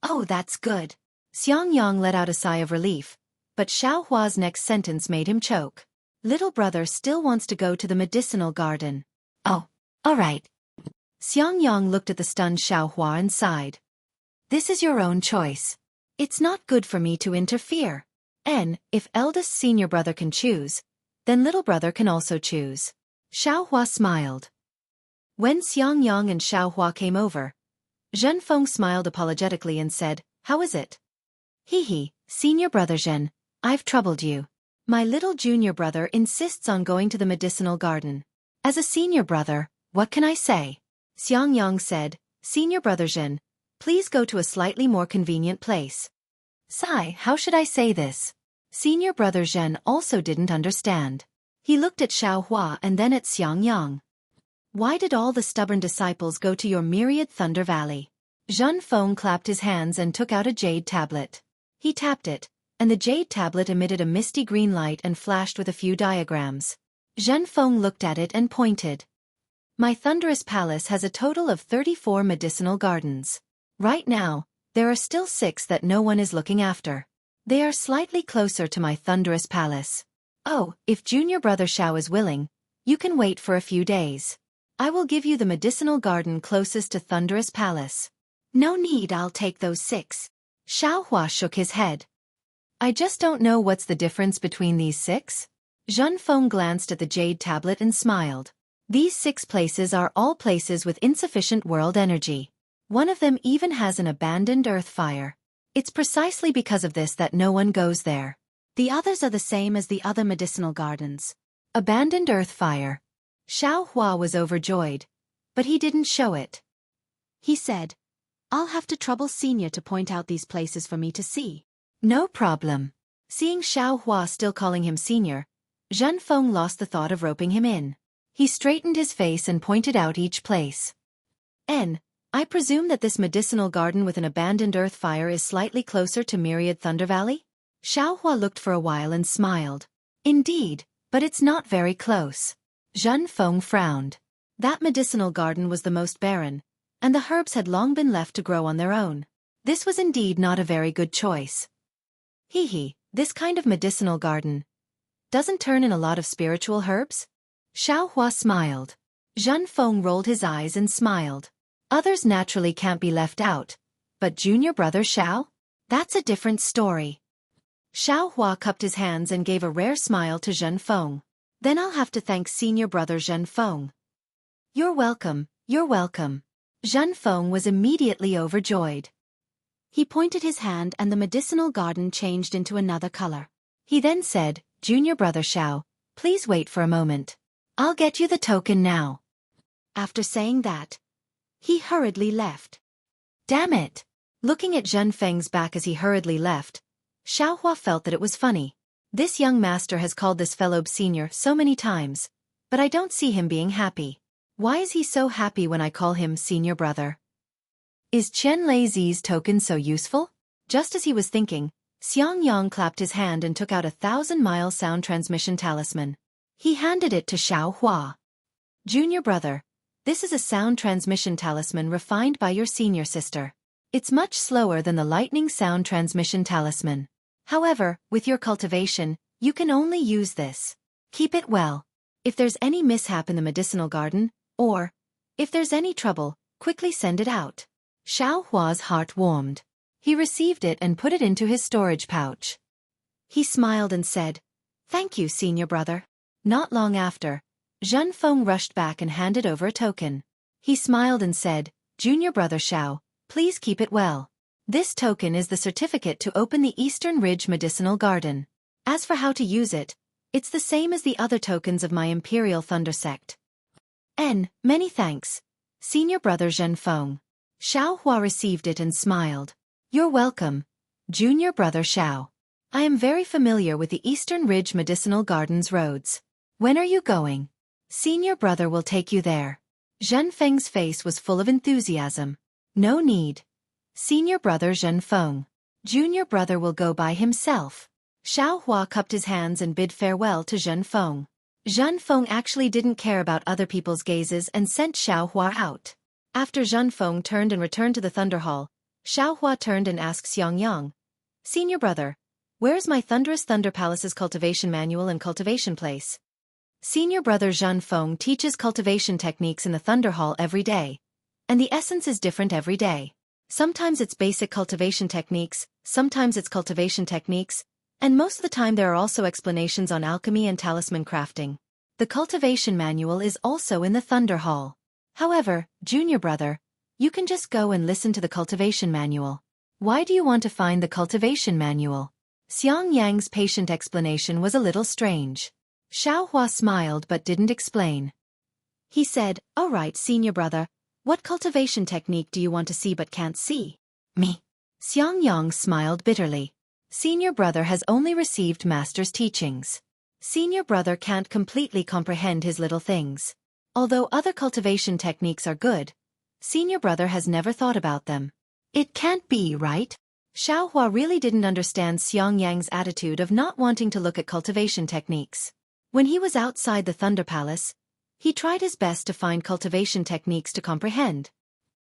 Oh, that's good. Xiangyang let out a sigh of relief, but Xiaohua's next sentence made him choke. Little brother still wants to go to the medicinal garden. Oh, all right. Xiangyang looked at the stunned Xiaohua and sighed. This is your own choice. It's not good for me to interfere. And, if eldest senior brother can choose, then little brother can also choose. Xiaohua smiled. When Xiangyang and Xiaohua came over, Zhenfeng smiled apologetically and said, How is it? Senior brother Zhen, I've troubled you. My little junior brother insists on going to the medicinal garden. As a senior brother, what can I say? Xiangyang said, Senior brother Zhen, please go to a slightly more convenient place. Sigh, how should I say this? Senior brother Zhen also didn't understand. He looked at Xiaohua and then at Xiangyang. Why did all the stubborn disciples go to your myriad Thunder Valley? Zhenfeng clapped his hands and took out a jade tablet. He tapped it, and the jade tablet emitted a misty green light and flashed with a few diagrams. Zhenfeng looked at it and pointed. My thunderous palace has a total of 34 medicinal gardens. Right now, there are still 6 that no one is looking after. They are slightly closer to my thunderous palace. Oh, if junior brother Xiao is willing, you can wait for a few days. I will give you the medicinal garden closest to thunderous palace. No need, I'll take those 6. Xiaohua shook his head. I just don't know what's the difference between these 6. Zhenfeng glanced at the jade tablet and smiled. These 6 places are all places with insufficient world energy. One of them even has an abandoned earth fire. It's precisely because of this that no one goes there. The others are the same as the other medicinal gardens. Abandoned earth fire. Xiaohua was overjoyed, but he didn't show it. He said, I'll have to trouble Senior to point out these places for me to see. No problem. Seeing Xiaohua still calling him Senior, Zhenfeng lost the thought of roping him in. He straightened his face and pointed out each place. I presume that this medicinal garden with an abandoned earth fire is slightly closer to Myriad Thunder Valley? Xiaohua looked for a while and smiled. Indeed, but it's not very close. Zhenfeng frowned. That medicinal garden was the most barren, and the herbs had long been left to grow on their own. This was indeed not a very good choice. This kind of medicinal garden doesn't turn in a lot of spiritual herbs? Xiaohua smiled. Zhenfeng rolled his eyes and smiled. Others naturally can't be left out, but junior brother Xiao? That's a different story. Xiaohua cupped his hands and gave a rare smile to Zhenfeng. Then I'll have to thank senior brother Zhenfeng. You're welcome, you're welcome. Zhenfeng was immediately overjoyed. He pointed his hand and the medicinal garden changed into another color. He then said, Junior brother Xiao, please wait for a moment. I'll get you the token now. After saying that, he hurriedly left. Damn it! Looking at Zhenfeng's back as he hurriedly left, Xiaohua felt that it was funny. This young master has called this fellow senior so many times, but I don't see him being happy. Why is he so happy when I call him senior brother? Is Chen Leizi's token so useful? Just as he was thinking, Xiangyang clapped his hand and took out a 1,000-mile sound transmission talisman. He handed it to Xiaohua. Junior brother, this is a sound transmission talisman refined by your senior sister. It's much slower than the lightning sound transmission talisman. However, with your cultivation, you can only use this. Keep it well. If there's any mishap in the medicinal garden, or if there's any trouble, quickly send it out. Xiaohua's heart warmed. He received it and put it into his storage pouch. He smiled and said, "Thank you, senior brother." Not long after, Zhenfeng rushed back and handed over a token. He smiled and said, "Junior brother Xiao, please keep it well. This token is the certificate to open the Eastern Ridge Medicinal Garden. As for how to use it, it's the same as the other tokens of my Imperial Thunder Sect." Many thanks, senior brother Zhenfeng. Xiao Hua received it and smiled. "You're welcome, junior brother Xiao. I am very familiar with the Eastern Ridge Medicinal Gardens roads. When are you going? Senior brother will take you there." Zhenfeng's face was full of enthusiasm. "No need. Senior brother Zhenfeng. Junior brother will go by himself." Xiao Hua cupped his hands and bid farewell to Zhenfeng. Zhenfeng actually didn't care about other people's gazes and sent Xiao Hua out. After Zhenfeng turned and returned to the Thunder Hall, Xiao Hua turned and asked Xiangyang, "Senior brother, where's my Thunderous Thunder Palace's cultivation manual and cultivation place?" Senior brother Zhenfeng teaches cultivation techniques in the Thunder Hall every day, and the essence is different every day. Sometimes it's basic cultivation techniques, sometimes it's cultivation techniques, and most of the time there are also explanations on alchemy and talisman crafting. The cultivation manual is also in the Thunder Hall. However, junior brother, you can just go and listen to the cultivation manual. Why do you want to find the cultivation manual? Xiangyang's patient explanation was a little strange. Xiao Hua smiled but didn't explain. He said, "All right, senior brother, what cultivation technique do you want to see but can't see?" "Me." Xiangyang smiled bitterly. Senior brother has only received master's teachings. Senior brother can't completely comprehend his little things. Although other cultivation techniques are good, senior brother has never thought about them. It can't be, right? Xiao Hua really didn't understand Xiangyang's attitude of not wanting to look at cultivation techniques. When he was outside the Thunder Palace, he tried his best to find cultivation techniques to comprehend.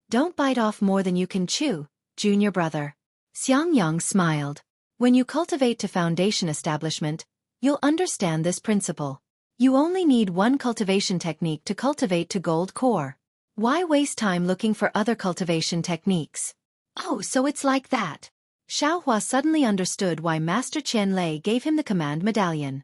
"Don't bite off more than you can chew, junior brother." Xiangyang smiled. "When you cultivate to foundation establishment, you'll understand this principle. You only need one cultivation technique to cultivate to gold core. Why waste time looking for other cultivation techniques?" "Oh, so it's like that." Xiao Hua suddenly understood why Master Qianlei gave him the command medallion.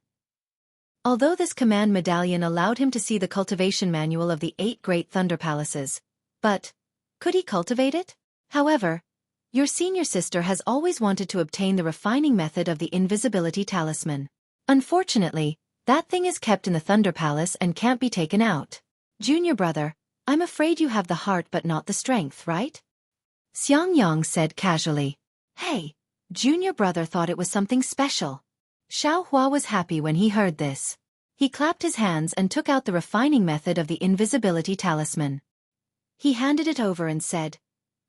Although this command medallion allowed him to see the cultivation manual of the 8 great thunder palaces, but could he cultivate it? However, your senior sister has always wanted to obtain the refining method of the invisibility talisman. Unfortunately, that thing is kept in the Thunder Palace and can't be taken out. Junior brother, I'm afraid you have the heart but not the strength, right? Xiangyang said casually. Hey, junior brother thought it was something special. Xiao Hua was happy when he heard this. He clapped his hands and took out the refining method of the invisibility talisman. He handed it over and said,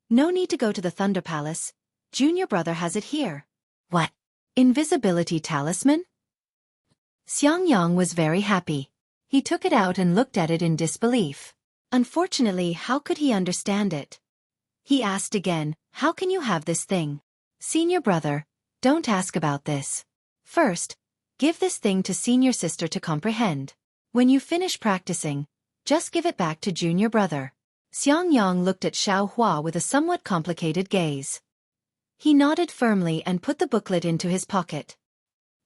"No need to go to the Thunder Palace. Junior brother has it here." "What? Invisibility talisman?" Xiangyang was very happy. He took it out and looked at it in disbelief. Unfortunately, how could he understand it? He asked again, "How can you have this thing?" "Senior brother, don't ask about this. First, give this thing to senior sister to comprehend. When you finish practicing, just give it back to junior brother." Xiangyang looked at Xiao Hua with a somewhat complicated gaze. He nodded firmly and put the booklet into his pocket.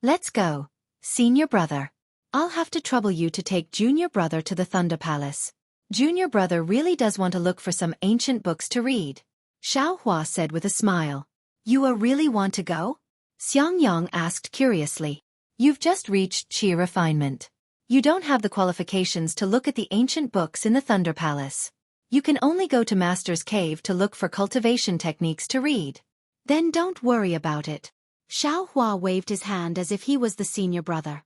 "Let's go, senior brother. I'll have to trouble you to take junior brother to the Thunder Palace. Junior brother really does want to look for some ancient books to read." Xiao Hua said with a smile. "You really want to go?" Xiangyang asked curiously. "You've just reached Qi refinement. You don't have the qualifications to look at the ancient books in the Thunder Palace. You can only go to Master's Cave to look for cultivation techniques to read. Then don't worry about it." Xiao Hua waved his hand as if he was the senior brother.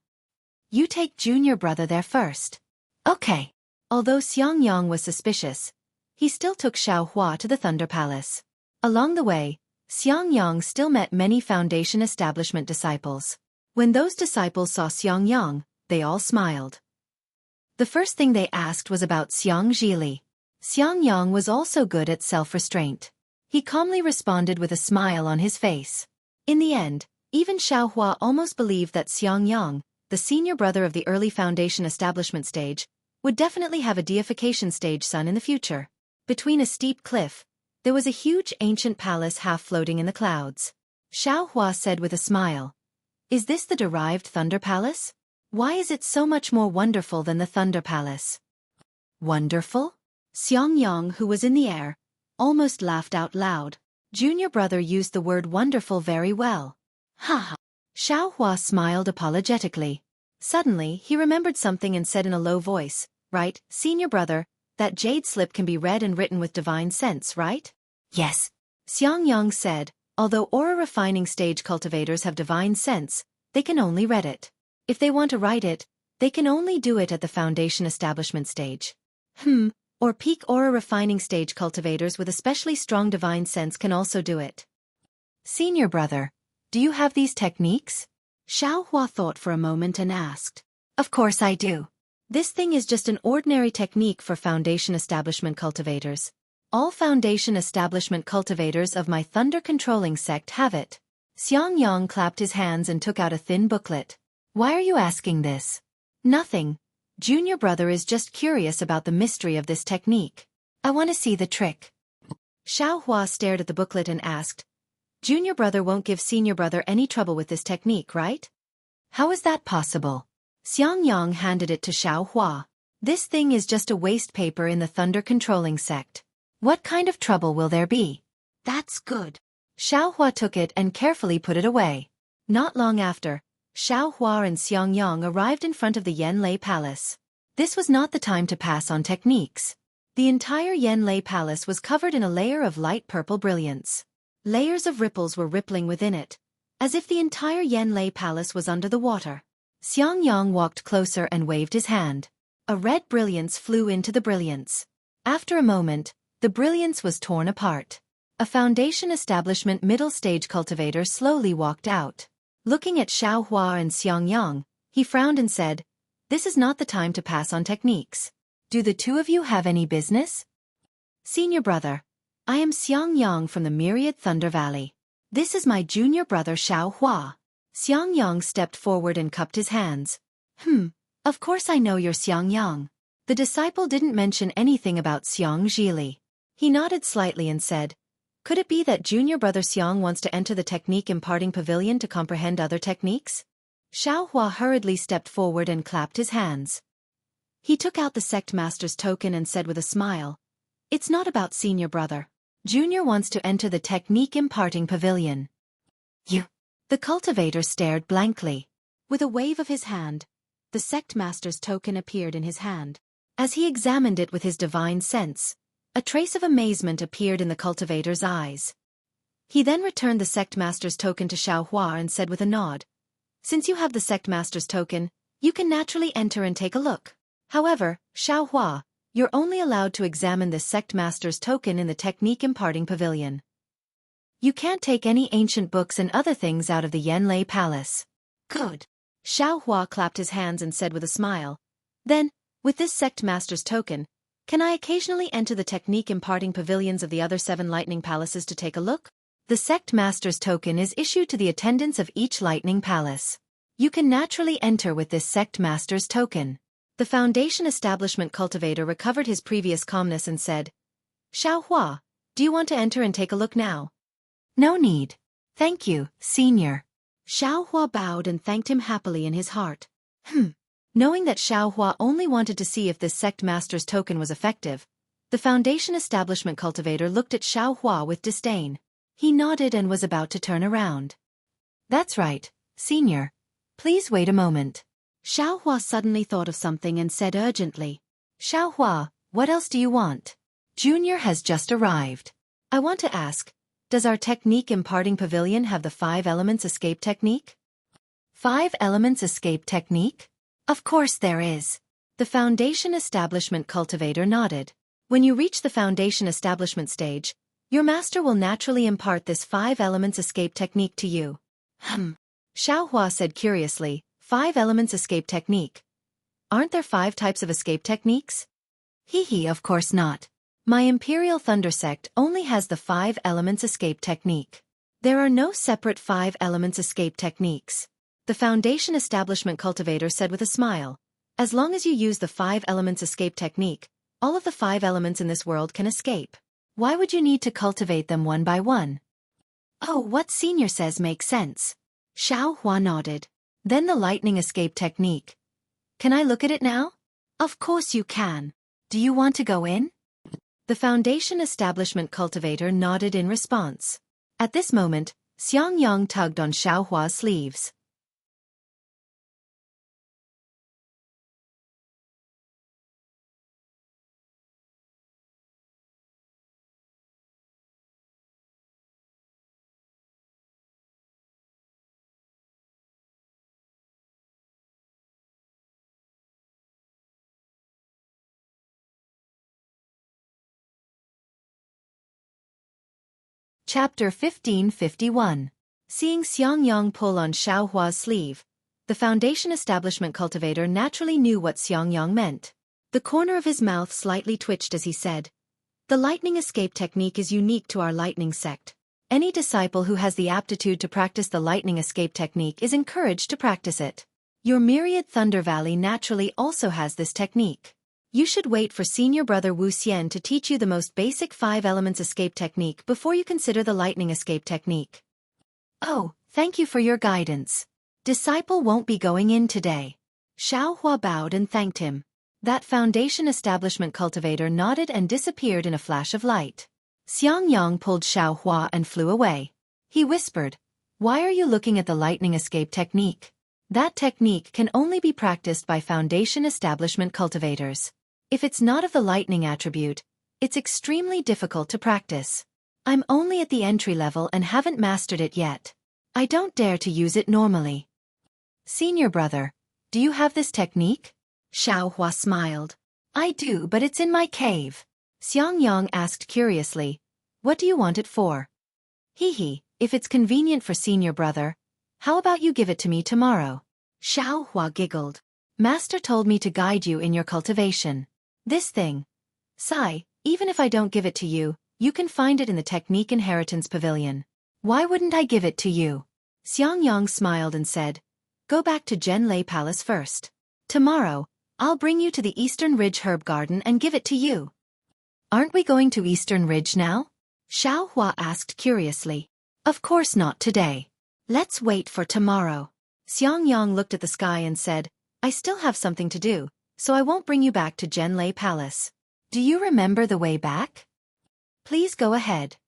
"You take junior brother there first." "Okay." Although Xiangyang was suspicious, he still took Xiao Hua to the Thunder Palace. Along the way, Xiangyang still met many Foundation Establishment disciples. When those disciples saw Xiangyang, they all smiled. The first thing they asked was about Xiang Zhili. Xiangyang was also good at self-restraint. He calmly responded with a smile on his face. In the end, even Xiao Hua almost believed that Xiangyang, the senior brother of the early Foundation Establishment stage, would definitely have a deification stage son in the future. Between a steep cliff, there was a huge ancient palace half floating in the clouds. Xiao Hua said with a smile, Is this the derived Thunder Palace? Why is it so much more wonderful than the Thunder Palace? Wonderful? Xiangyang, who was in the air, almost laughed out loud. Junior brother used the word wonderful very well. Ha ha. Xiaohua smiled apologetically. Suddenly, he remembered something and said in a low voice, "Right, senior brother, that jade slip can be read and written with divine sense, right?" "Yes," Xiangyang said, "although aura refining stage cultivators have divine sense, they can only read it. If they want to write it, they can only do it at the foundation establishment stage. Or peak aura refining stage cultivators with especially strong divine sense can also do it." "Senior brother, do you have these techniques?" Xiaohua thought for a moment and asked. "Of course I do. This thing is just an ordinary technique for foundation establishment cultivators. All foundation establishment cultivators of my thunder controlling sect have it." Xiangyang clapped his hands and took out a thin booklet. "Why are you asking this?" "Nothing. Junior brother is just curious about the mystery of this technique. I want to see the trick." Xiaohua stared at the booklet and asked, "Junior brother won't give senior brother any trouble with this technique, right?" "How is that possible?" Xiangyang handed it to Xiaohua. "This thing is just a waste paper in the thunder controlling sect. What kind of trouble will there be?" "That's good." Xiaohua took it and carefully put it away. Not long after, Xiaohua and Xiangyang arrived in front of the Yanlei Palace. This was not the time to pass on techniques. The entire Yanlei Palace was covered in a layer of light purple brilliance. Layers of ripples were rippling within it, as if the entire Yanlei Palace was under the water. Xiangyang walked closer and waved his hand. A red brilliance flew into the brilliance. After a moment, the brilliance was torn apart. A foundation establishment middle stage cultivator slowly walked out. Looking at Xiaohua and Xiangyang, he frowned and said, "This is not the time to pass on techniques. Do the two of you have any business?" "Senior brother, I am Xiangyang from the Myriad Thunder Valley. This is my junior brother Xiaohua." Xiangyang stepped forward and cupped his hands. Of course I know you're Xiangyang." The disciple didn't mention anything about Xiang Zhili. He nodded slightly and said, "Could it be that junior brother Xiang wants to enter the technique imparting pavilion to comprehend other techniques?" Xiaohua hurriedly stepped forward and clapped his hands. He took out the sect master's token and said with a smile, "It's not about senior brother. Junior wants to enter the technique imparting pavilion." "You?" The cultivator stared blankly. With a wave of his hand, the sect master's token appeared in his hand. As he examined it with his divine sense, a trace of amazement appeared in the cultivator's eyes. He then returned the sect master's token to Xiaohua and said with a nod, "Since you have the sect master's token, you can naturally enter and take a look. However, Xiaohua, you're only allowed to examine this sect master's token in the technique imparting pavilion. You can't take any ancient books and other things out of the Yanlei Palace." "Good." Xiaohua clapped his hands and said with a smile, "Then, with this sect master's token, can I occasionally enter the technique imparting pavilions of the other 7 lightning palaces to take a look?" The sect master's token is issued to the attendants of each lightning palace. You can naturally enter with this sect master's token. The foundation establishment cultivator recovered his previous calmness and said, "Xiaohua, do you want to enter and take a look now?" "No need. Thank you, senior." Xiaohua bowed and thanked him happily in his heart. Knowing that Xiaohua only wanted to see if this sect master's token was effective, the foundation establishment cultivator looked at Xiaohua with disdain. He nodded and was about to turn around. "That's right, senior. Please wait a moment." Xiaohua suddenly thought of something and said urgently, "Xiaohua, what else do you want? Junior has just arrived. I want to ask, does our technique imparting pavilion have the 5 elements escape technique?" 5 elements escape technique? Of course there is. The foundation establishment cultivator nodded. When you reach the foundation establishment stage, your master will naturally impart this 5 elements escape technique to you. Xiaohua said curiously, 5 elements escape technique. Aren't there 5 types of escape techniques? Of course not. My Imperial Thunder Sect only has the 5 elements escape technique. There are no separate 5 elements escape techniques. The foundation establishment cultivator said with a smile, "As long as you use the 5 elements escape technique, all of the 5 elements in this world can escape. Why would you need to cultivate them one by one?" "Oh, what senior says makes sense." Xiao Hua nodded. Then the lightning escape technique. Can I look at it now? Of course you can. Do you want to go in? The Foundation Establishment cultivator nodded in response. At this moment, Xiang Yang tugged on Xiao Hua's sleeves. Chapter 1551. Seeing Xiang Yang pull on Xiao Hua's sleeve, the Foundation Establishment cultivator naturally knew what Xiang Yang meant. The corner of his mouth slightly twitched as he said, "The lightning escape technique is unique to our lightning sect. Any disciple who has the aptitude to practice the lightning escape technique is encouraged to practice it. Your myriad Thunder Valley naturally also has this technique. You should wait for senior brother Wu Xian to teach you the most basic 5 elements escape technique before you consider the lightning escape technique." "Oh, thank you for your guidance. Disciple won't be going in today." Xiao Hua bowed and thanked him. That Foundation Establishment cultivator nodded and disappeared in a flash of light. Xiang Yang pulled Xiao Hua and flew away. He whispered, "Why are you looking at the lightning escape technique? That technique can only be practiced by Foundation Establishment cultivators. If it's not of the lightning attribute, it's extremely difficult to practice. I'm only at the entry level and haven't mastered it yet. I don't dare to use it normally." "Senior brother, do you have this technique?" Xiao Hua smiled. "I do, but it's in my cave." Xiang Yang asked curiously, "What do you want it for?" "Hee, if it's convenient for senior brother, how about you give it to me tomorrow?" Xiao Hua giggled. "Master told me to guide you in your cultivation. This thing. Sai, even if I don't give it to you, you can find it in the Technique Inheritance Pavilion. Why wouldn't I give it to you?" Xiang Yang smiled and said, "Go back to Zhenlei Palace first. Tomorrow, I'll bring you to the Eastern Ridge Herb Garden and give it to you." "Aren't we going to Eastern Ridge now?" Xiao Hua asked curiously. "Of course not today. Let's wait for tomorrow." Xiang Yang looked at the sky and said, "I still have something to do, so I won't bring you back to Zhenlei Palace. Do you remember the way back?" "Please go ahead.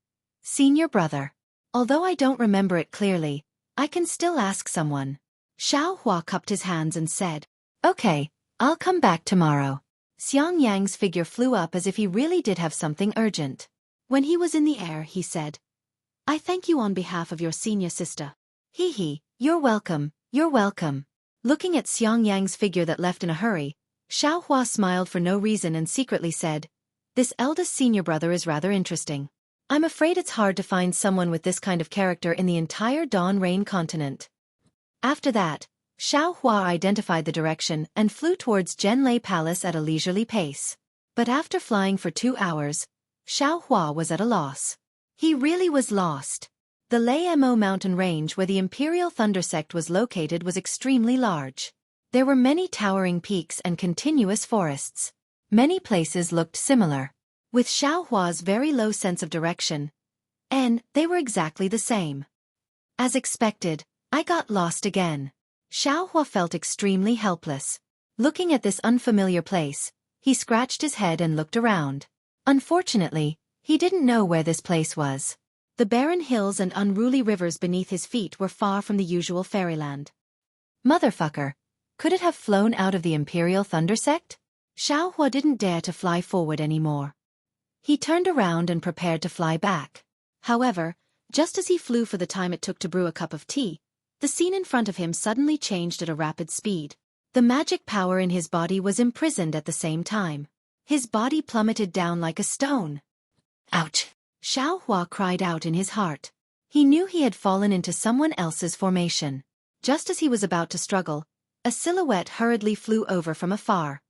Senior brother. Although I don't remember it clearly, I can still ask someone." Xiao Hua cupped his hands and said, "Okay, I'll come back tomorrow." Xiang Yang's figure flew up as if he really did have something urgent. When he was in the air, he said, "I thank you on behalf of your senior sister." "Hee, you're welcome, you're welcome." Looking at Xiang Yang's figure that left in a hurry, Xiao Hua smiled for no reason and secretly said, "This eldest senior brother is rather interesting. I'm afraid it's hard to find someone with this kind of character in the entire Dawn Rain continent." After that, Xiao Hua identified the direction and flew towards Zhenlei Palace at a leisurely pace. But after flying for 2 hours, Xiao Hua was at a loss. He really was lost. The Lei Mo mountain range where the Imperial Thunder Sect was located was extremely large. There were many towering peaks and continuous forests. Many places looked similar. With Xiao Hua's very low sense of direction, and they were exactly the same. As expected, I got lost again. Xiao Hua felt extremely helpless. Looking at this unfamiliar place, he scratched his head and looked around. Unfortunately, he didn't know where this place was. The barren hills and unruly rivers beneath his feet were far from the usual fairyland. Motherfucker! Could it have flown out of the Imperial Thunder Sect? Xiao Hua didn't dare to fly forward anymore. He turned around and prepared to fly back. However, just as he flew for the time it took to brew a cup of tea, the scene in front of him suddenly changed at a rapid speed. The magic power in his body was imprisoned at the same time. His body plummeted down like a stone. Ouch! Xiao Hua cried out in his heart. He knew he had fallen into someone else's formation. Just as he was about to struggle, a silhouette hurriedly flew over from afar.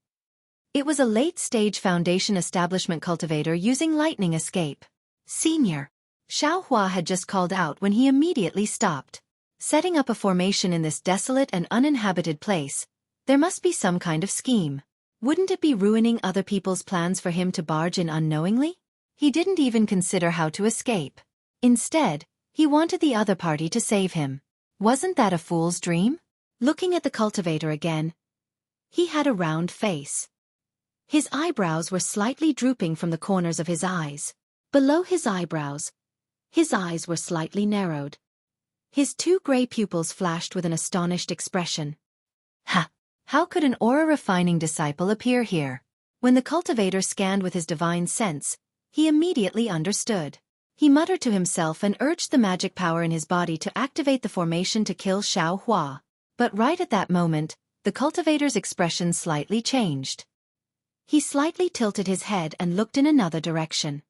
It was a late-stage Foundation Establishment cultivator using lightning escape. "Senior!" Xiao Hua had just called out when he immediately stopped. Setting up a formation in this desolate and uninhabited place, there must be some kind of scheme. Wouldn't it be ruining other people's plans for him to barge in unknowingly? He didn't even consider how to escape. Instead, he wanted the other party to save him. Wasn't that a fool's dream? Looking at the cultivator again, he had a round face. His eyebrows were slightly drooping from the corners of his eyes. Below his eyebrows, his eyes were slightly narrowed. His two gray pupils flashed with an astonished expression. Ha! How could an aura-refining disciple appear here? When the cultivator scanned with his divine sense, he immediately understood. He muttered to himself and urged the magic power in his body to activate the formation to kill Xueqi. But right at that moment, the cultivator's expression slightly changed. He slightly tilted his head and looked in another direction.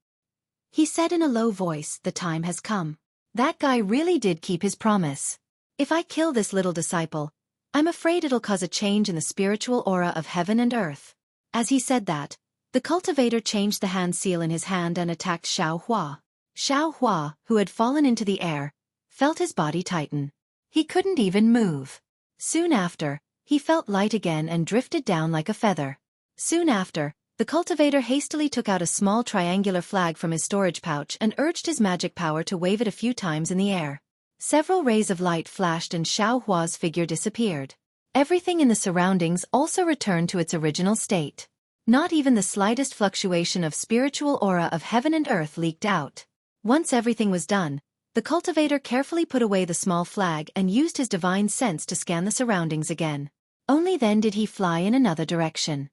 He said in a low voice, "The time has come." That guy really did keep his promise. If I kill this little disciple, I'm afraid it'll cause a change in the spiritual aura of heaven and earth. As he said that, the cultivator changed the hand seal in his hand and attacked Xueqi. Xueqi, who had fallen into the air, felt his body tighten. He couldn't even move. Soon after, he felt light again and drifted down like a feather. Soon after, the cultivator hastily took out a small triangular flag from his storage pouch and urged his magic power to wave it a few times in the air. Several rays of light flashed and Xueqi's figure disappeared. Everything in the surroundings also returned to its original state. Not even the slightest fluctuation of spiritual aura of heaven and earth leaked out. Once everything was done, the cultivator carefully put away the small flag and used his divine sense to scan the surroundings again. Only then did he fly in another direction.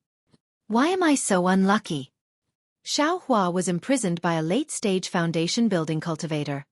Why am I so unlucky? Xueqi was imprisoned by a late-stage foundation building cultivator.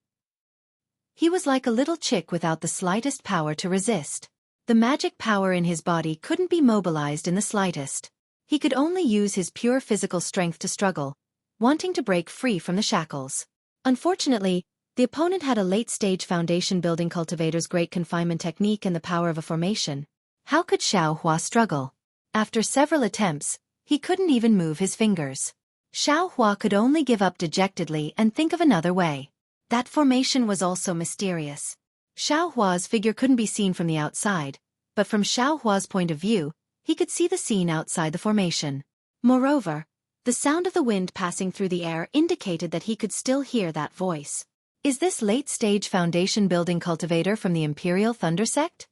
He was like a little chick without the slightest power to resist. The magic power in his body couldn't be mobilized in the slightest. He could only use his pure physical strength to struggle, wanting to break free from the shackles. Unfortunately, the opponent had a late-stage foundation building cultivator's great confinement technique and the power of a formation. How could Xueqi struggle? After several attempts, he couldn't even move his fingers. Xueqi could only give up dejectedly and think of another way. That formation was also mysterious. Xueqi's figure couldn't be seen from the outside, but from Xueqi's point of view, he could see the scene outside the formation. Moreover, the sound of the wind passing through the air indicated that he could still hear that voice. Is this late-stage foundation building cultivator from the Imperial Thunder Sect?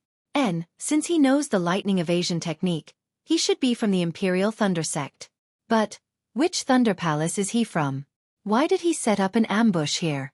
Since he knows the lightning evasion technique, he should be from the Imperial Thunder Sect. But, which Thunder Palace is he from? Why did he set up an ambush here?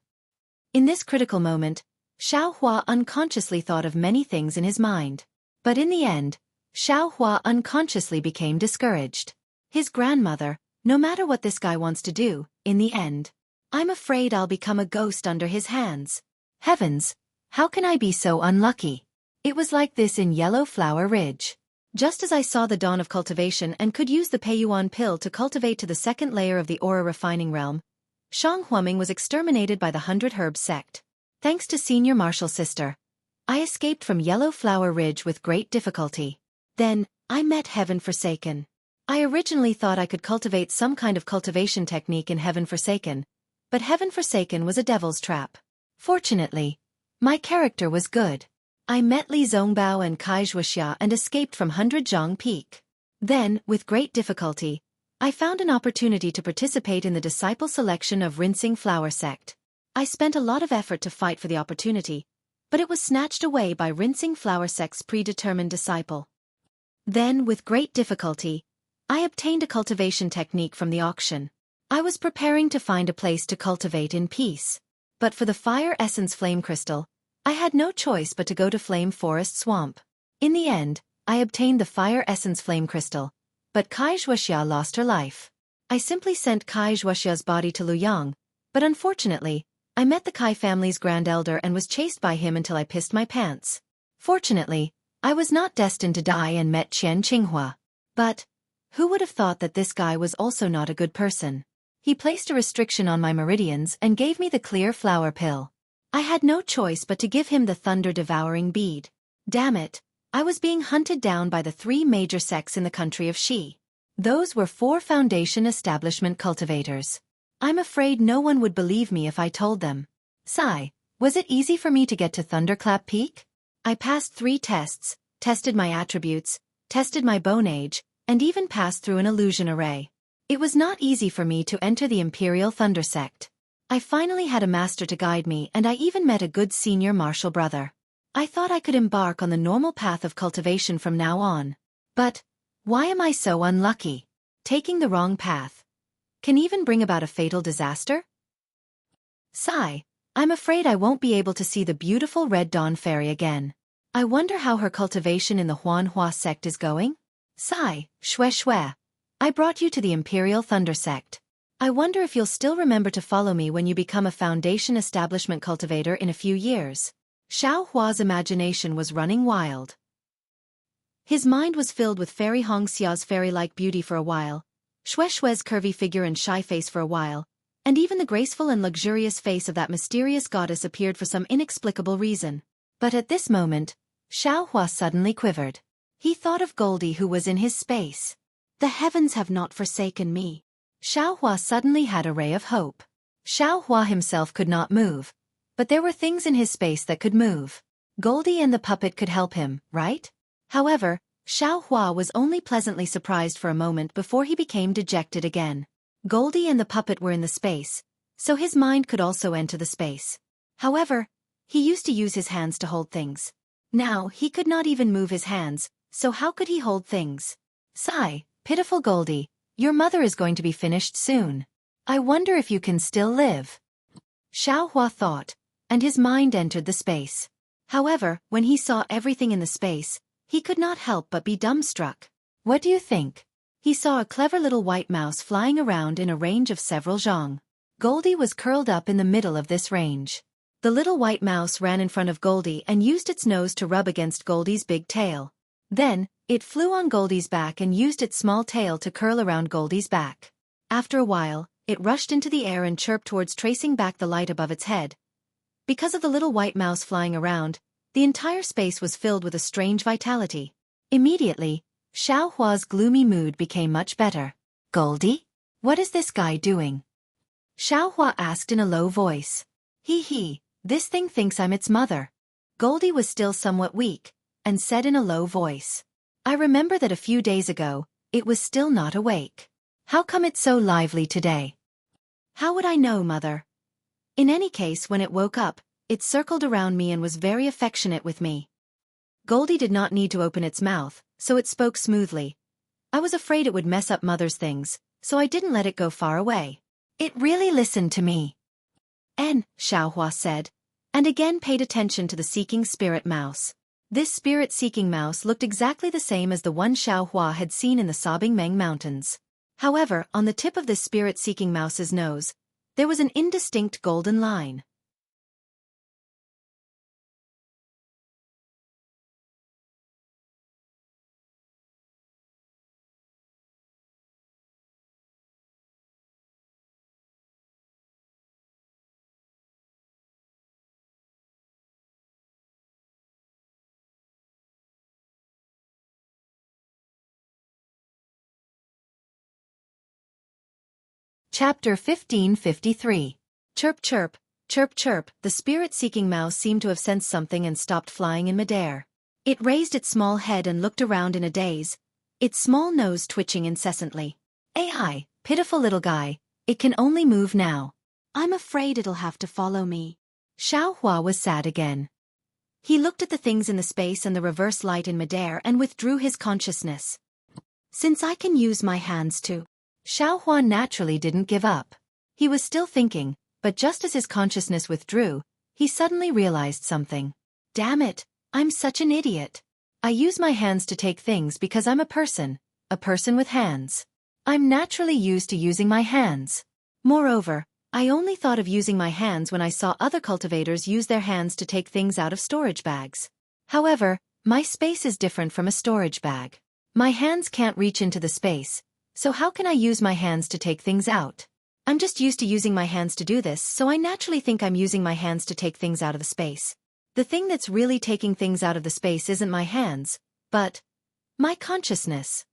In this critical moment, Xueqi unconsciously thought of many things in his mind. But in the end, Xueqi unconsciously became discouraged. His grandmother, no matter what this guy wants to do, in the end, I'm afraid I'll become a ghost under his hands. Heavens, how can I be so unlucky? It was like this in Yellow Flower Ridge. Just as I saw the dawn of cultivation and could use the Peiyuan pill to cultivate to the second layer of the aura refining realm, Shanghuaming was exterminated by the 100 Herbs sect. Thanks to Senior Martial Sister, I escaped from Yellow Flower Ridge with great difficulty. Then, I met Heaven Forsaken. I originally thought I could cultivate some kind of cultivation technique in Heaven Forsaken, but Heaven Forsaken was a devil's trap. Fortunately, my character was good. I met Li Zongbao and Kai Xueqi and escaped from 100 Zhang Peak. Then, with great difficulty, I found an opportunity to participate in the disciple selection of Rinsing Flower Sect. I spent a lot of effort to fight for the opportunity, but it was snatched away by Rinsing Flower Sect's predetermined disciple. Then, with great difficulty, I obtained a cultivation technique from the auction. I was preparing to find a place to cultivate in peace. But for the Fire Essence Flame Crystal, I had no choice but to go to Flame Forest Swamp. In the end, I obtained the Fire Essence Flame Crystal, but Kai Xueqi lost her life. I simply sent Kai Xueqi's body to Luyang, but unfortunately, I met the Kai family's grand elder and was chased by him until I pissed my pants. Fortunately, I was not destined to die and met Qian Qinghua. But, who would have thought that this guy was also not a good person? He placed a restriction on my meridians and gave me the clear flower pill. I had no choice but to give him the thunder-devouring bead. Damn it, I was being hunted down by the 3 major sects in the country of Xi. Those were 4 foundation establishment cultivators. I'm afraid no one would believe me if I told them. Sigh, was it easy for me to get to Thunderclap Peak? I passed 3 tests, tested my attributes, tested my bone age, and even passed through an illusion array. It was not easy for me to enter the Imperial Thunder Sect. I finally had a master to guide me and I even met a good senior martial brother. I thought I could embark on the normal path of cultivation from now on. But why am I so unlucky? Taking the wrong path can even bring about a fatal disaster? Sigh. I'm afraid I won't be able to see the beautiful Red Dawn Fairy again. I wonder how her cultivation in the Huanhua sect is going? Sigh. Xueqi. I brought you to the Imperial Thunder sect. I wonder if you'll still remember to follow me when you become a Foundation Establishment cultivator in a few years. Xiao Hua's imagination was running wild. His mind was filled with Fairy Hongxia's fairy-like beauty for a while, Xueqi's curvy figure and shy face for a while, and even the graceful and luxurious face of that mysterious goddess appeared for some inexplicable reason. But at this moment, Xiao Hua suddenly quivered. He thought of Goldie who was in his space. The heavens have not forsaken me. Xiao Hua suddenly had a ray of hope. Xiao Hua himself could not move, but there were things in his space that could move. Goldie and the puppet could help him, right? However, Xiao Hua was only pleasantly surprised for a moment before he became dejected again. Goldie and the puppet were in the space, so his mind could also enter the space. However, he used to use his hands to hold things. Now he could not even move his hands, so how could he hold things? Sigh, pitiful Goldie, your mother is going to be finished soon. I wonder if you can still live. Xiao Hua thought, and his mind entered the space. However, when he saw everything in the space, he could not help but be dumbstruck. What do you think? He saw a clever little white mouse flying around in a range of several zhang. Goldie was curled up in the middle of this range. The little white mouse ran in front of Goldie and used its nose to rub against Goldie's big tail. Then, it flew on Goldie's back and used its small tail to curl around Goldie's back. After a while, it rushed into the air and chirped towards tracing back the light above its head. Because of the little white mouse flying around, the entire space was filled with a strange vitality. Immediately, Xiao Hua's gloomy mood became much better. Goldie? What is this guy doing? Xiao Hua asked in a low voice. Hee, this thing thinks I'm its mother. Goldie was still somewhat weak, and said in a low voice. I remember that a few days ago, it was still not awake. How come it's so lively today? How would I know, mother? In any case, when it woke up, it circled around me and was very affectionate with me. Goldie did not need to open its mouth, so it spoke smoothly. I was afraid it would mess up mother's things, so I didn't let it go far away. It really listened to me. Xiao Hua said, and again paid attention to the seeking spirit mouse. This spirit-seeking mouse looked exactly the same as the one Xiao Hua had seen in the Sobbing Meng Mountains. However, on the tip of this spirit-seeking mouse's nose, there was an indistinct golden line. Chapter 1553. Chirp chirp, chirp chirp, the spirit-seeking mouse seemed to have sensed something and stopped flying in midair. It raised its small head and looked around in a daze, its small nose twitching incessantly. Ai, pitiful little guy, it can only move now. I'm afraid it'll have to follow me. Xiao Hua was sad again. He looked at the things in the space and the reverse light in midair and withdrew his consciousness. Since I can use my hands to... Xiao Hua naturally didn't give up. He was still thinking, but just as his consciousness withdrew, he suddenly realized something. Damn it, I'm such an idiot. I use my hands to take things because I'm a person with hands. I'm naturally used to using my hands. Moreover, I only thought of using my hands when I saw other cultivators use their hands to take things out of storage bags. However, my space is different from a storage bag. My hands can't reach into the space, so how can I use my hands to take things out? I'm just used to using my hands to do this, so I naturally think I'm using my hands to take things out of the space. The thing that's really taking things out of the space isn't my hands, but my consciousness.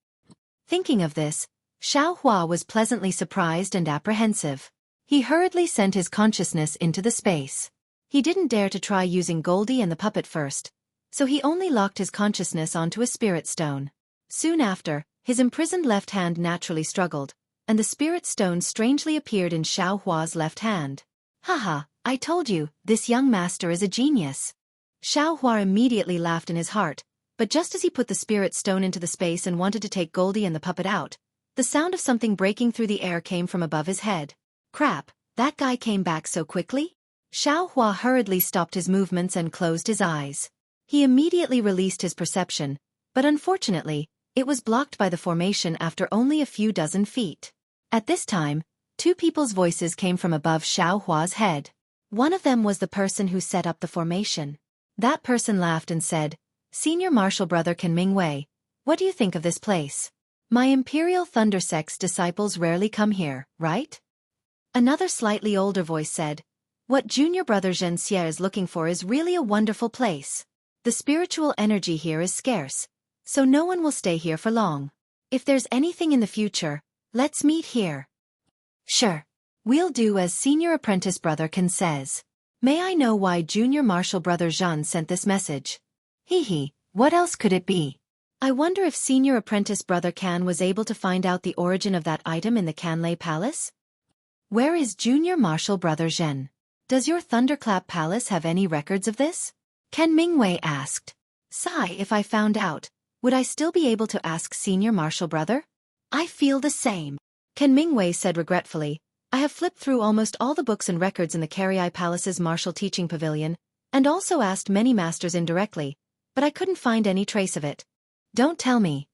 Thinking of this, Xiao Hua was pleasantly surprised and apprehensive. He hurriedly sent his consciousness into the space. He didn't dare to try using Goldie and the puppet first, so he only locked his consciousness onto a spirit stone. Soon after, his imprisoned left hand naturally struggled, and the spirit stone strangely appeared in Xiao Hua's left hand. Haha, I told you, this young master is a genius. Xueqi immediately laughed in his heart, but just as he put the spirit stone into the space and wanted to take Goldie and the puppet out, the sound of something breaking through the air came from above his head. Crap, that guy came back so quickly? Xueqi hurriedly stopped his movements and closed his eyes. He immediately released his perception, but unfortunately, it was blocked by the formation after only a few dozen feet. At this time, two people's voices came from above Xueqi's head. One of them was the person who set up the formation. That person laughed and said, "Senior Martial Brother Can Mingwei, what do you think of this place? My Imperial Thunder Sect's disciples rarely come here, right?" Another slightly older voice said, "What Junior Brother Zhen Xie is looking for is really a wonderful place. The spiritual energy here is scarce, so no one will stay here for long. If there's anything in the future, let's meet here." "Sure. We'll do as Senior Apprentice Brother Can says. May I know why Junior Martial Brother Zhen sent this message?" "Hee, what else could it be? I wonder if Senior Apprentice Brother Can was able to find out the origin of that item in the Canlay Palace?" "Where is Junior Martial Brother Zhen? Does your Thunderclap Palace have any records of this?" Can Mingwei asked. "Sigh, if I found out, would I still be able to ask Senior Martial Brother?" "I feel the same," Can Mingwei said regretfully. "I have flipped through almost all the books and records in the Carriai Palace's martial teaching pavilion, and also asked many masters indirectly, but I couldn't find any trace of it." "Don't tell me.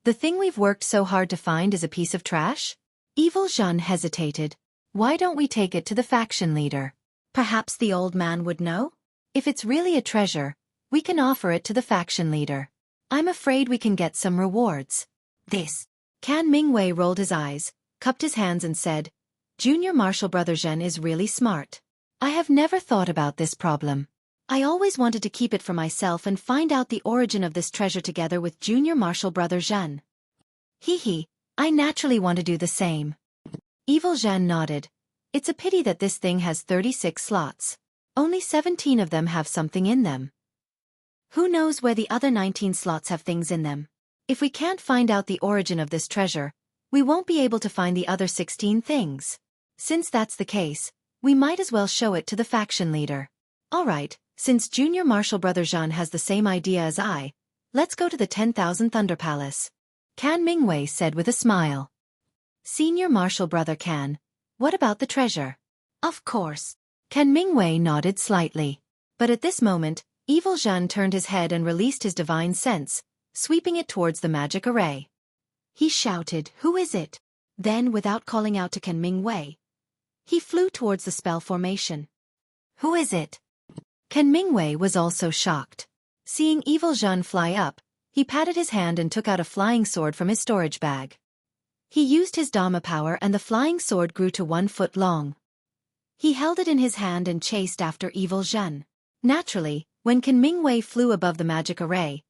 The thing we've worked so hard to find is a piece of trash?" Evil Zhen hesitated. "Why don't we take it to the faction leader? Perhaps the old man would know? If it's really a treasure, we can offer it to the faction leader. I'm afraid we can get some rewards." "This." Can Mingwei rolled his eyes, cupped his hands and said, "Junior Martial Brother Zhen is really smart. I have never thought about this problem. I always wanted to keep it for myself and find out the origin of this treasure together with Junior Martial Brother Zhen. Hee, I naturally want to do the same." Evil Zhen nodded. "It's a pity that this thing has 36 slots. Only 17 of them have something in them. Who knows where the other 19 slots have things in them? If we can't find out the origin of this treasure, we won't be able to find the other 16 things. Since that's the case, we might as well show it to the faction leader. Alright, since Junior Martial Brother Zhen has the same idea as I, let's go to the 10,000 Thunder Palace." Can Mingwei said with a smile. "Senior Martial Brother Can, what about the treasure?" "Of course." Can Mingwei nodded slightly. But at this moment, Evil Zhen turned his head and released his divine sense, sweeping it towards the magic array. He shouted, "Who is it?" Then, without calling out to Can Mingwei, he flew towards the spell formation. "Who is it?" Can Mingwei was also shocked. Seeing Evil Zhen fly up, he patted his hand and took out a flying sword from his storage bag. He used his Dharma power and the flying sword grew to 1 foot long. He held it in his hand and chased after Evil Zhen. Naturally, when Can Mingwei flew above the magic array,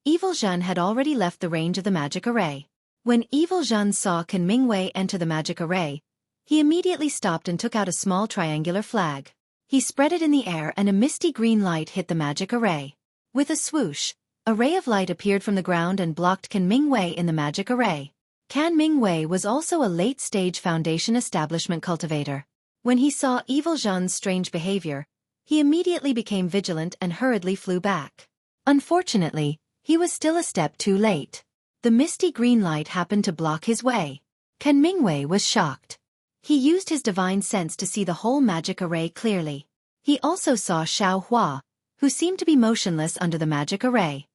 Evil Zhen had already left the range of the magic array. When Evil Zhen saw Can Mingwei enter the magic array, he immediately stopped and took out a small triangular flag. He spread it in the air and a misty green light hit the magic array. With a swoosh, a ray of light appeared from the ground and blocked Can Mingwei in the magic array. Can Mingwei was also a late-stage Foundation Establishment cultivator. When he saw Evil Zhen's strange behavior, he immediately became vigilant and hurriedly flew back. Unfortunately, he was still a step too late. The misty green light happened to block his way. Can Mingwei was shocked. He used his divine sense to see the whole magic array clearly. He also saw Xueqi, who seemed to be motionless under the magic array.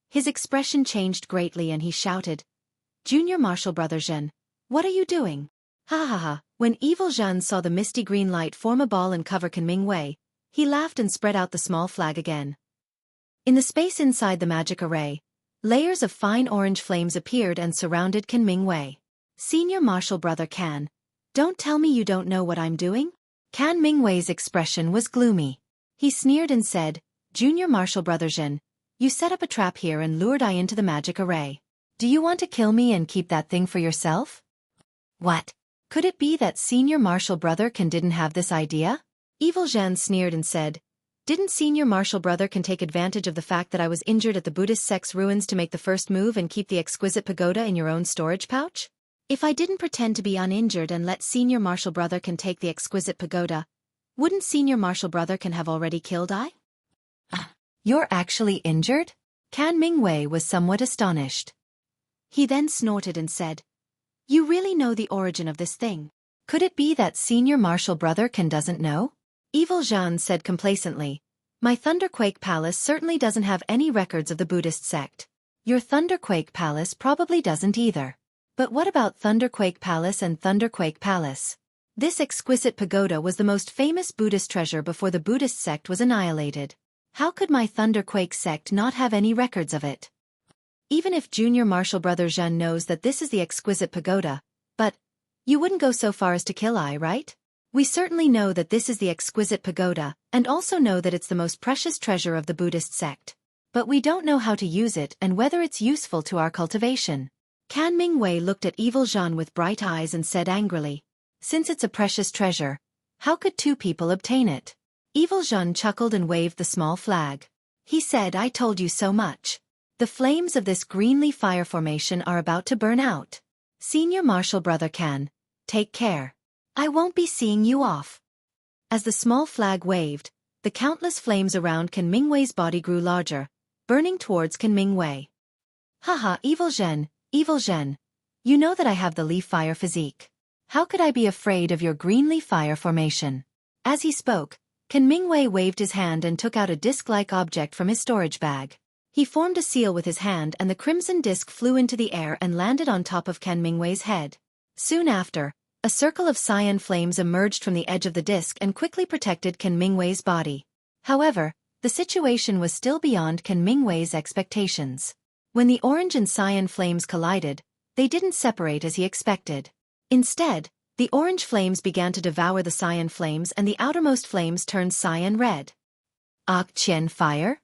His expression changed greatly and he shouted, "Junior Martial Brother Zhen, what are you doing?" Ha ha ha. When Evil Zhen saw the misty green light form a ball and cover Can Mingwei, he laughed and spread out the small flag again. In the space inside the magic array, layers of fine orange flames appeared and surrounded Can Mingwei. "Senior Martial Brother Can, don't tell me you don't know what I'm doing?" Can Mingwei's expression was gloomy. He sneered and said, "Junior Martial Brother Zhen, you set up a trap here and lured I into the magic array. Do you want to kill me and keep that thing for yourself?" "What? Could it be that Senior Martial Brother Can didn't have this idea?" Evil Zhen sneered and said, "Didn't Senior Martial Brother Can take advantage of the fact that I was injured at the Buddhist sect's ruins to make the first move and keep the exquisite pagoda in your own storage pouch? If I didn't pretend to be uninjured and let Senior Martial Brother Can take the exquisite pagoda, wouldn't Senior Martial Brother Can have already killed I?" You're actually injured? Kan Mingwei was somewhat astonished. He then snorted and said, You really know the origin of this thing? Could it be that senior martial brother Kan doesn't know? Evil Zhan said complacently, My Thunderquake Palace certainly doesn't have any records of the Buddhist sect. Your Thunderquake Palace probably doesn't either. But what about Thunderquake Palace and Thunderquake Palace? This exquisite pagoda was the most famous Buddhist treasure before the Buddhist sect was annihilated. How could my Thunderquake sect not have any records of it? Even if junior martial brother Zhen knows that this is the exquisite pagoda, but you wouldn't go so far as to kill I, right? We certainly know that this is the exquisite pagoda, and also know that it's the most precious treasure of the Buddhist sect. But we don't know how to use it and whether it's useful to our cultivation. Kan Mingwei looked at Evil Zhan with bright eyes and said angrily, Since it's a precious treasure, how could two people obtain it? Evil Zhan chuckled and waved the small flag. He said, I told you so much. The flames of this greenleaf fire formation are about to burn out. Senior martial brother Kan, take care. I won't be seeing you off. As the small flag waved, the countless flames around Kan Mingwei's body grew larger, burning towards Kan Mingwei. Haha, Evil Zhen, you know that I have the leaf fire physique. How could I be afraid of your greenleaf fire formation? As he spoke, Kan Mingwei waved his hand and took out a disc-like object from his storage bag. He formed a seal with his hand and the crimson disc flew into the air and landed on top of Kan Mingwei's head. Soon after, a circle of cyan flames emerged from the edge of the disc and quickly protected Kan Mingwei's body. However, the situation was still beyond Kan Mingwei's expectations. When the orange and cyan flames collided, they didn't separate as he expected. Instead, the orange flames began to devour the cyan flames and the outermost flames turned cyan red. Qian fire?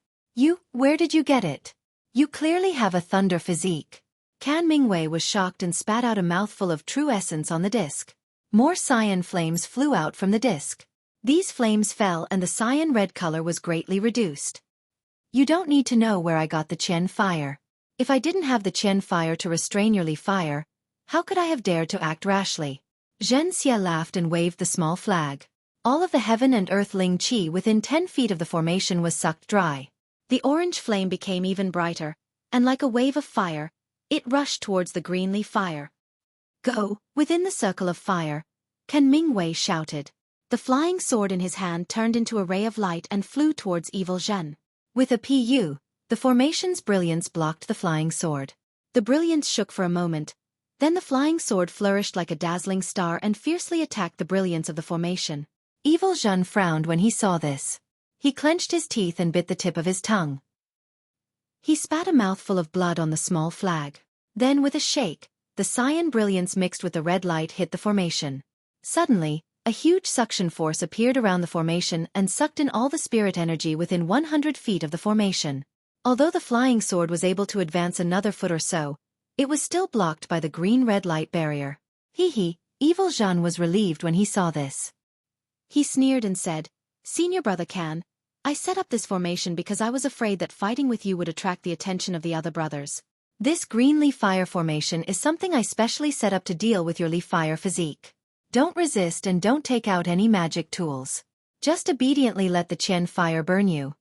Where did you get it? You clearly have a thunder physique. Kan Mingwei was shocked and spat out a mouthful of true essence on the disc. More cyan flames flew out from the disc. These flames fell and the cyan red color was greatly reduced. You don't need to know where I got the Qian fire. If I didn't have the Qian fire to restrain your leaf fire, how could I have dared to act rashly? Zhen Xie laughed and waved the small flag. All of the heaven and earth Ling Qi within 10 feet of the formation was sucked dry. The orange flame became even brighter, and like a wave of fire, it rushed towards the green leaf fire. Go, within the circle of fire, Kan Mingwei shouted. The flying sword in his hand turned into a ray of light and flew towards Evil Zhen. With a pu, the formation's brilliance blocked the flying sword. The brilliance shook for a moment, then the flying sword flourished like a dazzling star and fiercely attacked the brilliance of the formation. Evil Zhen frowned when he saw this. He clenched his teeth and bit the tip of his tongue. He spat a mouthful of blood on the small flag. Then with a shake, the cyan brilliance mixed with the red light hit the formation. Suddenly, a huge suction force appeared around the formation and sucked in all the spirit energy within 100 feet of the formation. Although the flying sword was able to advance another foot or so, it was still blocked by the green-red light barrier. Evil Zhan was relieved when he saw this. He sneered and said, Senior brother Kan, I set up this formation because I was afraid that fighting with you would attract the attention of the other brothers. This green leaf fire formation is something I specially set up to deal with your leaf fire physique. Don't resist and don't take out any magic tools. Just obediently let the Qian fire burn you.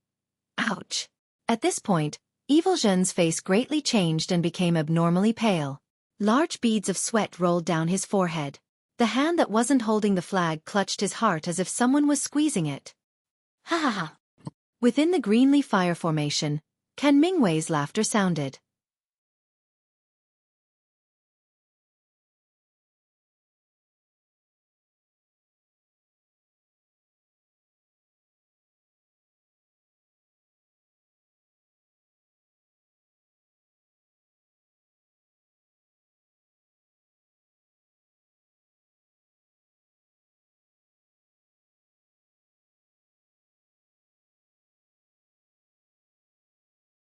Ouch. At this point, Evil Zhen's face greatly changed and became abnormally pale. Large beads of sweat rolled down his forehead. The hand that wasn't holding the flag clutched his heart as if someone was squeezing it. Ha ha ha. Within the green leaf fire formation, Kan Mingwei's laughter sounded.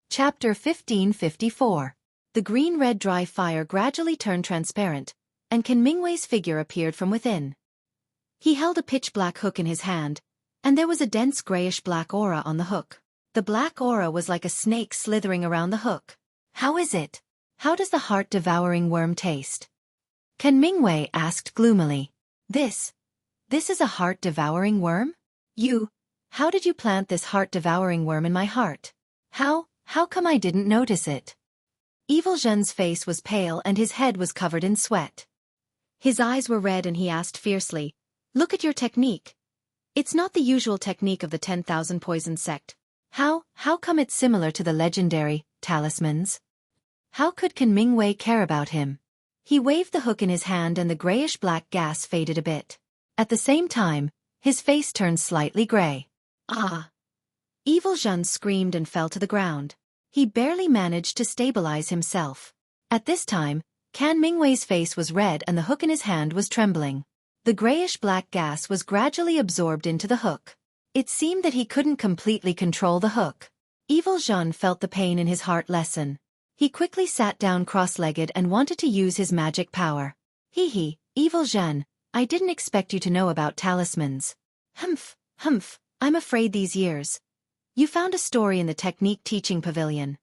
Chapter 1554. The green-red dry fire gradually turned transparent, and Kan Mingwei's figure appeared from within. He held a pitch-black hook in his hand, and there was a dense grayish-black aura on the hook. The black aura was like a snake slithering around the hook. How is it? How does the heart-devouring worm taste? Kan Mingwei asked gloomily. This is a heart-devouring worm? How did you plant this heart-devouring worm in my heart? How come I didn't notice it? Evil Zhen's face was pale and his head was covered in sweat. His eyes were red and he asked fiercely, "Look at your technique. It's not the usual technique of the 10,000 poison sect. How come it's similar to the legendary talismans? How could Can Mingwei care about him?" He waved the hook in his hand and the grayish-black gas faded a bit. At the same time, his face turned slightly gray. Ah! Evil Zhen screamed and fell to the ground. He barely managed to stabilize himself. At this time, Can Mingwei's face was red and the hook in his hand was trembling. The grayish-black gas was gradually absorbed into the hook. It seemed that he couldn't completely control the hook. Evil Zhen felt the pain in his heart lessen. He quickly sat down cross-legged and wanted to use his magic power. Evil Zhen, I didn't expect you to know about talismans. Humph, I'm afraid these years. You found a story in the technique teaching pavilion.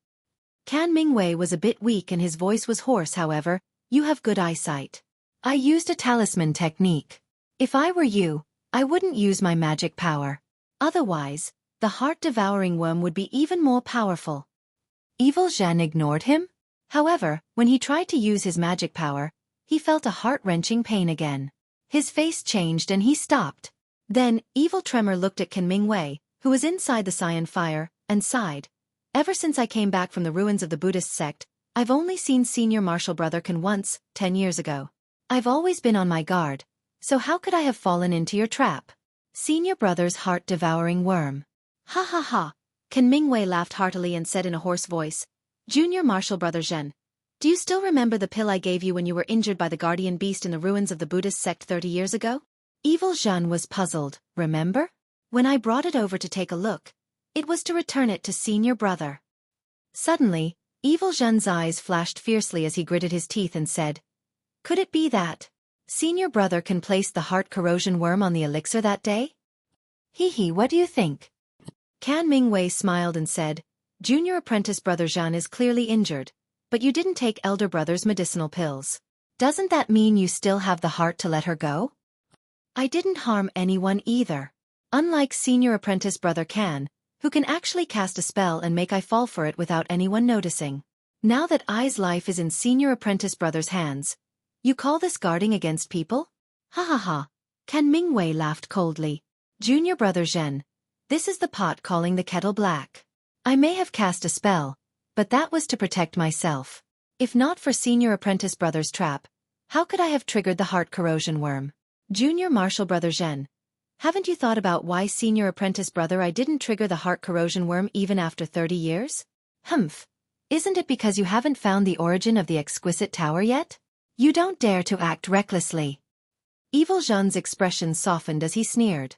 Can Mingwei was a bit weak and his voice was hoarse. However, you have good eyesight. I used a talisman technique. If I were you, I wouldn't use my magic power. Otherwise, the heart-devouring worm would be even more powerful. Evil Zhen ignored him. However, when he tried to use his magic power, he felt a heart-wrenching pain again. His face changed and he stopped. Then, Evil Tremor looked at Can Mingwei, who was inside the cyan fire, and sighed. Ever since I came back from the ruins of the Buddhist sect, I've only seen Senior Martial Brother Can once, 10 years ago. I've always been on my guard, so how could I have fallen into your trap? Senior Brother's heart-devouring worm. Ha ha ha! Can Mingwei laughed heartily and said in a hoarse voice, Junior Martial Brother Zhen, do you still remember the pill I gave you when you were injured by the guardian beast in the ruins of the Buddhist sect 30 years ago? Evil Zhen was puzzled. Remember? When I brought it over to take a look, it was to return it to Senior Brother. Suddenly, Evil Zhen's eyes flashed fiercely as he gritted his teeth and said, could it be that Senior Brother Can place the heart corrosion worm on the elixir that day? What do you think? Can Mingwei smiled and said, Junior Apprentice Brother Zhen is clearly injured, but you didn't take Elder Brother's medicinal pills. Doesn't that mean you still have the heart to let her go? I didn't harm anyone either. Unlike Senior Apprentice Brother Can, who can actually cast a spell and make I fall for it without anyone noticing. Now that I's life is in Senior Apprentice Brother's hands, you call this guarding against people? Ha ha ha. Can Mingwei laughed coldly. Junior Brother Zhen, this is the pot calling the kettle black. I may have cast a spell, but that was to protect myself. If not for Senior Apprentice Brother's trap, how could I have triggered the heart corrosion worm? Junior Martial Brother Zhen, haven't you thought about why Senior Apprentice Brother I didn't trigger the heart corrosion worm even after 30 years? Humph. Isn't it because you haven't found the origin of the exquisite tower yet? You don't dare to act recklessly. Evil Zhen's expression softened as he sneered.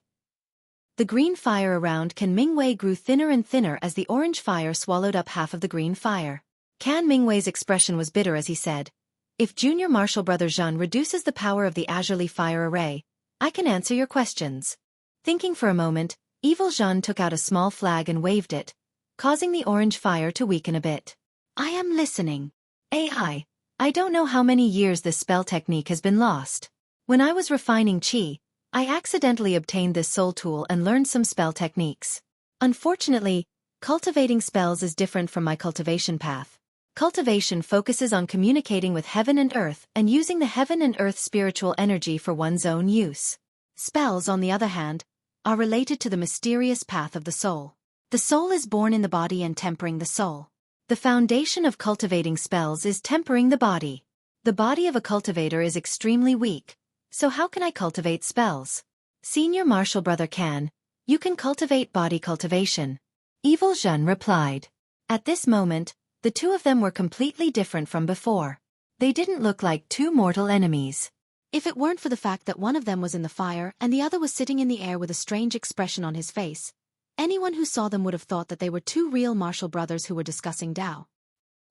The green fire around Can Mingwei grew thinner and thinner as the orange fire swallowed up half of the green fire. Can Mingwei's expression was bitter as he said, if Junior Martial Brother Zhen reduces the power of the azurely fire array, I can answer your questions. Thinking for a moment, Evil Zhen took out a small flag and waved it, causing the orange fire to weaken a bit. I am listening. I don't know how many years this spell technique has been lost. When I was refining Qi, I accidentally obtained this soul tool and learned some spell techniques. Unfortunately, cultivating spells is different from my cultivation path. Cultivation focuses on communicating with heaven and earth and using the heaven and earth spiritual energy for one's own use. Spells, on the other hand, are related to the mysterious path of the soul. The soul is born in the body and tempering the soul. The foundation of cultivating spells is tempering the body. The body of a cultivator is extremely weak, so how can I cultivate spells? Senior Martial Brother Can, you can cultivate body cultivation. Evil Zhen replied. At this moment, the two of them were completely different from before. They didn't look like two mortal enemies. If it weren't for the fact that one of them was in the fire and the other was sitting in the air with a strange expression on his face, anyone who saw them would have thought that they were two real martial brothers who were discussing Tao.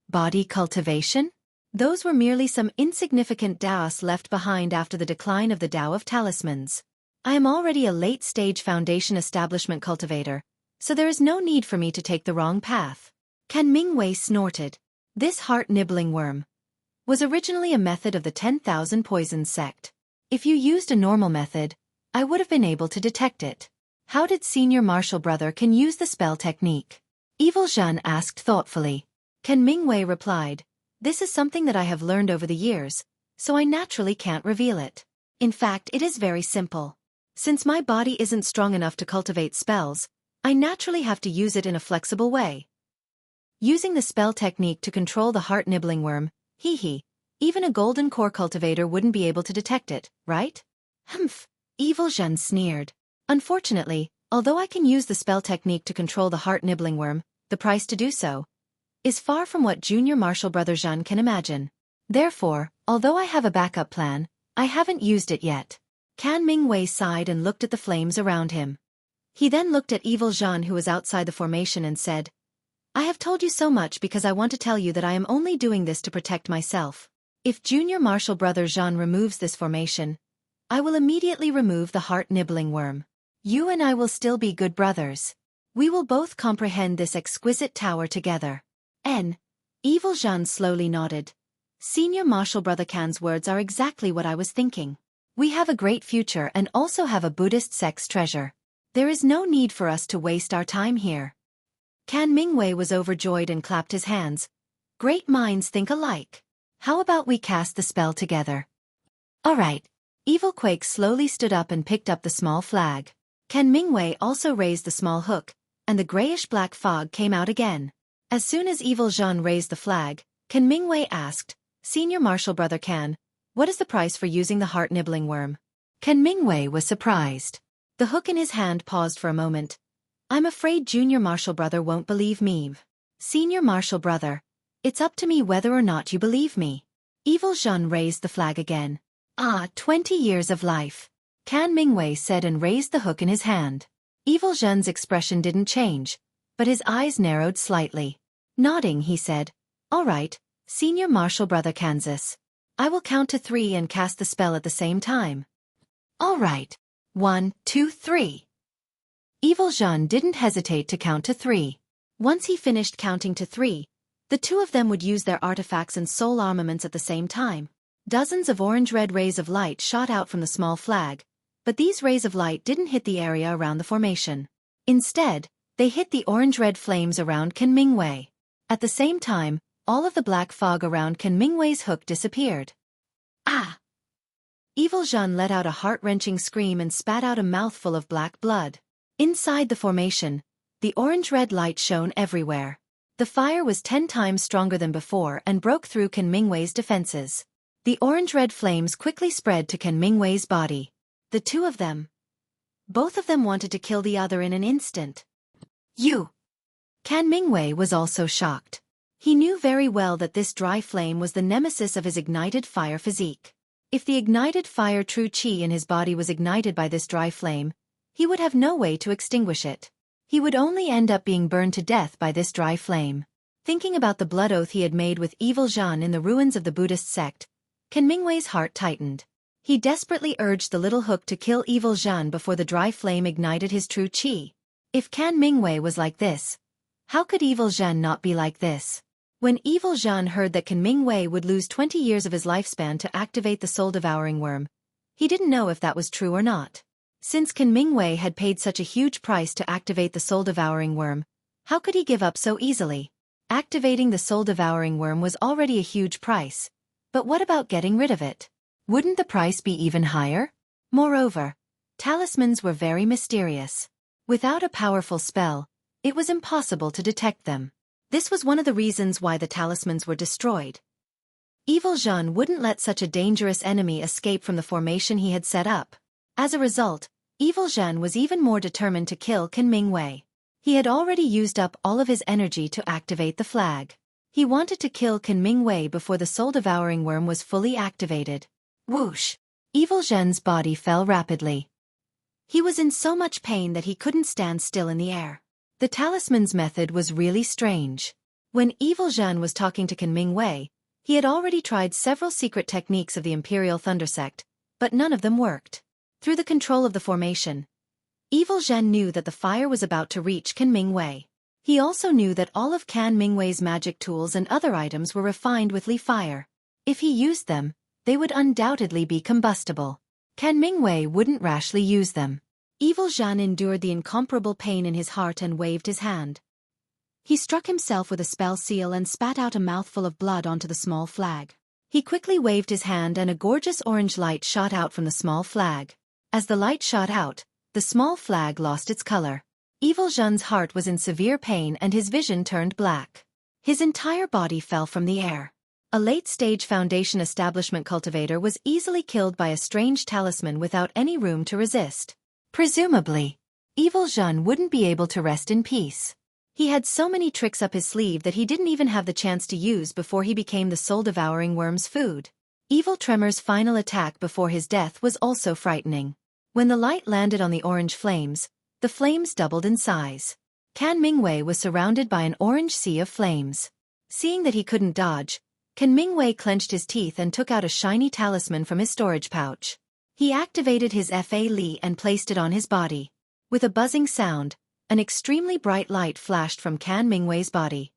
Body cultivation? Those were merely some insignificant Taoists left behind after the decline of the Tao of talismans. I am already a late-stage foundation establishment cultivator, so there is no need for me to take the wrong path. Can Mingwei snorted. This heart-nibbling worm was originally a method of the 10,000 poison sect. If you used a normal method, I would have been able to detect it. How did Senior Martial Brother can use the spell technique? Evil Zhan asked thoughtfully. Can Mingwei replied, this is something that I have learned over the years, so I naturally can't reveal it. In fact, it is very simple. Since my body isn't strong enough to cultivate spells, I naturally have to use it in a flexible way. Using the spell technique to control the heart-nibbling worm, even a golden core cultivator wouldn't be able to detect it, right? Humph, Evil Zhan sneered. Unfortunately, although I can use the spell technique to control the heart-nibbling worm, the price to do so is far from what Junior Martial Brother Zhan can imagine. Therefore, although I have a backup plan, I haven't used it yet. Can Mingwei sighed and looked at the flames around him. He then looked at Evil Zhan, who was outside the formation, and said, I have told you so much because I want to tell you that I am only doing this to protect myself. If Junior Martial Brother Zhan removes this formation, I will immediately remove the heart-nibbling worm. You and I will still be good brothers. We will both comprehend this exquisite tower together. Evil Zhan slowly nodded. Senior Martial Brother Kan's words are exactly what I was thinking. We have a great future and also have a Buddhist sect's treasure. There is no need for us to waste our time here. Kan Mingwei was overjoyed and clapped his hands. Great minds think alike. How about we cast the spell together? All right. Evil Quake slowly stood up and picked up the small flag. Kan Mingwei also raised the small hook, and the grayish-black fog came out again. As soon as Evil Zhan raised the flag, Kan Mingwei asked, Senior Martial Brother Kan, what is the price for using the heart-nibbling worm? Kan Mingwei was surprised. The hook in his hand paused for a moment. I'm afraid Junior Martial Brother won't believe me. Senior Martial Brother, it's up to me whether or not you believe me. Evil Zhan raised the flag again. 20 years of life. Kan Mingwei said and raised the hook in his hand. Evil Zhan's expression didn't change, but his eyes narrowed slightly. Nodding, he said, all right, Senior Martial Brother Kansas. I will count to 3 and cast the spell at the same time. All right. 1, 2, 3. Evil Zhan didn't hesitate to count to 3. Once he finished counting to 3, the two of them would use their artifacts and soul armaments at the same time. Dozens of orange-red rays of light shot out from the small flag, but these rays of light didn't hit the area around the formation. Instead, they hit the orange-red flames around Kan Mingwei. At the same time, all of the black fog around Kan Mingwei's hook disappeared. Evil Zhan let out a heart-wrenching scream and spat out a mouthful of black blood. Inside the formation, the orange-red light shone everywhere. The fire was 10 times stronger than before and broke through Kan Mingwei's defenses. The orange-red flames quickly spread to Kan Mingwei's body. The two of them. Both of them wanted to kill the other in an instant. You! Kan Mingwei was also shocked. He knew very well that this dry flame was the nemesis of his ignited fire physique. If the ignited fire true qi in his body was ignited by this dry flame, he would have no way to extinguish it. He would only end up being burned to death by this dry flame. Thinking about the blood oath he had made with Evil Zhan in the ruins of the Buddhist sect, Kan Mingwei's heart tightened. He desperately urged the little hook to kill Evil Zhan before the dry flame ignited his true qi. If Kan Mingwei was like this, how could Evil Zhan not be like this? When Evil Zhan heard that Kan Mingwei would lose 20 years of his lifespan to activate the soul-devouring worm, he didn't know if that was true or not. Since Kan Mingwei had paid such a huge price to activate the soul-devouring worm, how could he give up so easily? Activating the soul-devouring worm was already a huge price, but what about getting rid of it? Wouldn't the price be even higher? Moreover, talismans were very mysterious. Without a powerful spell, it was impossible to detect them. This was one of the reasons why the talismans were destroyed. Evil Zhan wouldn't let such a dangerous enemy escape from the formation he had set up. As a result, Evil Zhan was even more determined to kill Kan Mingwei. He had already used up all of his energy to activate the flag. He wanted to kill Kan Mingwei before the soul-devouring worm was fully activated. Whoosh! Evil Zhan's body fell rapidly. He was in so much pain that he couldn't stand still in the air. The talisman's method was really strange. When Evil Zhan was talking to Kan Mingwei, he had already tried several secret techniques of the Imperial Thunder Sect, but none of them worked. Through the control of the formation, Evil Zhan knew that the fire was about to reach Kan Mingwei. He also knew that all of Kan Mingwei's magic tools and other items were refined with Li fire. If he used them, they would undoubtedly be combustible. Kan Mingwei wouldn't rashly use them. Evil Zhan endured the incomparable pain in his heart and waved his hand. He struck himself with a spell seal and spat out a mouthful of blood onto the small flag. He quickly waved his hand and a gorgeous orange light shot out from the small flag. As the light shot out, the small flag lost its color. Evil Zhan's heart was in severe pain and his vision turned black. His entire body fell from the air. A late-stage Foundation establishment cultivator was easily killed by a strange talisman without any room to resist. Presumably, Evil Zhan wouldn't be able to rest in peace. He had so many tricks up his sleeve that he didn't even have the chance to use before he became the soul-devouring worm's food. Evil Tremor's final attack before his death was also frightening. When the light landed on the orange flames, the flames doubled in size. Kan Mingwei was surrounded by an orange sea of flames. Seeing that he couldn't dodge, Kan Mingwei clenched his teeth and took out a shiny talisman from his storage pouch. He activated his Fa Li and placed it on his body. With a buzzing sound, an extremely bright light flashed from Kan Mingwei's body.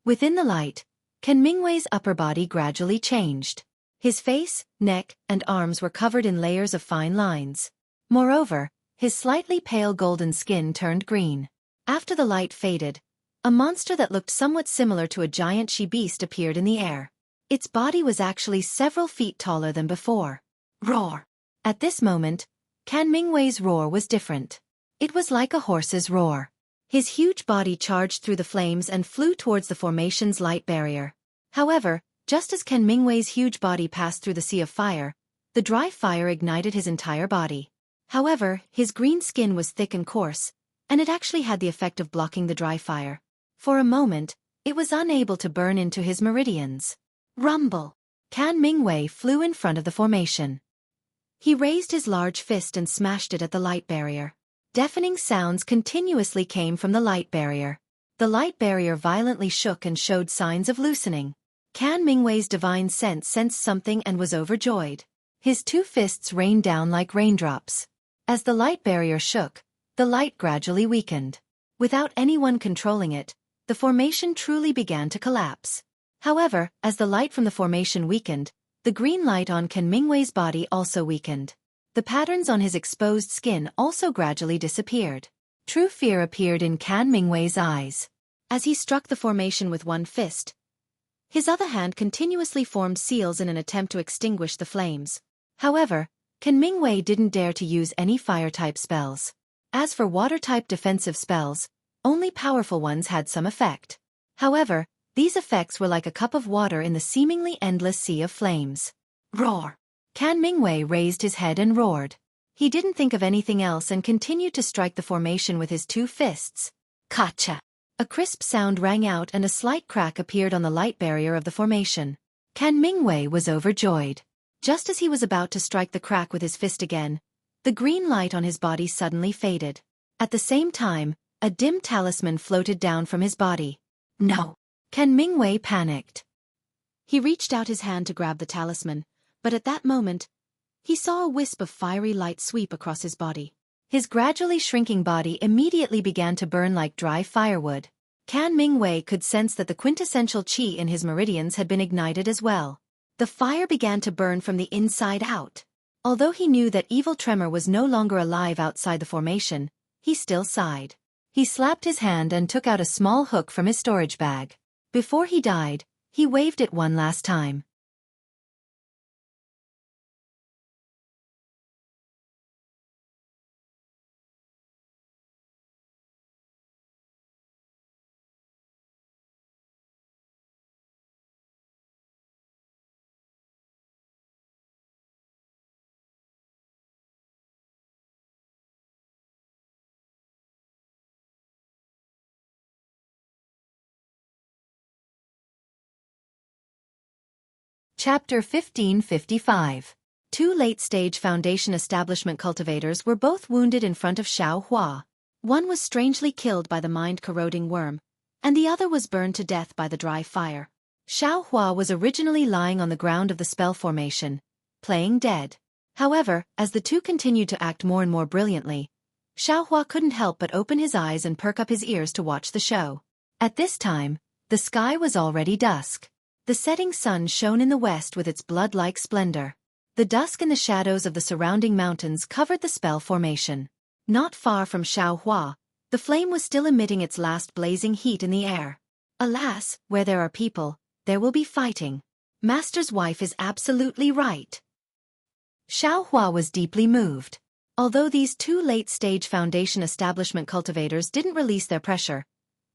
Within the light, Kan Mingwei's upper body gradually changed. His face, neck, and arms were covered in layers of fine lines. Moreover, his slightly pale golden skin turned green. After the light faded, a monster that looked somewhat similar to a giant she-beast appeared in the air. Its body was actually several feet taller than before. Roar! At this moment, Kan Mingwei's roar was different. It was like a horse's roar. His huge body charged through the flames and flew towards the formation's light barrier. However, just as Kan Mingwei's huge body passed through the sea of fire, the dry fire ignited his entire body. However, his green skin was thick and coarse, and it actually had the effect of blocking the dry fire. For a moment, it was unable to burn into his meridians. Rumble! Kan Mingwei flew in front of the formation. He raised his large fist and smashed it at the light barrier. Deafening sounds continuously came from the light barrier. The light barrier violently shook and showed signs of loosening. Kan Mingwei's divine sense sensed something and was overjoyed. His two fists rained down like raindrops. As the light barrier shook, the light gradually weakened. Without anyone controlling it, the formation truly began to collapse. However, as the light from the formation weakened, the green light on Kan Mingwei's body also weakened. The patterns on his exposed skin also gradually disappeared. True fear appeared in Kan Mingwei's eyes. As he struck the formation with one fist, his other hand continuously formed seals in an attempt to extinguish the flames. However, Kan Mingwei didn't dare to use any fire-type spells. As for water-type defensive spells, only powerful ones had some effect. However, these effects were like a cup of water in the seemingly endless sea of flames. Roar! Kan Mingwei raised his head and roared. He didn't think of anything else and continued to strike the formation with his two fists. Kacha! A crisp sound rang out and a slight crack appeared on the light barrier of the formation. Kan Mingwei was overjoyed. Just as he was about to strike the crack with his fist again, the green light on his body suddenly faded. At the same time, a dim talisman floated down from his body. No! Kan Mingwei panicked. He reached out his hand to grab the talisman, but at that moment, he saw a wisp of fiery light sweep across his body. His gradually shrinking body immediately began to burn like dry firewood. Kan Mingwei could sense that the quintessential qi in his meridians had been ignited as well. The fire began to burn from the inside out. Although he knew that Evil Tremor was no longer alive outside the formation, he still sighed. He slapped his hand and took out a small hook from his storage bag. Before he died, he waved it one last time. Chapter 1555. Two late-stage Foundation establishment cultivators were both wounded in front of Xiao Hua. One was strangely killed by the mind-corroding worm, and the other was burned to death by the dry fire. Xiao Hua was originally lying on the ground of the spell formation, playing dead. However, as the two continued to act more and more brilliantly, Xiao Hua couldn't help but open his eyes and perk up his ears to watch the show. At this time, the sky was already dusk. The setting sun shone in the west with its blood-like splendor. The dusk and the shadows of the surrounding mountains covered the spell formation. Not far from Xueqi, the flame was still emitting its last blazing heat in the air. Alas, where there are people, there will be fighting. Master's wife is absolutely right. Xueqi was deeply moved. Although these two late-stage Foundation establishment cultivators didn't release their pressure,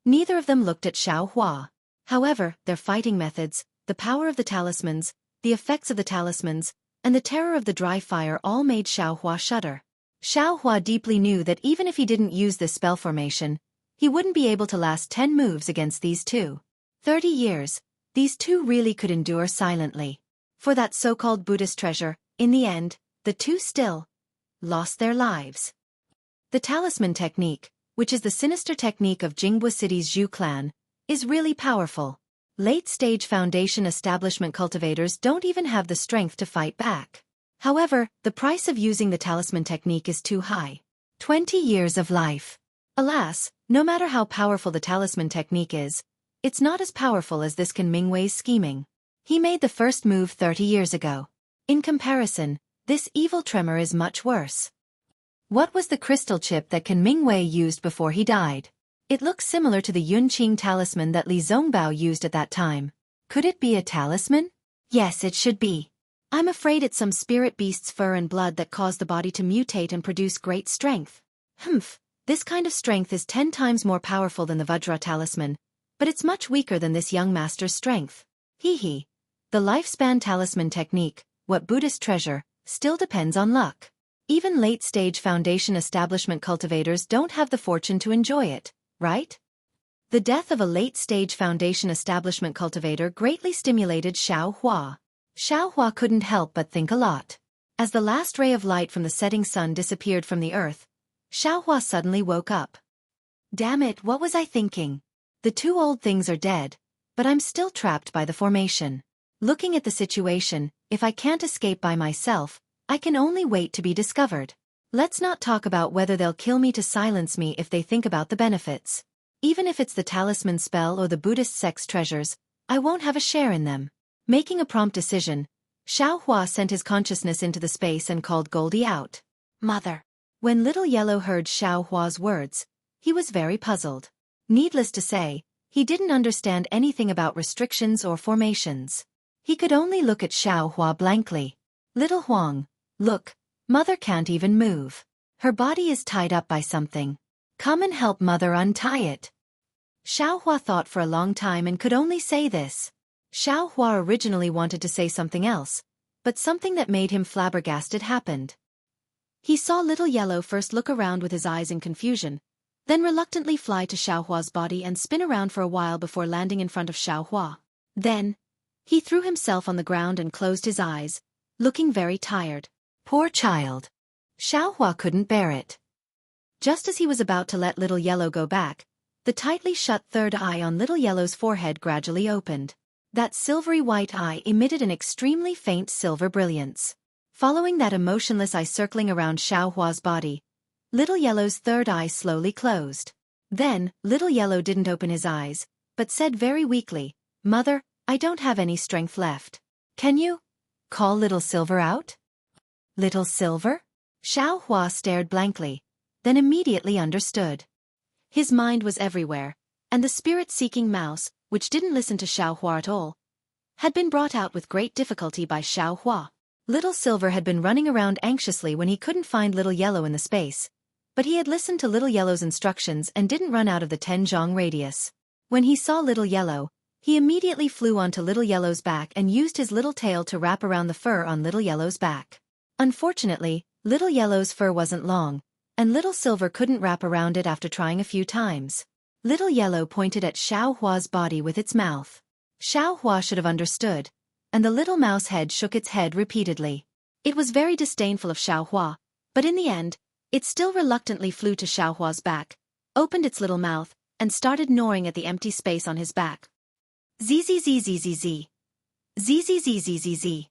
neither of them looked at Xueqi. However, their fighting methods, the power of the talismans, the effects of the talismans, and the terror of the dry fire all made Xueqi shudder. Xueqi deeply knew that even if he didn't use this spell formation, he wouldn't be able to last 10 moves against these two. 30 years, these two really could endure silently. For that so-called Buddhist treasure, in the end, the two still lost their lives. The talisman technique, which is the sinister technique of Jingbo City's Zhu clan, is really powerful. Late-stage Foundation establishment cultivators don't even have the strength to fight back. However, the price of using the talisman technique is too high. 20 years of life. Alas, no matter how powerful the talisman technique is, it's not as powerful as this Kan Mingwei's scheming. He made the first move 30 years ago. In comparison, this evil tremor is much worse. What was the crystal chip that Kan Mingwei used before he died? It looks similar to the Yunqing talisman that Li Zongbao used at that time. Could it be a talisman? Yes, it should be. I'm afraid it's some spirit beast's fur and blood that caused the body to mutate and produce great strength. Humph, this kind of strength is 10 times more powerful than the Vajra talisman, but it's much weaker than this young master's strength. Hee. The lifespan talisman technique, what Buddhist treasure, still depends on luck. Even late-stage Foundation establishment cultivators don't have the fortune to enjoy it, right? The death of a late-stage Foundation establishment cultivator greatly stimulated Xueqi. Xueqi couldn't help but think a lot. As the last ray of light from the setting sun disappeared from the earth, Xueqi suddenly woke up. Damn it, what was I thinking? The two old things are dead, but I'm still trapped by the formation. Looking at the situation, if I can't escape by myself, I can only wait to be discovered. Let's not talk about whether they'll kill me to silence me if they think about the benefits. Even if it's the talisman spell or the Buddhist sex treasures, I won't have a share in them. Making a prompt decision, Xueqi sent his consciousness into the space and called Goldie out. Mother. When Little Yellow heard Xueqi's words, he was very puzzled. Needless to say, he didn't understand anything about restrictions or formations. He could only look at Xueqi blankly. Little Huang, look, Mother can't even move. Her body is tied up by something. Come and help Mother untie it. Xueqi thought for a long time and could only say this. Xueqi originally wanted to say something else, but something that made him flabbergasted happened. He saw Little Yellow first look around with his eyes in confusion, then reluctantly fly to Xueqi's body and spin around for a while before landing in front of Xueqi. Then, he threw himself on the ground and closed his eyes, looking very tired. Poor child. Xueqi couldn't bear it. Just as he was about to let Little Yellow go back, the tightly shut third eye on Little Yellow's forehead gradually opened. That silvery white eye emitted an extremely faint silver brilliance. Following that emotionless eye circling around Xueqi's body, Little Yellow's third eye slowly closed. Then, Little Yellow didn't open his eyes, but said very weakly, Mother, I don't have any strength left. Can you call Little Silver out? Little Silver? Xueqi stared blankly, then immediately understood. His mind was everywhere, and the spirit-seeking mouse, which didn't listen to Xueqi at all, had been brought out with great difficulty by Xueqi. Little Silver had been running around anxiously when he couldn't find Little Yellow in the space, but he had listened to Little Yellow's instructions and didn't run out of the 10-zhong radius. When he saw Little Yellow, he immediately flew onto Little Yellow's back and used his little tail to wrap around the fur on Little Yellow's back. Unfortunately, Little Yellow's fur wasn't long, and Little Silver couldn't wrap around it after trying a few times. Little Yellow pointed at Xueqi's body with its mouth. Xueqi should have understood, and the little mouse head shook its head repeatedly. It was very disdainful of Xueqi, but in the end, it still reluctantly flew to Xueqi's back, opened its little mouth, and started gnawing at the empty space on his back. Zzzzzzz. Zzzzzzz.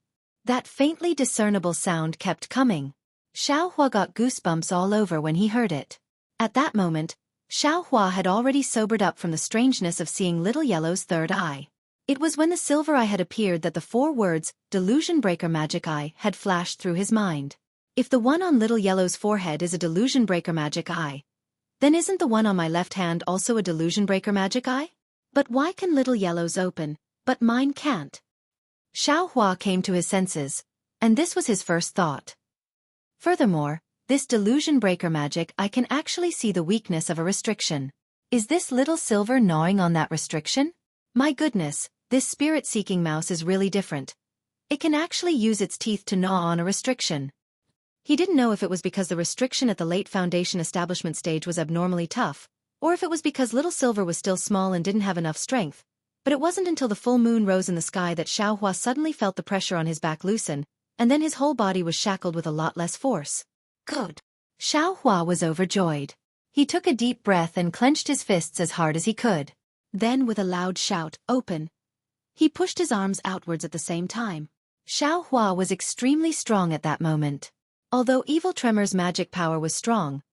That faintly discernible sound kept coming. Xueqi got goosebumps all over when he heard it. At that moment, Xueqi had already sobered up from the strangeness of seeing Little Yellow's third eye. It was when the silver eye had appeared that the 4 words, Delusion Breaker Magic Eye, had flashed through his mind. If the one on Little Yellow's forehead is a delusion breaker magic eye, then isn't the one on my left hand also a delusion breaker magic eye? But why can Little Yellow's open, but mine can't? Xueqi came to his senses, and this was his first thought. Furthermore, this delusion breaker magic I can actually see the weakness of a restriction. Is this little silver gnawing on that restriction? My goodness, this spirit-seeking mouse is really different. It can actually use its teeth to gnaw on a restriction. He didn't know if it was because the restriction at the late Foundation establishment stage was abnormally tough, or if it was because Little Silver was still small and didn't have enough strength, but it wasn't until the full moon rose in the sky that Xueqi suddenly felt the pressure on his back loosen, and then his whole body was shackled with a lot less force. Good. Xueqi was overjoyed. He took a deep breath and clenched his fists as hard as he could. Then with a loud shout, "Open!" he pushed his arms outwards at the same time. Xueqi was extremely strong at that moment. Although Evil Tremor's magic power was strong,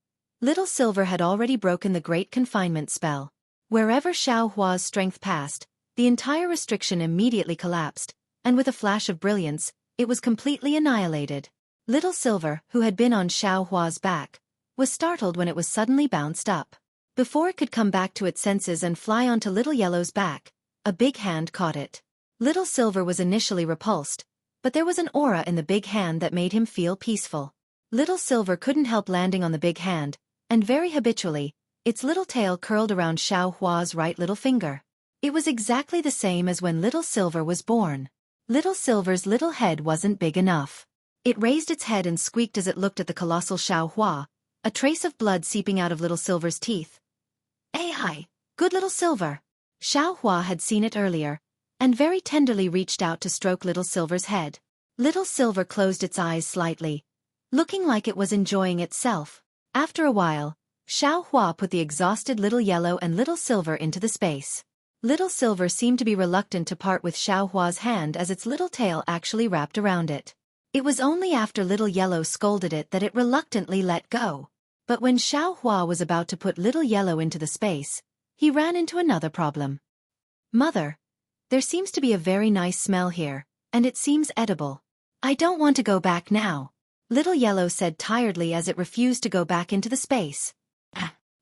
Little Silver had already broken the Great Confinement spell. Wherever Xueqi's strength passed, the entire restriction immediately collapsed, and with a flash of brilliance, it was completely annihilated. Little Silver, who had been on Xueqi's back, was startled when it was suddenly bounced up. Before it could come back to its senses and fly onto Little Yellow's back, a big hand caught it. Little Silver was initially repulsed, but there was an aura in the big hand that made him feel peaceful. Little Silver couldn't help landing on the big hand, and very habitually, its little tail curled around Xueqi's right little finger. It was exactly the same as when Little Silver was born. Little Silver's little head wasn't big enough. It raised its head and squeaked as it looked at the colossal Xueqi, a trace of blood seeping out of Little Silver's teeth. "Hey, hi, good Little Silver." Xueqi had seen it earlier, and very tenderly reached out to stroke Little Silver's head. Little Silver closed its eyes slightly, looking like it was enjoying itself. After a while, Xueqi put the exhausted Little Yellow and Little Silver into the space. Little Silver seemed to be reluctant to part with Xueqi's hand as its little tail actually wrapped around it. It was only after Little Yellow scolded it that it reluctantly let go. But when Xueqi was about to put Little Yellow into the space, he ran into another problem. "Mother, there seems to be a very nice smell here, and it seems edible. I don't want to go back now," Little Yellow said tiredly as it refused to go back into the space.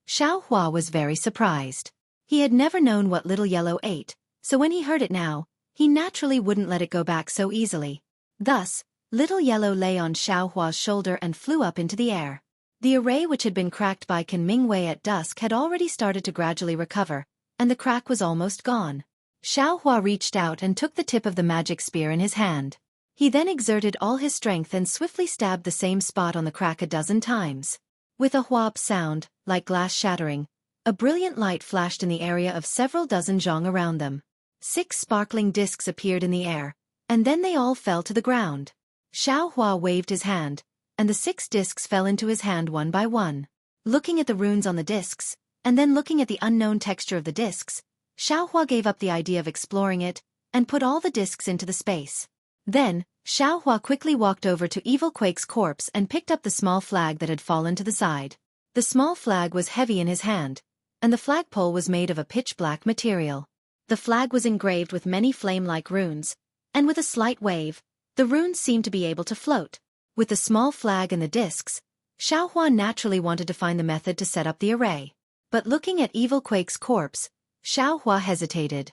Xueqi was very surprised. He had never known what Little Yellow ate, so when he heard it now, he naturally wouldn't let it go back so easily. Thus, Little Yellow lay on Xueqi's shoulder and flew up into the air. The array which had been cracked by Kan Mingwei at dusk had already started to gradually recover, and the crack was almost gone. Xueqi reached out and took the tip of the magic spear in his hand. He then exerted all his strength and swiftly stabbed the same spot on the crack a dozen times. With a whop sound, like glass shattering, a brilliant light flashed in the area of several dozen zhong around them. 6 sparkling discs appeared in the air, and then they all fell to the ground. Xueqi waved his hand, and the 6 discs fell into his hand one by one. Looking at the runes on the discs, and then looking at the unknown texture of the discs, Xueqi gave up the idea of exploring it, and put all the discs into the space. Then, Xueqi quickly walked over to Evil Quake's corpse and picked up the small flag that had fallen to the side. The small flag was heavy in his hand, and the flagpole was made of a pitch-black material. The flag was engraved with many flame-like runes, and with a slight wave, the runes seemed to be able to float. With the small flag and the discs, Xueqi naturally wanted to find the method to set up the array. But looking at Evil Quake's corpse, Xueqi hesitated.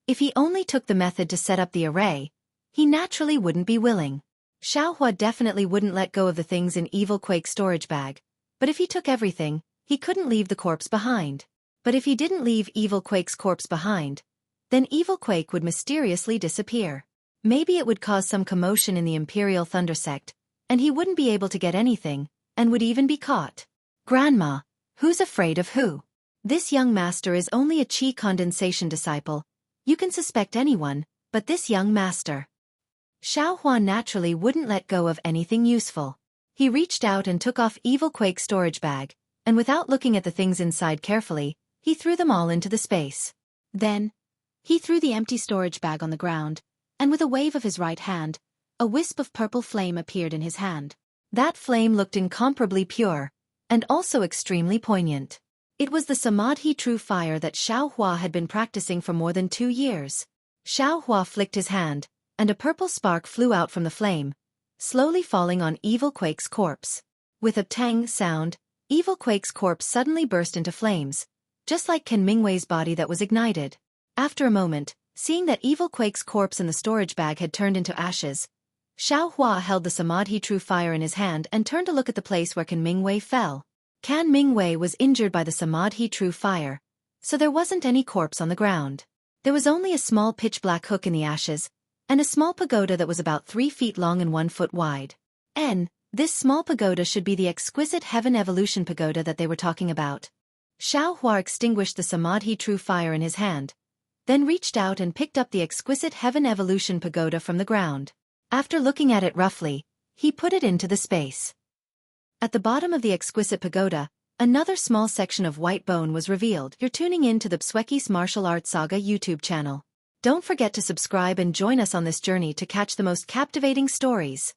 If he only took the method to set up the array, he naturally wouldn't be willing. Xueqi definitely wouldn't let go of the things in Evil Quake's storage bag, but if he took everything, he couldn't leave the corpse behind. But if he didn't leave Evil Quake's corpse behind, then Evil Quake would mysteriously disappear. Maybe it would cause some commotion in the Imperial Thunder Sect, and he wouldn't be able to get anything, and would even be caught. "Grandma, who's afraid of who? This young master is only a Qi condensation disciple. You can suspect anyone, but this young master." Xueqi naturally wouldn't let go of anything useful. He reached out and took off Evil Quake's storage bag, and without looking at the things inside carefully, he threw them all into the space. Then, he threw the empty storage bag on the ground, and with a wave of his right hand, a wisp of purple flame appeared in his hand. That flame looked incomparably pure, and also extremely poignant. It was the Samadhi true fire that Xueqi had been practicing for more than 2 years. Xueqi flicked his hand, and a purple spark flew out from the flame, slowly falling on Evil Quake's corpse. With a tang sound, Evil Quake's corpse suddenly burst into flames, just like Ken Mingwei's body that was ignited. After a moment, seeing that Evil Quake's corpse in the storage bag had turned into ashes, Xiao Hua held the Samadhi True Fire in his hand and turned to look at the place where Ken Mingwei fell. Ken Mingwei was injured by the Samadhi True Fire, so there wasn't any corpse on the ground. There was only a small pitch-black hook in the ashes, and a small pagoda that was about 3 feet long and 1 foot wide. This small pagoda should be the exquisite Heaven Evolution Pagoda that they were talking about. Xiao Hua extinguished the Samadhi True Fire in his hand, then reached out and picked up the exquisite Heaven Evolution Pagoda from the ground. After looking at it roughly, he put it into the space. At the bottom of the exquisite pagoda, another small section of white bone was revealed. You're tuning in to the Xueqi's Martial Arts Saga YouTube channel. Don't forget to subscribe and join us on this journey to catch the most captivating stories.